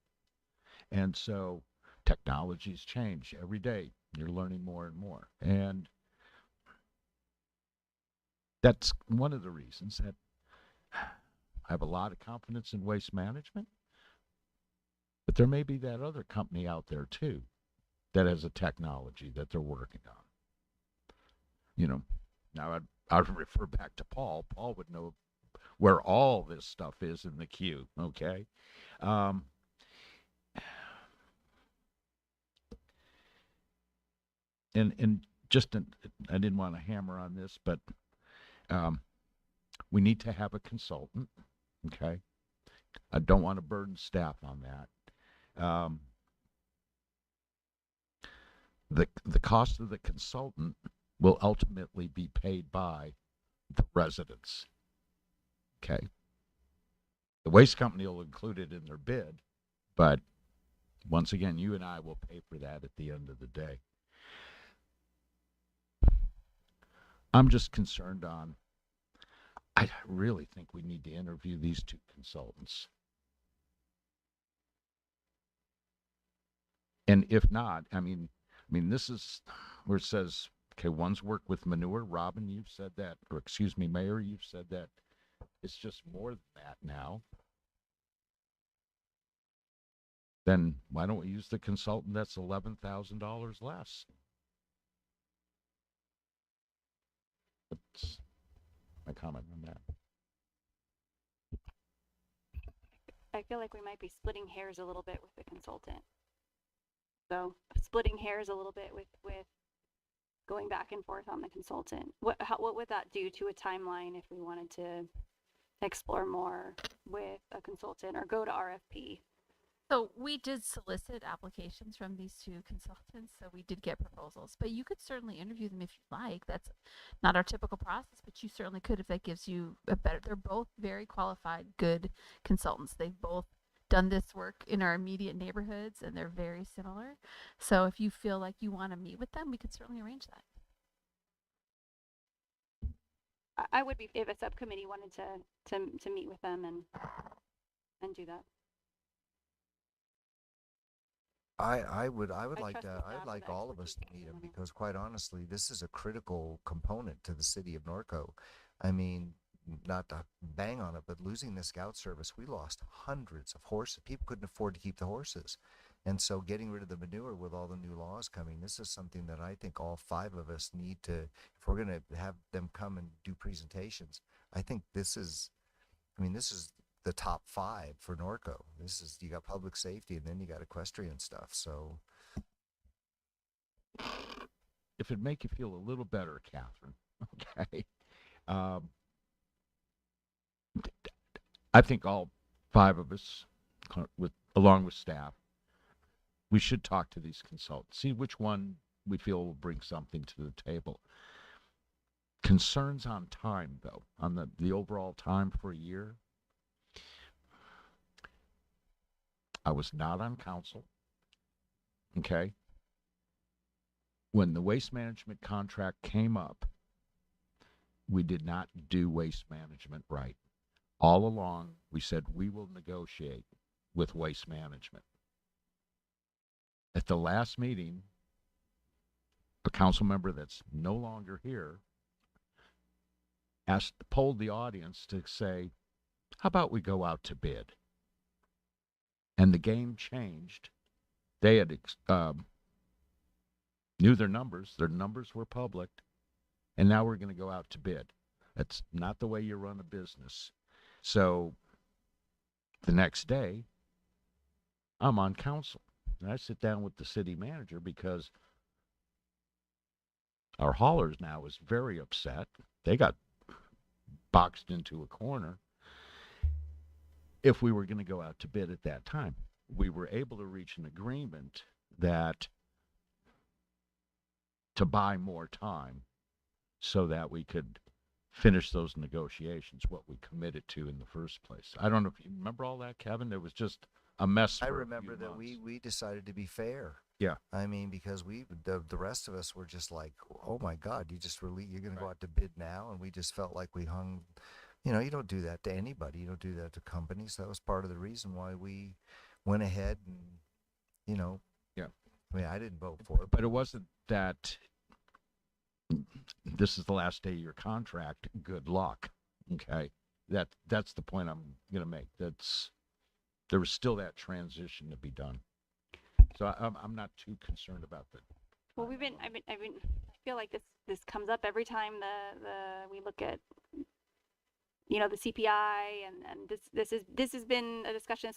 And so technologies change every day. You're learning more and more. And that's one of the reasons that I have a lot of confidence in Waste Management. But there may be that other company out there too that has a technology that they're working on. You know, now I'd refer back to Paul. Paul would know where all this stuff is in the queue, okay? And just, I didn't want to hammer on this, but we need to have a consultant, okay? I don't want to burden staff on that. The cost of the consultant will ultimately be paid by the residents, okay? The waste company will include it in their bid, but once again, you and I will pay for that at the end of the day. I'm just concerned on, I really think we need to interview these two consultants. And if not, I mean, this is where it says, okay, one's work with manure. Robin, you've said that, or excuse me, Mayor, you've said that it's just more than that now. Then why don't we use the consultant that's $11,000 less? That's my comment on that. I feel like we might be splitting hairs a little bit with the consultant. So splitting hairs a little bit with going back and forth on the consultant. What would that do to a timeline if we wanted to explore more with a consultant or go to RFP? So we did solicit applications from these two consultants, so we did get proposals, but you could certainly interview them if you'd like. That's not our typical process, but you certainly could if that gives you a better, they're both very qualified, good consultants. They've both done this work in our immediate neighborhoods and they're very similar. So if you feel like you want to meet with them, we could certainly arrange that. I would be, if a subcommittee wanted to meet with them and do that. I would I like trust to, the I'd staff for like the all of us to expertise meet that them they because quite honestly, this is a critical component to the city of Norco. I mean, not to bang on it, but losing the scout service, we lost hundreds of horses. People couldn't afford to keep the horses. And so getting rid of the manure with all the new laws coming, this is something that I think all 5 of us need to, if we're going to have them come and do presentations, I think this is the top 5 for Norco. This is, you got public safety and then you got equestrian stuff. So If it make you feel a little better, Catherine, okay. Um, I think all 5 of us, along with staff, we should talk to these consultants, see which one we feel will bring something to the table. Concerns on time, though, on the overall time for a year. I was not on council, okay? When the waste management contract came up, we did not do waste management right. All along, we said we will negotiate with waste management. At the last meeting, a council member that's no longer here polled the audience to say, how about we go out to bid? And the game changed. They had knew their numbers were public, and now we're going to go out to bid. That's not the way you run a business. So the next day, I'm on council, and I sit down with the city manager because our haulers now is very upset. They got boxed into a corner. If we were going to go out to bid at that time, we were able to reach an agreement that to buy more time so that we could finish those negotiations, what we committed to in the first place. I don't know if you remember all that, Kevin. It was just a mess. I remember that we decided to be fair. Yeah. I mean, because the rest of us were just like, oh my God, you're going to go out to bid now. And we just felt like we hung, you don't do that to anybody. You don't do that to companies. That was part of the reason why we went ahead and, Yeah. I mean, I didn't vote for it. But it wasn't that this is the last day of your contract. Good luck. Okay. That's the point I'm going to make. There was still that transition to be done. So I'm not too concerned about that. Well, I feel like this comes up every time we look at, the CPI and this has been a discussion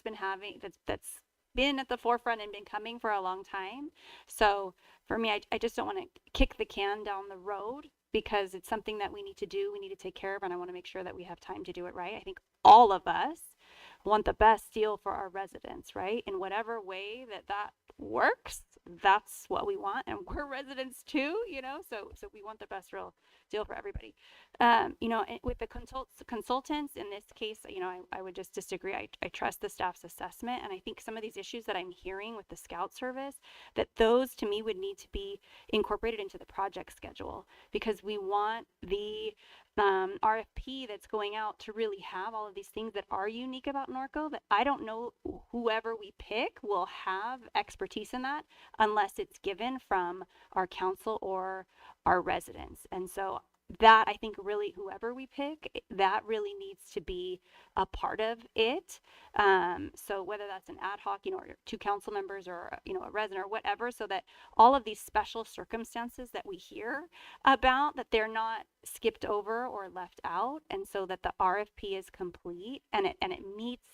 that's been at the forefront and been coming for a long time. So for me, I just don't want to kick the can down the road because it's something that we need to do. We need to take care of, and I want to make sure that we have time to do it right. I think all of us want the best deal for our residents, right? In whatever way that works, that's what we want, and we're residents too, so we want the best real deal for everybody. And with the consultants in this case, I would just disagree. I trust the staff's assessment, and I think some of these issues that I'm hearing with the scout service, that those to me would need to be incorporated into the project schedule, because we want the RFP that's going out to really have all of these things that are unique about Norco, that I don't know whoever we pick will have expertise in that unless it's given from our council or our residents. And so that, I think, really whoever we pick, that really needs to be a part of it. So whether that's an ad hoc, or 2 council members or, a resident or whatever, so that all of these special circumstances that we hear about, that they're not skipped over or left out, and so that the RFP is complete and it meets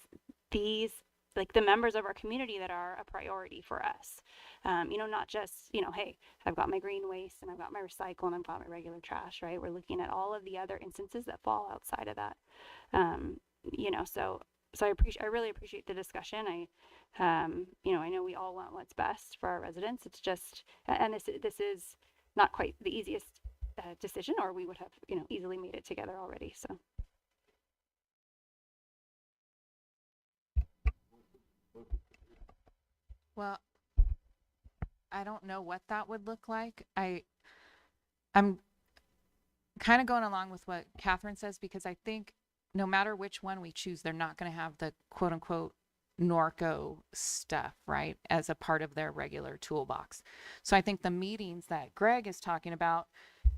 these, like, the members of our community that are a priority for us. Not just, hey, I've got my green waste and I've got my recycle and I've got my regular trash, right? We're looking at all of the other instances that fall outside of that. So I really appreciate the discussion. I know we all want what's best for our residents. It's just, and this is not quite the easiest decision, or we would have, easily made it together already. So. Well, I don't know what that would look like. I'm kind of going along with what Catherine says, because I think no matter which one we choose, they're not going to have the quote unquote Norco stuff, right, as a part of their regular toolbox. So I think the meetings that Greg is talking about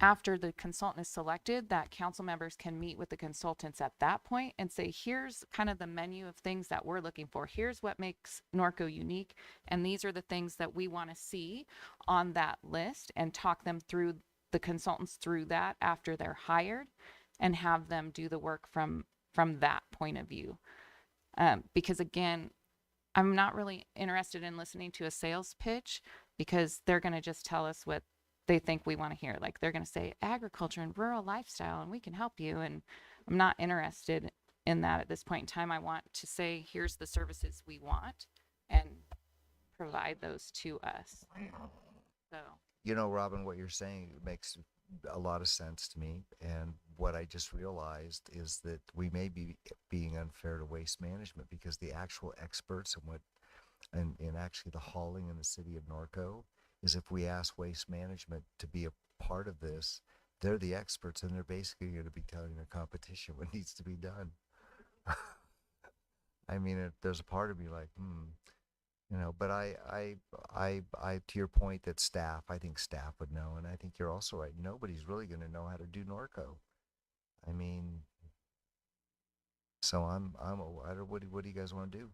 after the consultant is selected, that council members can meet with the consultants at that point and say, here's kind of the menu of things that we're looking for. Here's what makes Norco unique. And these are the things that we want to see on that list, and talk them through, the consultants through that after they're hired, and have them do the work from that point of view. Because again, I'm not really interested in listening to a sales pitch, because they're going to just tell us what they think we want to hear. Like, they're going to say agriculture and rural lifestyle and we can help you. And I'm not interested in that at this point in time. I want to say, here's the services we want, and provide those to us. So, You know, Robin, what you're saying makes a lot of sense to me. And what I just realized is that we may be being unfair to waste management, because the actual experts in what, in actually the hauling in the city of Norco, is if we ask waste management to be a part of this, they're the experts, and they're basically going to be telling the competition what needs to be done. I mean, there's a part of me like, you know, but I, to your point that staff, I think staff would know, and I think you're also right. Nobody's really going to know how to do Norco. I mean, so what do you guys want to do?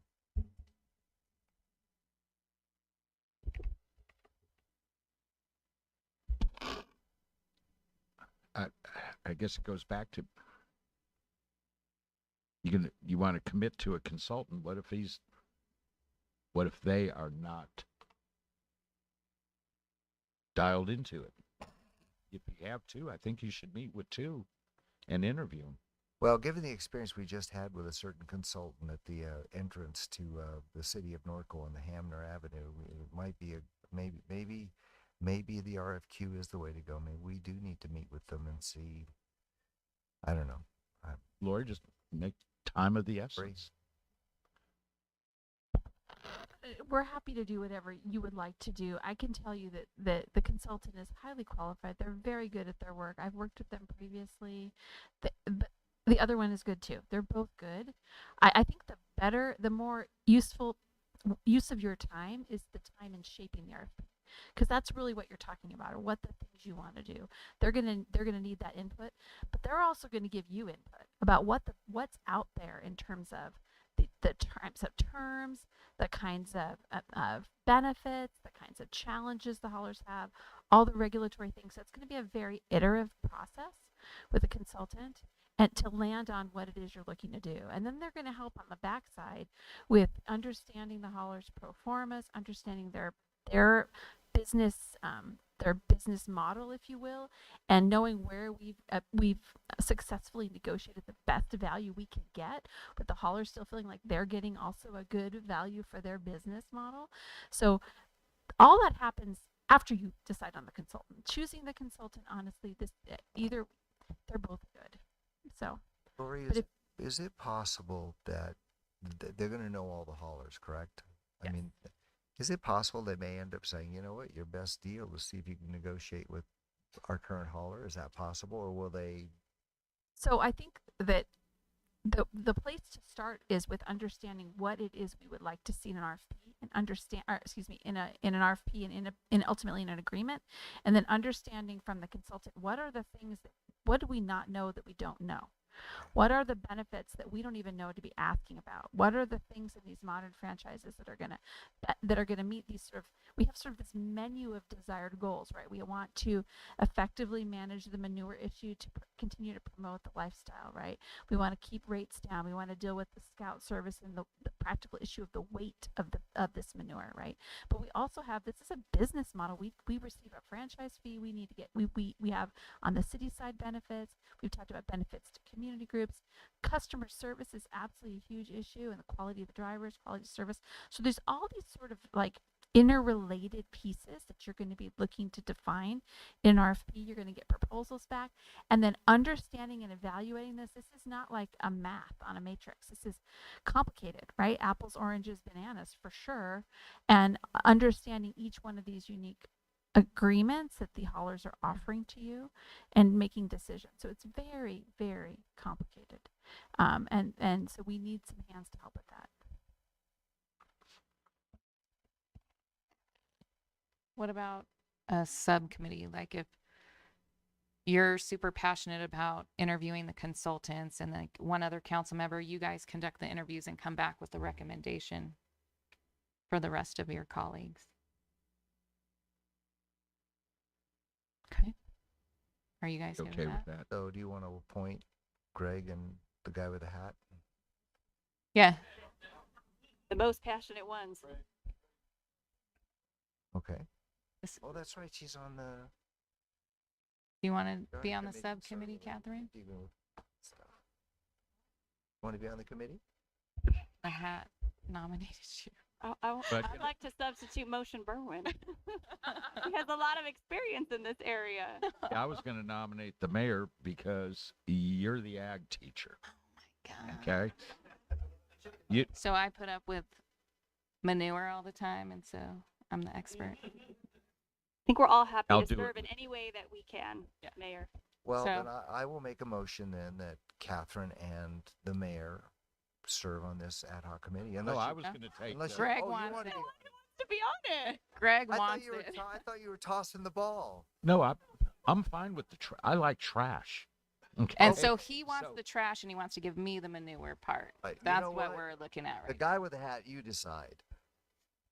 I guess it goes back to, you want to commit to a consultant. What if they are not dialed into it? If you have to, I think you should meet with two and interview them. Well, given the experience we just had with a certain consultant at the entrance to the city of Norco on the Hamner Avenue, it might be maybe the RFQ is the way to go. Maybe we do need to meet with them and see. I don't know. Lori, just make time of the essence. We're happy to do whatever you would like to do. I can tell you that the consultant is highly qualified. They're very good at their work. I've worked with them previously. The other one is good too. They're both good. I think the more useful use of your time is the time in shaping the RFP, because that's really what you're talking about, or what the things you want to do. They're gonna need that input, but they're also going to give you input about what's out there in terms of the terms, the kinds of benefits, the kinds of challenges the haulers have, all the regulatory things. So it's going to be a very iterative process with a consultant, and to land on what it is you're looking to do. And then they're going to help on the backside with understanding the haulers' pro formas, understanding their business model, if you will, and knowing where we've successfully negotiated the best value we can get, but the haulers still feeling like they're getting also a good value for their business model. So all that happens after you decide on the consultant. Choosing the consultant, honestly, they're both good. So, Lori, is it possible that they're going to know all the haulers, correct? Yes. I mean, is it possible they may end up saying, you know what, your best deal is see if you can negotiate with our current hauler? Is that possible, or will they? So I think that the place to start is with understanding what it is we would like to see in an RFP, and in an RFP and ultimately in an agreement, and then understanding from the consultant what are the things what do we not know that we don't know. What are the benefits that we don't even know to be asking about? What are the things in these modern franchises that are gonna meet these we have sort of this menu of desired goals, right? We want to effectively manage the manure issue to continue to promote the lifestyle, right? We want to keep rates down. We want to deal with the scout service and the practical issue of the weight of this manure, right? But we also have, this is a business model. We receive a franchise fee. We need to get, we have on the city side benefits. We've talked about benefits to community groups. Customer service is absolutely a huge issue, and the quality of the drivers, quality of service. So there's all these sort of like interrelated pieces that you're going to be looking to define in an RFP. You're going to get proposals back, and then understanding and evaluating this. This is not like a math on a matrix. This is complicated, right? Apples, oranges, bananas for sure. And understanding each one of these unique agreements that the haulers are offering to you and making decisions. So it's very, very complicated. And so we need some hands to help with that. What about a subcommittee? Like if you're super passionate about interviewing the consultants and like one other council member, you guys conduct the interviews and come back with the recommendation for the rest of your colleagues. Okay. Are you guys Okay with that? So do you want to appoint Greg and the guy with the hat? Yeah. The most passionate ones. Okay. Oh, that's right. She's on the. Do you want to Darn be on the committee, sorry, subcommittee, Catherine? Want to be on the committee? The hat nominated you. But- I'd like to substitute Motion Berwin. He has a lot of experience in this area. Yeah, I was going to nominate the mayor because you're the ag teacher. Oh my God. Okay. You, So I put up with manure all the time, and so I'm the expert. I think we're all happy I'll to do serve it. in any way that we can, Mayor. Well, So- then I will make a motion then that Catherine and the mayor serve on this ad hoc committee. no, I was going to take unless the- Greg you wants wanna it. be- To be on it. Greg I thought wants you were. it. I thought you were tossing the ball. No, I'm fine with the I like trash. Okay. And so he wants So- the trash and he wants to give me the manure part. Right, you That's know what what? we're looking at The right guy with the hat, you decide.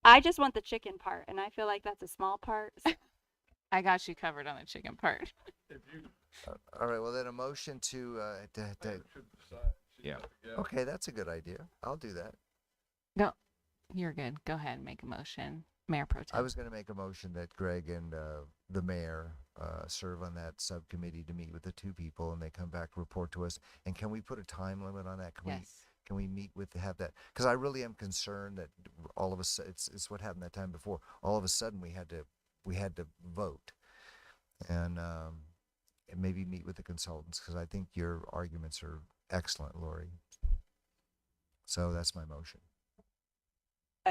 I just want the chicken part, and I feel like that's a small part. So I got you covered on the chicken part. All right. Well, then a motion to. Yeah. Okay, that's a good idea. I'll do that. Go. You're good. Go ahead and make a motion. Mayor Pro Tem. I was going to make a motion that Greg and the mayor serve on that subcommittee to meet with the two people, and they come back, report to us. And can we put a time limit on that? Can we meet with have that? Because I really am concerned that all of a sudden it's what happened that time before. All of a sudden we had to vote, and maybe meet with the consultants because I think your arguments are excellent, Lori. So that's my motion.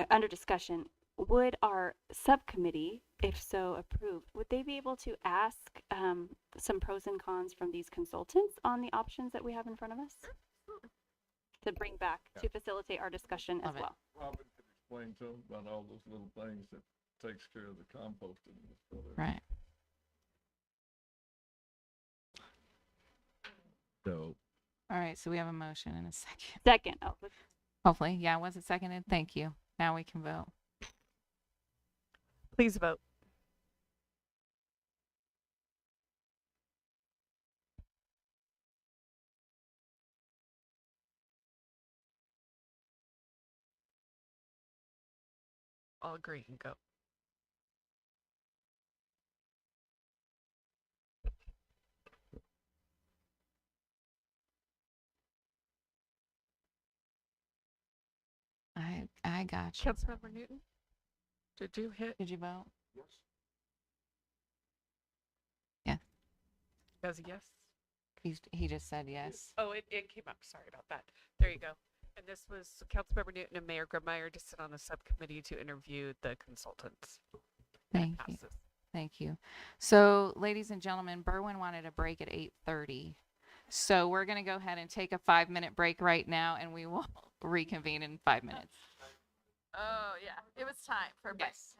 under discussion, would our subcommittee, if so approved, would they be able to ask some pros and cons from these consultants on the options that we have in front of us? To bring back, to facilitate our discussion as well. Robin could explain to them about all those little things that takes care of the composting. and stuff. Right. So All right. So we have a motion in a second. Second. Oh, Hopefully. Yeah. Was it seconded? Thank you. Now we can vote. Please vote. All agree and go. I got you. Councilmember Newton, did you hit? Did you vote? Yes. Yeah. As a yes? He just said yes. Oh, it came up. Sorry about that. There you go. And this was Councilmember Newton and Mayor Grubmeyer to sit on the subcommittee to interview the consultants. Thank you. Thank you. So, ladies and gentlemen, Berwin wanted a break at 8:30. So we're going to go ahead and take a 5-minute break right now, and we will reconvene in 5 minutes. Oh, yeah. It was time for a break. Yes.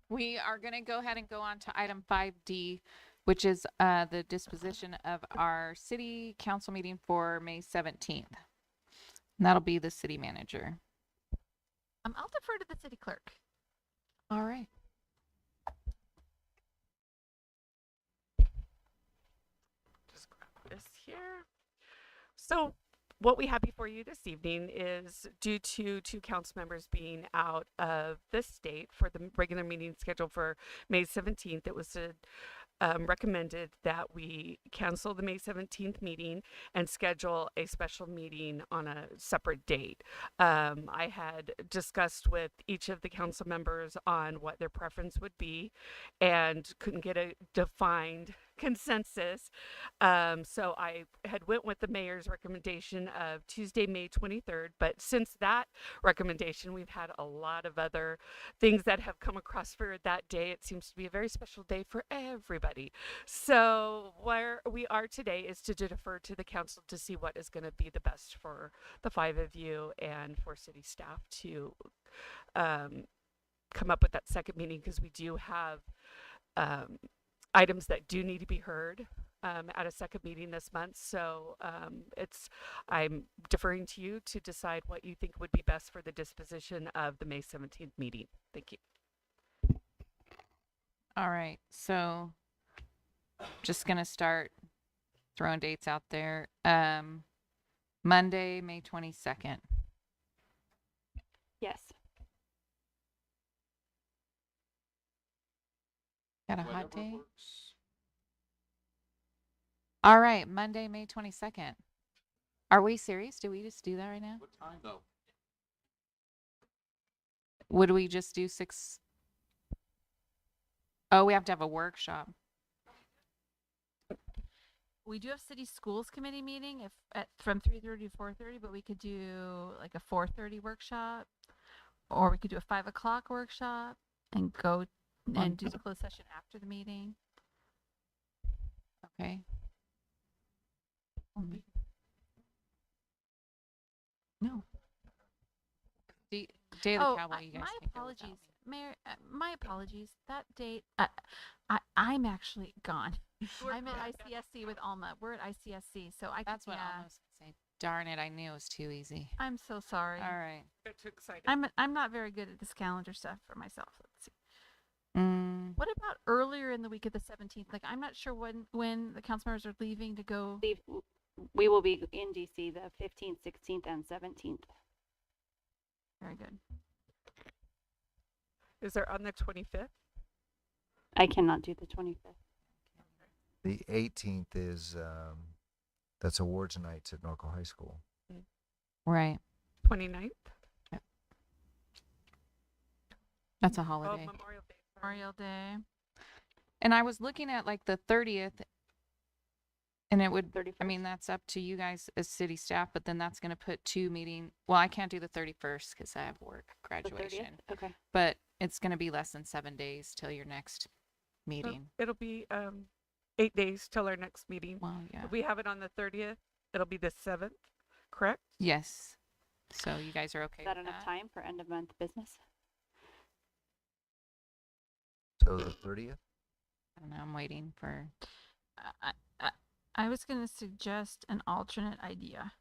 We are going to go ahead and go on to item 5D, which is the disposition of our city council meeting for May 17th. And that'll be the city manager. I'll defer to the city clerk. All right. Just grab this here. So what we have before you this evening is due to two council members being out of the state for the regular meeting scheduled for May 17th, it was recommended that we cancel the May 17th meeting and schedule a special meeting on a separate date. I had discussed with each of the council members on what their preference would be and couldn't get a defined consensus. So I had went with the mayor's recommendation of Tuesday, May 23rd. But since that recommendation, we've had a lot of other things that have come across for that day. It seems to be a very special day for everybody. So where we are today is to defer to the council to see what is going to be the best for the five of you and for city staff to come up with that second meeting, because we do have items that do need to be heard at a second meeting this month. So I'm deferring to you to decide what you think would be best for the disposition of the May 17th meeting. Thank you. All right. So just going to start throwing dates out there. Monday, May 22nd. Yes. Got a hot day? All right, Monday, May 22nd. Are we serious? Do we just do that right now? What time though? Would we just do 6? Oh, we have to have a workshop. We do have city schools committee meeting from 3:30 to 4:30, but we could do like a 4:30 workshop, or we could do a 5 o'clock workshop and go and do the closed session after the meeting. Okay. No. Day of the Cowboy, you guys my can't go without apologies, me. Mayor. My apologies. That date, I'm actually gone. I'm at ICSC with Alma. We're at ICSC, so That's what I almost say. Darn it, I knew it was too easy. I'm so sorry. All right. Got too excited. I'm not very good at this calendar stuff for myself. Let's see. What about earlier in the week of the 17th? Like, I'm not sure when the council members are leaving to go. We will be in DC the 15th, 16th, and 17th. Very good. Is there on the 25th? I cannot do the 25th. The 18th is that's awards nights at Norco High School. Right. 29th? Yep. That's a holiday. Oh, Memorial Day. Memorial Day. And I was looking at like the 30th, and it would, 31st. I mean, that's up to you guys as city staff, but then that's going to put 2 meeting. Well, I can't do the 31st because I have work, The 30th? graduation. Okay. But it's going to be less than 7 days till your next meeting. It'll be 8 days till our next meeting. Well, yeah. If we have it on the 30th, it'll be the 7th, correct? Yes. So you guys are okay Is that with enough that? time for end of month business? So the 30th? I don't know. I'm waiting for. I was going to suggest an alternate idea,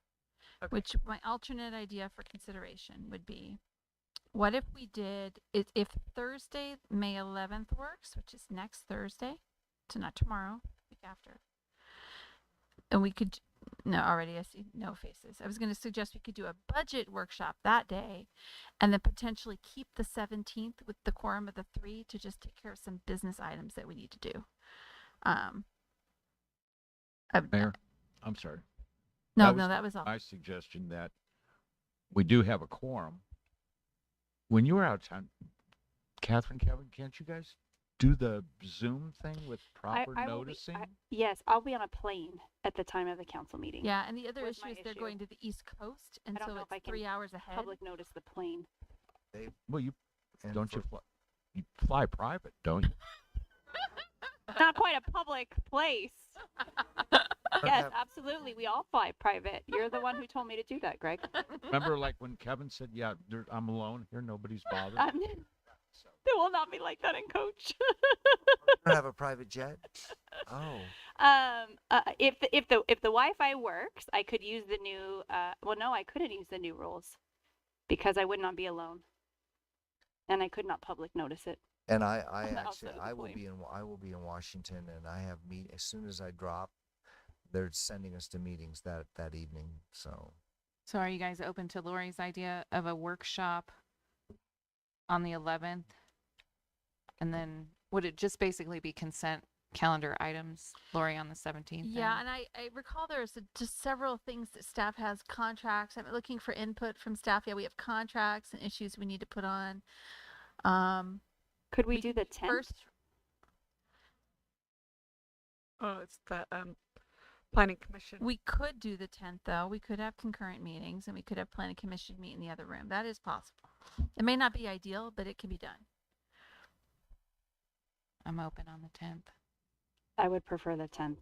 Okay. which my alternate idea for consideration would be, what if we did, if Thursday, May 11th works, which is next Thursday, so not tomorrow, week after. And we could, no, already I see no faces. I was going to suggest we could do a budget workshop that day and then potentially keep the 17th with the quorum of the 3 to just take care of some business items that we need to do. Mayor, I'm sorry. No, that was all. My suggestion that we do have a quorum. When you were out of town, Catherine, Kevin, can't you guys do the Zoom thing with proper I will noticing? Yes, I'll be on a plane at the time of the council meeting. Yeah, and the other Where's issue my is they're going to the East Coast, and I don't so know if I it's can 3 hours ahead. Public notice the plane. Well, you And don't for- you fly, you fly private, don't you? It's not quite a public place. Yes, absolutely. We all fly private. You're the one who told me to do that, Greg. Remember, like when Kevin said, "Yeah, I'm alone here, nobody's bothered." It will not be like that in coach. You don't have a private jet? Oh. If the Wi-Fi works, I could use the new. Well, no, I couldn't use the new rules because I would not be alone, and I could not public notice it. And I actually, outside of the I will point. be in Washington, and I have as soon as I drop, they're sending us to meetings that evening. So So are you guys open to Lori's idea of a workshop on the 11th? And then would it just basically be consent calendar items, Lori, on the 17th? Yeah, and I recall there's just several things that staff has contracts. I'm looking for input from staff. Yeah, we have contracts and issues we need to put on. Could we do the 10th? First, Oh, it's the planning commission. we could do the 10th though. We could have concurrent meetings and we could have planning commission meet in the other room. That is possible. It may not be ideal, but it can be done. I'm open on the 10th. I would prefer the 10th.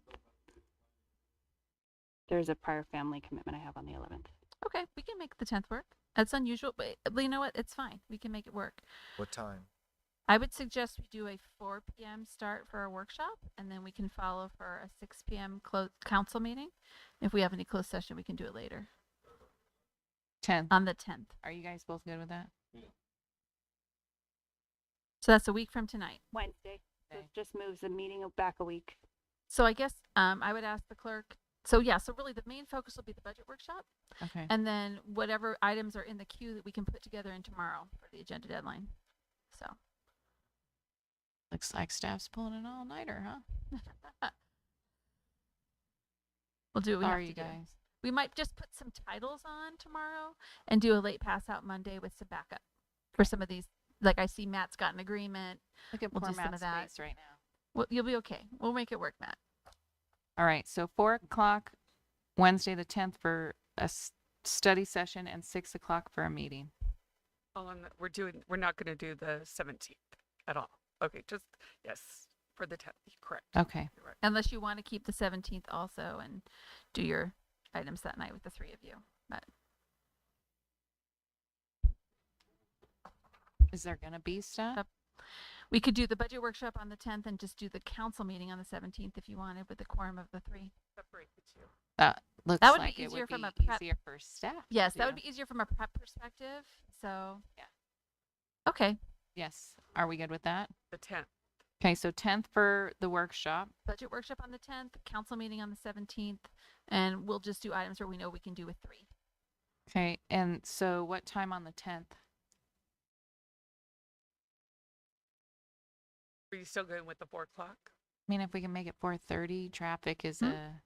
There's a prior family commitment I have on the 11th. Okay, we can make the 10th work. That's unusual, but you know what? It's fine. We can make it work. what time? I would suggest we do a 4 p.m. start for our workshop, and then we can follow for a 6 p.m. council meeting. If we have any closed session, we can do it later 10th. on the 10th. Are you guys both good with that? So that's a week from tonight. Wednesday. So Okay. it just moves the meeting back a week. So I guess I would ask the clerk. So yeah, so really the main focus will be the budget workshop, Okay. and then whatever items are in the queue that we can put together in tomorrow for the agenda deadline. So Looks like staff's pulling an all-nighter, huh? we'll do what we Sorry, have you to do. guys. We might just put some titles on tomorrow and do a late pass out Monday with some backup for some of these. Like I see Matt's got an agreement. Look at We'll poor do some Matt's of that. face right now. Well, you'll be okay. We'll make it work, Matt. All right, so 4 o'clock Wednesday the 10th for a study session and 6 o'clock for a meeting. We're not going to do the 17th at all. Okay, just yes for the 10th. Correct. Okay. You're right. Unless you want to keep the 17th also and do your items that night with the three of you. But Is there going to be stuff? we could do the budget workshop on the 10th and just do the council meeting on the 17th if you wanted with the quorum of the three. Separate the two. That looks That would like be it easier would from be a prep. easier for staff. Yes, to that would do. be easier from a prep perspective. So Yeah. Okay. Yes. Are we good with that? The 10th. Okay, so 10th for the workshop. Budget workshop on the 10th, council meeting on the 17th, and we'll just do items where we know we can do with three. Okay, and so what time on the 10th? Are you still going with the 4 o'clock? I mean, if we can make it 4:30, traffic is Hmm? a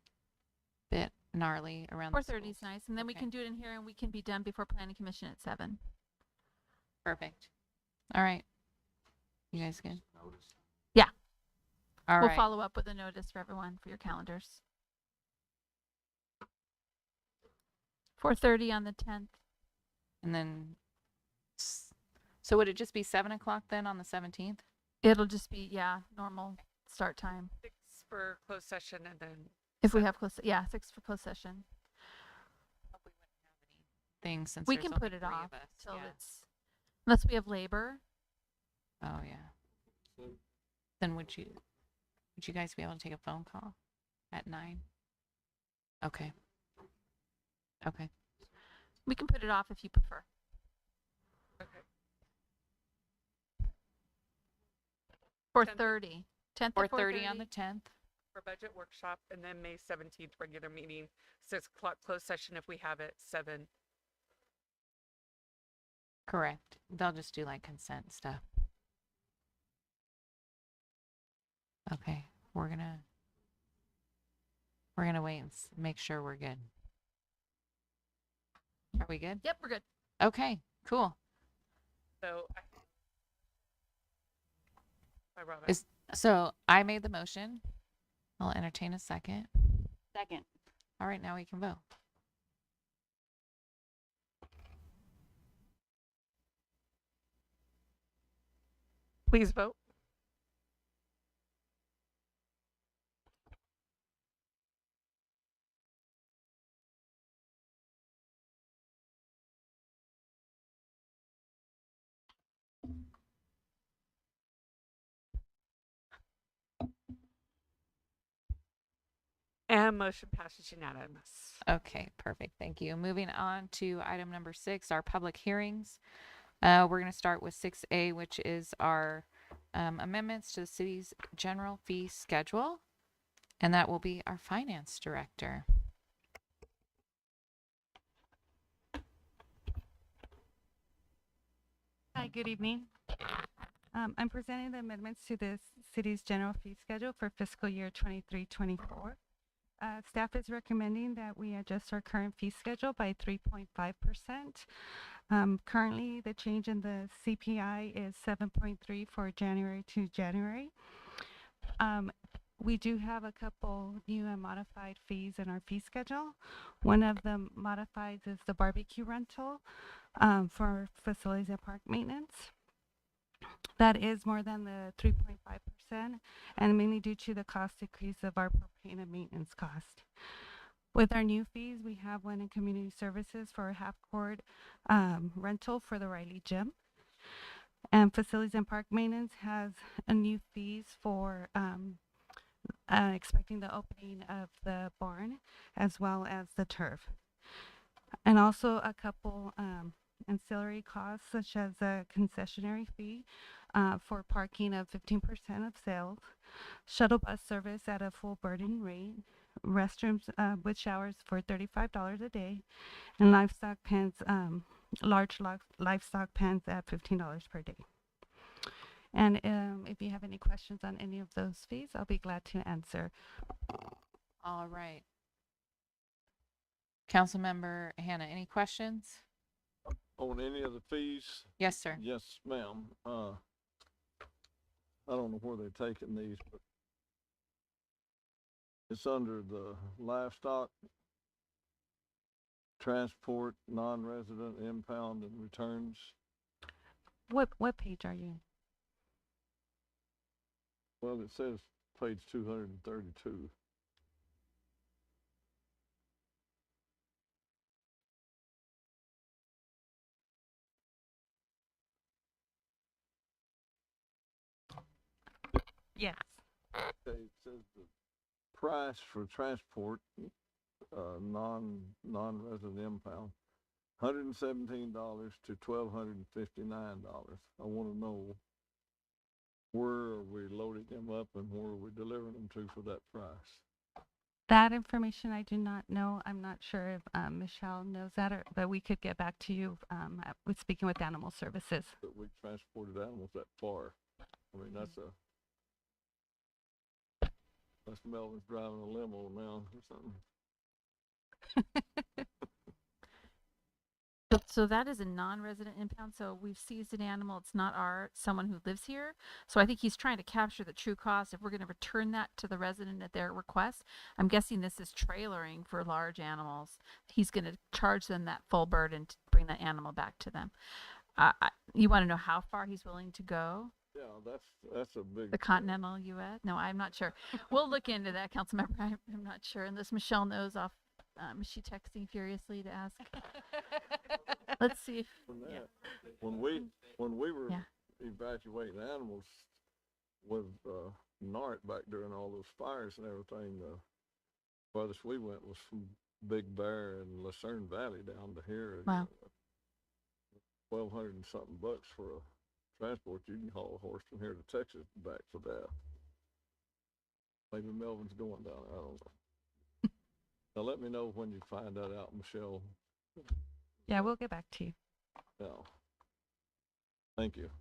bit gnarly around the 4:30 is schools. nice, and then we Okay. can do it in here, and we can be done before planning commission at 7. Perfect. All right. You guys good? Yeah. All We'll right. follow up with a notice for everyone for your calendars. 4:30 on the 10th. And then, so would it just be 7 o'clock then on the 17th? It'll just be, yeah, normal start time. 6 for closed session and then If we have close, yeah, 6 for closed session. Things since We there's can only put it 3 off of us. till Yeah. it's, unless we have labor. Oh yeah. Then would you guys be able to take a phone call at 9? Okay. Okay. We can put it off if you prefer. okay. 4:30. 10th at 4:30 on the 10th. For budget workshop and then May 17th regular meeting, 6 o'clock closed session if we have it, 7. Correct. They'll just do like consent stuff. Okay. We're gonna wait and make sure we're good. Are we good? Yep, we're good. Okay. Cool. So I brought it. So I made the motion. I'll entertain a second. Second. All right, now we can vote. Please vote. And motion passes unanimous. Okay, perfect. Thank you. Moving on to item number 6, our public hearings. We're going to start with 6A, which is our amendments to the city's general fee schedule. And that will be our finance director. Hi, good evening. I'm presenting the amendments to the city's general fee schedule for fiscal year 23-24. Staff is recommending that we adjust our current fee schedule by 3.5%. Currently, the change in the CPI is 7.3 for January to January. We do have a couple new and modified fees in our fee schedule. One of the modifieds is the barbecue rental for facilities and park maintenance. That is more than the 3.5% and mainly due to the cost decrease of our propane and maintenance cost. With our new fees, we have one in community services for a half-court rental for the Riley Gym. And facilities and park maintenance has a new fees for expecting the opening of the barn as well as the turf. And also a couple ancillary costs such as a concessionary fee for parking of 15% of sales, shuttle bus service at a full burden rate, restrooms with showers for $35 a day, and livestock pens, large livestock pens at $15 per day. And if you have any questions on any of those fees, I'll be glad to answer. All right. Councilmember Hannah, any questions? On any of the fees? Yes, sir. Yes, ma'am. I don't know where they're taking these, but it's under the livestock, transport, non-resident impound and returns. What page are you? Well, it says page 232. Yes. Okay, it says the price for transport, non-resident impound, $117 to $1,259. I want to know where are we loading them up and where are we delivering them to for that price? That information I do not know. I'm not sure if Michelle knows that, but we could get back to you with speaking with Animal Services. That we transported animals that far. I mean, that's Melvin's driving a limo now or something. So that is a non-resident impound. So we've seized an animal. It's not someone who lives here. So I think he's trying to capture the true cost. If we're going to return that to the resident at their request, I'm guessing this is trailering for large animals. He's going to charge them that full burden to bring that animal back to them. You want to know how far he's willing to go? Yeah, that's a big. The continental U.S.? No, I'm not sure. We'll look into that, Councilmember. I'm not sure. Unless Michelle knows off. Is she texting furiously to ask? Let's see if. Yeah. When we were evacuating animals with NART back during all those fires and everything, the farthest we went was from Big Bear and Lucerne Valley down to here. Wow. $1,200 and something bucks for a transport. You can haul a horse from here to Texas back for that. Maybe Melvin's going down there. I don't know. Now let me know when you find that out, Michelle. Yeah, we'll get back to you. Yeah. Thank you.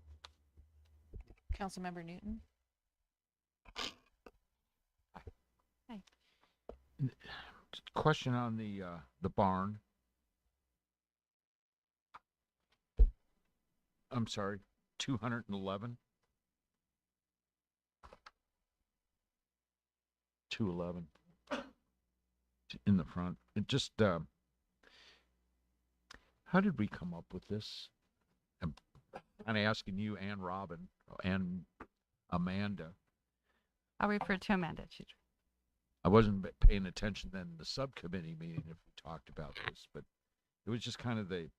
Councilmember Newton. Hi. Question on the barn. I'm sorry, 211. 211 in the front. It just how did we come up with this? I'm kind of asking you and Robin and Amanda. I'll refer to Amanda. I wasn't paying attention then in the subcommittee meeting if we talked about this, but it was just kind of the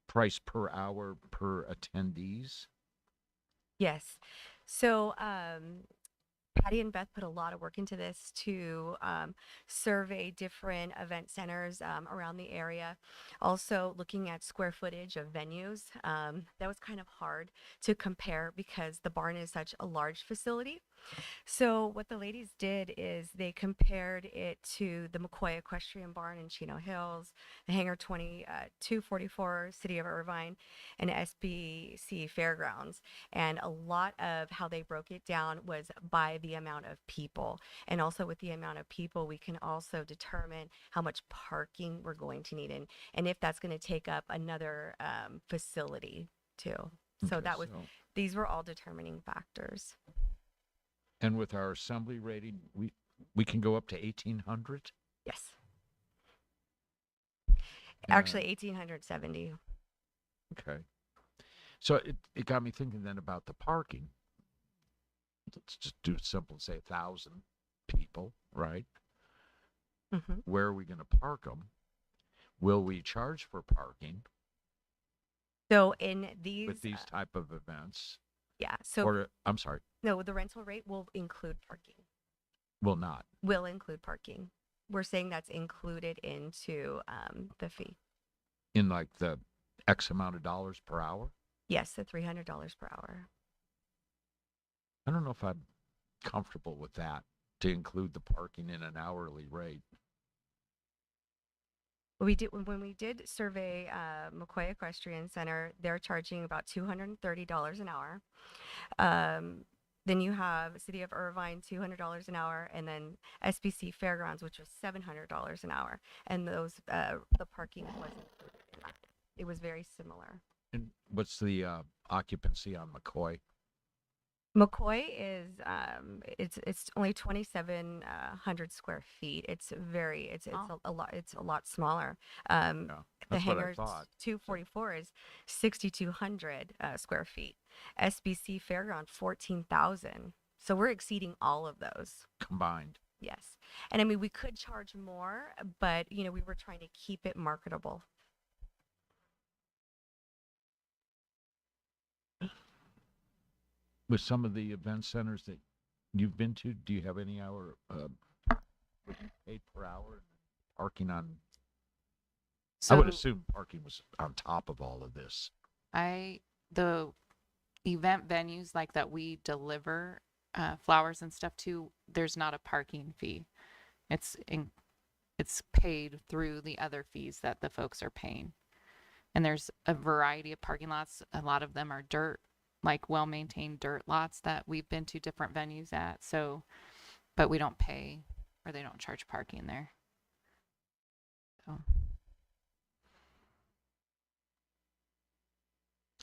price per hour per attendees. Yes. So Patty and Beth put a lot of work into this to survey different event centers around the area. Also, looking at square footage of venues. That was kind of hard to compare because the barn is such a large facility. So what the ladies did is they compared it to the McCoy Equestrian Barn in Chino Hills, the Hangar 244 City of Irvine, and SBC Fairgrounds. And a lot of how they broke it down was by the amount of people. And also with the amount of people, we can also determine how much parking we're going to need and if that's going to take up another facility too. So Okay, that was, so- these were all determining factors. And with our assembly rating, we can go up to 1,800? Yes. Actually, 1,870. Okay. So it got me thinking then about the parking. Let's just do it simple and say 1,000 people, right? Mhm. Where are we going to park them? Will we charge for parking So in these, with these type of events? yeah, so Or, I'm sorry, no, the rental rate will include parking. will not. Will include parking. We're saying that's included into the fee. In like the X amount of dollars per hour? Yes, the $300 per hour. I don't know if I'm comfortable with that, to include the parking in an hourly rate. We did when we did survey McCoy Equestrian Center. They're charging about $230 an hour. Then you have City of Irvine, $200 an hour, and then SBC Fairgrounds, which was $700 an hour. And those the parking wasn't included in that. It was very similar. And what's the occupancy on McCoy? McCoy is it's only 2,700 square feet. It's very it's a lot smaller. The that's what I hangar thought. 244 is 6,200 square feet. SBC Fairground 14,000. So we're exceeding all of those. Combined. Yes, and I mean we could charge more, but we were trying to keep it marketable. With some of the event centers that you've been to, do you have any hour paid per hour parking on? I would assume parking was on top of all of this. The event venues like that we deliver flowers and stuff to, there's not a parking fee. It's paid through the other fees that the folks are paying. And there's a variety of parking lots. A lot of them are dirt, like well-maintained dirt lots that we've been to different venues at. So, but we don't pay or they don't charge parking there. So.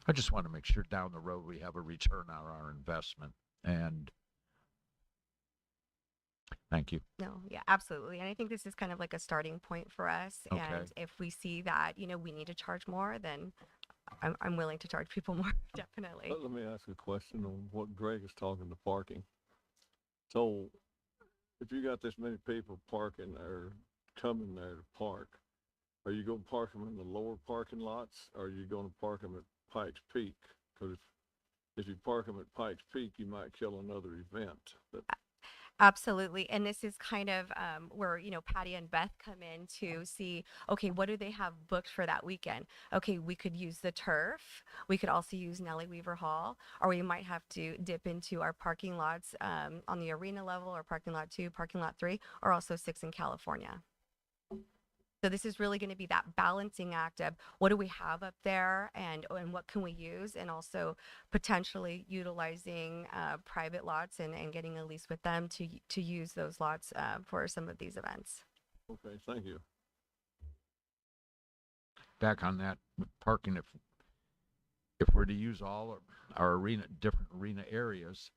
I just want to make sure down the road we have a return on our investment. And thank you. No, yeah, absolutely. And I think this is kind of like a starting point for us. Okay. And if we see that, we need to charge more, then I'm willing to charge people more, definitely. Let me ask a question on what Greg is talking to parking. So if you got this many people parking or coming there to park, are you going to park them in the lower parking lots or are you going to park them at Pikes Peak? Because if you park them at Pikes Peak, you might kill another event. Absolutely. And this is kind of where, Patty and Beth come in to see, okay, what do they have booked for that weekend? Okay, we could use the turf. We could also use Nellie Weaver Hall, or we might have to dip into our parking lots on the arena level or parking lot 2, parking lot 3, or also 6 in California. So this is really going to be that balancing act of what do we have up there and what can we use, and also potentially utilizing private lots and getting a lease with them to use those lots for some of these events. Okay, thank you. Back on that with parking, if we're to use all our different arena areas,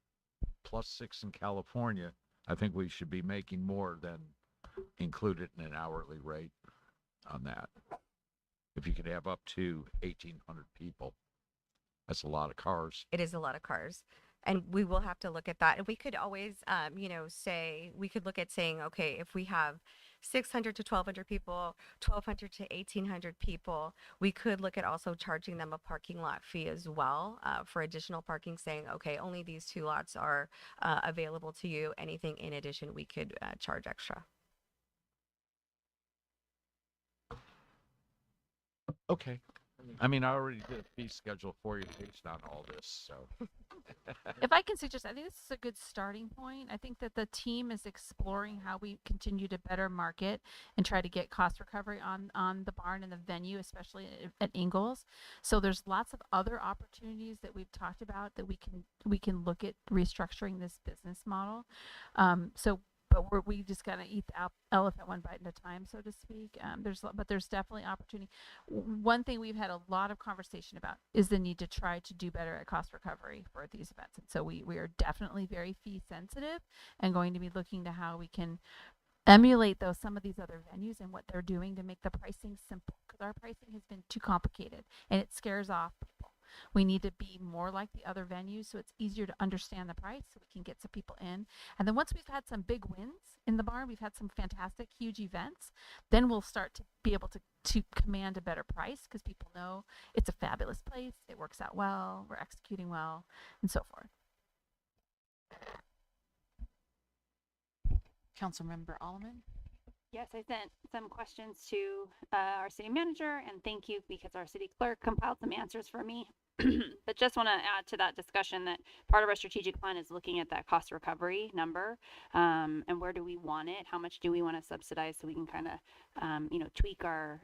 plus 6 in California, I think we should be making more than included in an hourly rate on that. If you could have up to 1,800 people, that's a lot of cars. It is a lot of cars. And we will have to look at that. And we could always, we could look at saying, okay, if we have 600 to 1,200 people, 1,200 to 1,800 people, we could look at also charging them a parking lot fee as well for additional parking, saying, okay, only these 2 lots are available to you. Anything in addition, we could charge extra. Okay. I mean, I already did a fee schedule for you based on all this, so. If I can suggest, I think this is a good starting point. I think that the team is exploring how we continue to better market and try to get cost recovery on the barn and the venue, especially at Ingalls. So there's lots of other opportunities that we've talked about that we can look at restructuring this business model. But we just gotta eat the elephant one bite at a time, so to speak. But there's definitely opportunity. One thing we've had a lot of conversation about is the need to try to do better at cost recovery for these events. And so we are definitely very fee sensitive and going to be looking to how we can emulate some of these other venues and what they're doing to make the pricing simple, because our pricing has been too complicated and it scares off people. We need to be more like the other venues so it's easier to understand the price so we can get some people in. And then once we've had some big wins in the barn, we've had some fantastic, huge events, then we'll start to be able to command a better price because people know it's a fabulous place, it works out well, we're executing well, and so forth. Councilmember Alleman. Yes, I sent some questions to our city manager, and thank you because our city clerk compiled some answers for me. But just want to add to that discussion that part of our strategic plan is looking at that cost recovery number, and where do we want it? How much do we want to subsidize so we can kind of, tweak our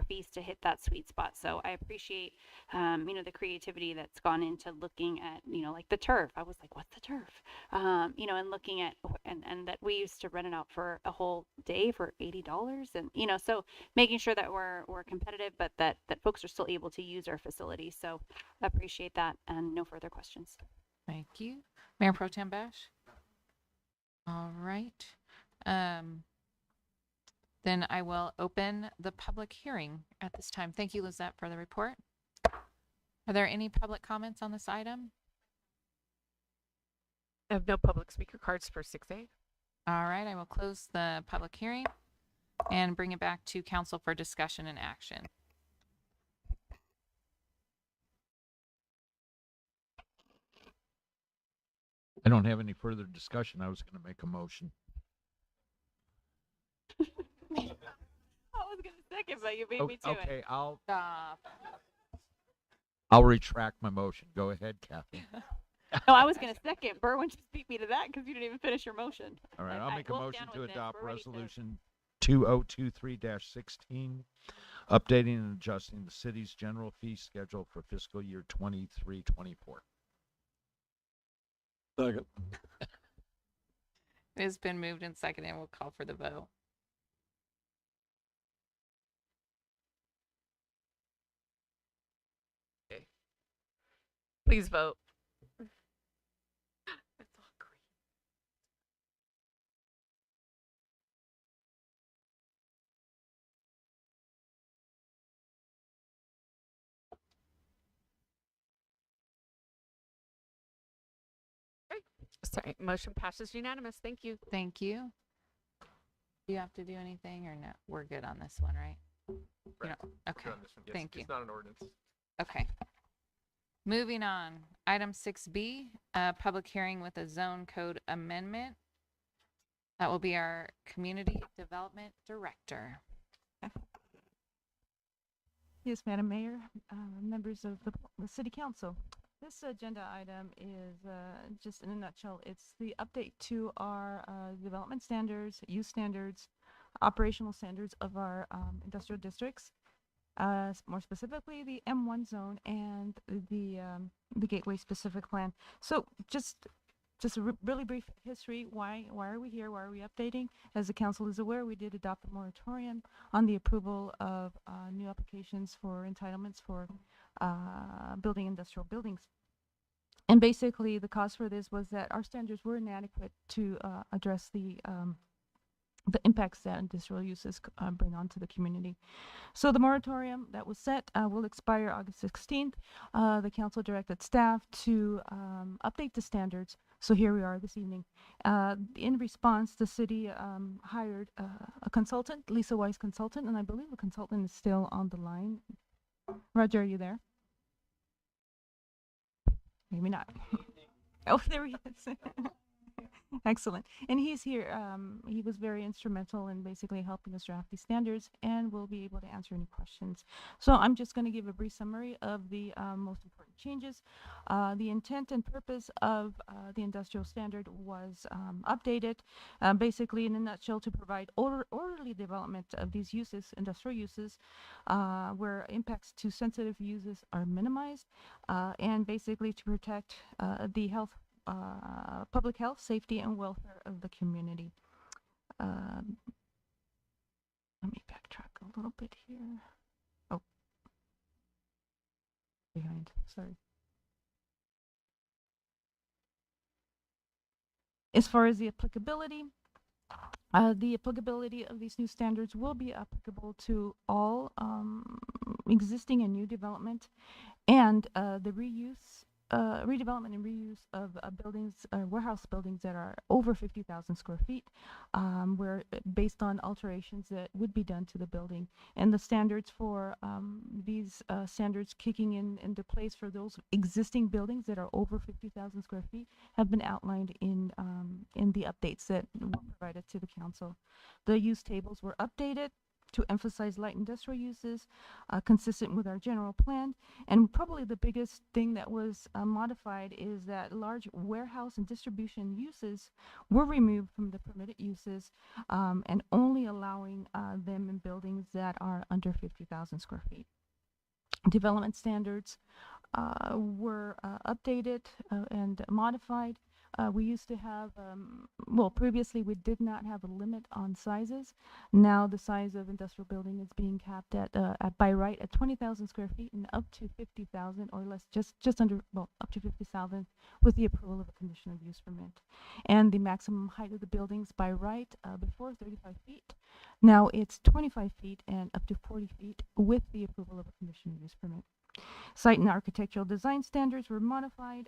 fees to hit that sweet spot. So I appreciate, the creativity that's gone into looking at, like the turf. I was like, what's the turf? And looking at, and that we used to rent it out for a whole day for $80, and so making sure that we're competitive, but that folks are still able to use our facilities. So appreciate that, and no further questions. Thank you. Mayor Pro Tem Bash. All right. Then I will open the public hearing at this time. Thank you, Lizette, for the report. Are there any public comments on this item? I have no public speaker cards for 6A. All right, I will close the public hearing and bring it back to council for discussion and action. I don't have any further discussion. I was going to make a motion. I was gonna second, but you beat me to it. Okay, Stop. I'll retract my motion. Go ahead, Kathy. No, I was gonna second. Berwin just beat me to that because you didn't even finish your motion. All right, I'll make a we'll motion stand to with it. adopt We're ready to- resolution 2023-16, updating and adjusting the city's general fee schedule for fiscal year 23-24. Second. It has been moved and seconded, and we'll call for the vote. Please vote. It's all green. Okay. Sorry, motion passes unanimous. Thank you. Thank you. Do you have to do anything or no? We're good on this one, right? You know, okay. Thank you. It's not an ordinance. Okay. Moving on, item 6B, public hearing with a zone code amendment. That will be our community development director. Yes, Madam Mayor, members of the City Council. This agenda item is just in a nutshell, it's the update to our development standards, use standards, operational standards of our industrial districts. More specifically, the M1 zone and the Gateway specific plan. So just a really brief history. Why are we here? Why are we updating? As the council is aware, we did adopt a moratorium on the approval of new applications for entitlements for building industrial buildings. And basically, the cause for this was that our standards were inadequate to address the the impacts that industrial uses bring onto the community. So the moratorium that was set will expire August 16th. The council directed staff to update the standards. So here we are this evening. In response, the city hired a consultant, Lisa Weiss consultant, and I believe the consultant is still on the line. Roger, are you there? Maybe not. Oh, there he is. Excellent. And he's here. He was very instrumental in basically helping us draft these standards and will be able to answer any questions. So I'm just going to give a brief summary of the most important changes. The intent and purpose of the industrial standard was updated, basically in a nutshell to provide orderly development of these uses, industrial uses, where impacts to sensitive uses are minimized, and basically to protect the public health, safety, and welfare of the community. Let me backtrack a little bit here. Oh, behind, sorry. As far as the applicability of these new standards will be applicable to all existing and new development, and the redevelopment and reuse of buildings, warehouse buildings that are over 50,000 square feet, where based on alterations that would be done to the building. And the standards for these standards kicking into place for those existing buildings that are over 50,000 square feet have been outlined in the updates that were provided to the council. The use tables were updated to emphasize light industrial uses, consistent with our general plan. And probably the biggest thing that was modified is that large warehouse and distribution uses were removed from the permitted uses, and only allowing them in buildings that are under 50,000 square feet. Development standards were updated and modified. We used to have, previously we did not have a limit on sizes. Now the size of industrial building is being capped at by right at 20,000 square feet and up to 50,000 or less, just under, up to 50,000 with the approval of a conditional use permit. And the maximum height of the buildings by right before 35 feet. Now it's 25 feet and up to 40 feet with the approval of a conditional use permit. Site and architectural design standards were modified,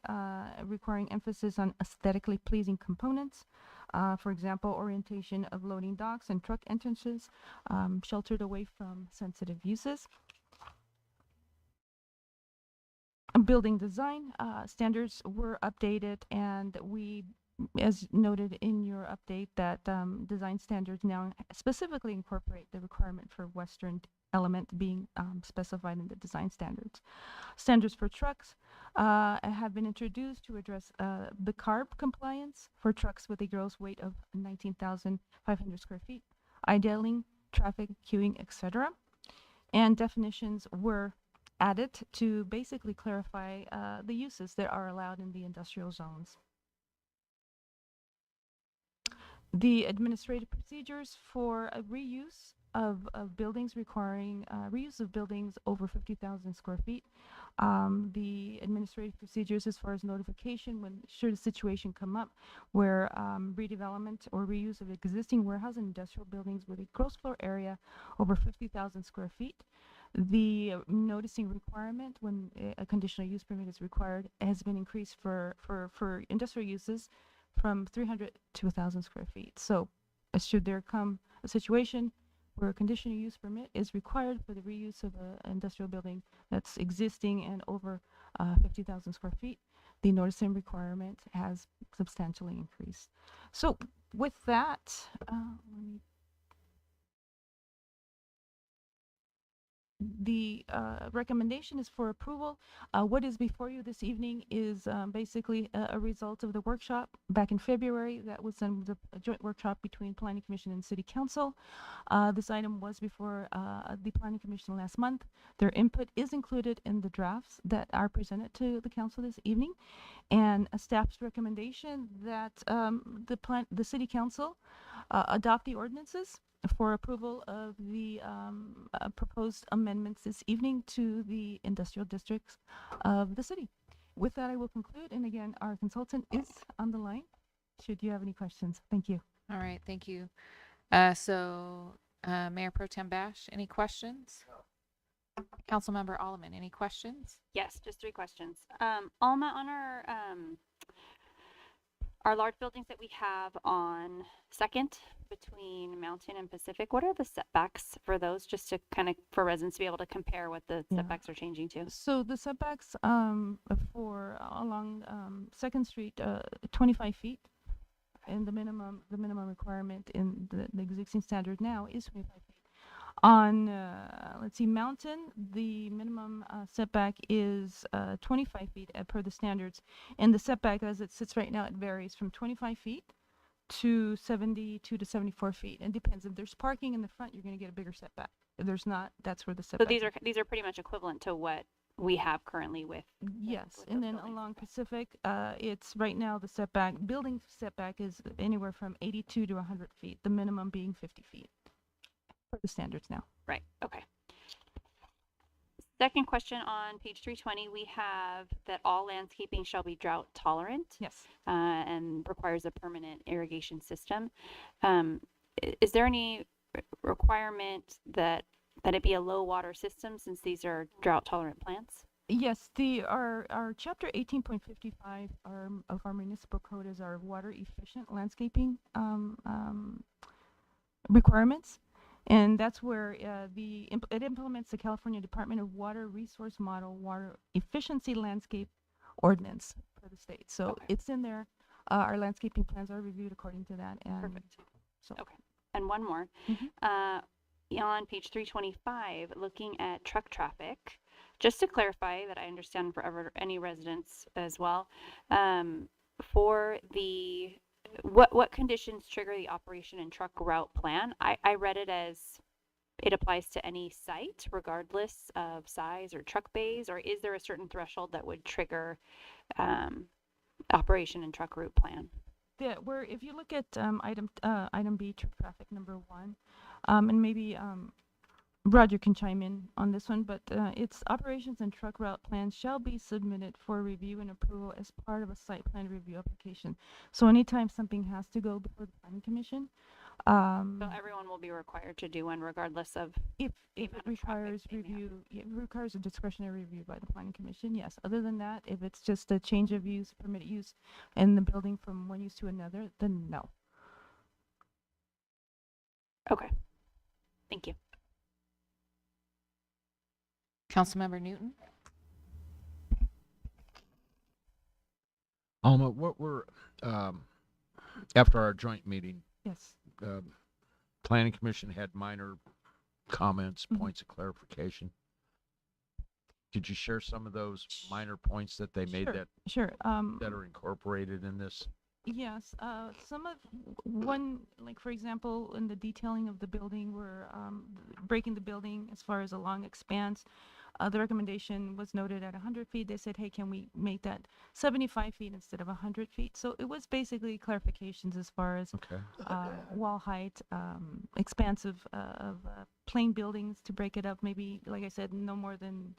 requiring emphasis on aesthetically pleasing components. For example, orientation of loading docks and truck entrances, sheltered away from sensitive uses. Building design standards were updated, and we, as noted in your update, that design standards now specifically incorporate the requirement for Western element being specified in the design standards. Standards for trucks have been introduced to address the CARB compliance for trucks with a gross weight of 19,500 square feet, idling, traffic, queuing, etc. And definitions were added to basically clarify the uses that are allowed in the industrial zones. The administrative procedures for a reuse of buildings requiring reuse of buildings over 50,000 square feet. The administrative procedures as far as notification when should a situation come up where redevelopment or reuse of existing warehouse and industrial buildings with a gross floor area over 50,000 square feet. The noticing requirement when a conditional use permit is required has been increased for industrial uses from 300 to 1,000 square feet. So should there come a situation where a conditional use permit is required for the reuse of an industrial building that's existing and over 50,000 square feet, the noticing requirement has substantially increased. So with that, the recommendation is for approval. What is before you this evening is basically a result of the workshop back in February. That was a joint workshop between Planning Commission and City Council. This item was before the Planning Commission last month. Their input is included in the drafts that are presented to the Council this evening, and a staff's recommendation that the City Council adopt the ordinances for approval of the proposed amendments this evening to the industrial districts of the city. With that, I will conclude. And again, our consultant is on the line. Should you have any questions? Thank you. All right. Thank you. Mayor Pro Tem Bash, any questions? Councilmember Alleman, any questions? Yes, just 3 questions. Alma, on our large buildings that we have on Second between Mountain and Pacific, what are the setbacks for those, just to kind of, for residents to be able to compare what the setbacks are changing to? So the setbacks for along Second Street, 25 feet, and the minimum requirement in the existing standard now is 25 feet. On let's see, Mountain, the minimum setback is 25 feet per the standards, and the setback as it sits right now, it varies from 25 feet to 72 to 74 feet. It depends. If there's parking in the front, you're going to get a bigger setback. If there's not, that's where the So setback. these are pretty much equivalent to what we have currently with. Yes, and then along Pacific, it's right now the setback, building setback is anywhere from 82 to 100 feet, the minimum being 50 feet for the standards now. Right, okay. Second question, on page 320, we have that all landscaping shall be drought tolerant. Yes. And requires a permanent irrigation system. Is there any requirement that it be a low water system, since these are drought tolerant plants? Yes, our chapter 18.55 of our municipal code is our water efficient landscaping requirements, and that's where it implements the California Department of Water Resource Model Water Efficiency Landscape Ordinance for the state. So it's in there. Our landscaping plans are reviewed according to that. And Perfect. So. Okay. And one more. On page 325, looking at truck traffic, just to clarify that I understand for any residents as well, for the what conditions trigger the operation and truck route plan? I read it as it applies to any site regardless of size or truck bays, or is there a certain threshold that would trigger operation and truck route plan? Where if you look at item B, truck traffic number 1, and maybe Roger can chime in on this one, but its operations and truck route plans shall be submitted for review and approval as part of a site plan review application. So anytime something has to go before the planning commission, so everyone will be required to do one regardless of if it requires review. It requires a discretionary review by the planning commission. Yes. Other than that, if it's just a change of use, permitted use in the building from one use to another, then no. Okay. Thank you. Councilmember Newton. Alma, what were after our joint meeting? Yes. Planning Commission had minor comments, points of clarification. Could you share some of those minor points that they made that are incorporated in this? Yes, some of one, like for example, in the detailing of the building, we're breaking the building as far as a long expanse. The recommendation was noted at 100 feet. They said, hey, can we make that 75 feet instead of 100 feet? So it was basically clarifications as far as wall height, expanse of plain buildings to break it up, maybe, like I said, no more than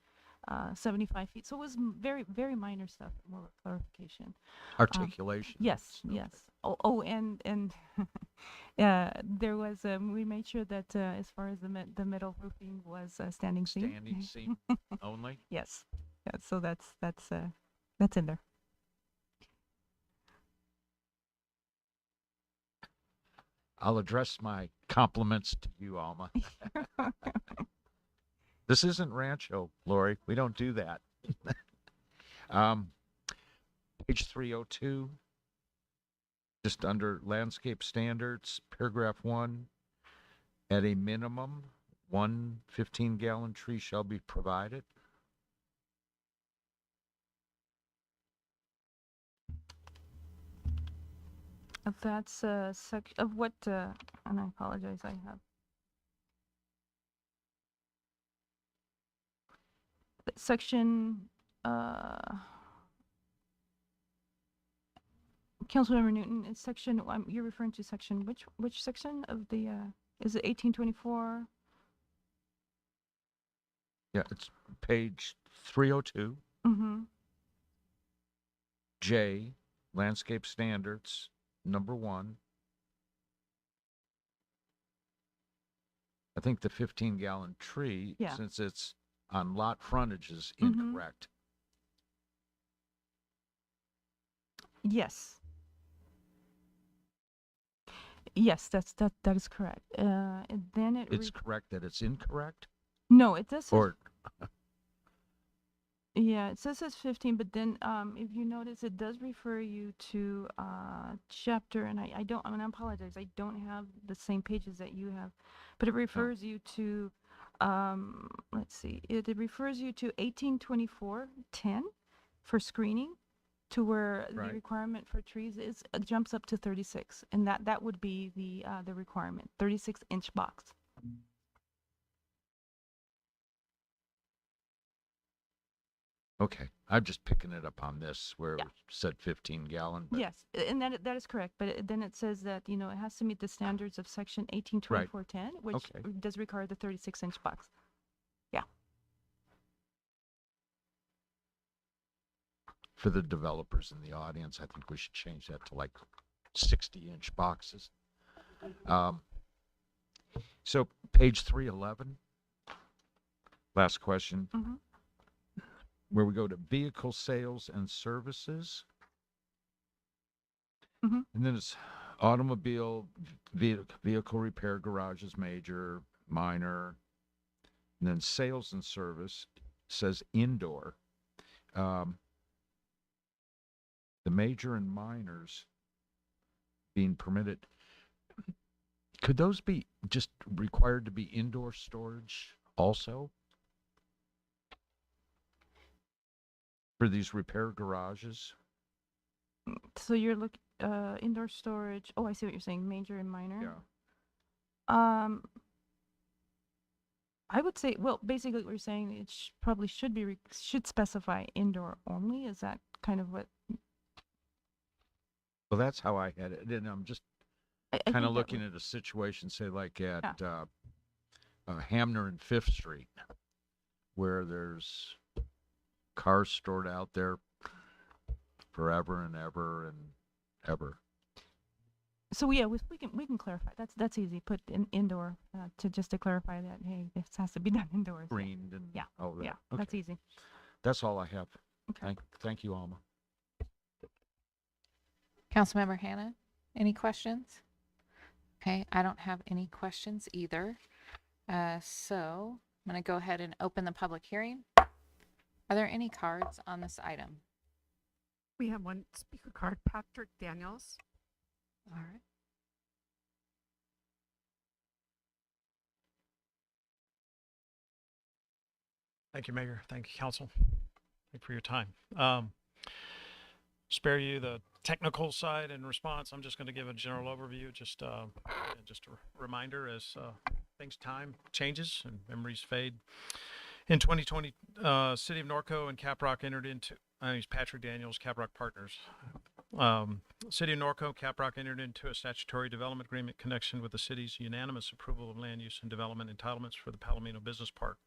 75 feet. So it was very, very minor stuff, more clarification. Articulation. Yes, yes. Oh, and there was, we made sure that as far as the metal roofing was standing seam. Standing seam only? Yes. Yeah, so that's in there. I'll address my compliments to you, Alma. This isn't Rancho, Lori. We don't do that. Page 302, just under landscape standards, paragraph 1, at a minimum, 1 15-gallon tree shall be provided. That's of what, and I apologize, I have. Section, Councilmember Newton, it's section, you're referring to section, which section of the, is it 1824? Yeah, it's page 302. J, landscape standards, number 1. I think the 15-gallon tree, Yeah. since it's on lot frontage, is Mhm. incorrect. Yes. Yes, that is correct. And then It's correct that it's incorrect? no, it does says Or, yeah, it says it's 15, but then if you notice, it does refer you to chapter, and I don't, I apologize, I don't have the same pages that you have, but it refers you to, let's see, it refers you to 1824:10 for screening, to where the Right. requirement for trees is jumps up to 36, and that would be the requirement, 36-inch box. okay, I'm just picking it up on this where it said 15-gallon, but Yes, and that is correct, but then it says that, you know, it has to meet the standards of section 1824:10, which Okay. does require the 36-inch box. Yeah. for the developers in the audience, I think we should change that to like 60-inch boxes. So page 311, last question, Mhm. where we go to vehicle sales and services. Mhm. And then it's automobile, vehicle repair garages, major, minor. And then sales and service says indoor. The major and minors being permitted, could those be just required to be indoor storage also? For these repair garages? So you're indoor storage. Oh, I see what you're saying, major and minor. Yeah. I would say, well, basically what you're saying, it probably should specify indoor only. Is that kind of what? Well, that's how I had it. And I'm just I kind think of that looking at a situation, say like at Hamner and Fifth Street, where there's cars stored out there forever and ever and ever. So yeah, we can clarify. That's easy. Put in indoor to clarify that, hey, this has to be done indoors. Screened and yeah, all that. yeah, Okay. that's easy. That's all I have. Okay. Thank you, Alma. Councilmember Hannah, any questions? Okay, I don't have any questions either. So I'm going to go ahead and open the public hearing. Are there any cards on this item? We have one speaker card, Patrick Daniels. All right. Thank you, Mayor. Thank you, Council. Thank you for your time. Spare you the technical side and response. I'm just going to give a general overview, just a reminder as time changes and memories fade. In 2020, City of Norco and Caprock entered into, he's Patrick Daniels, Caprock Partners. City of Norco, Caprock entered into a statutory development agreement connection with the city's unanimous approval of land use and development entitlements for the Palomino Business Park.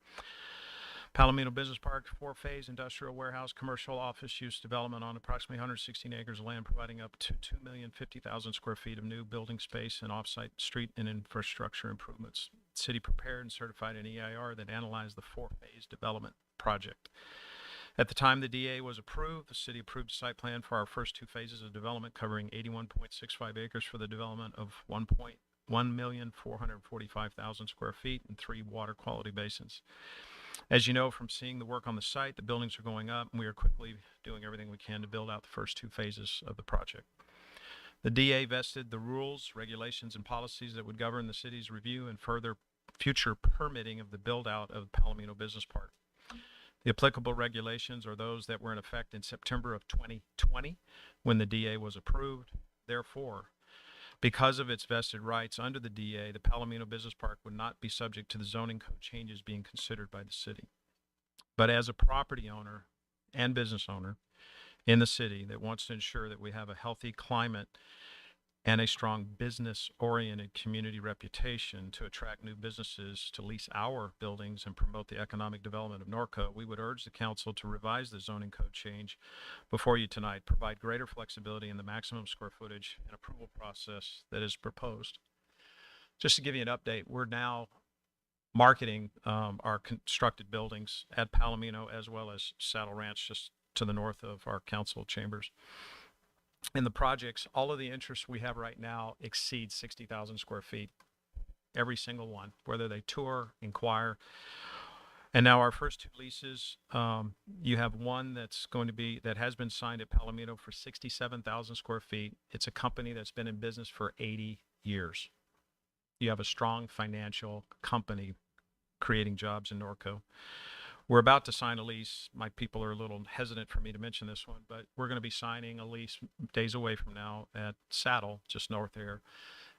Palomino Business Park, 4-phase industrial warehouse, commercial office use development on approximately 116 acres of land, providing up to 2,050,000 square feet of new building space and off-site street and infrastructure improvements. The city prepared and certified an EIR that analyzed the 4-phase development project. At the time the DA was approved, the city approved a site plan for our first 2 phases of development covering 81.65 acres for the development of 1,445,000 square feet and 3 water quality basins. As you know from seeing the work on the site, the buildings are going up, and we are quickly doing everything we can to build out the first 2 phases of the project. The DA vested the rules, regulations, and policies that would govern the city's review and further future permitting of the build-out of Palomino Business Park. The applicable regulations are those that were in effect in September of 2020 when the DA was approved. Therefore, because of its vested rights under the DA, the Palomino Business Park would not be subject to the zoning code changes being considered by the city. But as a property owner and business owner in the city that wants to ensure that we have a healthy climate and a strong business-oriented community reputation to attract new businesses to lease our buildings and promote the economic development of Norco, we would urge the council to revise the zoning code change before you tonight, provide greater flexibility in the maximum square footage and approval process that is proposed. Just to give you an update, we're now marketing our constructed buildings at Palomino as well as Saddle Ranch, just to the north of our council chambers. In the projects, all of the interests we have right now exceed 60,000 square feet, every single one, whether they tour, inquire. And now our first two leases, you have one that has been signed at Palomino for 67,000 square feet. It's a company that's been in business for 80 years. You have a strong financial company creating jobs in Norco. We're about to sign a lease. My people are a little hesitant for me to mention this one, but we're going to be signing a lease days away from now at Saddle, just north here.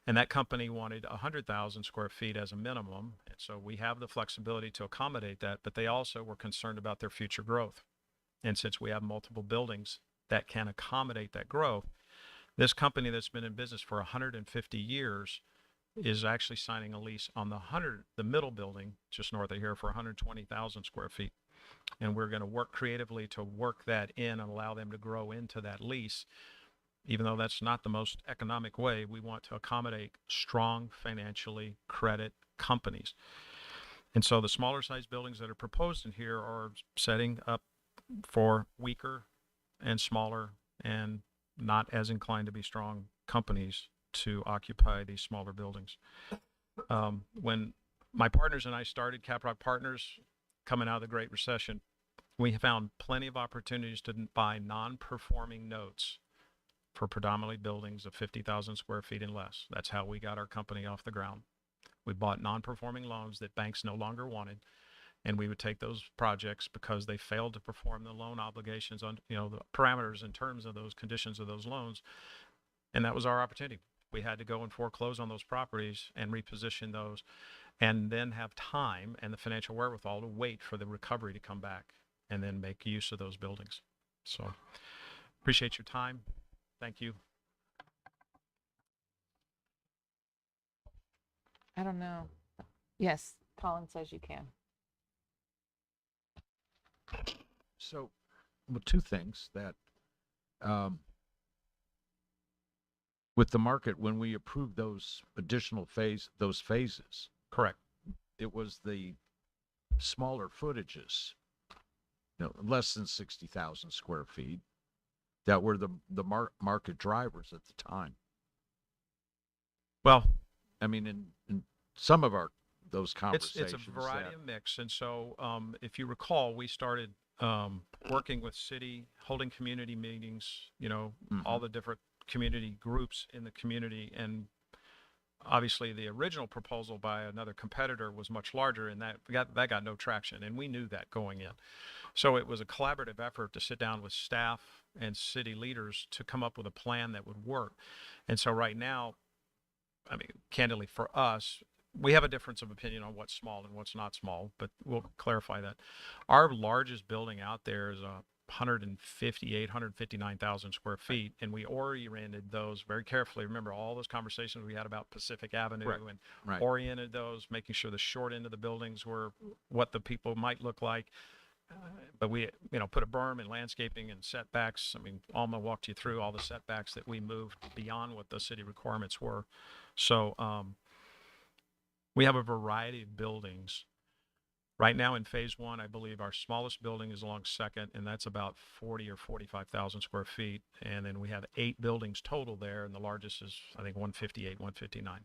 And that company wanted 100,000 square feet as a minimum. And so we have the flexibility to accommodate that, but they also were concerned about their future growth. And since we have multiple buildings that can accommodate that growth, this company that's been in business for 150 years is actually signing a lease on the middle building just north of here for 120,000 square feet. And we're going to work creatively to work that in and allow them to grow into that lease. Even though that's not the most economic way, we want to accommodate strong financially credit companies. And so the smaller size buildings that are proposed in here are setting up for weaker and smaller and not as inclined to be strong companies to occupy these smaller buildings. When my partners and I started Caprock Partners coming out of the Great Recession, we found plenty of opportunities to buy non-performing notes for predominantly buildings of 50,000 square feet and less. That's how we got our company off the ground. We bought non-performing loans that banks no longer wanted, and we would take those projects because they failed to perform the loan obligations on, the parameters and terms of those conditions of those loans, and that was our opportunity. We had to go and foreclose on those properties and reposition those, and then have time and the financial wherewithal to wait for the recovery to come back and then make use of those buildings. So appreciate your time. Thank you. I don't know. Yes, Colin says you can. So, well, two things that, with the market, when we approved those additional phases, correct, it was the smaller footages, less than 60,000 square feet, that were the market drivers at the time. Well, I mean, in some of those conversations, it's a variety of mix. And so if you recall, we started working with city, holding community meetings, all the different community groups in the community. And obviously the original proposal by another competitor was much larger, and that got no traction. And we knew that going in. So it was a collaborative effort to sit down with staff and city leaders to come up with a plan that would work. And so right now, I mean, candidly for us, we have a difference of opinion on what's small and what's not small, but we'll clarify that. Our largest building out there is 159,000 square feet, and we oriented those very carefully. Remember all those conversations we had about Pacific Avenue, and oriented those, making sure the short end of the buildings were what the people might look like. But we, put a berm and landscaping and setbacks. I mean, Alma walked you through all the setbacks that we moved beyond what the city requirements were. So we have a variety of buildings. Right now in phase one, I believe our smallest building is along Second, and that's about 40 or 45,000 square feet. And then we have 8 buildings total there, and the largest is, I think, 158, 159.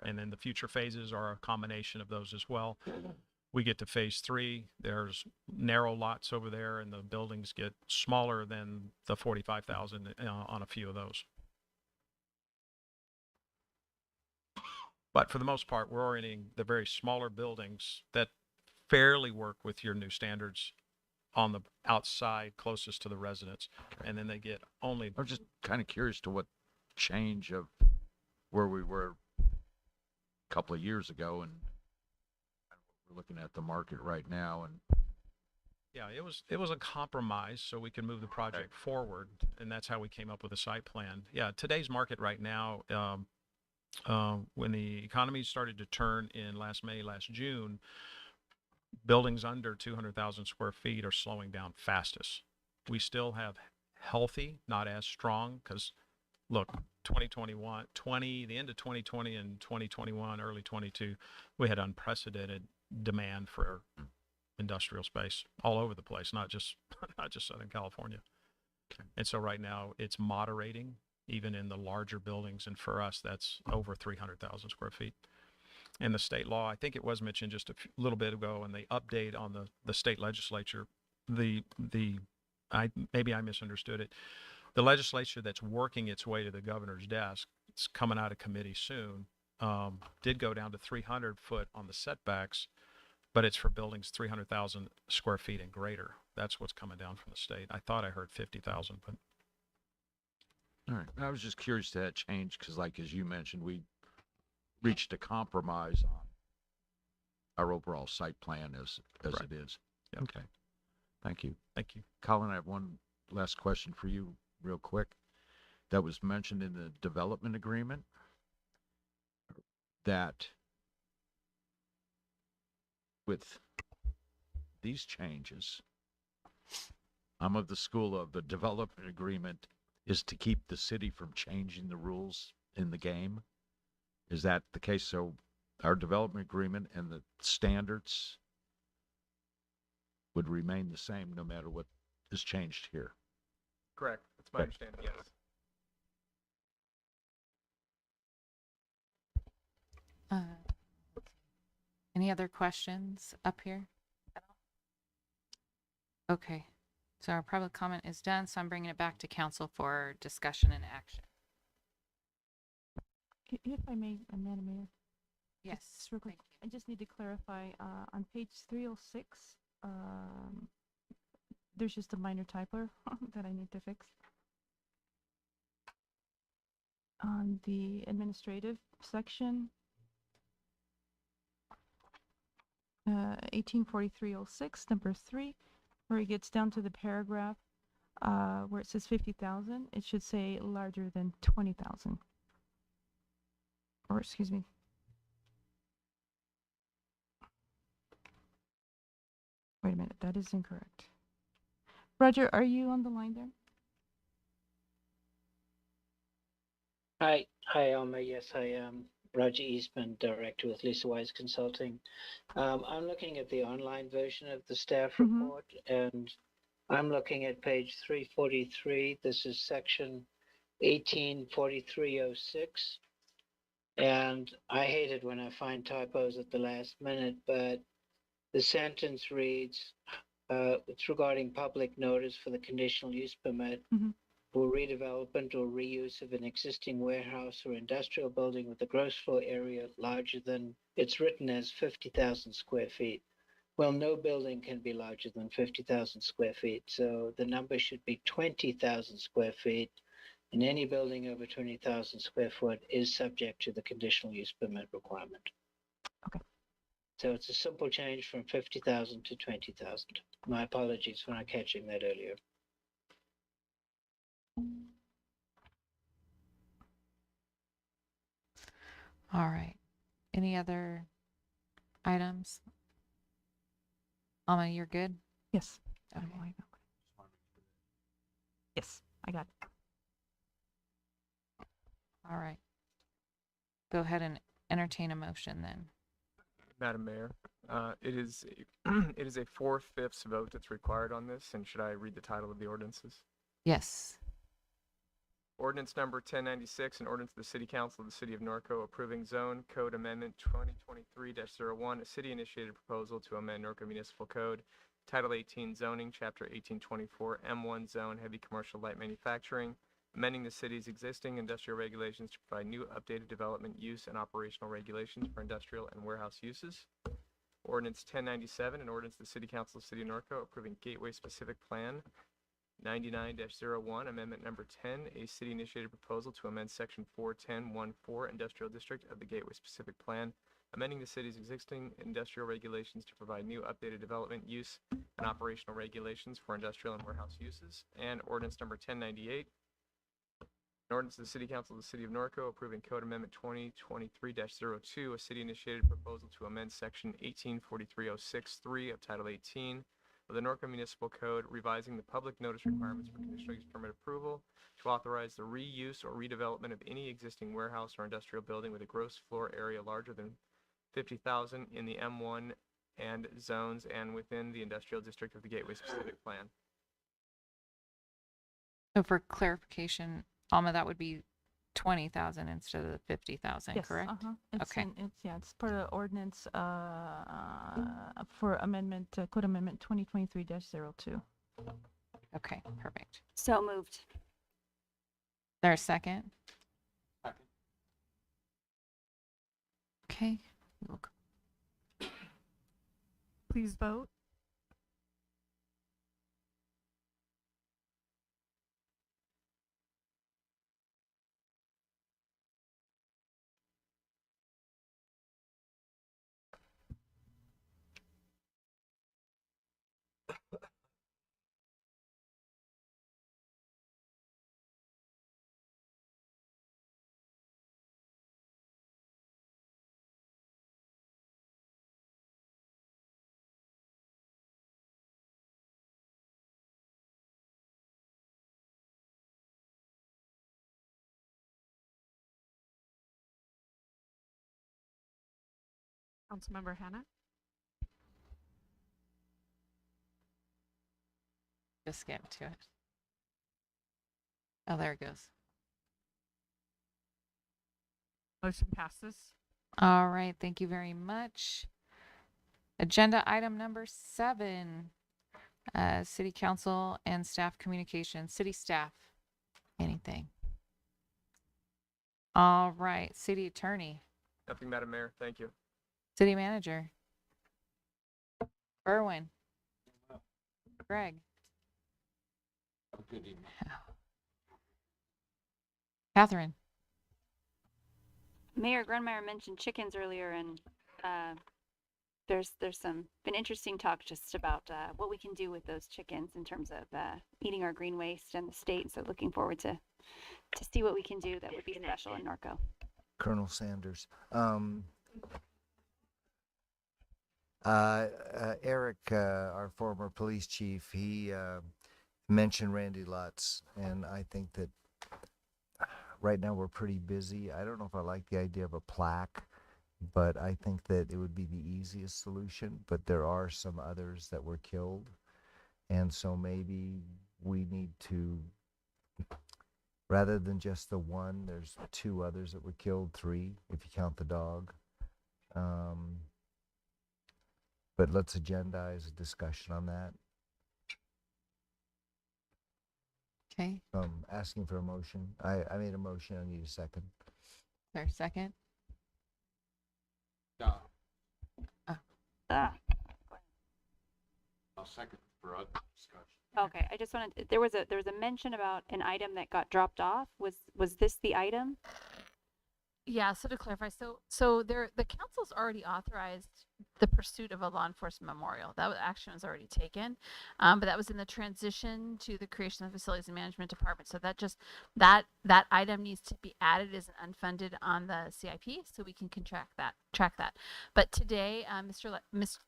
And then the future phases are a combination of those as well. We get to phase 3, there's narrow lots over there, and the buildings get smaller than the 45,000 on a few of those. But for the most part, we're orienting the very smaller buildings that fairly work with your new standards on the outside closest to the residents. And then they get only... I'm just kind of curious to what change of where we were a couple of years ago, and we're looking at the market right now. And yeah, it was a compromise so we can move the project forward, and that's how we came up with a site plan. Yeah, today's market right now, when the economy started to turn in last May, last June, buildings under 200,000 square feet are slowing down fastest. We still have healthy, not as strong, because look, the end of 2020 and 2021, early 22, we had unprecedented demand for industrial space all over the place, not just not just Southern California. And so right now it's moderating even in the larger buildings, and for us that's over 300,000 square feet. And the state law, I think it was mentioned just a little bit ago, and the update on the state legislature, maybe I misunderstood it. The legislature that's working its way to the governor's desk, it's coming out of committee soon, did go down to 300 foot on the setbacks, but it's for buildings 300,000 square feet and greater. That's what's coming down from the state. I thought I heard 50,000, but. All right. I was just curious to that change because, like, as you mentioned, we reached a compromise on our overall site plan as Right. it is. Yep. Okay. Thank you. Thank you. Colin, I have one last question for you real quick. That was mentioned in the development agreement that with these changes, I'm of the school of the development agreement is to keep the city from changing the rules in the game. Is that the case? So our development agreement and the standards would remain the same no matter what is changed here? Correct. That's my understanding, yes. Any other questions up here? Okay, so our public comment is done, so I'm bringing it back to council for discussion and action. If I may, Madam Mayor. Yes. Just real quick, I just need to clarify, on page 306, there's just a minor typo that I need to fix. On the administrative section, 184306, number 3, where it gets down to the paragraph where it says 50,000, it should say larger than 20,000. Or excuse me. Wait a minute, that is incorrect. Roger, are you on the line there? Hi, Alma. Yes, I am Roger Eastman, Director with Lisa Wise Consulting. I'm looking at the online version of the staff report, and I'm looking at page 343. This is section 184306. And I hate it when I find typos at the last minute, but the sentence reads, it's regarding public notice for the conditional use permit for redevelopment or reuse of an existing warehouse or industrial building with a gross floor area larger than, it's written as 50,000 square feet. Well, no building can be larger than 50,000 square feet. So the number should be 20,000 square feet. And any building over 20,000 square foot is subject to the conditional use permit requirement. Okay. So it's a simple change from 50,000 to 20,000. My apologies for not catching that earlier. All right. Any other items? Alma, you're good? Yes. Okay. Yes, I got it. All right. Go ahead and entertain a motion then. Madam Mayor, it is a 4/5 vote that's required on this, and should I read the title of the ordinances? Yes. Ordinance number 1096, an ordinance of the City Council of the City of Norco approving Zone Code Amendment 2023-01, a city-initiated proposal to amend Norco Municipal Code, Title 18 Zoning, Chapter 1824, M1 Zone, Heavy Commercial Light Manufacturing, amending the city's existing industrial regulations to provide new updated development use and operational regulations for industrial and warehouse uses. Ordinance 1097, an ordinance of the City Council of the City of Norco approving Gateway Specific Plan 99-01, Amendment Number 10, a city-initiated proposal to amend Section 410.14 Industrial District of the Gateway Specific Plan, amending the city's existing industrial regulations to provide new updated development, use, and operational regulations for industrial and warehouse uses. And Ordinance Number 1098, an ordinance of the City Council of the City of Norco approving Code Amendment 2023-02, a city-initiated proposal to amend Section 1843.06.3 of Title 18 of the Norco Municipal Code, revising the public notice requirements for conditional use permit approval to authorize the reuse or redevelopment of any existing warehouse or industrial building with a gross floor area larger than 50,000 in the M1 and zones and within the industrial district of the Gateway Specific Plan. So for clarification, Alma, that would be 20,000 instead of the 50,000, Yes, correct? It's Okay. it's part of the ordinance for amendment, code amendment 2023-02. Okay, perfect. So moved. There's a second? Second. Okay. Please vote. Councilmember Hannah? Just get to it. Oh, there it goes. Motion passes. All right, thank you very much. Agenda item number 7, City Council and staff communication. City staff, anything? All right, City Attorney, Nothing, Madam Mayor. Thank you. City Manager. Berwin. Greg. Have a good evening. Catherine. Mayor Grunmeyer mentioned chickens earlier, and there's some been interesting talk just about what we can do with those chickens in terms of eating our green waste and the state. So looking forward to see what we can do that would be special in Norco. Colonel Sanders. Eric, our former police chief, he mentioned Randy Lutz, and I think that right now we're pretty busy. I don't know if I like the idea of a plaque, but I think that it would be the easiest solution. But there are some others that were killed, and so maybe we need to, rather than just the one, there's 2 others that were killed, 3 if you count the dog. But let's agendize a discussion on that. Okay. Asking for a motion. I made a motion. I need a second. There's a second. Ah. I'll second for other discussion. Okay, I just wanted. There was a mention about an item that got dropped off. Was this the item? Yeah, so to clarify, so the council's already authorized the pursuit of a law enforcement memorial. Action was already taken, but that was in the transition to the creation of the facilities and management department. So that item needs to be added as an unfunded on the CIP, so we can track that. But today,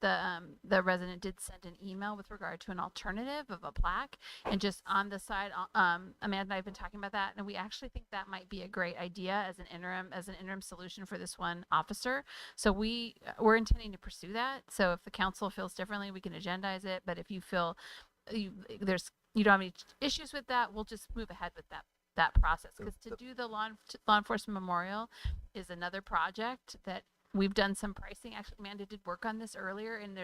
the resident did send an email with regard to an alternative of a plaque, and just on the side, Amanda and I have been talking about that, and we actually think that might be a great idea as an interim solution for this one officer. So we're intending to pursue that. So if the council feels differently, we can agendize it. But if you feel you don't have any issues with that, we'll just move ahead with that process. Because to do the law enforcement memorial is another project that we've done some pricing. Actually, Amanda did work on this earlier, and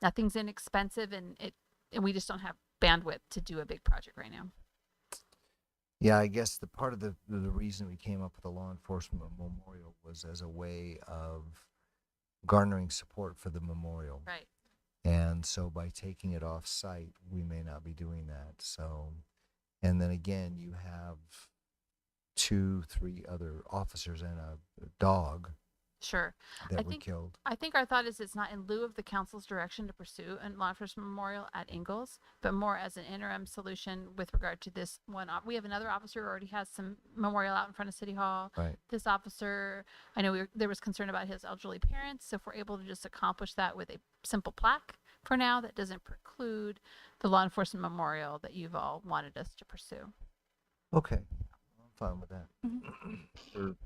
nothing's inexpensive, and we just don't have bandwidth to do a big project right now. Yeah, I guess the part of the reason we came up with a law enforcement memorial was as a way of garnering support for the memorial. Right. And so by taking it off site, we may not be doing that. So, and then again, you have 2, 3 other officers and a dog. Sure. That were killed. I think our thought is it's not in lieu of the council's direction to pursue a law enforcement memorial at Ingalls, but more as an interim solution with regard to this one. We have another officer who already has some memorial out in front of City Hall. Right. This officer, I know there was concern about his elderly parents, so if we're able to just accomplish that with a simple plaque, for now, that doesn't preclude the law enforcement memorial that you've all wanted us to pursue. Okay, I'm fine with that. Or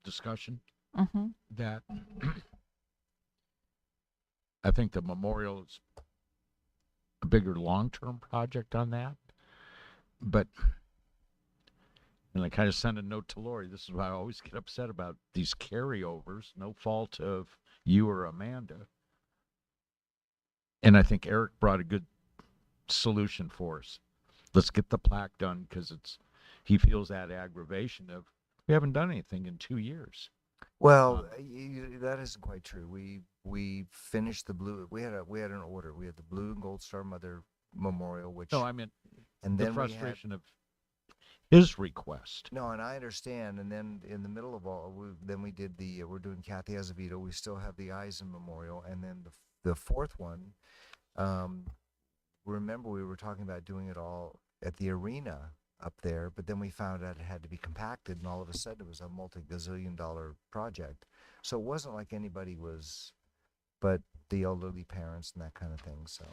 discussion Mm-hmm. that I think the memorial is a bigger long-term project on that. But, and I kind of sent a note to Lori, this is why I always get upset about these carryovers, no fault of you or Amanda. And I think Eric brought a good solution for us. Let's get the plaque done because he feels that aggravation of, we haven't done anything in 2 years. Well, that isn't quite true. We finished the blue. We had an order. We had the Blue and Gold Star Mother Memorial, which No, I meant and the then frustration of his request. No, and I understand. And then in the middle of all, we did the we're doing Kathy Azevedo. We still have the Eisen Memorial, and then the fourth one. Remember, we were talking about doing it all at the arena up there, but then we found out it had to be compacted, and all of a sudden it was a multi-gazillion-dollar project. So it wasn't like anybody was, but the elderly parents and that kind of thing. So.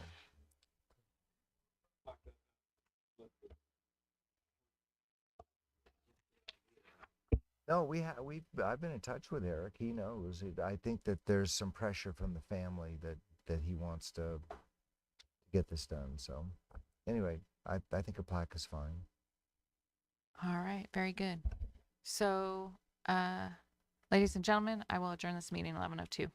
No, I've been in touch with Eric. He knows. I think that there's some pressure from the family that he wants to get this done. So, anyway, I think a plaque is fine. All right, very good. So, ladies and gentlemen, I will adjourn this meeting 11:02.